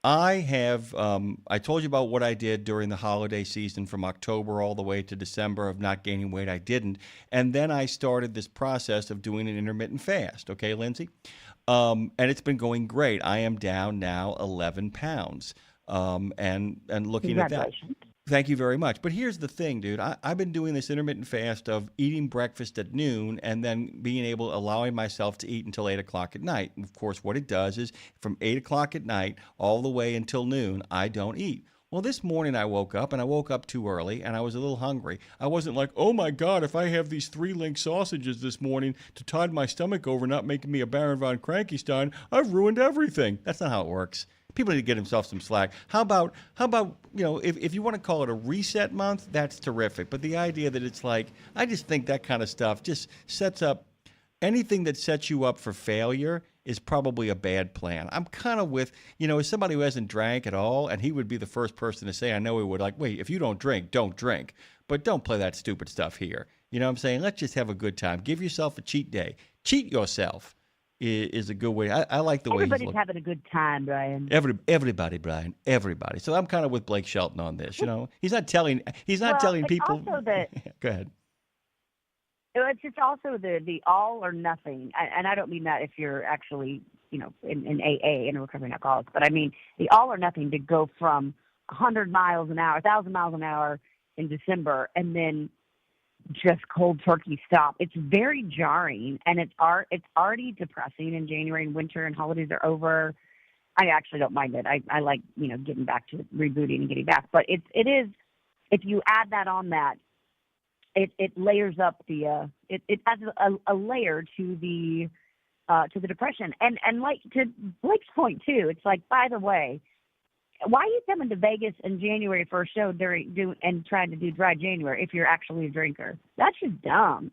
I told you about what I did during the holiday season from October all the way to December of not gaining weight. I didn't. And then I started this process of doing an intermittent fast. Okay, Lindsay? And it's been going great. I am down now 11 pounds. And looking at that. Thank you very much. But here's the thing, dude. I've been doing this intermittent fast of eating breakfast at noon and then allowing myself to eat until 8 o'clock at night. And of course, what it does is from 8 o'clock at night all the way until noon, I don't eat. Well, this morning I woke up too early, and I was a little hungry. I wasn't like, oh my God, if I have these 3-link sausages this morning to tide my stomach over, not making me a Baron von Krankenstein, I've ruined everything. That's not how it works. People need to get themselves some slack. How about if you want to call it a reset month, that's terrific. But the idea that it's like, I just think that kind of stuff just sets up, anything that sets you up for failure is probably a bad plan. I'm kind of with, as somebody who hasn't drank at all, and he would be the first person to say, I know he would, like, wait, if you don't drink, don't drink. But don't play that stupid stuff here. You know what I'm saying? Let's just have a good time. Give yourself a cheat day. Cheat yourself. is a good way. I like the way he's Everybody's looking. having a good time, Brian. Everybody, Brian, everybody. So I'm kind of with Blake Shelton on this. He's not telling It's people. Also that Go ahead. it's just also the all or nothing, and I don't mean that if you're actually in AA in recovering alcoholics, but I mean the all or nothing to go from 100 miles an hour, 1,000 miles an hour in December, and then just cold turkey stop. It's very jarring, and it's already depressing in January and winter and holidays are over. I actually don't mind it. I like getting back to rebooting and getting back, but it is if you add that on that, it layers up the it adds a layer to the depression, and like to Blake's point too. It's like, by the way, why are you coming to Vegas in January for a show and trying to do dry January if you're actually a drinker? That's just dumb.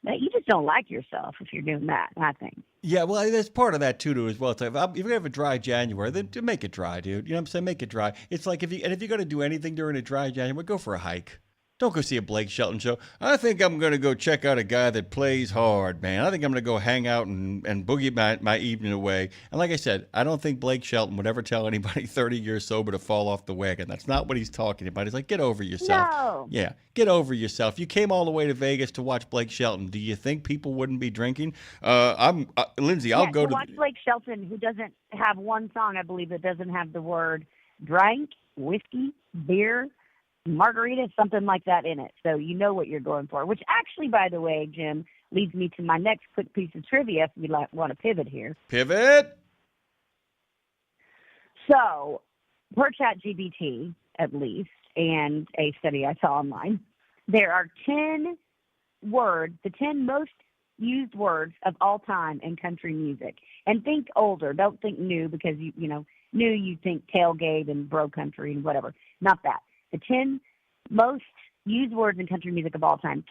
You just don't like yourself if you're doing that, I think. Yeah, well, there's part of that too as well. It's like, if you have a dry January, then make it dry, dude. You know what I'm saying? Make it dry. It's like if you're going to do anything during a dry January, go for a hike. Don't go see a Blake Shelton show. I think I'm going to go check out a guy that plays hard, man. I think I'm going to go hang out and boogie my evening away. And like I said, I don't think Blake Shelton would ever tell anybody 30 years sober to fall off the wagon. That's not what he's talking about. He's like, get over yourself. No. Yeah, get over yourself. You came all the way to Vegas to watch Blake Shelton. Do you think people wouldn't be drinking? Lindsay, I'll go to watch Blake Shelton, who doesn't have one song, I believe, that doesn't have the word drink, whiskey, beer, margarita, something like that in it. So you know what you're going for, which actually, by the way, Jim, leads me to my next quick piece of trivia if you want to pivot here. Pivot. So, per ChatGPT, at least, and a study I saw online, there are 10 words, the 10 most used words of all time in country music. And think older. Don't think new, because, new you think tailgate and bro country and whatever. Not that. The 10 most used words in country music of all time.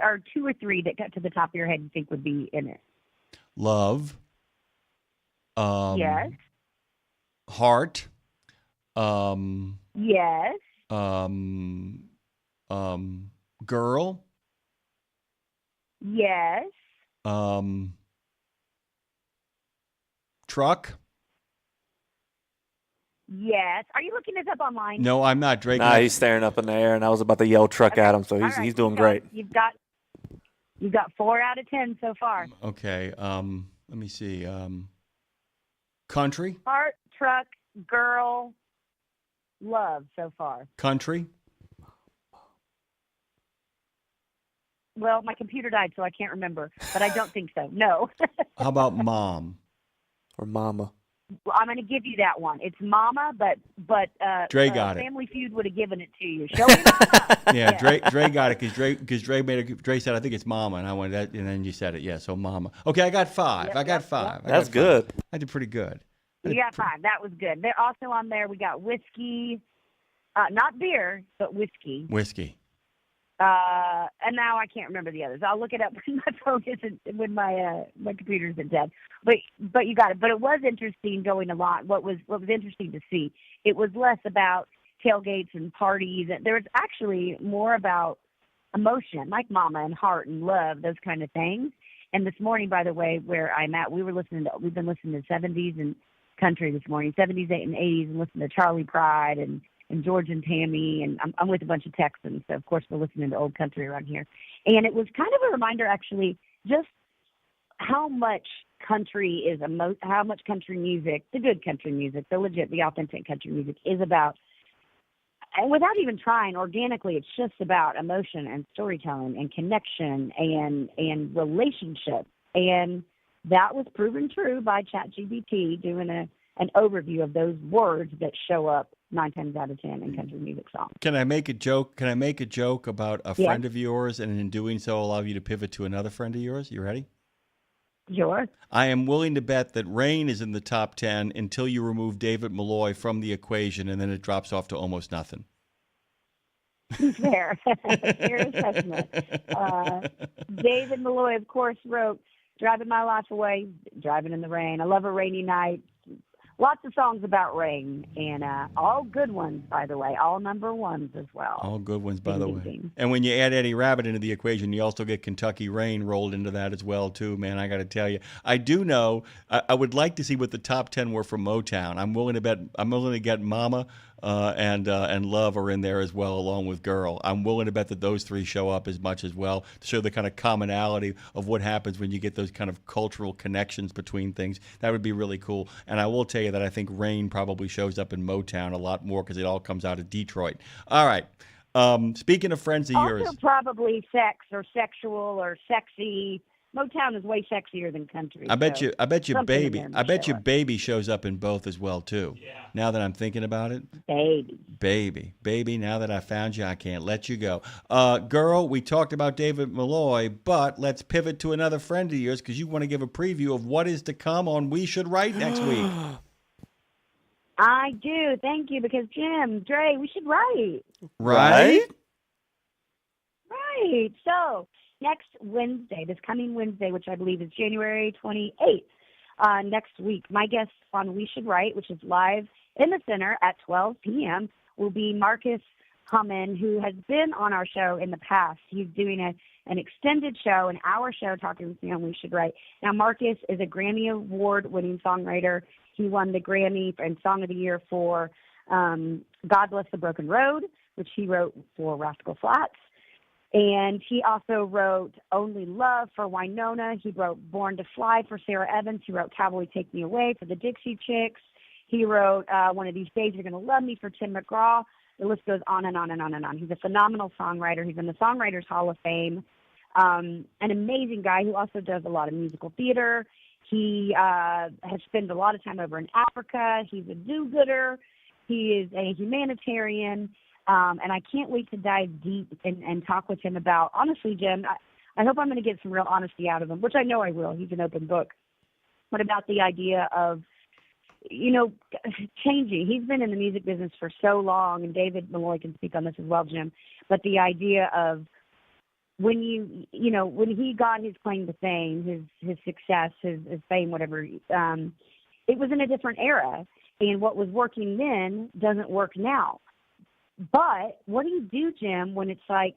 Are 2 or 3 that got to the top of your head you think would be in it? Love. Yes. Heart. Yes. Girl. Yes. Truck. Yes. Are you looking this up online? No, I'm not. Drake. Nah, he's staring up in the air, and I was about to yell truck at him, so he's doing great. You've got 4 out of 10 so far. Okay. Let me see. Country. Heart, truck, girl, love so far. Country. Well, my computer died, so I can't remember, but I don't think so. No. How about mom? Or mama? Well, I'm going to give you that one. It's Mama, but Dre got it. Family Feud would have given it to you. Show me Mama. Yeah, Dre got it because Dre said, I think it's Mama, and I went that, and then you said it. Yeah, so Mama. Okay, I got 5. Yep, I got 5. That's good. I did pretty good. You got 5. That was good. They're also on there. We got whiskey, not beer, but whiskey. Whiskey. And now I can't remember the others. I'll look it up when my phone isn't, when my computer isn't dead. But you got it. But it was interesting going along. What was interesting to see, it was less about tailgates and parties. There was actually more about emotion, like mama and heart and love, those kind of things. And this morning, by the way, where I'm at, we've been listening to 70s and country this morning, 70s, 80s, and 80s, and listening to Charlie Pride and George and Tammy, and I'm with a bunch of Texans, so of course we're listening to old country around here. And it was kind of a reminder, actually, just how much country is how much country music, the good country music, the legit, the authentic country music is about. And without even trying, organically, it's just about emotion and storytelling and connection and relationship. And that was proven true by ChatGPT doing an overview of those words that show up 9 times out of 10 in country music songs. Can I make a joke? Can I make a joke about a friend of yours, and in doing so, allow you to pivot to another friend of yours? You ready? Sure. I am willing to bet that Rain is in the top 10 until you remove David Malloy from the equation, and then it drops off to almost nothing. Fair. Fair assessment. David Malloy, of course, wrote Driving My Life Away, Driving in the Rain. I Love a Rainy Night. lots of songs about rain, and all good ones, by the way, all number ones as well. All good ones, by Ding, the ding, way. ding. And when you add Eddie Rabbit into the equation, you also get Kentucky Rain rolled into that as well, too, man. I got to tell you. I do know, I would like to see what the top 10 were from Motown. I'm willing to get Mama and Love are in there as well, along with Girl. I'm willing to bet that those three show up as much as well to show the kind of commonality of what happens when you get those kind of cultural connections between things. That would be really cool. And I will tell you that I think Rain probably shows up in Motown a lot more because it all comes out of Detroit. All right. Speaking of friends of yours. Also probably sex or sexual or sexy. Motown is way sexier than country. I bet so you something in Baby. there I may bet show you up. Baby shows up in both as well too. Yeah. Now that I'm thinking about it. Baby. Now that I found you, I can't let you go. Girl, we talked about David Malloy, but let's pivot to another friend of yours because you want to give a preview of what is to come on We Should Write next week. I do. Thank you, because Jim, Dre, we should write. Right? Right. So next Wednesday, this coming Wednesday, which I believe is January 28th, next week, my guest on We Should Write, which is live in the center at 12 p.m., will be Marcus Hummin, who has been on our show in the past. He's doing an extended show, an hour show, talking with me on We Should Write. Now, Marcus is a Grammy Award-winning songwriter. He won the Grammy and Song of the Year for God Bless the Broken Road, which he wrote for Rascal Flatts. And he also wrote Only Love for Winona. He wrote Born to Fly for Sarah Evans. He wrote Cowboy Take Me Away for the Dixie Chicks. He wrote One of These Days You're Gonna Love Me for Tim McGraw. The list goes on and on and on and on. He's a phenomenal songwriter. He's in the Songwriters Hall of Fame. An amazing guy who also does a lot of musical theater. He has spent a lot of time over in Africa. He's a do-gooder. He is a humanitarian. And I can't wait to dive deep and talk with him about, honestly, Jim, I hope I'm going to get some real honesty out of him, which I know I will. He's an open book. But about the idea of, changing. He's been in the music business for so long, and David Malloy can speak on this as well, Jim. But the idea of when when he got his claim to fame, his success, his fame, whatever, it was in a different era. And what was working then doesn't work now. But what do you do, Jim, when it's like,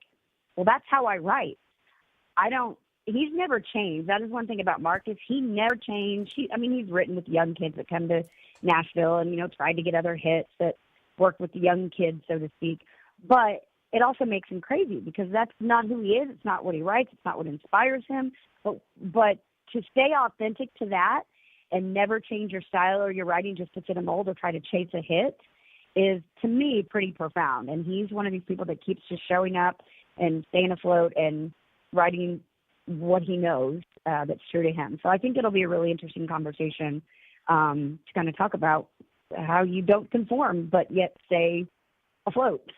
well, that's how I write? He's never changed. That is one thing about Marcus. He never changed. He's written with young kids that come to Nashville and, tried to get other hits that worked with the young kids, so to speak. But it also makes him crazy because that's not who he is. It's not what he writes. It's not what inspires him. But to stay authentic to that and never change your style or your writing just to fit a mold or try to chase a hit is, to me, pretty profound. And he's one of these people that keeps just showing up and staying afloat and writing what he knows that's true to him. So I think it'll be a really interesting conversation to kind of talk about how you don't conform but yet stay afloat.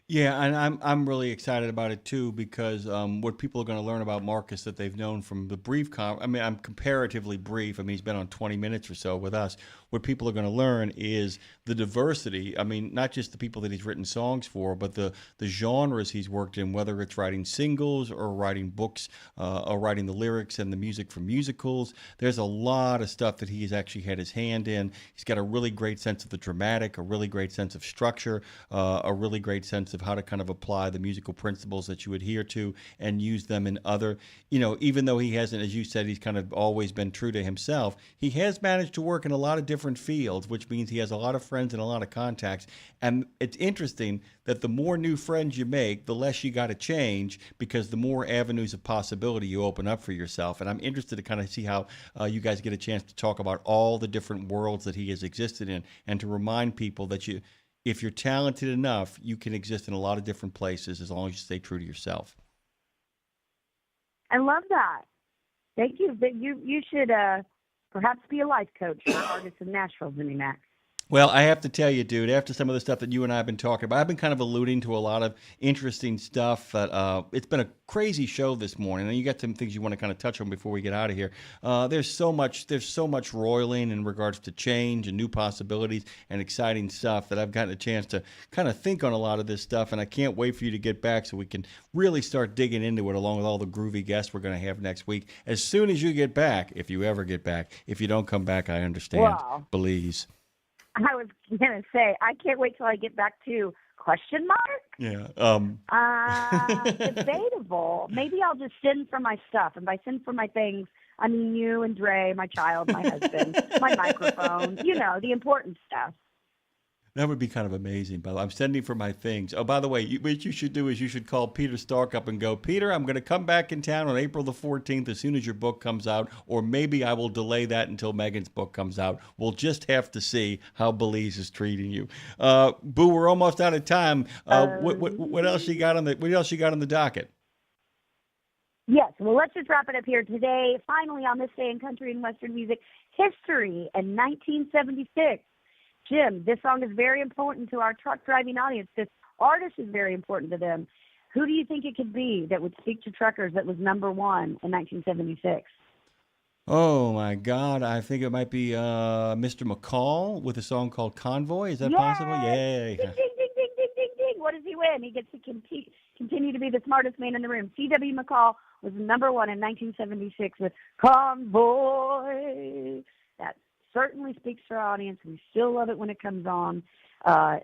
Yeah, and I'm really excited about it too because what people are going to learn about Marcus that they've known from the brief I'm comparatively brief. He's been on 20 minutes or so with us. What people are going to learn is the diversity. Not just the people that he's written songs for, but the genres he's worked in, whether it's writing singles or writing books or writing the lyrics and the music for musicals. There's a lot of stuff that he's actually had his hand in. He's got a really great sense of the dramatic, a really great sense of structure, a really great sense of how to kind of apply the musical principles that you adhere to and use them in other, even though he hasn't, as you said, he's kind of always been true to himself, he has managed to work in a lot of different fields, which means he has a lot of friends and a lot of contacts. And it's interesting that the more new friends you make, the less you got to change because the more avenues of possibility you open up for yourself. And I'm interested to kind of see how you guys get a chance to talk about all the different worlds that he has existed in and to remind people that if you're talented enough, you can exist in a lot of different places as long as you stay true to yourself. I love that. Thank you. You should perhaps be a life coach for artists in Nashville, Jimmy Mack. Well, I have to tell you, dude, after some of the stuff that you and I have been talking about, I've been kind of alluding to a lot of interesting stuff. It's been a crazy show this morning, and you got some things you want to kind of touch on before we get out of here. There's so much roiling in regards to change and new possibilities and exciting stuff that I've gotten a chance to kind of think on a lot of this stuff, and I can't wait for you to get back so we can really start digging into it along with all the groovy guests we're going to have next week. As soon as you get back, if you ever get back. If you don't come back, I understand. Wow. Please. I was going to say, I can't wait till I get back to question mark. Yeah. Debatable. Maybe I'll just send for my stuff. And by send for my things, I mean you and Dre, my child, my husband, my microphone, the important stuff. That would be kind of amazing, by the way. I'm sending for my things. Oh, by the way, what you should do is you should call Peter Stark up and go, Peter, I'm going to come back in town on April the 14th as soon as your book comes out, or maybe I will delay that until Megan's book comes out. We'll just have to see how Belize is treating you. Boo, we're almost out of time. What else you got on the docket? Yes, well, let's just wrap it up here today. Finally, on this day in country and Western music history in 1976. Jim, this song is very important to our truck driving audience. This artist is very important to them. Who do you think it could be that would speak to truckers that was number one in 1976? Oh, my God. I think it might be Mr. McCall with a song called Convoy. Is that possible? Yay. Ding, ding, ding, ding, ding, ding, ding. What does he win? He gets to continue to be the smartest man in the room. C.W. McCall was number one in 1976 with Convoy. That certainly speaks to our audience. We still love it when it comes on.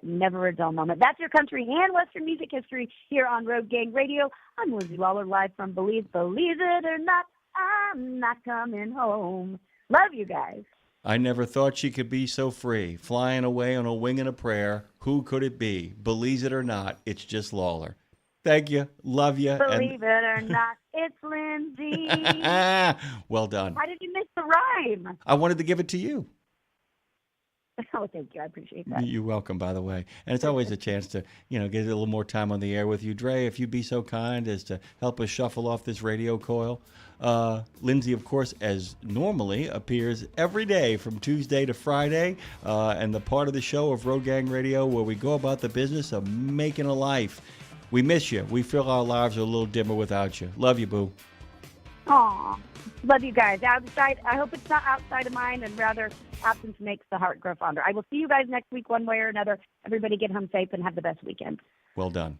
Never a dull moment. That's your country and Western music history here on Road Gang Radio. I'm Lindsay Lawler, live from Belize. Believe it or not, I'm not coming home. Love you guys. I never thought she could be so free, flying away on a wing and a prayer. Who could it be? Believe it or not, it's just Lawler. Thank you. Love you. Believe it or not, it's Lindsay. Well done. Why did you miss the rhyme? I wanted to give it to you. Oh, thank you. I appreciate that. You're welcome, by the way. And it's always a chance to, get a little more time on the air with you. Dre, if you'd be so kind as to help us shuffle off this radio coil. Lindsay, of course, as normally, appears every day from Tuesday to Friday, and the part of the show of Road Gang Radio where we go about the business of making a life. We miss you. We feel our lives are a little dimmer without you. Love you, Boo. Aw, love you guys. Outside, I hope it's not outside of mine, and rather absence makes the heart grow fonder. I will see you guys next week one way or another. Everybody get home safe and have the best weekend. Well done.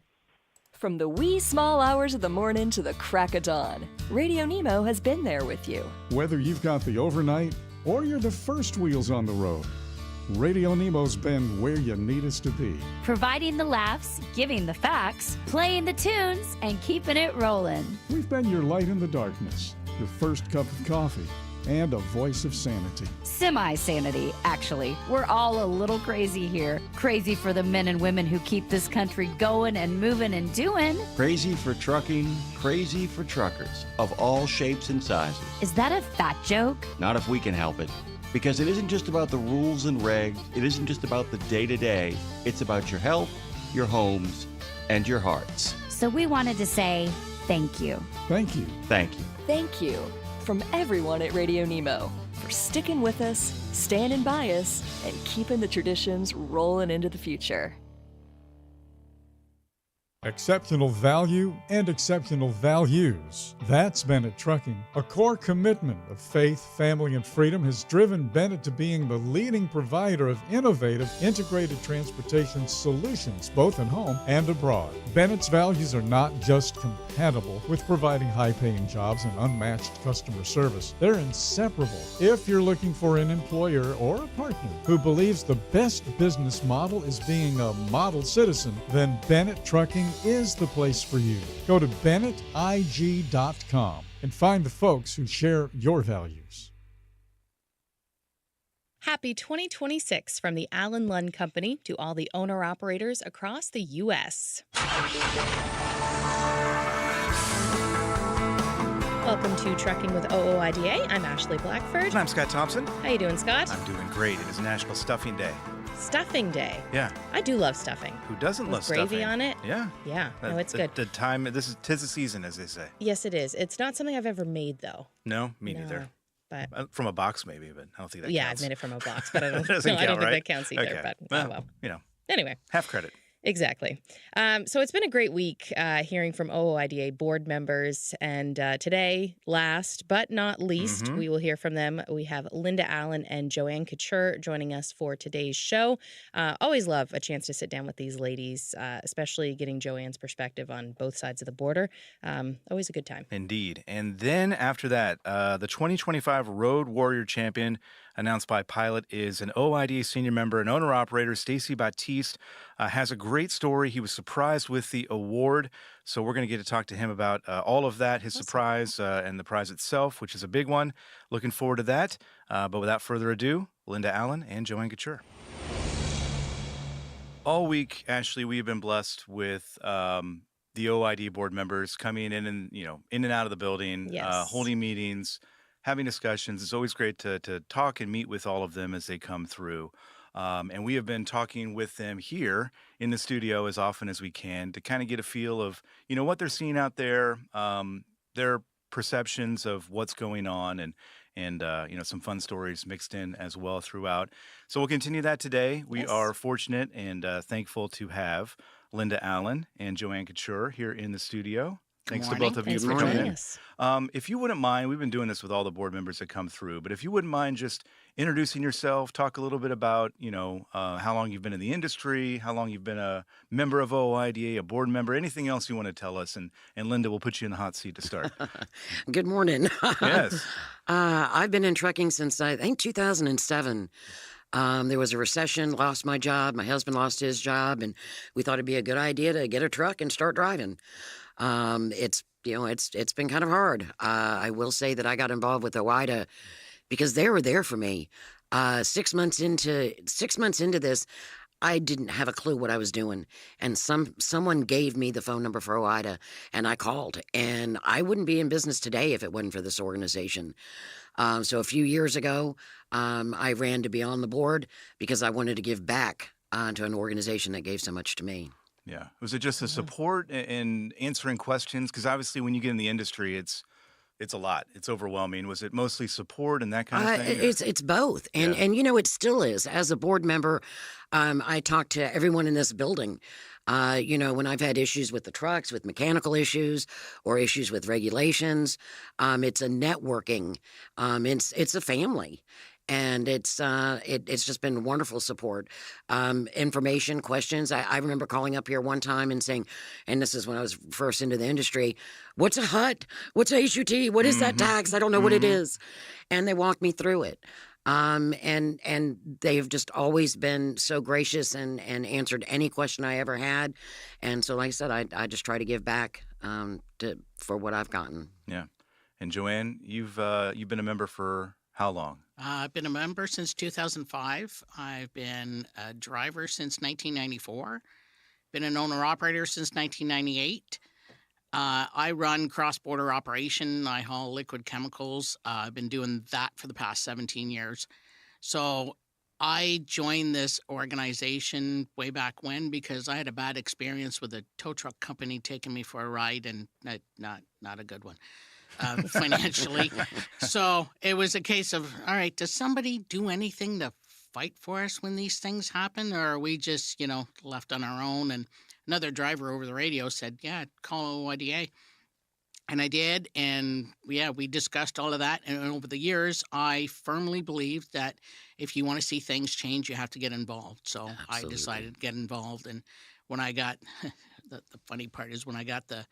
From the wee small hours of the morning to the crack of dawn, RadioNemo has been there with you. Whether you've got the overnight or you're the first wheels on the road, RadioNemo's been where you need us to be. Providing the laughs, giving the facts, playing the tunes, and keeping it rolling. We've been your light in the darkness, your first cup of coffee, and a voice of sanity. Semi-sanity, actually. We're all a little crazy here. Crazy for the men and women who keep this country going and moving and doing. Crazy for trucking, crazy for truckers of all shapes and sizes. Is that a fat joke? Not if we can help it. Because it isn't just about the rules and regs. It isn't just about the day-to-day. It's about your health, your homes, and your hearts. So we wanted to say thank you. Thank you. Thank you. Thank you from everyone at RadioNemo for sticking with us, standing by us, and keeping the traditions rolling into the future. Exceptional value and exceptional values. That's Bennett Trucking. A core commitment of faith, family, and freedom has driven Bennett to being the leading provider of innovative, integrated transportation solutions, both at home and abroad. Bennett's values are not just compatible with providing high-paying jobs and unmatched customer service. They're inseparable. If you're looking for an employer or a partner who believes the best business model is being a model citizen, then Bennett Trucking is the place for you. Go to BennettIG.com and find the folks who share your values. Happy 2026 from the Allen Lund Company to all the owner-operators across the U.S. Welcome to Trucking with OOIDA. I'm Ashley Blackford. And I'm Scott Thompson. How you doing, Scott? I'm doing great. It is National Stuffing Day. Stuffing Day. Yeah. I do love stuffing. Who doesn't love stuffing? Gravy on it. Yeah. Yeah. No, it's good. The time, tis the season, as they say. Yes, it is. It's not something I've ever made, though. No, me neither. But From a box, maybe, but I don't think that yeah, counts. I've made it from a box, but I don't, Doesn't no, I don't count, think right? that counts either. Okay. But Well, Anyway. half credit. Exactly. So it's been a great week hearing from OOIDA board members. And today, last but not least, we will hear from them. We have Linda Allen and Joanne Couture joining us for today's show. Always love a chance to sit down with these ladies, especially getting Joanne's perspective on both sides of the border. Always a good time. Indeed. And then after that, the 2025 Road Warrior Champion, announced by Pilot, is an OOIDA senior member and owner-operator, Stacy Baptiste. Has a great story. He was surprised with the award, so we're going to get to talk to him about all of that, his surprise and the prize itself, which is a big one. Looking forward to that. But without further ado, Linda Allen and Joanne Couture. All week, Ashley, we have been blessed with the OOIDA board members coming in and in and out of the building, holding meetings, having discussions. It's always great to talk and meet with all of them as they come through. And we have been talking with them here in the studio as often as we can to kind of get a feel of, what they're seeing out there, their perceptions of what's going on, and some fun stories mixed in as well throughout. So we'll continue that today. We are fortunate and thankful to have Linda Allen and Joanne Couture here in the studio. Thanks to both of you for coming in. If you wouldn't mind, we've been doing this with all the board members that come through, but if you wouldn't mind just introducing yourself, talk a little bit about, how long you've been in the industry, how long you've been a member of OOIDA, a board member, anything else you want to tell us. And Linda, we'll put you in the hot seat to start. Good morning. Yes. I've been in trucking since, I think, 2007. There was a recession, lost my job. My husband lost his job, and we thought it'd be a good idea to get a truck and start driving. It's been kind of hard. I will say that I got involved with OOIDA because they were there for me. 6 months into this, I didn't have a clue what I was doing, and someone gave me the phone number for OOIDA, and I called. And I wouldn't be in business today if it wasn't for this organization. So a few years ago, I ran to be on the board because I wanted to give back to an organization that gave so much to me. Yeah. Was it just the support and answering questions? Because obviously when you get in the industry, it's a lot. It's overwhelming. Was it mostly support and that kind of thing? It's both. And it still is. As a board member, I talk to everyone in this building. When I've had issues with the trucks, with mechanical issues or issues with regulations, it's a networking. It's a family. And it's just been wonderful support, information, questions. I remember calling up here one time and saying, and this is when I was first into the industry, what's a HUT? What's a HUT? What is that tax? I don't know what it is. And they walked me through it. And they've just always been so gracious and answered any question I ever had. And so, like I said, I just try to give back for what I've gotten. Yeah. And Joanne, you've been a member for how long? I've been a member since 2005. I've been a driver since 1994. Been an owner-operator since 1998. I run cross-border operation. I haul liquid chemicals. I've been doing that for the past 17 years. So I joined this organization way back when because I had a bad experience with a tow truck company taking me for a ride, and not a good one. Financially. So it was a case of, all right, does somebody do anything to fight for us when these things happen? Or are we just, left on our own? And another driver over the radio said, yeah, call OOIDA. And I did. And we discussed all of that. And over the years, I firmly believed that if you want to see things change, you have to get involved. So I decided to get involved. And when I got, the funny part is when I got the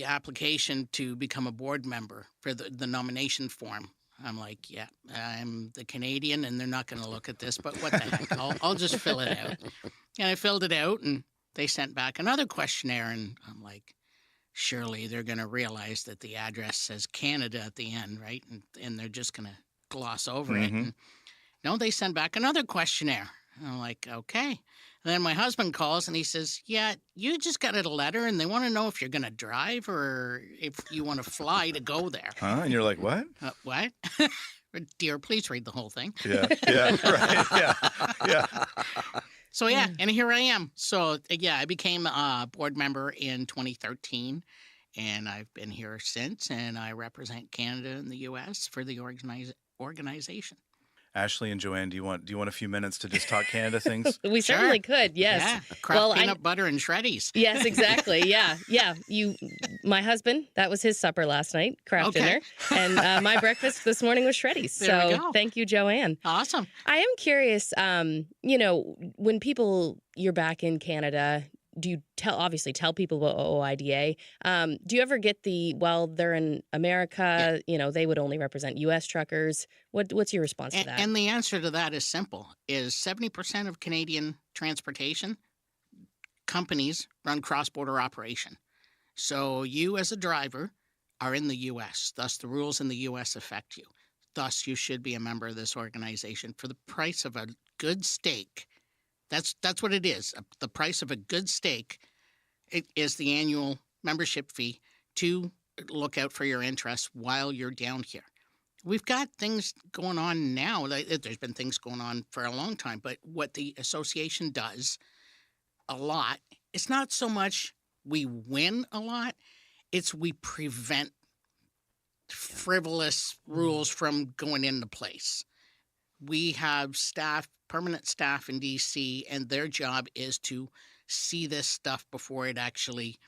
application to become a board member for the nomination form, I'm like, yeah, I'm the Canadian and they're not going to look at this, but what the heck, I'll just fill it out. And I filled it out and they sent back another questionnaire and I'm like, surely they're going to realize that the address says Canada at the end, right? And they're just going to gloss over it. And no, they sent back another questionnaire. And I'm like, okay. And then my husband calls and he says, yeah, you just got a letter and they want to know if you're going to drive or if you want to fly to go there. Huh? And you're like, what? What? Dear, please read the whole thing. Yeah, right, yeah. So, and here I am. So, I became a board member in 2013. and I've been here since, and I represent Canada and the U.S. for the organization. Ashley and Joanne, do you want a few minutes to just talk Canada things? We certainly could, yes. Yeah, craft peanut butter and shreddies. Yes, exactly. Yeah. My husband, that was his supper last night, craft dinner. And my breakfast this morning was shreddies. There we So go. thank you, Joanne. Awesome. I am curious, when you're back in Canada, do you obviously tell people about OOIDA? Do you ever get they're in America, they would only represent U.S. truckers? What's your response to that? And the answer to that is simple, is 70% of Canadian transportation companies run cross-border operation. So you as a driver are in the U.S., thus the rules in the U.S. affect you. Thus, you should be a member of this organization for the price of a good steak. That's what it is. The price of a good steak is the annual membership fee to look out for your interests while you're down here. We've got things going on now. There's been things going on for a long time, but what the association does a lot, it's not so much we win a lot, it's we prevent frivolous rules from going into place. We have permanent staff in D.C., and their job is to see this stuff before it actually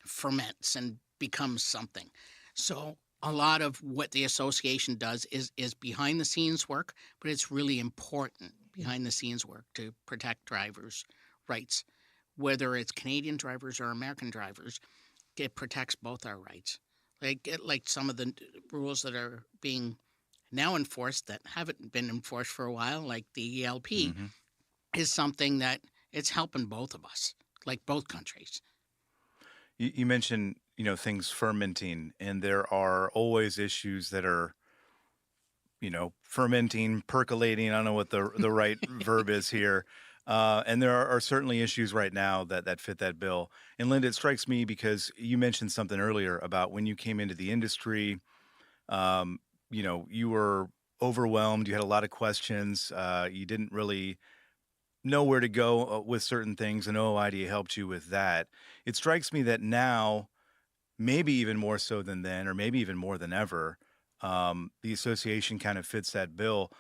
ferments and becomes something. So a lot of what the association does is behind-the-scenes work, but it's really important behind-the-scenes work to protect drivers' rights. Whether it's Canadian drivers or American drivers, it protects both our rights. Like some of the rules that are being now enforced that haven't been enforced for a while, like the ELP, is something that it's helping both of us, like both countries. You mentioned, things fermenting, and there are always issues that are, fermenting, percolating. I don't know what the right verb is here. And there are certainly issues right now that fit that bill. And Linda, it strikes me because you mentioned something earlier about when you came into the industry, you were overwhelmed. You had a lot of questions. You didn't really know where to go with certain things, and OOIDA helped you with that. It strikes me that now, maybe even more so than then, or maybe even more than ever, the association kind of fits that bill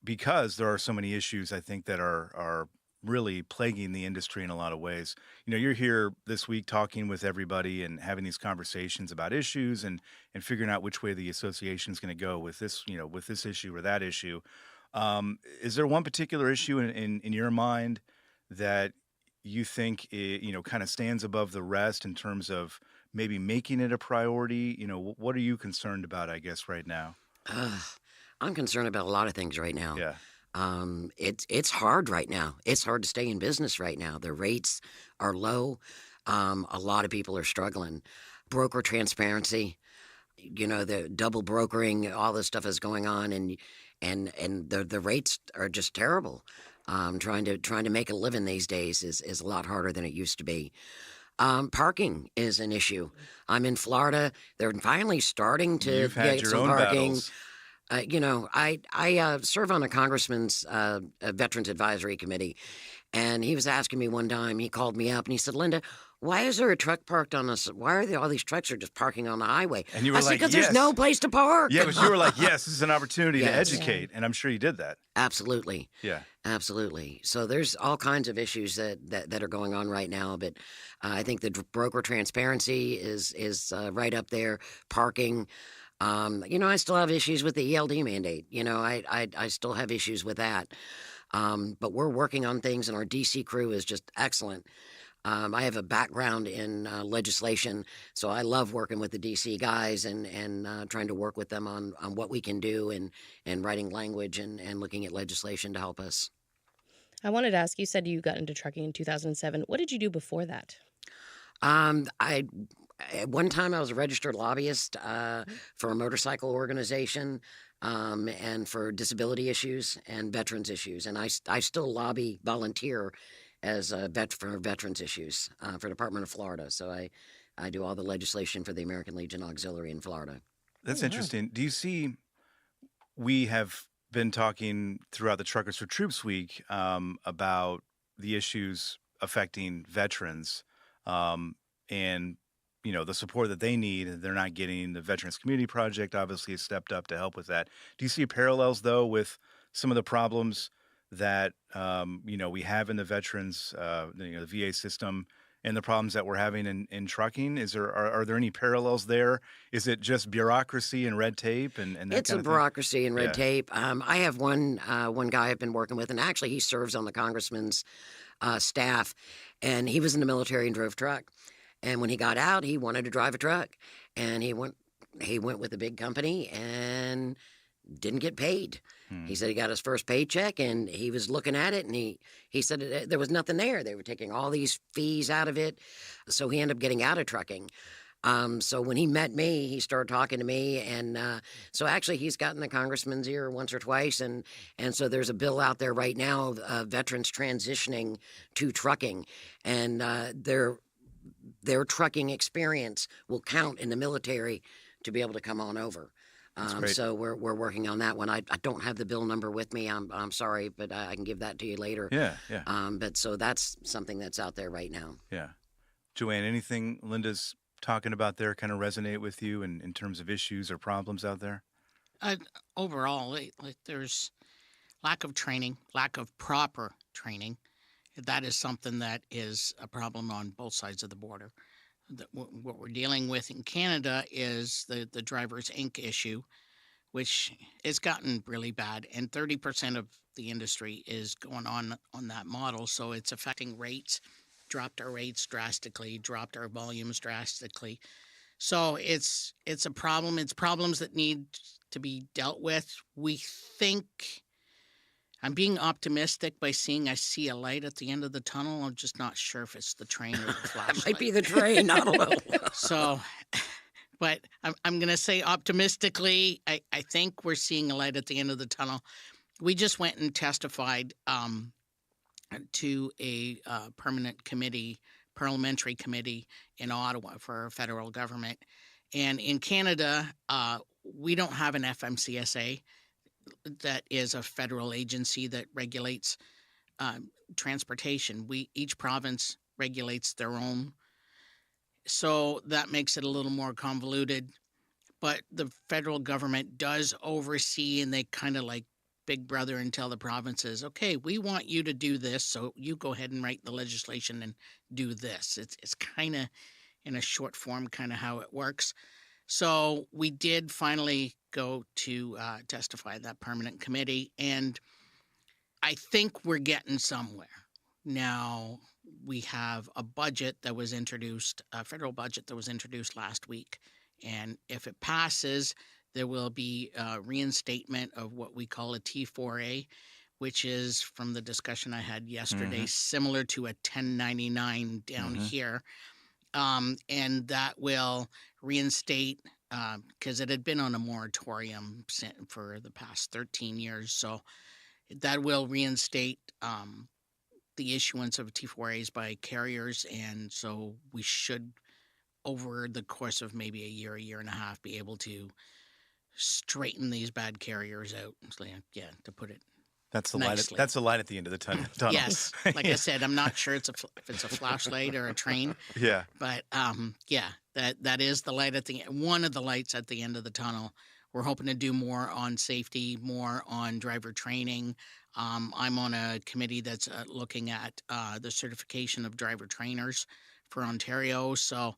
because there are so many issues, I think, that are really plaguing the industry in a lot of ways. You're here this week talking with everybody and having these conversations about issues and figuring out which way the association is going to go with this, with this issue or that issue. Is there one particular issue in your mind that you think kind of stands above the rest in terms of maybe making it a priority? What are you concerned about, I guess, right now? I'm concerned about a lot of things right now. Yeah. It's hard right now. It's hard to stay in business right now. The rates are low. A lot of people are struggling. Broker transparency, the double brokering, all this stuff is going on, and the rates are just terrible. Trying to make a living these days is a lot harder than it used to be. Parking is an issue. I'm in Florida. They're finally starting to You've had get your some own parking. battles. I serve on a congressman's Veterans Advisory Committee, and he was asking me one time, he called me up and he said, Linda, why is there a truck parked on us? Why are all these trucks are just parking on the highway? And you were I said, like, because yes. there's no place to park. Yeah, but you were like, yes, this is an opportunity to Yes. educate. And I'm sure you did that. Absolutely. Yeah. Absolutely. So there's all kinds of issues that are going on right now, but I think the broker transparency is right up there. Parking. I still have issues with the ELD mandate. I still have issues with that. But we're working on things, and our DC crew is just excellent. I have a background in legislation, so I love working with the DC guys and trying to work with them on what we can do and writing language and looking at legislation to help us. I wanted to ask, you said you got into trucking in 2007. What did you do before that? At one time, I was a registered lobbyist for a motorcycle organization and for disability issues and veterans issues. And I still volunteer as a for veterans issues for the Department of Florida. So I do all the legislation for the American Legion Auxiliary in Florida. That's interesting. Do you see, we have been talking throughout the Truckers for Troops Week about the issues affecting veterans and the support that they need, and they're not getting. The Veterans Community Project obviously has stepped up to help with that. Do you see parallels though with some of the problems that we have in the veterans, the VA system, and the problems that we're having in trucking? Are there any parallels there? Is it just bureaucracy and red tape and that It's kind a of thing? bureaucracy and red Yeah. tape. I have one guy I've been working with, and actually he serves on the congressman's staff, and he was in the military and drove truck. And when he got out, he wanted to drive a truck, and he went with a big company and didn't get paid. He said he got his first paycheck, and he was looking at it, and he said there was nothing there. They were taking all these fees out of it, so he ended up getting out of trucking. So when he met me, he started talking to me, and so actually he's gotten the congressman's ear once or twice, and so there's a bill out there right now of veterans transitioning to trucking, and their trucking experience will count in the military to be able to come on over. great. So we're working on that one. I don't have the bill number with me. I'm sorry, but I can give that to you later. Yeah. But so that's something that's out there right now. Yeah. Joanne, anything Linda's talking about there kind of resonate with you in terms of issues or problems out there? Overall, there's lack of training, lack of proper training. That is something that is a problem on both sides of the border. What we're dealing with in Canada is the driver's ink issue, which has gotten really bad, and 30% of the industry is going on that model, so it's affecting rates. Dropped our rates drastically, dropped our volumes drastically. So it's a problem. It's problems that need to be dealt with. We think, I'm being optimistic by I see a light at the end of the tunnel. I'm just not sure if it's the train or the flashlight. It might be the train, I don't know. So, but I'm going to say optimistically, I think we're seeing a light at the end of the tunnel. We just went and testified to a parliamentary committee in Ottawa for our federal government. And in Canada, we don't have an FMCSA that is a federal agency that regulates transportation. Each province regulates their own. So that makes it a little more convoluted. But the federal government does oversee, and they kind of like Big Brother and tell the provinces, okay, we want you to do this, so you go ahead and write the legislation and do this. It's kind of, in a short form, kind of how it works. So we did finally go to testify at that permanent committee, and I think we're getting somewhere. Now, we have a budget that was introduced, a federal budget that was introduced last week, and if it passes, there will be a reinstatement of what we call a T4A, which is, from the discussion I had yesterday, similar to a 1099 down here. And that will reinstate, because it had been on a moratorium for the past 13 years. So that will reinstate the issuance of T4As by carriers. And so we should, over the course of maybe a year and a half, be able to straighten these bad carriers out. So, yeah, to put it That's the nicely. light. That's the light at the end of the tunnel. Yes, like I said, I'm not sure if it's a flashlight or a train. Yeah. But yeah, that is the light one of the lights at the end of the tunnel. We're hoping to do more on safety, more on driver training. I'm on a committee that's looking at the certification of driver trainers for Ontario. So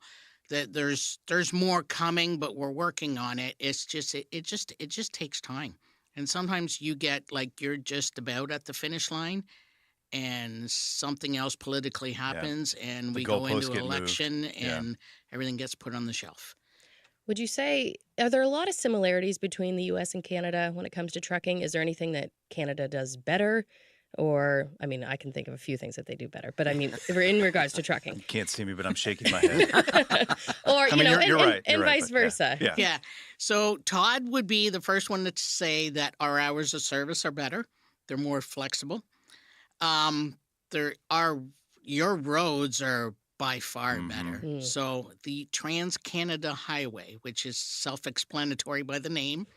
there's more coming, but we're working on it. It's just it just takes time. And sometimes you get like you're just about at the finish line and something else politically happens and we go into an election and everything gets put on the shelf. Would you say, are there a lot of similarities between the U.S. and Canada when it comes to trucking? Is there anything that Canada does better? Or, I mean, I can think of a few things that they do better, but I mean, in regards to trucking. You can't see me, but I'm shaking my head. Or, you're right, and vice versa. Yeah. So Todd would be the first one to say that our hours of service are better. They're more flexible. Your roads are by far better. So the Trans-Canada Highway, which is self-explanatory by the name,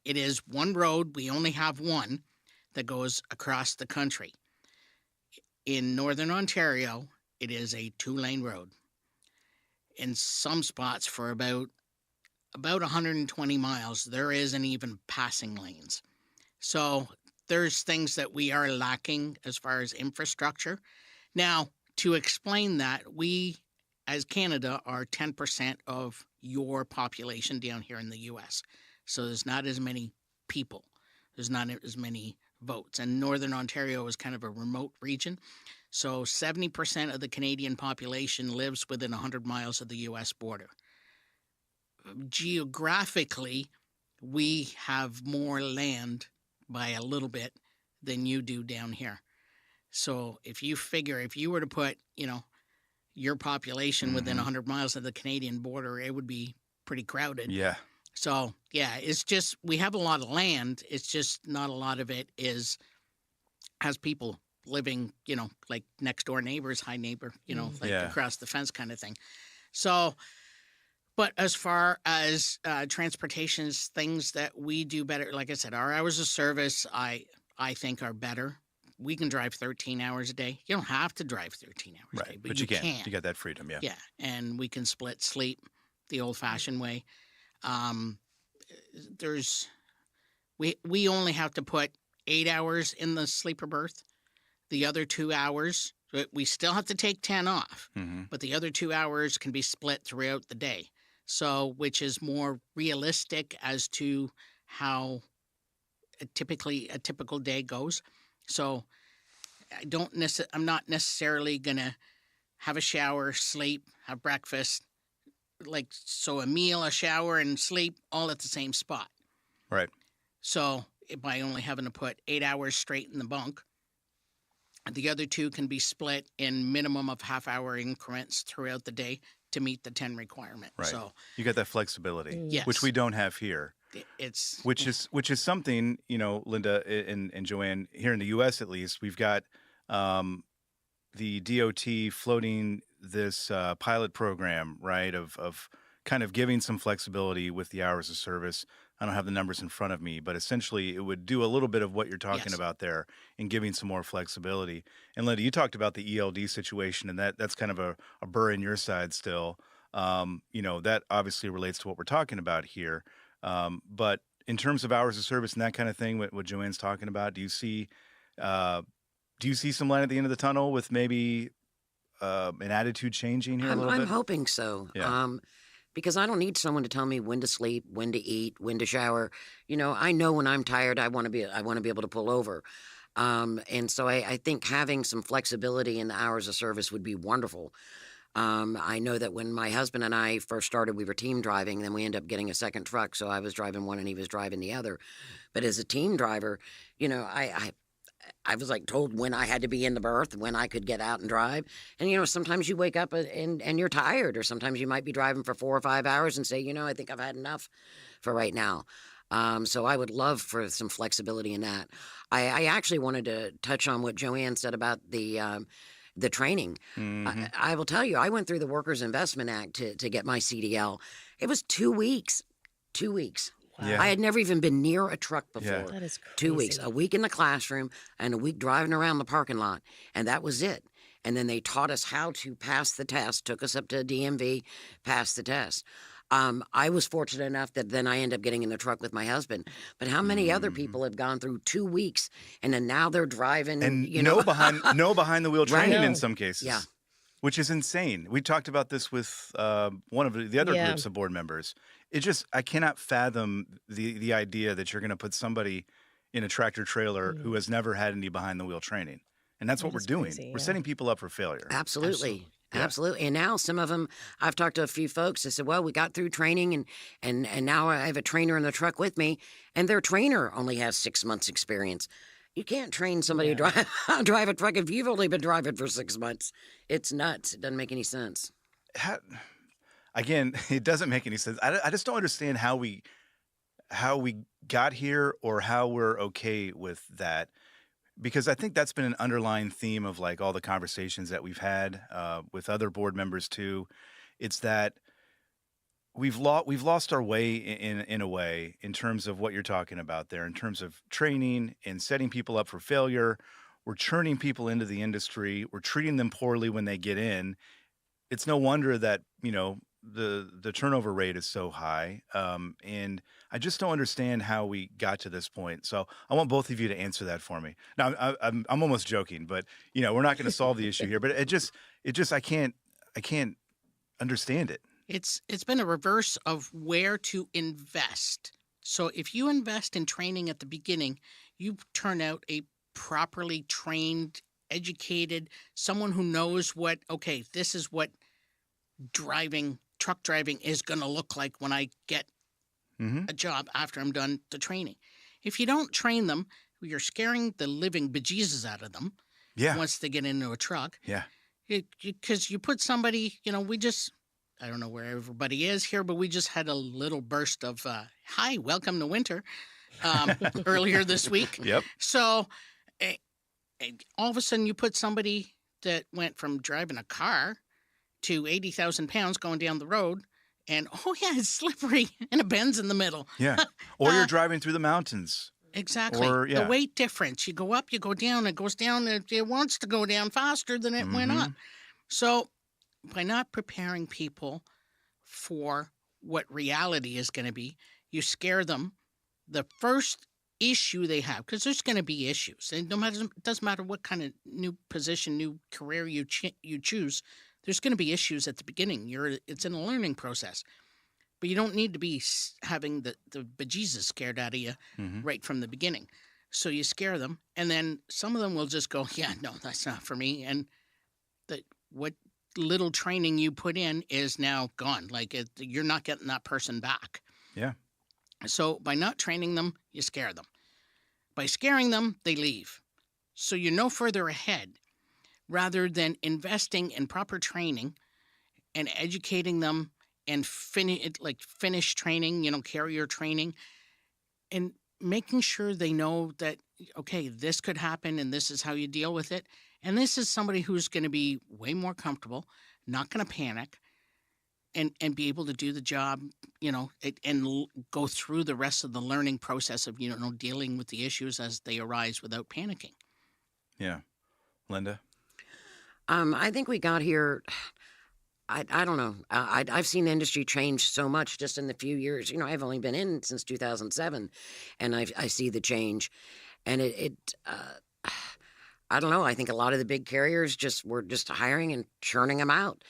it is one road. We only have one that goes across the country. In Northern Ontario, it is a 2-lane road. in some spots for about 120 miles, there isn't even passing lanes. So there's things that we are lacking as far as infrastructure. Now, to explain that, we as Canada are 10% of your population down here in the US. So there's not as many people. There's not as many votes. And Northern Ontario is kind of a remote region. So 70% of the Canadian population lives within 100 miles of the US border. Geographically, we have more land by a little bit than you do down here. So if you were to put, your population within 100 miles of the Canadian border, it would be pretty crowded. Yeah. So, yeah, it's just we have a lot of land. It's just not a lot of it has people living, like next door neighbors, high neighbor, across the fence kind of thing. So, but as far as transportation's things that we do better, like I said, our hours of service, I think are better. We can drive 13 hours a day. You don't have to drive 13 hours a day, but you can. You got that freedom, yeah. Yeah, and we can split sleep the old-fashioned way. We only have to put 8 hours in the sleeper berth. The other 2 hours, we still have to take 10 off, but the other 2 hours can be split throughout the day. So, which is more realistic as to how a typical day goes. So I'm not necessarily going to have a shower, sleep, have breakfast, so a meal, a shower, and sleep all at the same spot. Right. So by only having to put 8 hours straight in the bunk, the other 2 can be split in minimum of half-hour increments throughout the day to meet the 10 requirement. Right. So you got that flexibility, yes. which we don't have here. Which is something, Linda and Joanne, here in the U.S. at least, we've got the DOT floating this pilot program, right, of kind of giving some flexibility with the hours of service. I don't have the numbers in front of me, but essentially it would do a little bit of what you're talking about there in giving some more flexibility. And Linda, you talked about the ELD situation, and that's kind of a burr in your side still. That obviously relates to what we're talking about here. But in terms of hours of service and that kind of thing, what Joanne's talking about, do you see some light at the end of the tunnel with maybe an attitude changing here a little bit? I'm hoping so. Yeah. Because I don't need someone to tell me when to sleep, when to eat, when to shower. I know when I'm tired, I want to be able to pull over. And so I think having some flexibility in the hours of service would be wonderful. I know that when my husband and I first started, we were team driving, then we ended up getting a second truck. So I was driving one and he was driving the other. But as a team driver, I was told when I had to be in the berth, when I could get out and drive. And, sometimes you wake up and you're tired, or sometimes you might be driving for 4 or 5 hours and say, I think I've had enough for right now. So I would love for some flexibility in that. I actually wanted to touch on what Joanne said about the training. Mm-hmm. I will tell you, I went through the Workers Investment Act to get my CDL. It was 2 weeks. 2 weeks. Yeah. I had never even been near a truck before. Yeah. That is crazy. 2 weeks, a week in the classroom and a week driving around the parking lot. And that was it. And then they taught us how to pass the test, took us up to DMV, passed the test. I was fortunate enough that then I ended up getting in the truck with my husband. But how many other people have gone through 2 weeks and then now they're driving? And no behind the wheel training in some cases. Yeah. Which is insane. We talked about this with one of the other groups of board members. I cannot fathom the idea that you're going to put somebody in a tractor trailer who has never had any behind the wheel training. And that's what we're doing. We're setting people up for failure. Absolutely. Absolutely. And now some of them, I've talked to a few folks that said, well, we got through training and now I have a trainer in the truck with me, and their trainer only has 6 months experience. You can't train somebody to drive a truck if you've only been driving for 6 months. It's nuts. It doesn't make any sense. Again, it doesn't make any sense. I just don't understand how we got here or how we're okay with that. Because I think that's been an underlying theme of all the conversations that we've had with other board members too. It's that we've lost our way in a way in terms of what you're talking about there, in terms of training and setting people up for failure. We're churning people into the industry. We're treating them poorly when they get in. it's no wonder that, the turnover rate is so high. And I just don't understand how we got to this point. So I want both of you to answer that for me. Now, I'm almost joking, but we're not going to solve the issue here. But it just I can't understand it. It's been a reverse of where to invest. So if you invest in training at the beginning, you turn out a properly trained, educated, someone who knows this is what truck driving is going to look like when I get a job after I'm done the training. If you don't train them, you're scaring the living bejesus out of them once they get into a truck. Yeah. Because you put somebody, I don't know where everybody is here, but we just had a little burst of, hi, welcome to winter, earlier this week. Yep. So all of a sudden you put somebody that went from driving a car to 80,000 pounds going down the road, and it's slippery, and it bends in the middle. Yeah. Or you're driving through the mountains. Exactly. The weight difference. You go up, you go down, it goes down. It wants to go down faster than it went up. So by not preparing people for what reality is going to be, you scare them. The first issue they have, because there's going to be issues, and it doesn't matter what kind of new position, new career you choose, there's going to be issues at the beginning. It's in a learning process. But you don't need to be having the bejesus scared out of you right from the beginning. So you scare them, and then some of them will just go, yeah, no, that's not for me. And what little training you put in is now gone. You're not getting that person back. Yeah. So by not training them, you scare them. By scaring them, they leave. So you're no further ahead. Rather than investing in proper training and educating them and finish training, carrier training, and making sure they know that, okay, this could happen and this is how you deal with it. And this is somebody who's going to be way more comfortable, not going to panic, and be able to do the job, and go through the rest of the learning process of, dealing with the issues as they arise without panicking. Yeah. Linda? I think we got here. I don't know. I've seen the industry change so much just in the few years. I've only been in since 2007, and I see the change, and I don't know. I think a lot of the big carriers were just hiring and churning them out.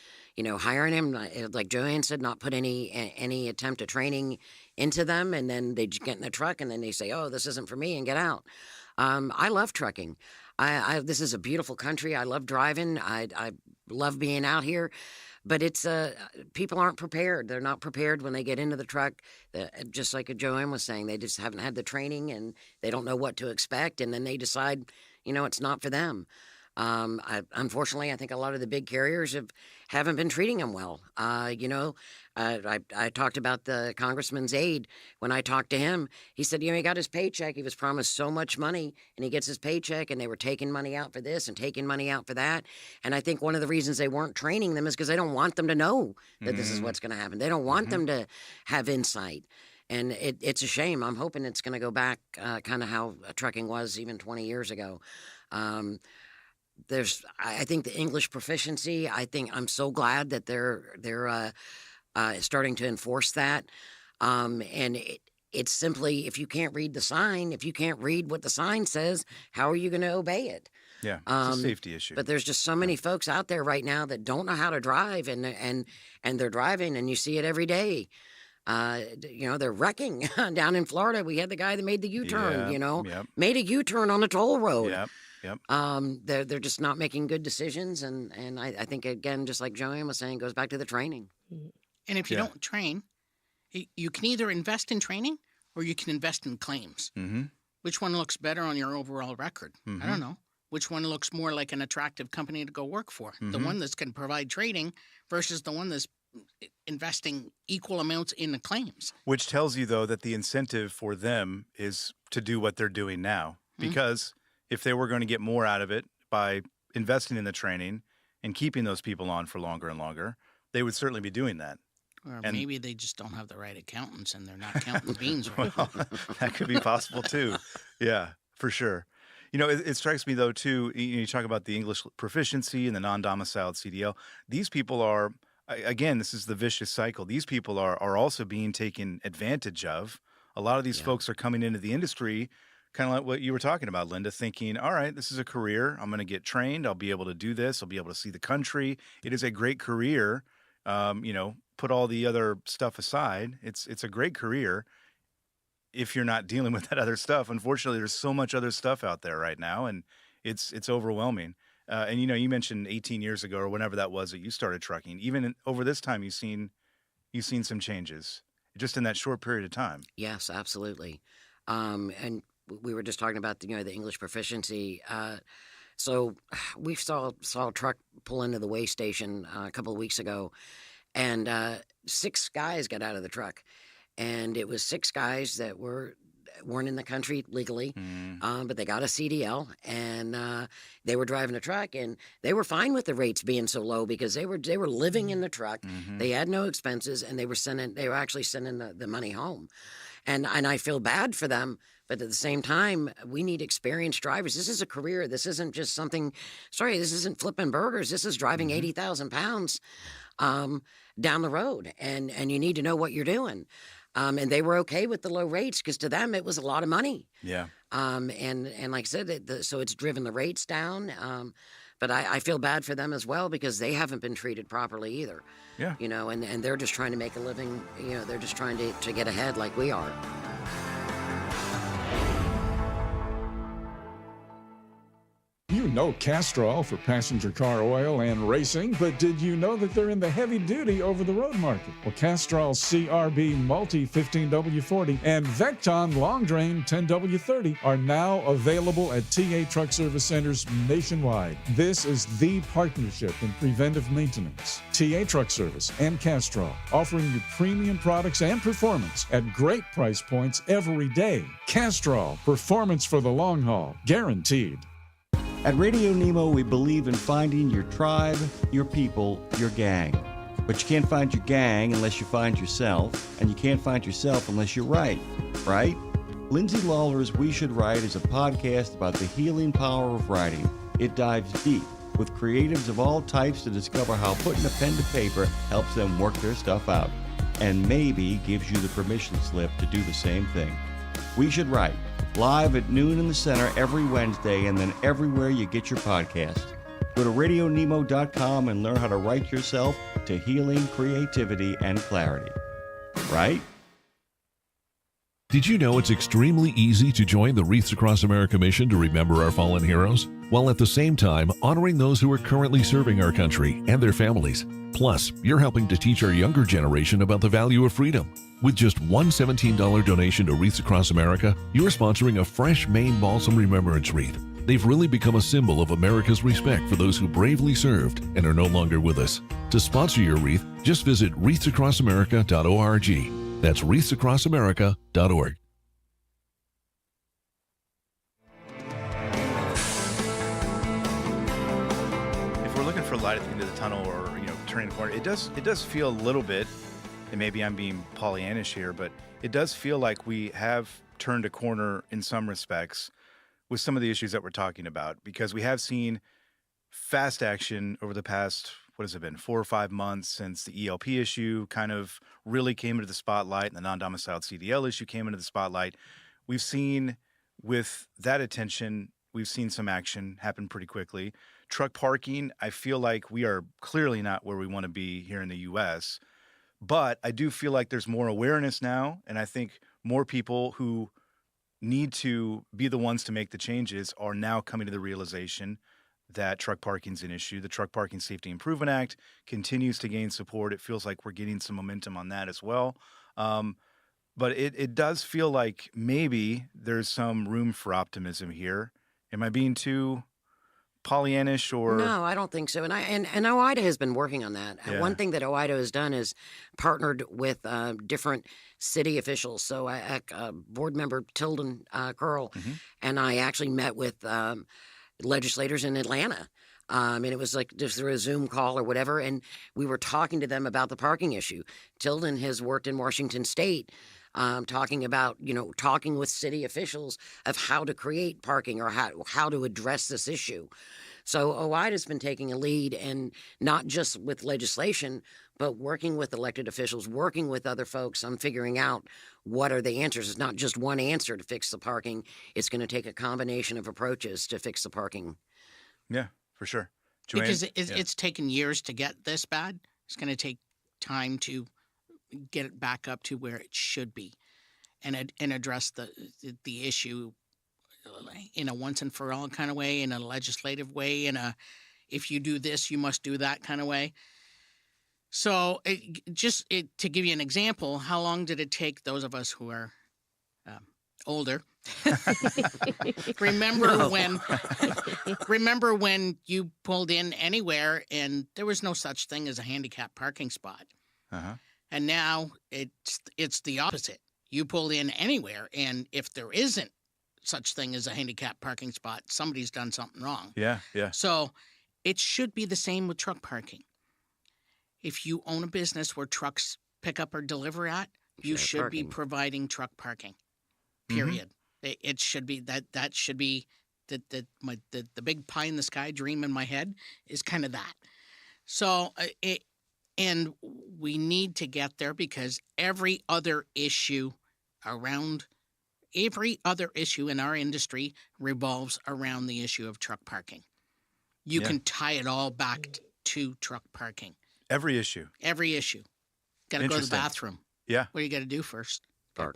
Hiring them, like Joanne said, not put any attempt at training into them, and then they get in the truck, and then they say, "Oh, this isn't for me," and get out. I love trucking. This is a beautiful country. I love driving. I love being out here, but it's people aren't prepared. They're not prepared when they get into the truck. Just like Joanne was saying, they just haven't had the training and they don't know what to expect, and then they decide, it's not for them. Unfortunately, I think a lot of the big carriers haven't been treating them well. I talked about the congressman's aide. When I talked to him, he said, he got his paycheck. He was promised so much money, and he gets his paycheck, and they were taking money out for this and taking money out for that. And I think one of the reasons they weren't training them is because they don't want them to know that this is what's going to happen. They don't want them to have insight. And it's a shame. I'm hoping it's going to go back kind of how trucking was even 20 years ago. I think the English proficiency, I'm so glad that they're starting to enforce that. And it's simply, if you can't read the sign, if you can't read what the sign says, how are you going to obey it? Yeah, it's a safety issue. But there's just so many folks out there right now that don't know how to drive, and they're driving, and you see it every day. They're wrecking. Down in Florida, we had the guy that made the U-turn, made a U-turn on a toll road. Yep. They're just not making good decisions, and I think, again, just like Joanne was saying, goes back to the training. And if you don't train, you can either invest in training or you can invest in claims. Which one looks better on your overall record? I don't know. Which one looks more like an attractive company to go work for? The one that's going to provide trading versus the one that's investing equal amounts in the claims. Which tells you, though, that the incentive for them is to do what they're doing now. Because if they were going to get more out of it by investing in the training and keeping those people on for longer and longer, they would certainly be doing that. Or maybe they just don't have the right accountants and they're not counting the beans right. Well, that could be possible too. Yeah, for sure. It strikes me though too. You talk about the English proficiency and the non-domiciled CDL. These people are, again, this is the vicious cycle. These people are also being taken advantage of. A lot of these folks are coming into the industry, kind of like what you were talking about, Linda, thinking, all right, this is a career. I'm going to get trained. I'll be able to do this. I'll be able to see the country. It is a great career. Put all the other stuff aside. It's a great career if you're not dealing with that other stuff. Unfortunately, there's so much other stuff out there right now, and it's overwhelming. And you mentioned 18 years ago or whenever that was that you started trucking. Even over this time, you've seen some changes just in that short period of time. Yes, absolutely. And we were just talking about the English proficiency. So we saw a truck pull into the weigh station a couple of weeks ago, and 6 guys got out of the truck. And it was 6 guys that weren't in the country legally, but they got a CDL, and they were driving a truck, and they were fine with the rates being so low because they were living in the truck. They had no expenses, and they were actually sending the money home. And I feel bad for them, but at the same time, we need experienced drivers. This is a career. This isn't just something. Sorry, this isn't flipping burgers. This is driving 80,000 pounds down the road, and you need to know what you're doing. And they were okay with the low rates because to them it was a lot of money. Yeah. And like I said, so it's driven the rates down. But I feel bad for them as well because they haven't been treated properly either. Yeah. And they're just trying to make a living. They're just trying to get ahead like we are. You know Castrol for passenger car oil and racing, but did you know that they're in the heavy-duty over-the-road market? Well, Castrol CRB Multi 15W40 and Vecton Long Drain 10W30 are now available at TA Truck Service Centers nationwide. This is the partnership in preventive maintenance. TA Truck Service and Castrol, offering you premium products and performance at great price points every day. Castrol, performance for the long haul, guaranteed. At Radio Nemo, we believe in finding your tribe, your people, your gang. But you can't find your gang unless you find yourself, and you can't find yourself unless you write, right? Lindsay Lawler's We Should Write is a podcast about the healing power of writing. It dives deep with creatives of all types to discover how putting a pen to paper helps them work their stuff out, and maybe gives you the permission slip to do the same thing. We Should Write. Live at noon in the center every Wednesday, and then everywhere you get your podcast. Go to RadioNemo.com and learn how to write yourself to healing, creativity, and clarity. Right? Did you know it's extremely easy to join the Wreaths Across America mission to remember our fallen heroes, while at the same time honoring those who are currently serving our country and their families? Plus, you're helping to teach our younger generation about the value of freedom. With just one $17 donation to Wreaths Across America, you're sponsoring a fresh Maine Balsam Remembrance Wreath. They've really become a symbol of America's respect for those who bravely served and are no longer with us. To sponsor your wreath, just visit wreathsacrossamerica.org. That's wreathsacrossamerica.org. If we're looking for light at the end of the tunnel, or turning the corner, it does feel a little bit. And maybe I'm being Pollyannish here, but it does feel like we have turned a corner in some respects with some of the issues that we're talking about, because we have seen fast action over the past, 4 or 5 months since the ELP issue kind of really came into the spotlight and the non-domiciled CDL issue came into the spotlight. We've seen with that attention, we've seen some action happen pretty quickly. Truck parking, I feel like we are clearly not where we want to be here in the U.S., but I do feel like there's more awareness now, and I think more people who need to be the ones to make the changes are now coming to the realization that truck parking is an issue. The Truck Parking Safety Improvement Act continues to gain support. It feels like we're getting some momentum on that as well. But it does feel like maybe there's some room for optimism here. Am I being too Pollyannish or? No, I don't think so. And OOIDA has been working on that. Yeah. One thing that OOIDA has done is partnered with different city officials. So board member Tilden Curl and I actually met with legislators in Atlanta. And it was like just through a Zoom call or whatever, and we were talking to them about the parking issue. Tilden has worked in Washington State talking about, talking with city officials of how to create parking or how to address this issue. So OOIDA's been taking a lead, and not just with legislation, but working with elected officials, working with other folks on figuring out what are the answers. It's not just one answer to fix the parking. It's going to take a combination of approaches to fix the parking. Yeah, for sure. Joanne? Because it's taken years to get this bad. It's going to take time to get it back up to where it should be, and address the issue in a once and for all kind of way, in a legislative way, in a if you do this you must do that kind of way. So to give you an example, how long did it take those of us who are older remember when you pulled in anywhere and there was no such thing as a handicap parking spot? And now it's the opposite. You pull in anywhere, and if there isn't such thing as a handicap parking spot, somebody's done something wrong. Yeah. So it should be the same with truck parking. If you own a business where trucks pick up or deliver at, you should be providing truck parking. Period. It should be that should be the big pie in the sky dream in my head is kind of that. So and we need to get there, because every other issue in our industry revolves around the issue of truck parking. You can tie it all back to truck parking. Every issue. Got to go to the bathroom. Yeah. What do you got to do first? Park.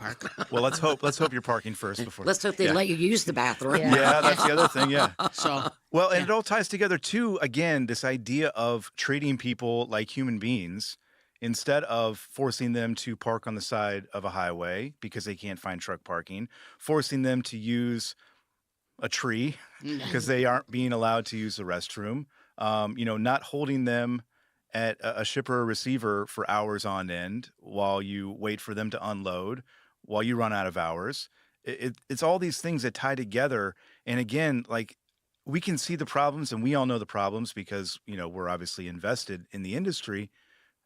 Well, let's hope you're parking first before. Let's hope they let you use the bathroom. Yeah, that's the other thing. Yeah. So well, and it all ties together too. Again, this idea of treating people like human beings instead of forcing them to park on the side of a highway because they can't find truck parking, forcing them to use a tree because they aren't being allowed to use the restroom. Not holding them at a shipper or receiver for hours on end while you wait for them to unload, while you run out of hours. It's all these things that tie together. And again, like, we can see the problems, and we all know the problems because, we're obviously invested in the industry.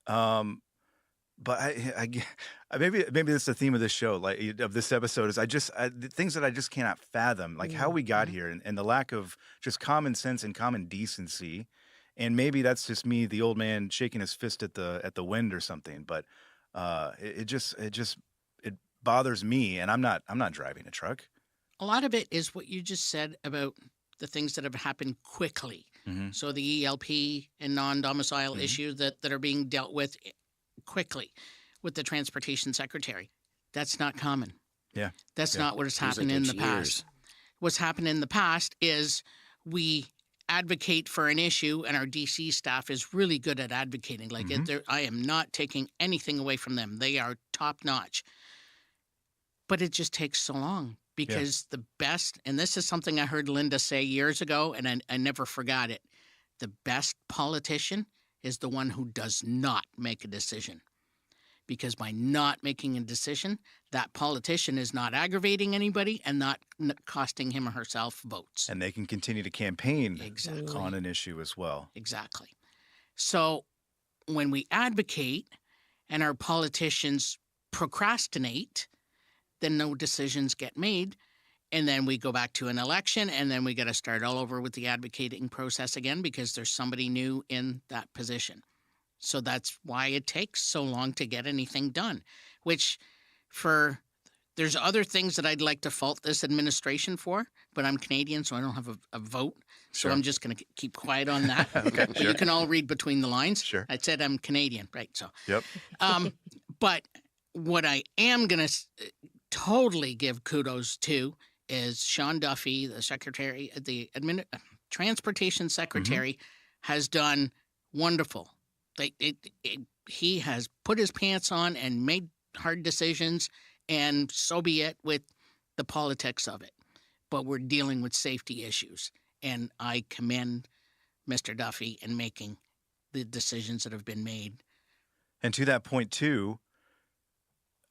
But maybe that's the theme of this show, like of this episode, is the things that I just cannot fathom, like how we got here and the lack of just common sense and common decency. And maybe that's just me, the old man, shaking his fist at the wind or something. But it bothers me, and I'm not driving a truck. A lot of it is what you just said about the things that have happened quickly. So the ELP and non-domicile issues that are being dealt with quickly with the transportation secretary. That's not common. Yeah, that's not what has happened in the past. What's happened in the past is we advocate for an issue, and our DC staff is really good at advocating. Like I am not taking anything away from them. They are top notch. But it just takes so long because the best, and this is something I heard Linda say years ago, and I never forgot it. The best politician is the one who does not make a decision. Because by not making a decision, that politician is not aggravating anybody and not costing him or herself votes. And they can continue to campaign on an issue as well. Exactly. So when we advocate and our politicians procrastinate, then no decisions get made. And then we go back to an election, and then we got to start all over with the advocating process again because there's somebody new in that position. So that's why it takes so long to get anything done, there's other things that I'd like to fault this administration for, but I'm Canadian, so I don't have a vote. So I'm just going to keep quiet on that. Okay, but you can all read between the lines. Sure. I said I'm Canadian, right? So. Yep. But what I am going to totally give kudos to is Sean Duffy, the secretary, the transportation secretary, has done wonderful. He has put his pants on and made hard decisions, and so be it with the politics of it. But we're dealing with safety issues, and I commend Mr. Duffy in making the decisions that have been made. And to that point, too,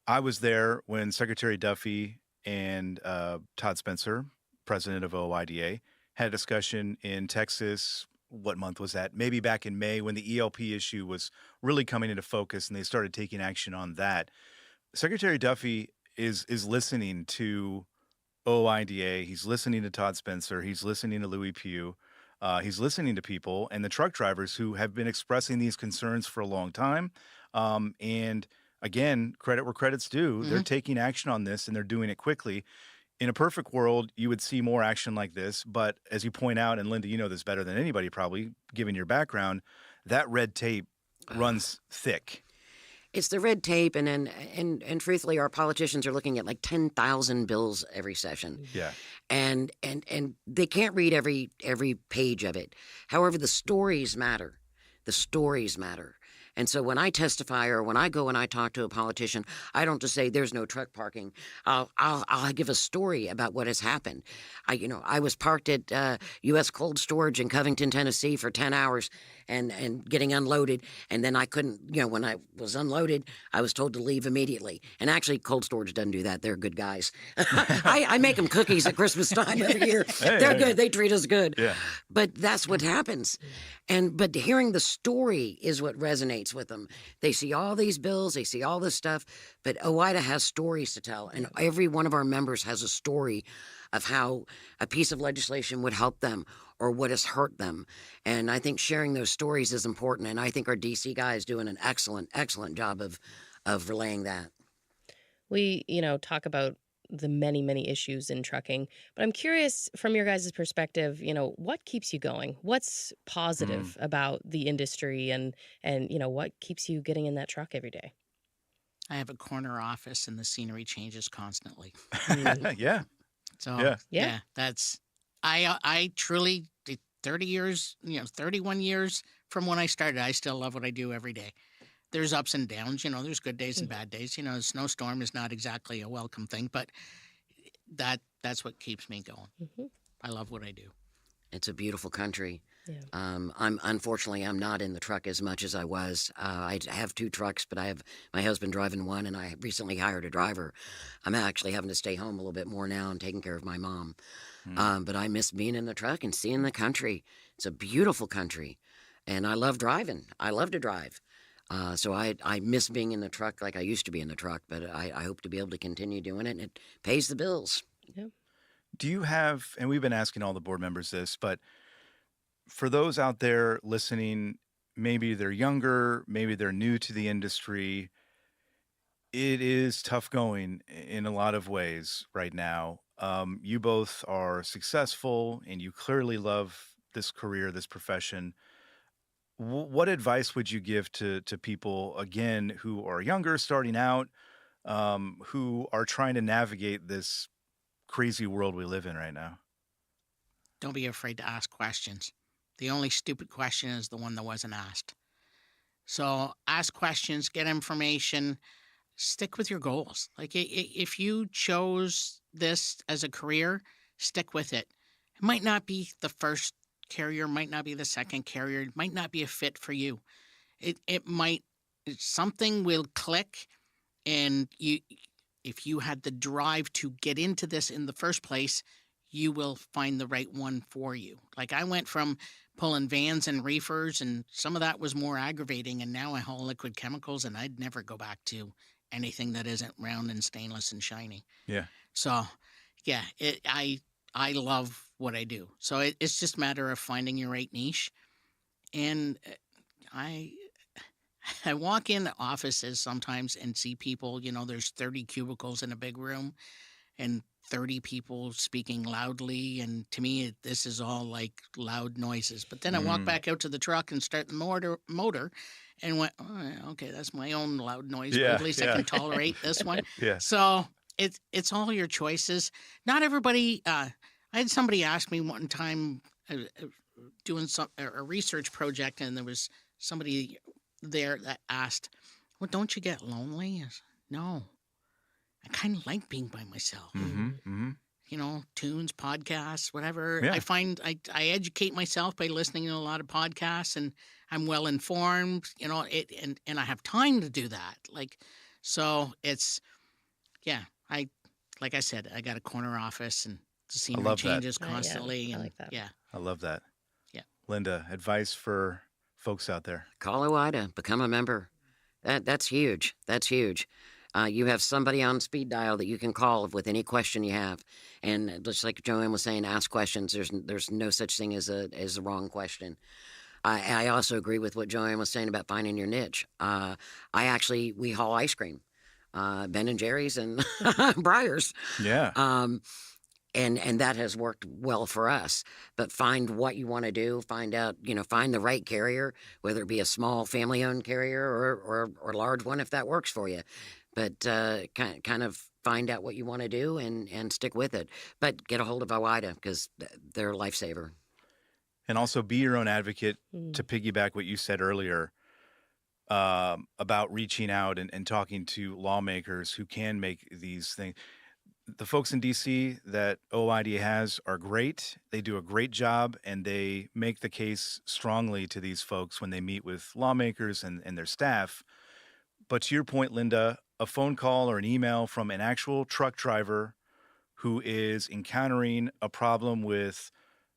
I was there when Secretary Duffy and Todd Spencer, president of OOIDA, had a discussion in Texas. What month was that? Maybe back in May when the ELP issue was really coming into focus and they started taking action on that. Secretary Duffy is listening to OIDA. He's listening to Todd Spencer. He's listening to Louis Pugh. He's listening to people and the truck drivers who have been expressing these concerns for a long time. And again, credit where credit's due. They're taking action on this and they're doing it quickly. In a perfect world, you would see more action like this. But as you point out, and Linda, you know this better than anybody probably, given your background, that red tape runs thick. It's the red tape, and then and truthfully, our politicians are looking at like 10,000 bills every session. Yeah. And they can't read every page of it. However, the stories matter. The stories matter. And so when I testify or when I go and I talk to a politician, I don't just say there's no truck parking. I'll give a story about what has happened. I was parked at U.S. Cold Storage in Covington, Tennessee for 10 hours and getting unloaded. And then I couldn't, when I was unloaded, I was told to leave immediately. And actually, Cold Storage doesn't do that. They're good guys. I make them cookies at Christmas time every year. They're good. They treat us good. Yeah. But that's what happens. But hearing the story is what resonates with them. They see all these bills, they see all this stuff, but OOIDA has stories to tell, and every one of our members has a story of how a piece of legislation would help them or what has hurt them. And I think sharing those stories is important, and I think our DC guy is doing an excellent job of relaying that. We, talk about the many, many issues in trucking. But I'm curious from your guys' perspective, what keeps you going? What's positive about the industry and what keeps you getting in that truck every day? I have a corner office and the scenery changes constantly. Yeah. So yeah, that's I truly 30 years, 31 years from when I started, I still love what I do every day. There's ups and downs, there's good days and bad days. A snowstorm is not exactly a welcome thing, but that's what keeps me going. I love what I do. It's a beautiful country. Yeah. Unfortunately, I'm not in the truck as much as I was. I have 2 trucks, but I have my husband driving one, and I recently hired a driver. I'm actually having to stay home a little bit more now and taking care of my mom. But I miss being in the truck and seeing the country. It's a beautiful country, and I love driving. I love to drive. So I miss being in the truck like I used to be in the truck, but I hope to be able to continue doing it, and it pays the bills. Yeah. Do you have, and we've been asking all the board members this, but for those out there listening, maybe they're younger, maybe they're new to the industry, it is tough going in a lot of ways right now. You both are successful and you clearly love this career, this profession. What advice would you give to people, again, who are younger, starting out, who are trying to navigate this crazy world we live in right now? Don't be afraid to ask questions. The only stupid question is the one that wasn't asked. So ask questions, get information, stick with your goals. Like if you chose this as a career, stick with it. It might not be the first carrier, might not be the second carrier, it might not be a fit for you. Something will click, and if you had the drive to get into this in the first place, you will find the right one for you. Like I went from pulling vans and reefers, and some of that was more aggravating, and now I haul liquid chemicals, and I'd never go back to anything that isn't round and stainless and shiny. Yeah. So, yeah, I love what I do. So it's just a matter of finding your right niche. And I walk in offices sometimes and see people, there's 30 cubicles in a big room and 30 people speaking loudly. And to me, this is all like loud noises. But then I walk back out to the truck and start the motor and went, oh, okay, that's my own loud noise. But at least I can tolerate this one. Yeah. So it's all your choices. Not everybody. I had somebody ask me one time doing a research project, and there was somebody there that asked, well, don't you get lonely? I said, no. I kind of like being by myself. Tunes, podcasts, whatever. Yeah. I find I educate myself by listening to a lot of podcasts, and I'm well informed, and I have time to do that. So it's, like I said, I got a corner office, and the scenery changes constantly. I like that. Yeah. I love that. Yeah. Linda, advice for folks out there? Call OOIDA, become a member. That's huge. That's huge. You have somebody on speed dial that you can call with any question you have. And just like Joanne was saying, ask questions. There's no such thing as a wrong question. I also agree with what Joanne was saying about finding your niche. We haul ice cream, Ben and Jerry's and Breyers. Yeah. And that has worked well for us. But find what you want to do. Find out, find the right carrier, whether it be a small family-owned carrier or a large one, if that works for you. But kind of find out what you want to do and stick with it. But get a hold of OOIDA because they're a lifesaver. And also be your own advocate, to piggyback what you said earlier about reaching out and talking to lawmakers who can make these things. The folks in D.C. that OOIDA has are great. They do a great job, and they make the case strongly to these folks when they meet with lawmakers and their staff. But to your point, Linda, a phone call or an email from an actual truck driver who is encountering a problem with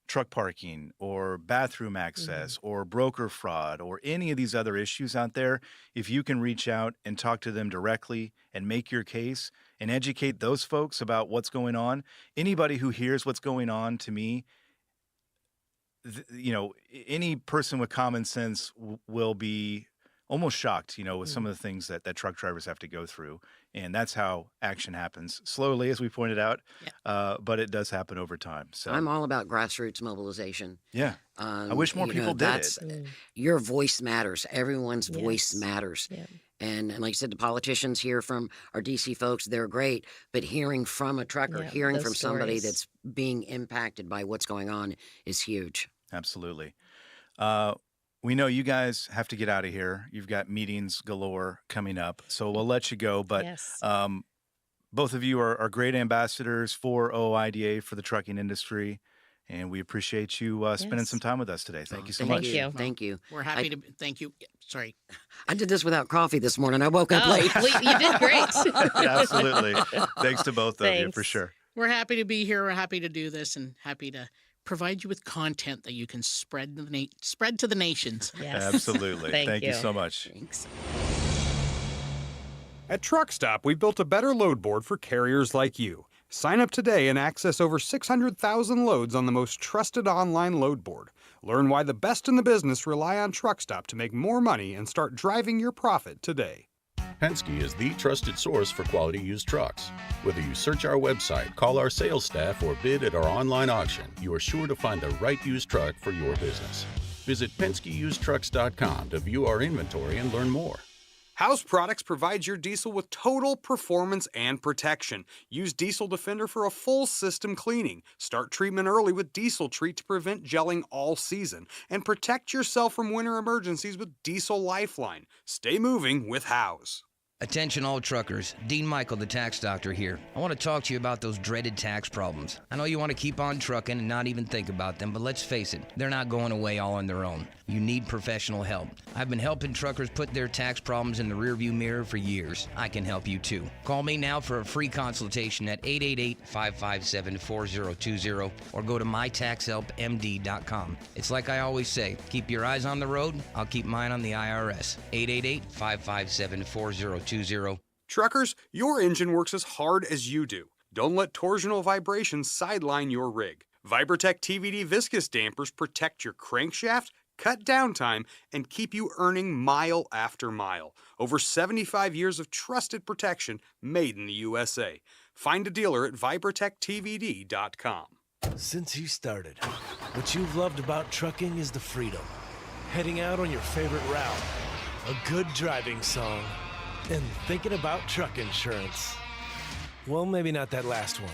truck parking or bathroom access or broker fraud or any of these other issues out there, if you can reach out and talk to them directly and make your case and educate those folks about what's going on, anybody who hears what's going on, to me, any person with common sense will be almost shocked, with some of the things that truck drivers have to go through. And that's how action happens. Slowly, as we pointed out, but it does happen over time. So I'm all about grassroots mobilization. Yeah. I wish more people did it. Your voice matters. Everyone's voice matters. Yeah. And like I said, the politicians hear from our DC folks, they're great. But hearing from a trucker, hearing from somebody that's being impacted by what's going on is huge. Absolutely. We know you guys have to get out of here. You've got meetings galore coming up, so we'll let you go. But both of you are great ambassadors for OOIDA, for the trucking industry, and we appreciate you spending some time with us today. Thank you so much. Thank you. We're happy to. Thank you. Sorry. I did this without coffee this morning. I woke up late. You did great. Absolutely. Thanks to both of you, for sure. We're happy to be here. We're happy to do this and happy to provide you with content that you can spread to the nations. Yes. Absolutely. Thank you so much. Thanks. At Truck Stop, we built a better load board for carriers like you. Sign up today and access over 600,000 loads on the most trusted online load board. Learn why the best in the business rely on Truck Stop to make more money and start driving your profit today. Penske is the trusted source for quality used trucks. Whether you search our website, call our sales staff, or bid at our online auction, you are sure to find the right used truck for your business. Visit PenskeUsedTrucks.com to view our inventory and learn more. House Products provides your diesel with total performance and protection. Use Diesel Defender for a full system cleaning. Start treatment early with Diesel Treat to prevent gelling all season. And protect yourself from winter emergencies with Diesel Lifeline. Stay moving with House. Attention all truckers, Dean Michael, the tax doctor here. I want to talk to you about those dreaded tax problems. I know you want to keep on trucking and not even think about them, but let's face it, they're not going away all on their own. You need professional help. I've been helping truckers put their tax problems in the rearview mirror for years. I can help you too. Call me now for a free consultation at 888-557-4020 or go to mytaxhelpmd.com. It's like I always say, keep your eyes on the road, I'll keep mine on the IRS. 888-557-4020. Truckers, your engine works as hard as you do. Don't let torsional vibrations sideline your rig. Vibrotech TVD viscous dampers protect your crankshaft, cut downtime, and keep you earning mile after mile. Over 75 years of trusted protection made in the USA. Find a dealer at vibrotechtvd.com. Since you started, what you've loved about trucking is the freedom. Heading out on your favorite route, a good driving song, and thinking about truck insurance. Well, maybe not that last one.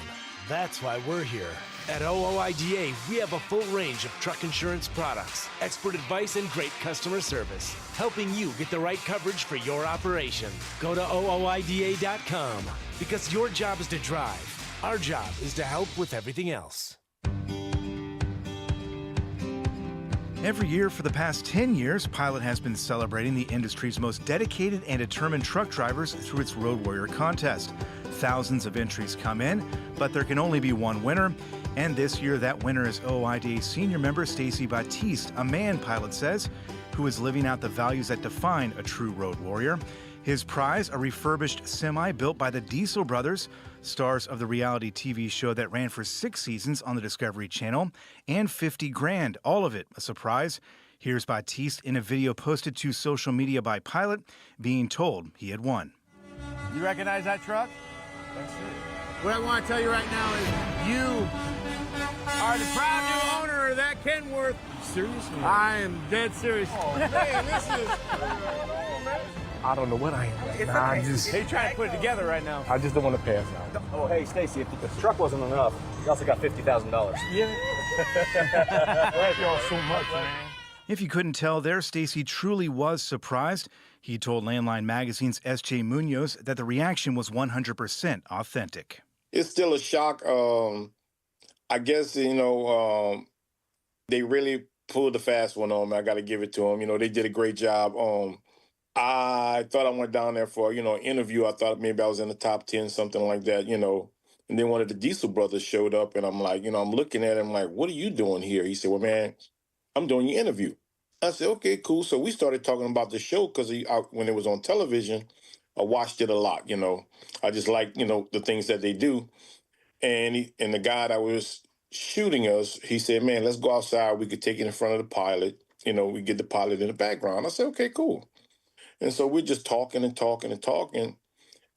That's why we're here. At OOIDA, we have a full range of truck insurance products, expert advice, and great customer service, helping you get the right coverage for your operation. Go to OOIDA.com, because your job is to drive. Our job is to help with everything else. Every year for the past 10 years, Pilot has been celebrating the industry's most dedicated and determined truck drivers through its Road Warrior contest. Thousands of entries come in, but there can only be one winner. And this year, that winner is OOIDA senior member Stacy Batiste, a man, Pilot says, who is living out the values that define a true road warrior. His prize, a refurbished semi built by the Diesel brothers, stars of the reality TV show that ran for 6 seasons on the Discovery Channel, and 50 grand, all of it a surprise. Here's Batiste in a video posted to social media by Pilot, being told he had won. You recognize that truck? That's it. What I want to tell you right now is you are the proud new owner of that Kenworth. Seriously? I am dead serious. Oh, man, this is... I don't know what I am right now. I just... They trying to put it together right now. I just don't want to pass out. Oh, hey, Stacy, if the truck wasn't enough, you also got $50,000. Yeah. Thank y'all so much, man. If you couldn't tell there, Stacy truly was surprised. He told Landline Magazine's S.J. Munoz that the reaction was 100% authentic. It's still a shock. I guess, they really pulled the fast one on me. I got to give it to them. They did a great job. I thought I went down there for, an interview. I thought maybe I was in the top 10, something like that, And then one of the Diesel brothers showed up, and I'm like, I'm looking at him like, what are you doing here? He said, well, man, I'm doing your interview. I said, okay, cool. So we started talking about the show because when it was on television, I watched it a lot, I just like, the things that they do. And the guy that was shooting us, he said, man, let's go outside. We could take it in front of the pilot. We get the pilot in the background. I said, okay, cool. And so we're just talking and talking and talking.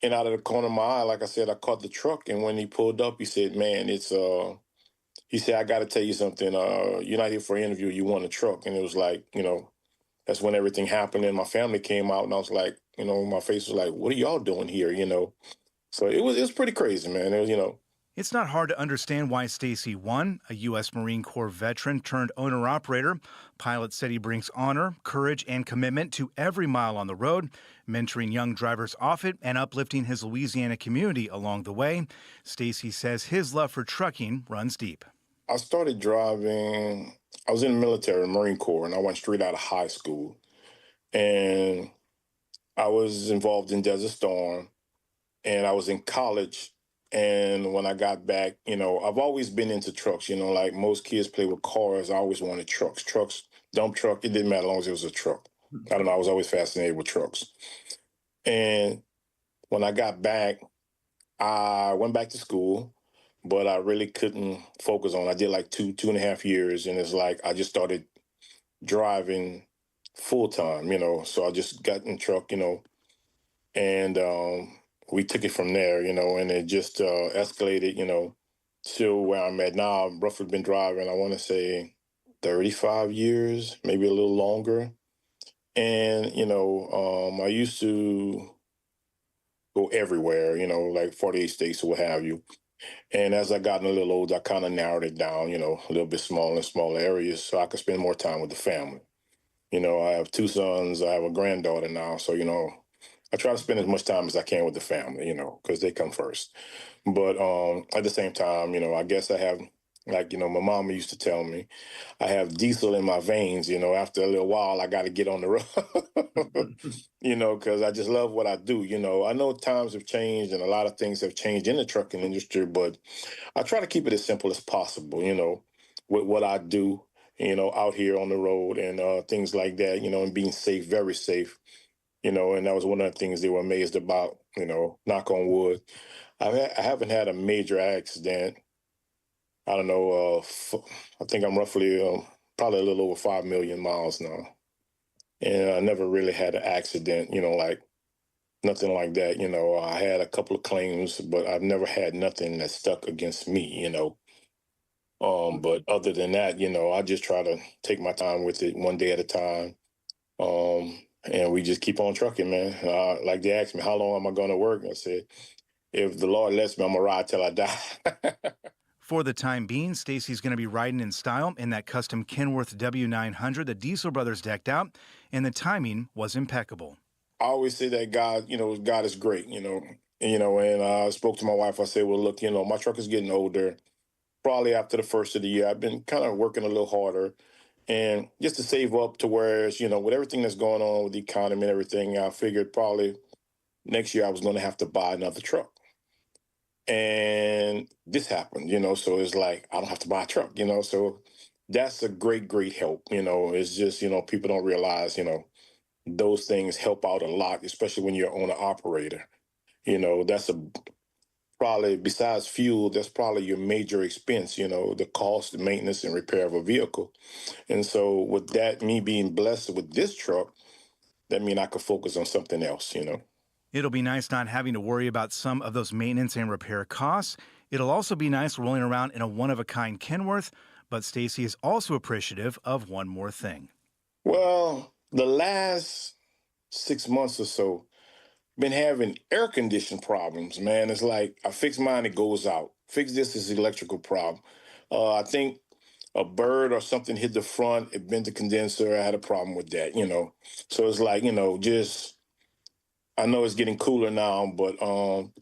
And out of the corner of my eye, like I said, I caught the truck. And when he pulled up, he said, man, he said, I got to tell you something. You're not here for an interview. You want a truck. And it was like, that's when everything happened. And my family came out and I was like, my face was like, what are y'all doing here? So it was pretty crazy, man. It was, It's not hard to understand why Stacy won, a U.S. Marine Corps veteran turned owner-operator. Pilot said he brings honor, courage, and commitment to every mile on the road, mentoring young drivers off it and uplifting his Louisiana community along the way. Stacy says his love for trucking runs deep. I started driving, I was in the military, Marine Corps, and I went straight out of high school. And I was involved in Desert Storm, and I was in college. And when I got back, I've always been into trucks, like most kids play with cars. I always wanted trucks, dump truck. It didn't matter as long as it was a truck. I don't know. I was always fascinated with trucks. And when I got back, I went back to school, but I really couldn't focus on it. I did like 2.5 years. And it's like, I just started driving full time, so I just got in the truck, and, we took it from there, and it just escalated, to where I'm at now. I've roughly been driving, I want to say 35 years, maybe a little longer. And, I used to go everywhere, like 48 states or what have you. And as I gotten a little older, I kind of narrowed it down, a little bit smaller and smaller areas so I could spend more time with the family. I have 2 sons, I have a granddaughter now, so, I try to spend as much time as I can with the family, because they come first. But at the same time, I guess I have, like, my mama used to tell me, I have diesel in my veins, after a little while, I got to get on the road, because I just love what I do. I know times have changed and a lot of things have changed in the trucking industry, but I try to keep it as simple as possible, with what I do, out here on the road and things like that, and being safe, very safe. And that was one of the things they were amazed about, knock on wood. I haven't had a major accident. I don't know. I think I'm roughly probably a little over 5 million miles now. And I never really had an accident, like nothing like that. I had a couple of claims, but I've never had nothing that stuck against me, But other than that, I just try to take my time with it one day at a time. And we just keep on trucking, man. Like they asked me, how long am I going to work? I said, if the Lord lets me, I'm going to ride till I die. For the time being, Stacy's going to be riding in style in that custom Kenworth W900 the Diesel brothers decked out, and the timing was impeccable. I always say that God, God is great, and I spoke to my wife. I said, well, look, my truck is getting older. Probably after the first of the year, I've been kind of working a little harder. And just to save up to where, with everything that's going on with the economy and everything, I figured probably next year I was going to have to buy another truck. And this happened, so it's like, I don't have to buy a truck, so that's a great, great help. It's just, people don't realize, those things help out a lot, especially when you're owner operator. You know, that's probably, besides fuel, that's probably your major expense, you know, the cost, the maintenance and repair of a vehicle. And so with that, me being blessed with this truck, that means I could focus on something else, you know. It'll be nice not having to worry about some of those maintenance and repair costs. It'll also be nice rolling around in a one-of-a-kind Kenworth, but Stacy is also appreciative of one more thing. Well, the last 6 months or so, been having air condition problems, man. It's like I fix mine, it goes out. Fix this, is electrical problem. I think a bird or something hit the front, it bent the condenser. I had a problem with that, you know. So it's like, you know, just, I know it's getting cooler now, but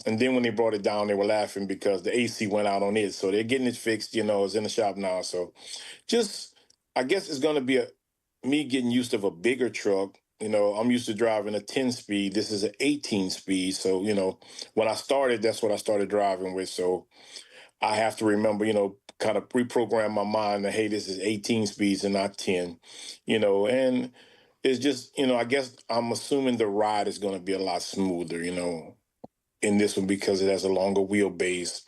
and then when they brought it down, they were laughing because the AC went out on it. So they're getting it fixed, you know, it's in the shop now. So just, I guess it's gonna be me getting used to a bigger truck. You know, I'm used to driving a 10-speed. This is an 18-speed. So, you know, when I started, that's what I started driving with. So I have to remember, you know, kind of reprogram my mind that, hey, this is 18 speeds and not 10, you know, and it's just, you know, I guess I'm assuming the ride is going to be a lot smoother, you know, in this one because it has a longer wheelbase,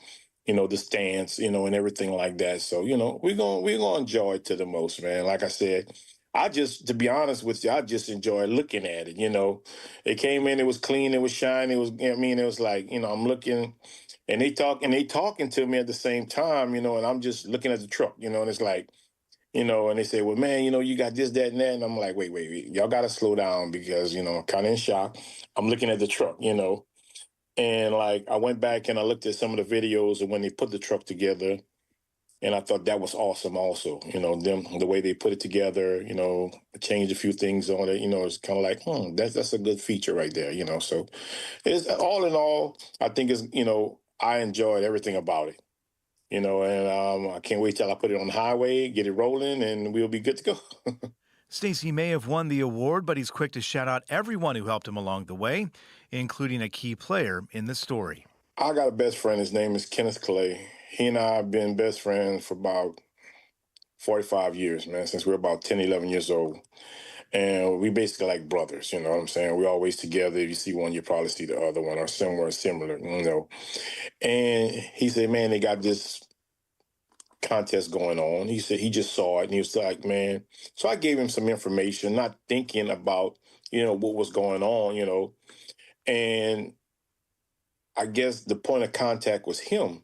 you know, the stance, you know, and everything like that. So, you know, we're going to enjoy it to the most, man. Like I said, to be honest with you, I just enjoy looking at it. You know, it came in, it was clean, it was shiny, it was, I mean, it was like, you know, I'm looking and they talking to me at the same time, you know, and I'm just looking at the truck, you know, and it's like, you know, and they say, well, man, you know, you got this, that, and that. And I'm like, wait, y'all got to slow down because, you know, I'm kind of in shock. I'm looking at the truck, you know, and like I went back and I looked at some of the videos of when they put the truck together. And I thought that was awesome also, you know, the way they put it together, you know, changed a few things on it, you know, it's kind of like, that's a good feature right there, you know. So it's all in all, I think it's, you know, I enjoyed everything about it, you know, and I can't wait till I put it on the highway, get it rolling, and we'll be good to go. Stacy may have won the award, but he's quick to shout out everyone who helped him along the way, including a key player in the story. I got a best friend. His name is Kenneth Clay. He and I have been best friends for about 45 years, man, since we were about 10, 11 years old. And we basically like brothers, you know what I'm saying? We're always together. If you see one, you probably see the other one or somewhere similar, you know. And he said, man, they got this contest going on. He said he just saw it and he was like, man. So I gave him some information, not thinking about, you know, what was going on, you know. And I guess the point of contact was him.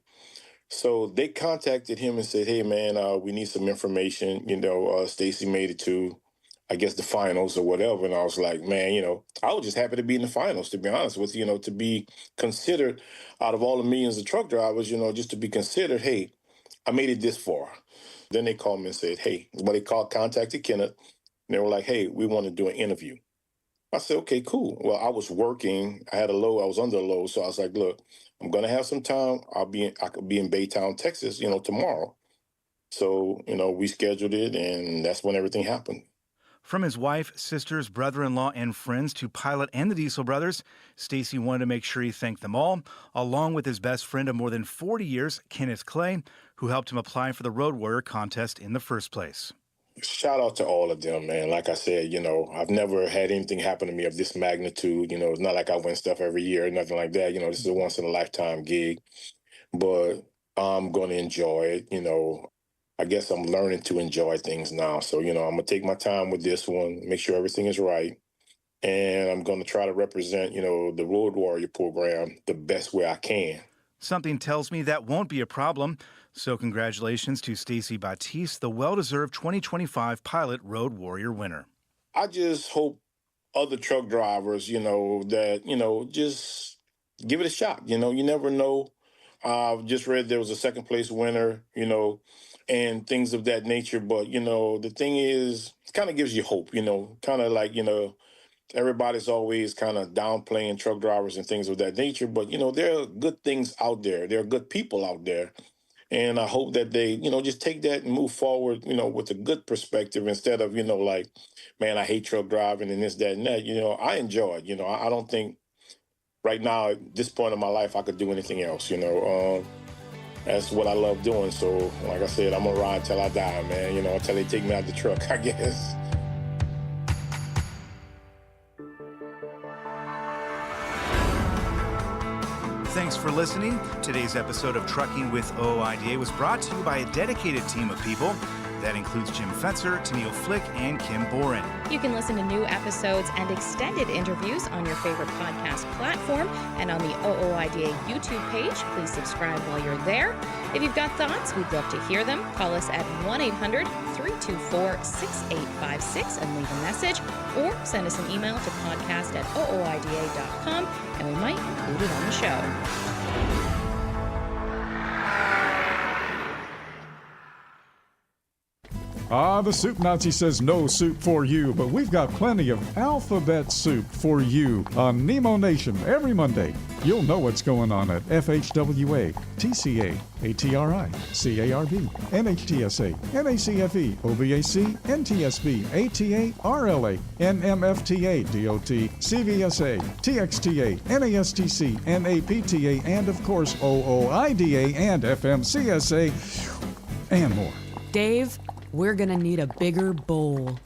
So they contacted him and said, hey, man, we need some information. You know, Stacy made it to, I guess, the finals or whatever. And I was like, man, you know, I was just happy to be in the finals, to be honest with you, you know, to be considered out of all the millions of truck drivers, you know, just to be considered, hey, I made it this far. Then they called me and said, hey, contacted Kenneth. And they were like, hey, we want to do an interview. I said, okay, cool. Well, I was working. I had a load. I was under a load. So I was like, look, I'm going to have some time. I could be in Baytown, Texas, you know, tomorrow. So, you know, we scheduled it and that's when everything happened. From his wife, sisters, brother-in-law, and friends to Pilot and the Diesel Brothers, Stacy wanted to make sure he thanked them all, along with his best friend of more than 40 years, Kenneth Clay, who helped him apply for the Road Warrior contest in the first place. Shout out to all of them, man. Like I said, you know, I've never had anything happen to me of this magnitude. You know, it's not like I win stuff every year or nothing like that. You know, this is a once-in-a-lifetime gig. But I'm going to enjoy it, you know. I guess I'm learning to enjoy things now. So, you know, I'm going to take my time with this one, make sure everything is right. And I'm going to try to represent, you know, the Road Warrior program the best way I can. Something tells me that won't be a problem. So congratulations to Stacy Batiste, the well-deserved 2025 Pilot Road Warrior winner. I just hope other truck drivers, you know, that, you know, just give it a shot. You know, you never know. I've just read there was a second place winner, you know, and things of that nature. But, you know, the thing is, it kind of gives you hope, you know, kind of like, you know, everybody's always kind of downplaying truck drivers and things of that nature. But, you know, there are good things out there. There are good people out there. And I hope that they, you know, just take that and move forward, you know, with a good perspective instead of, you know, like, man, I hate truck driving and this, that, and that. You know, I enjoy it. You know, I don't think right now at this point in my life I could do anything else, you know. That's what I love doing. So, like I said, I'm going to ride till I die, man, you know, until they take me out the truck, I guess. for listening. Today's episode of Trucking with OOIDA was brought to you by a dedicated team of people. That includes Jim Fetzer, Tennille Flick, and Kim Boren. You can listen to new episodes and extended interviews on your favorite podcast platform and on the OOIDA YouTube page. Please subscribe while you're there. If you've got thoughts, we'd love to hear them. Call us at 1-800-324-6856 and leave a message, or send us an email to podcast@ooida.com, and we might include it on the show. The Soup Nazi says no soup for you, but we've got plenty of alphabet soup for you on Nemo Nation every Monday. You'll know what's going on at FHWA, TCA, ATRI, CARB, NHTSA, NACFE, OVAC, NTSB, ATA, RLA, NMFTA, DOT, CVSA, TXTA, NASTC, NAPTA, and of course OOIDA and FMCSA, and more. Dave, we're gonna need a bigger bowl.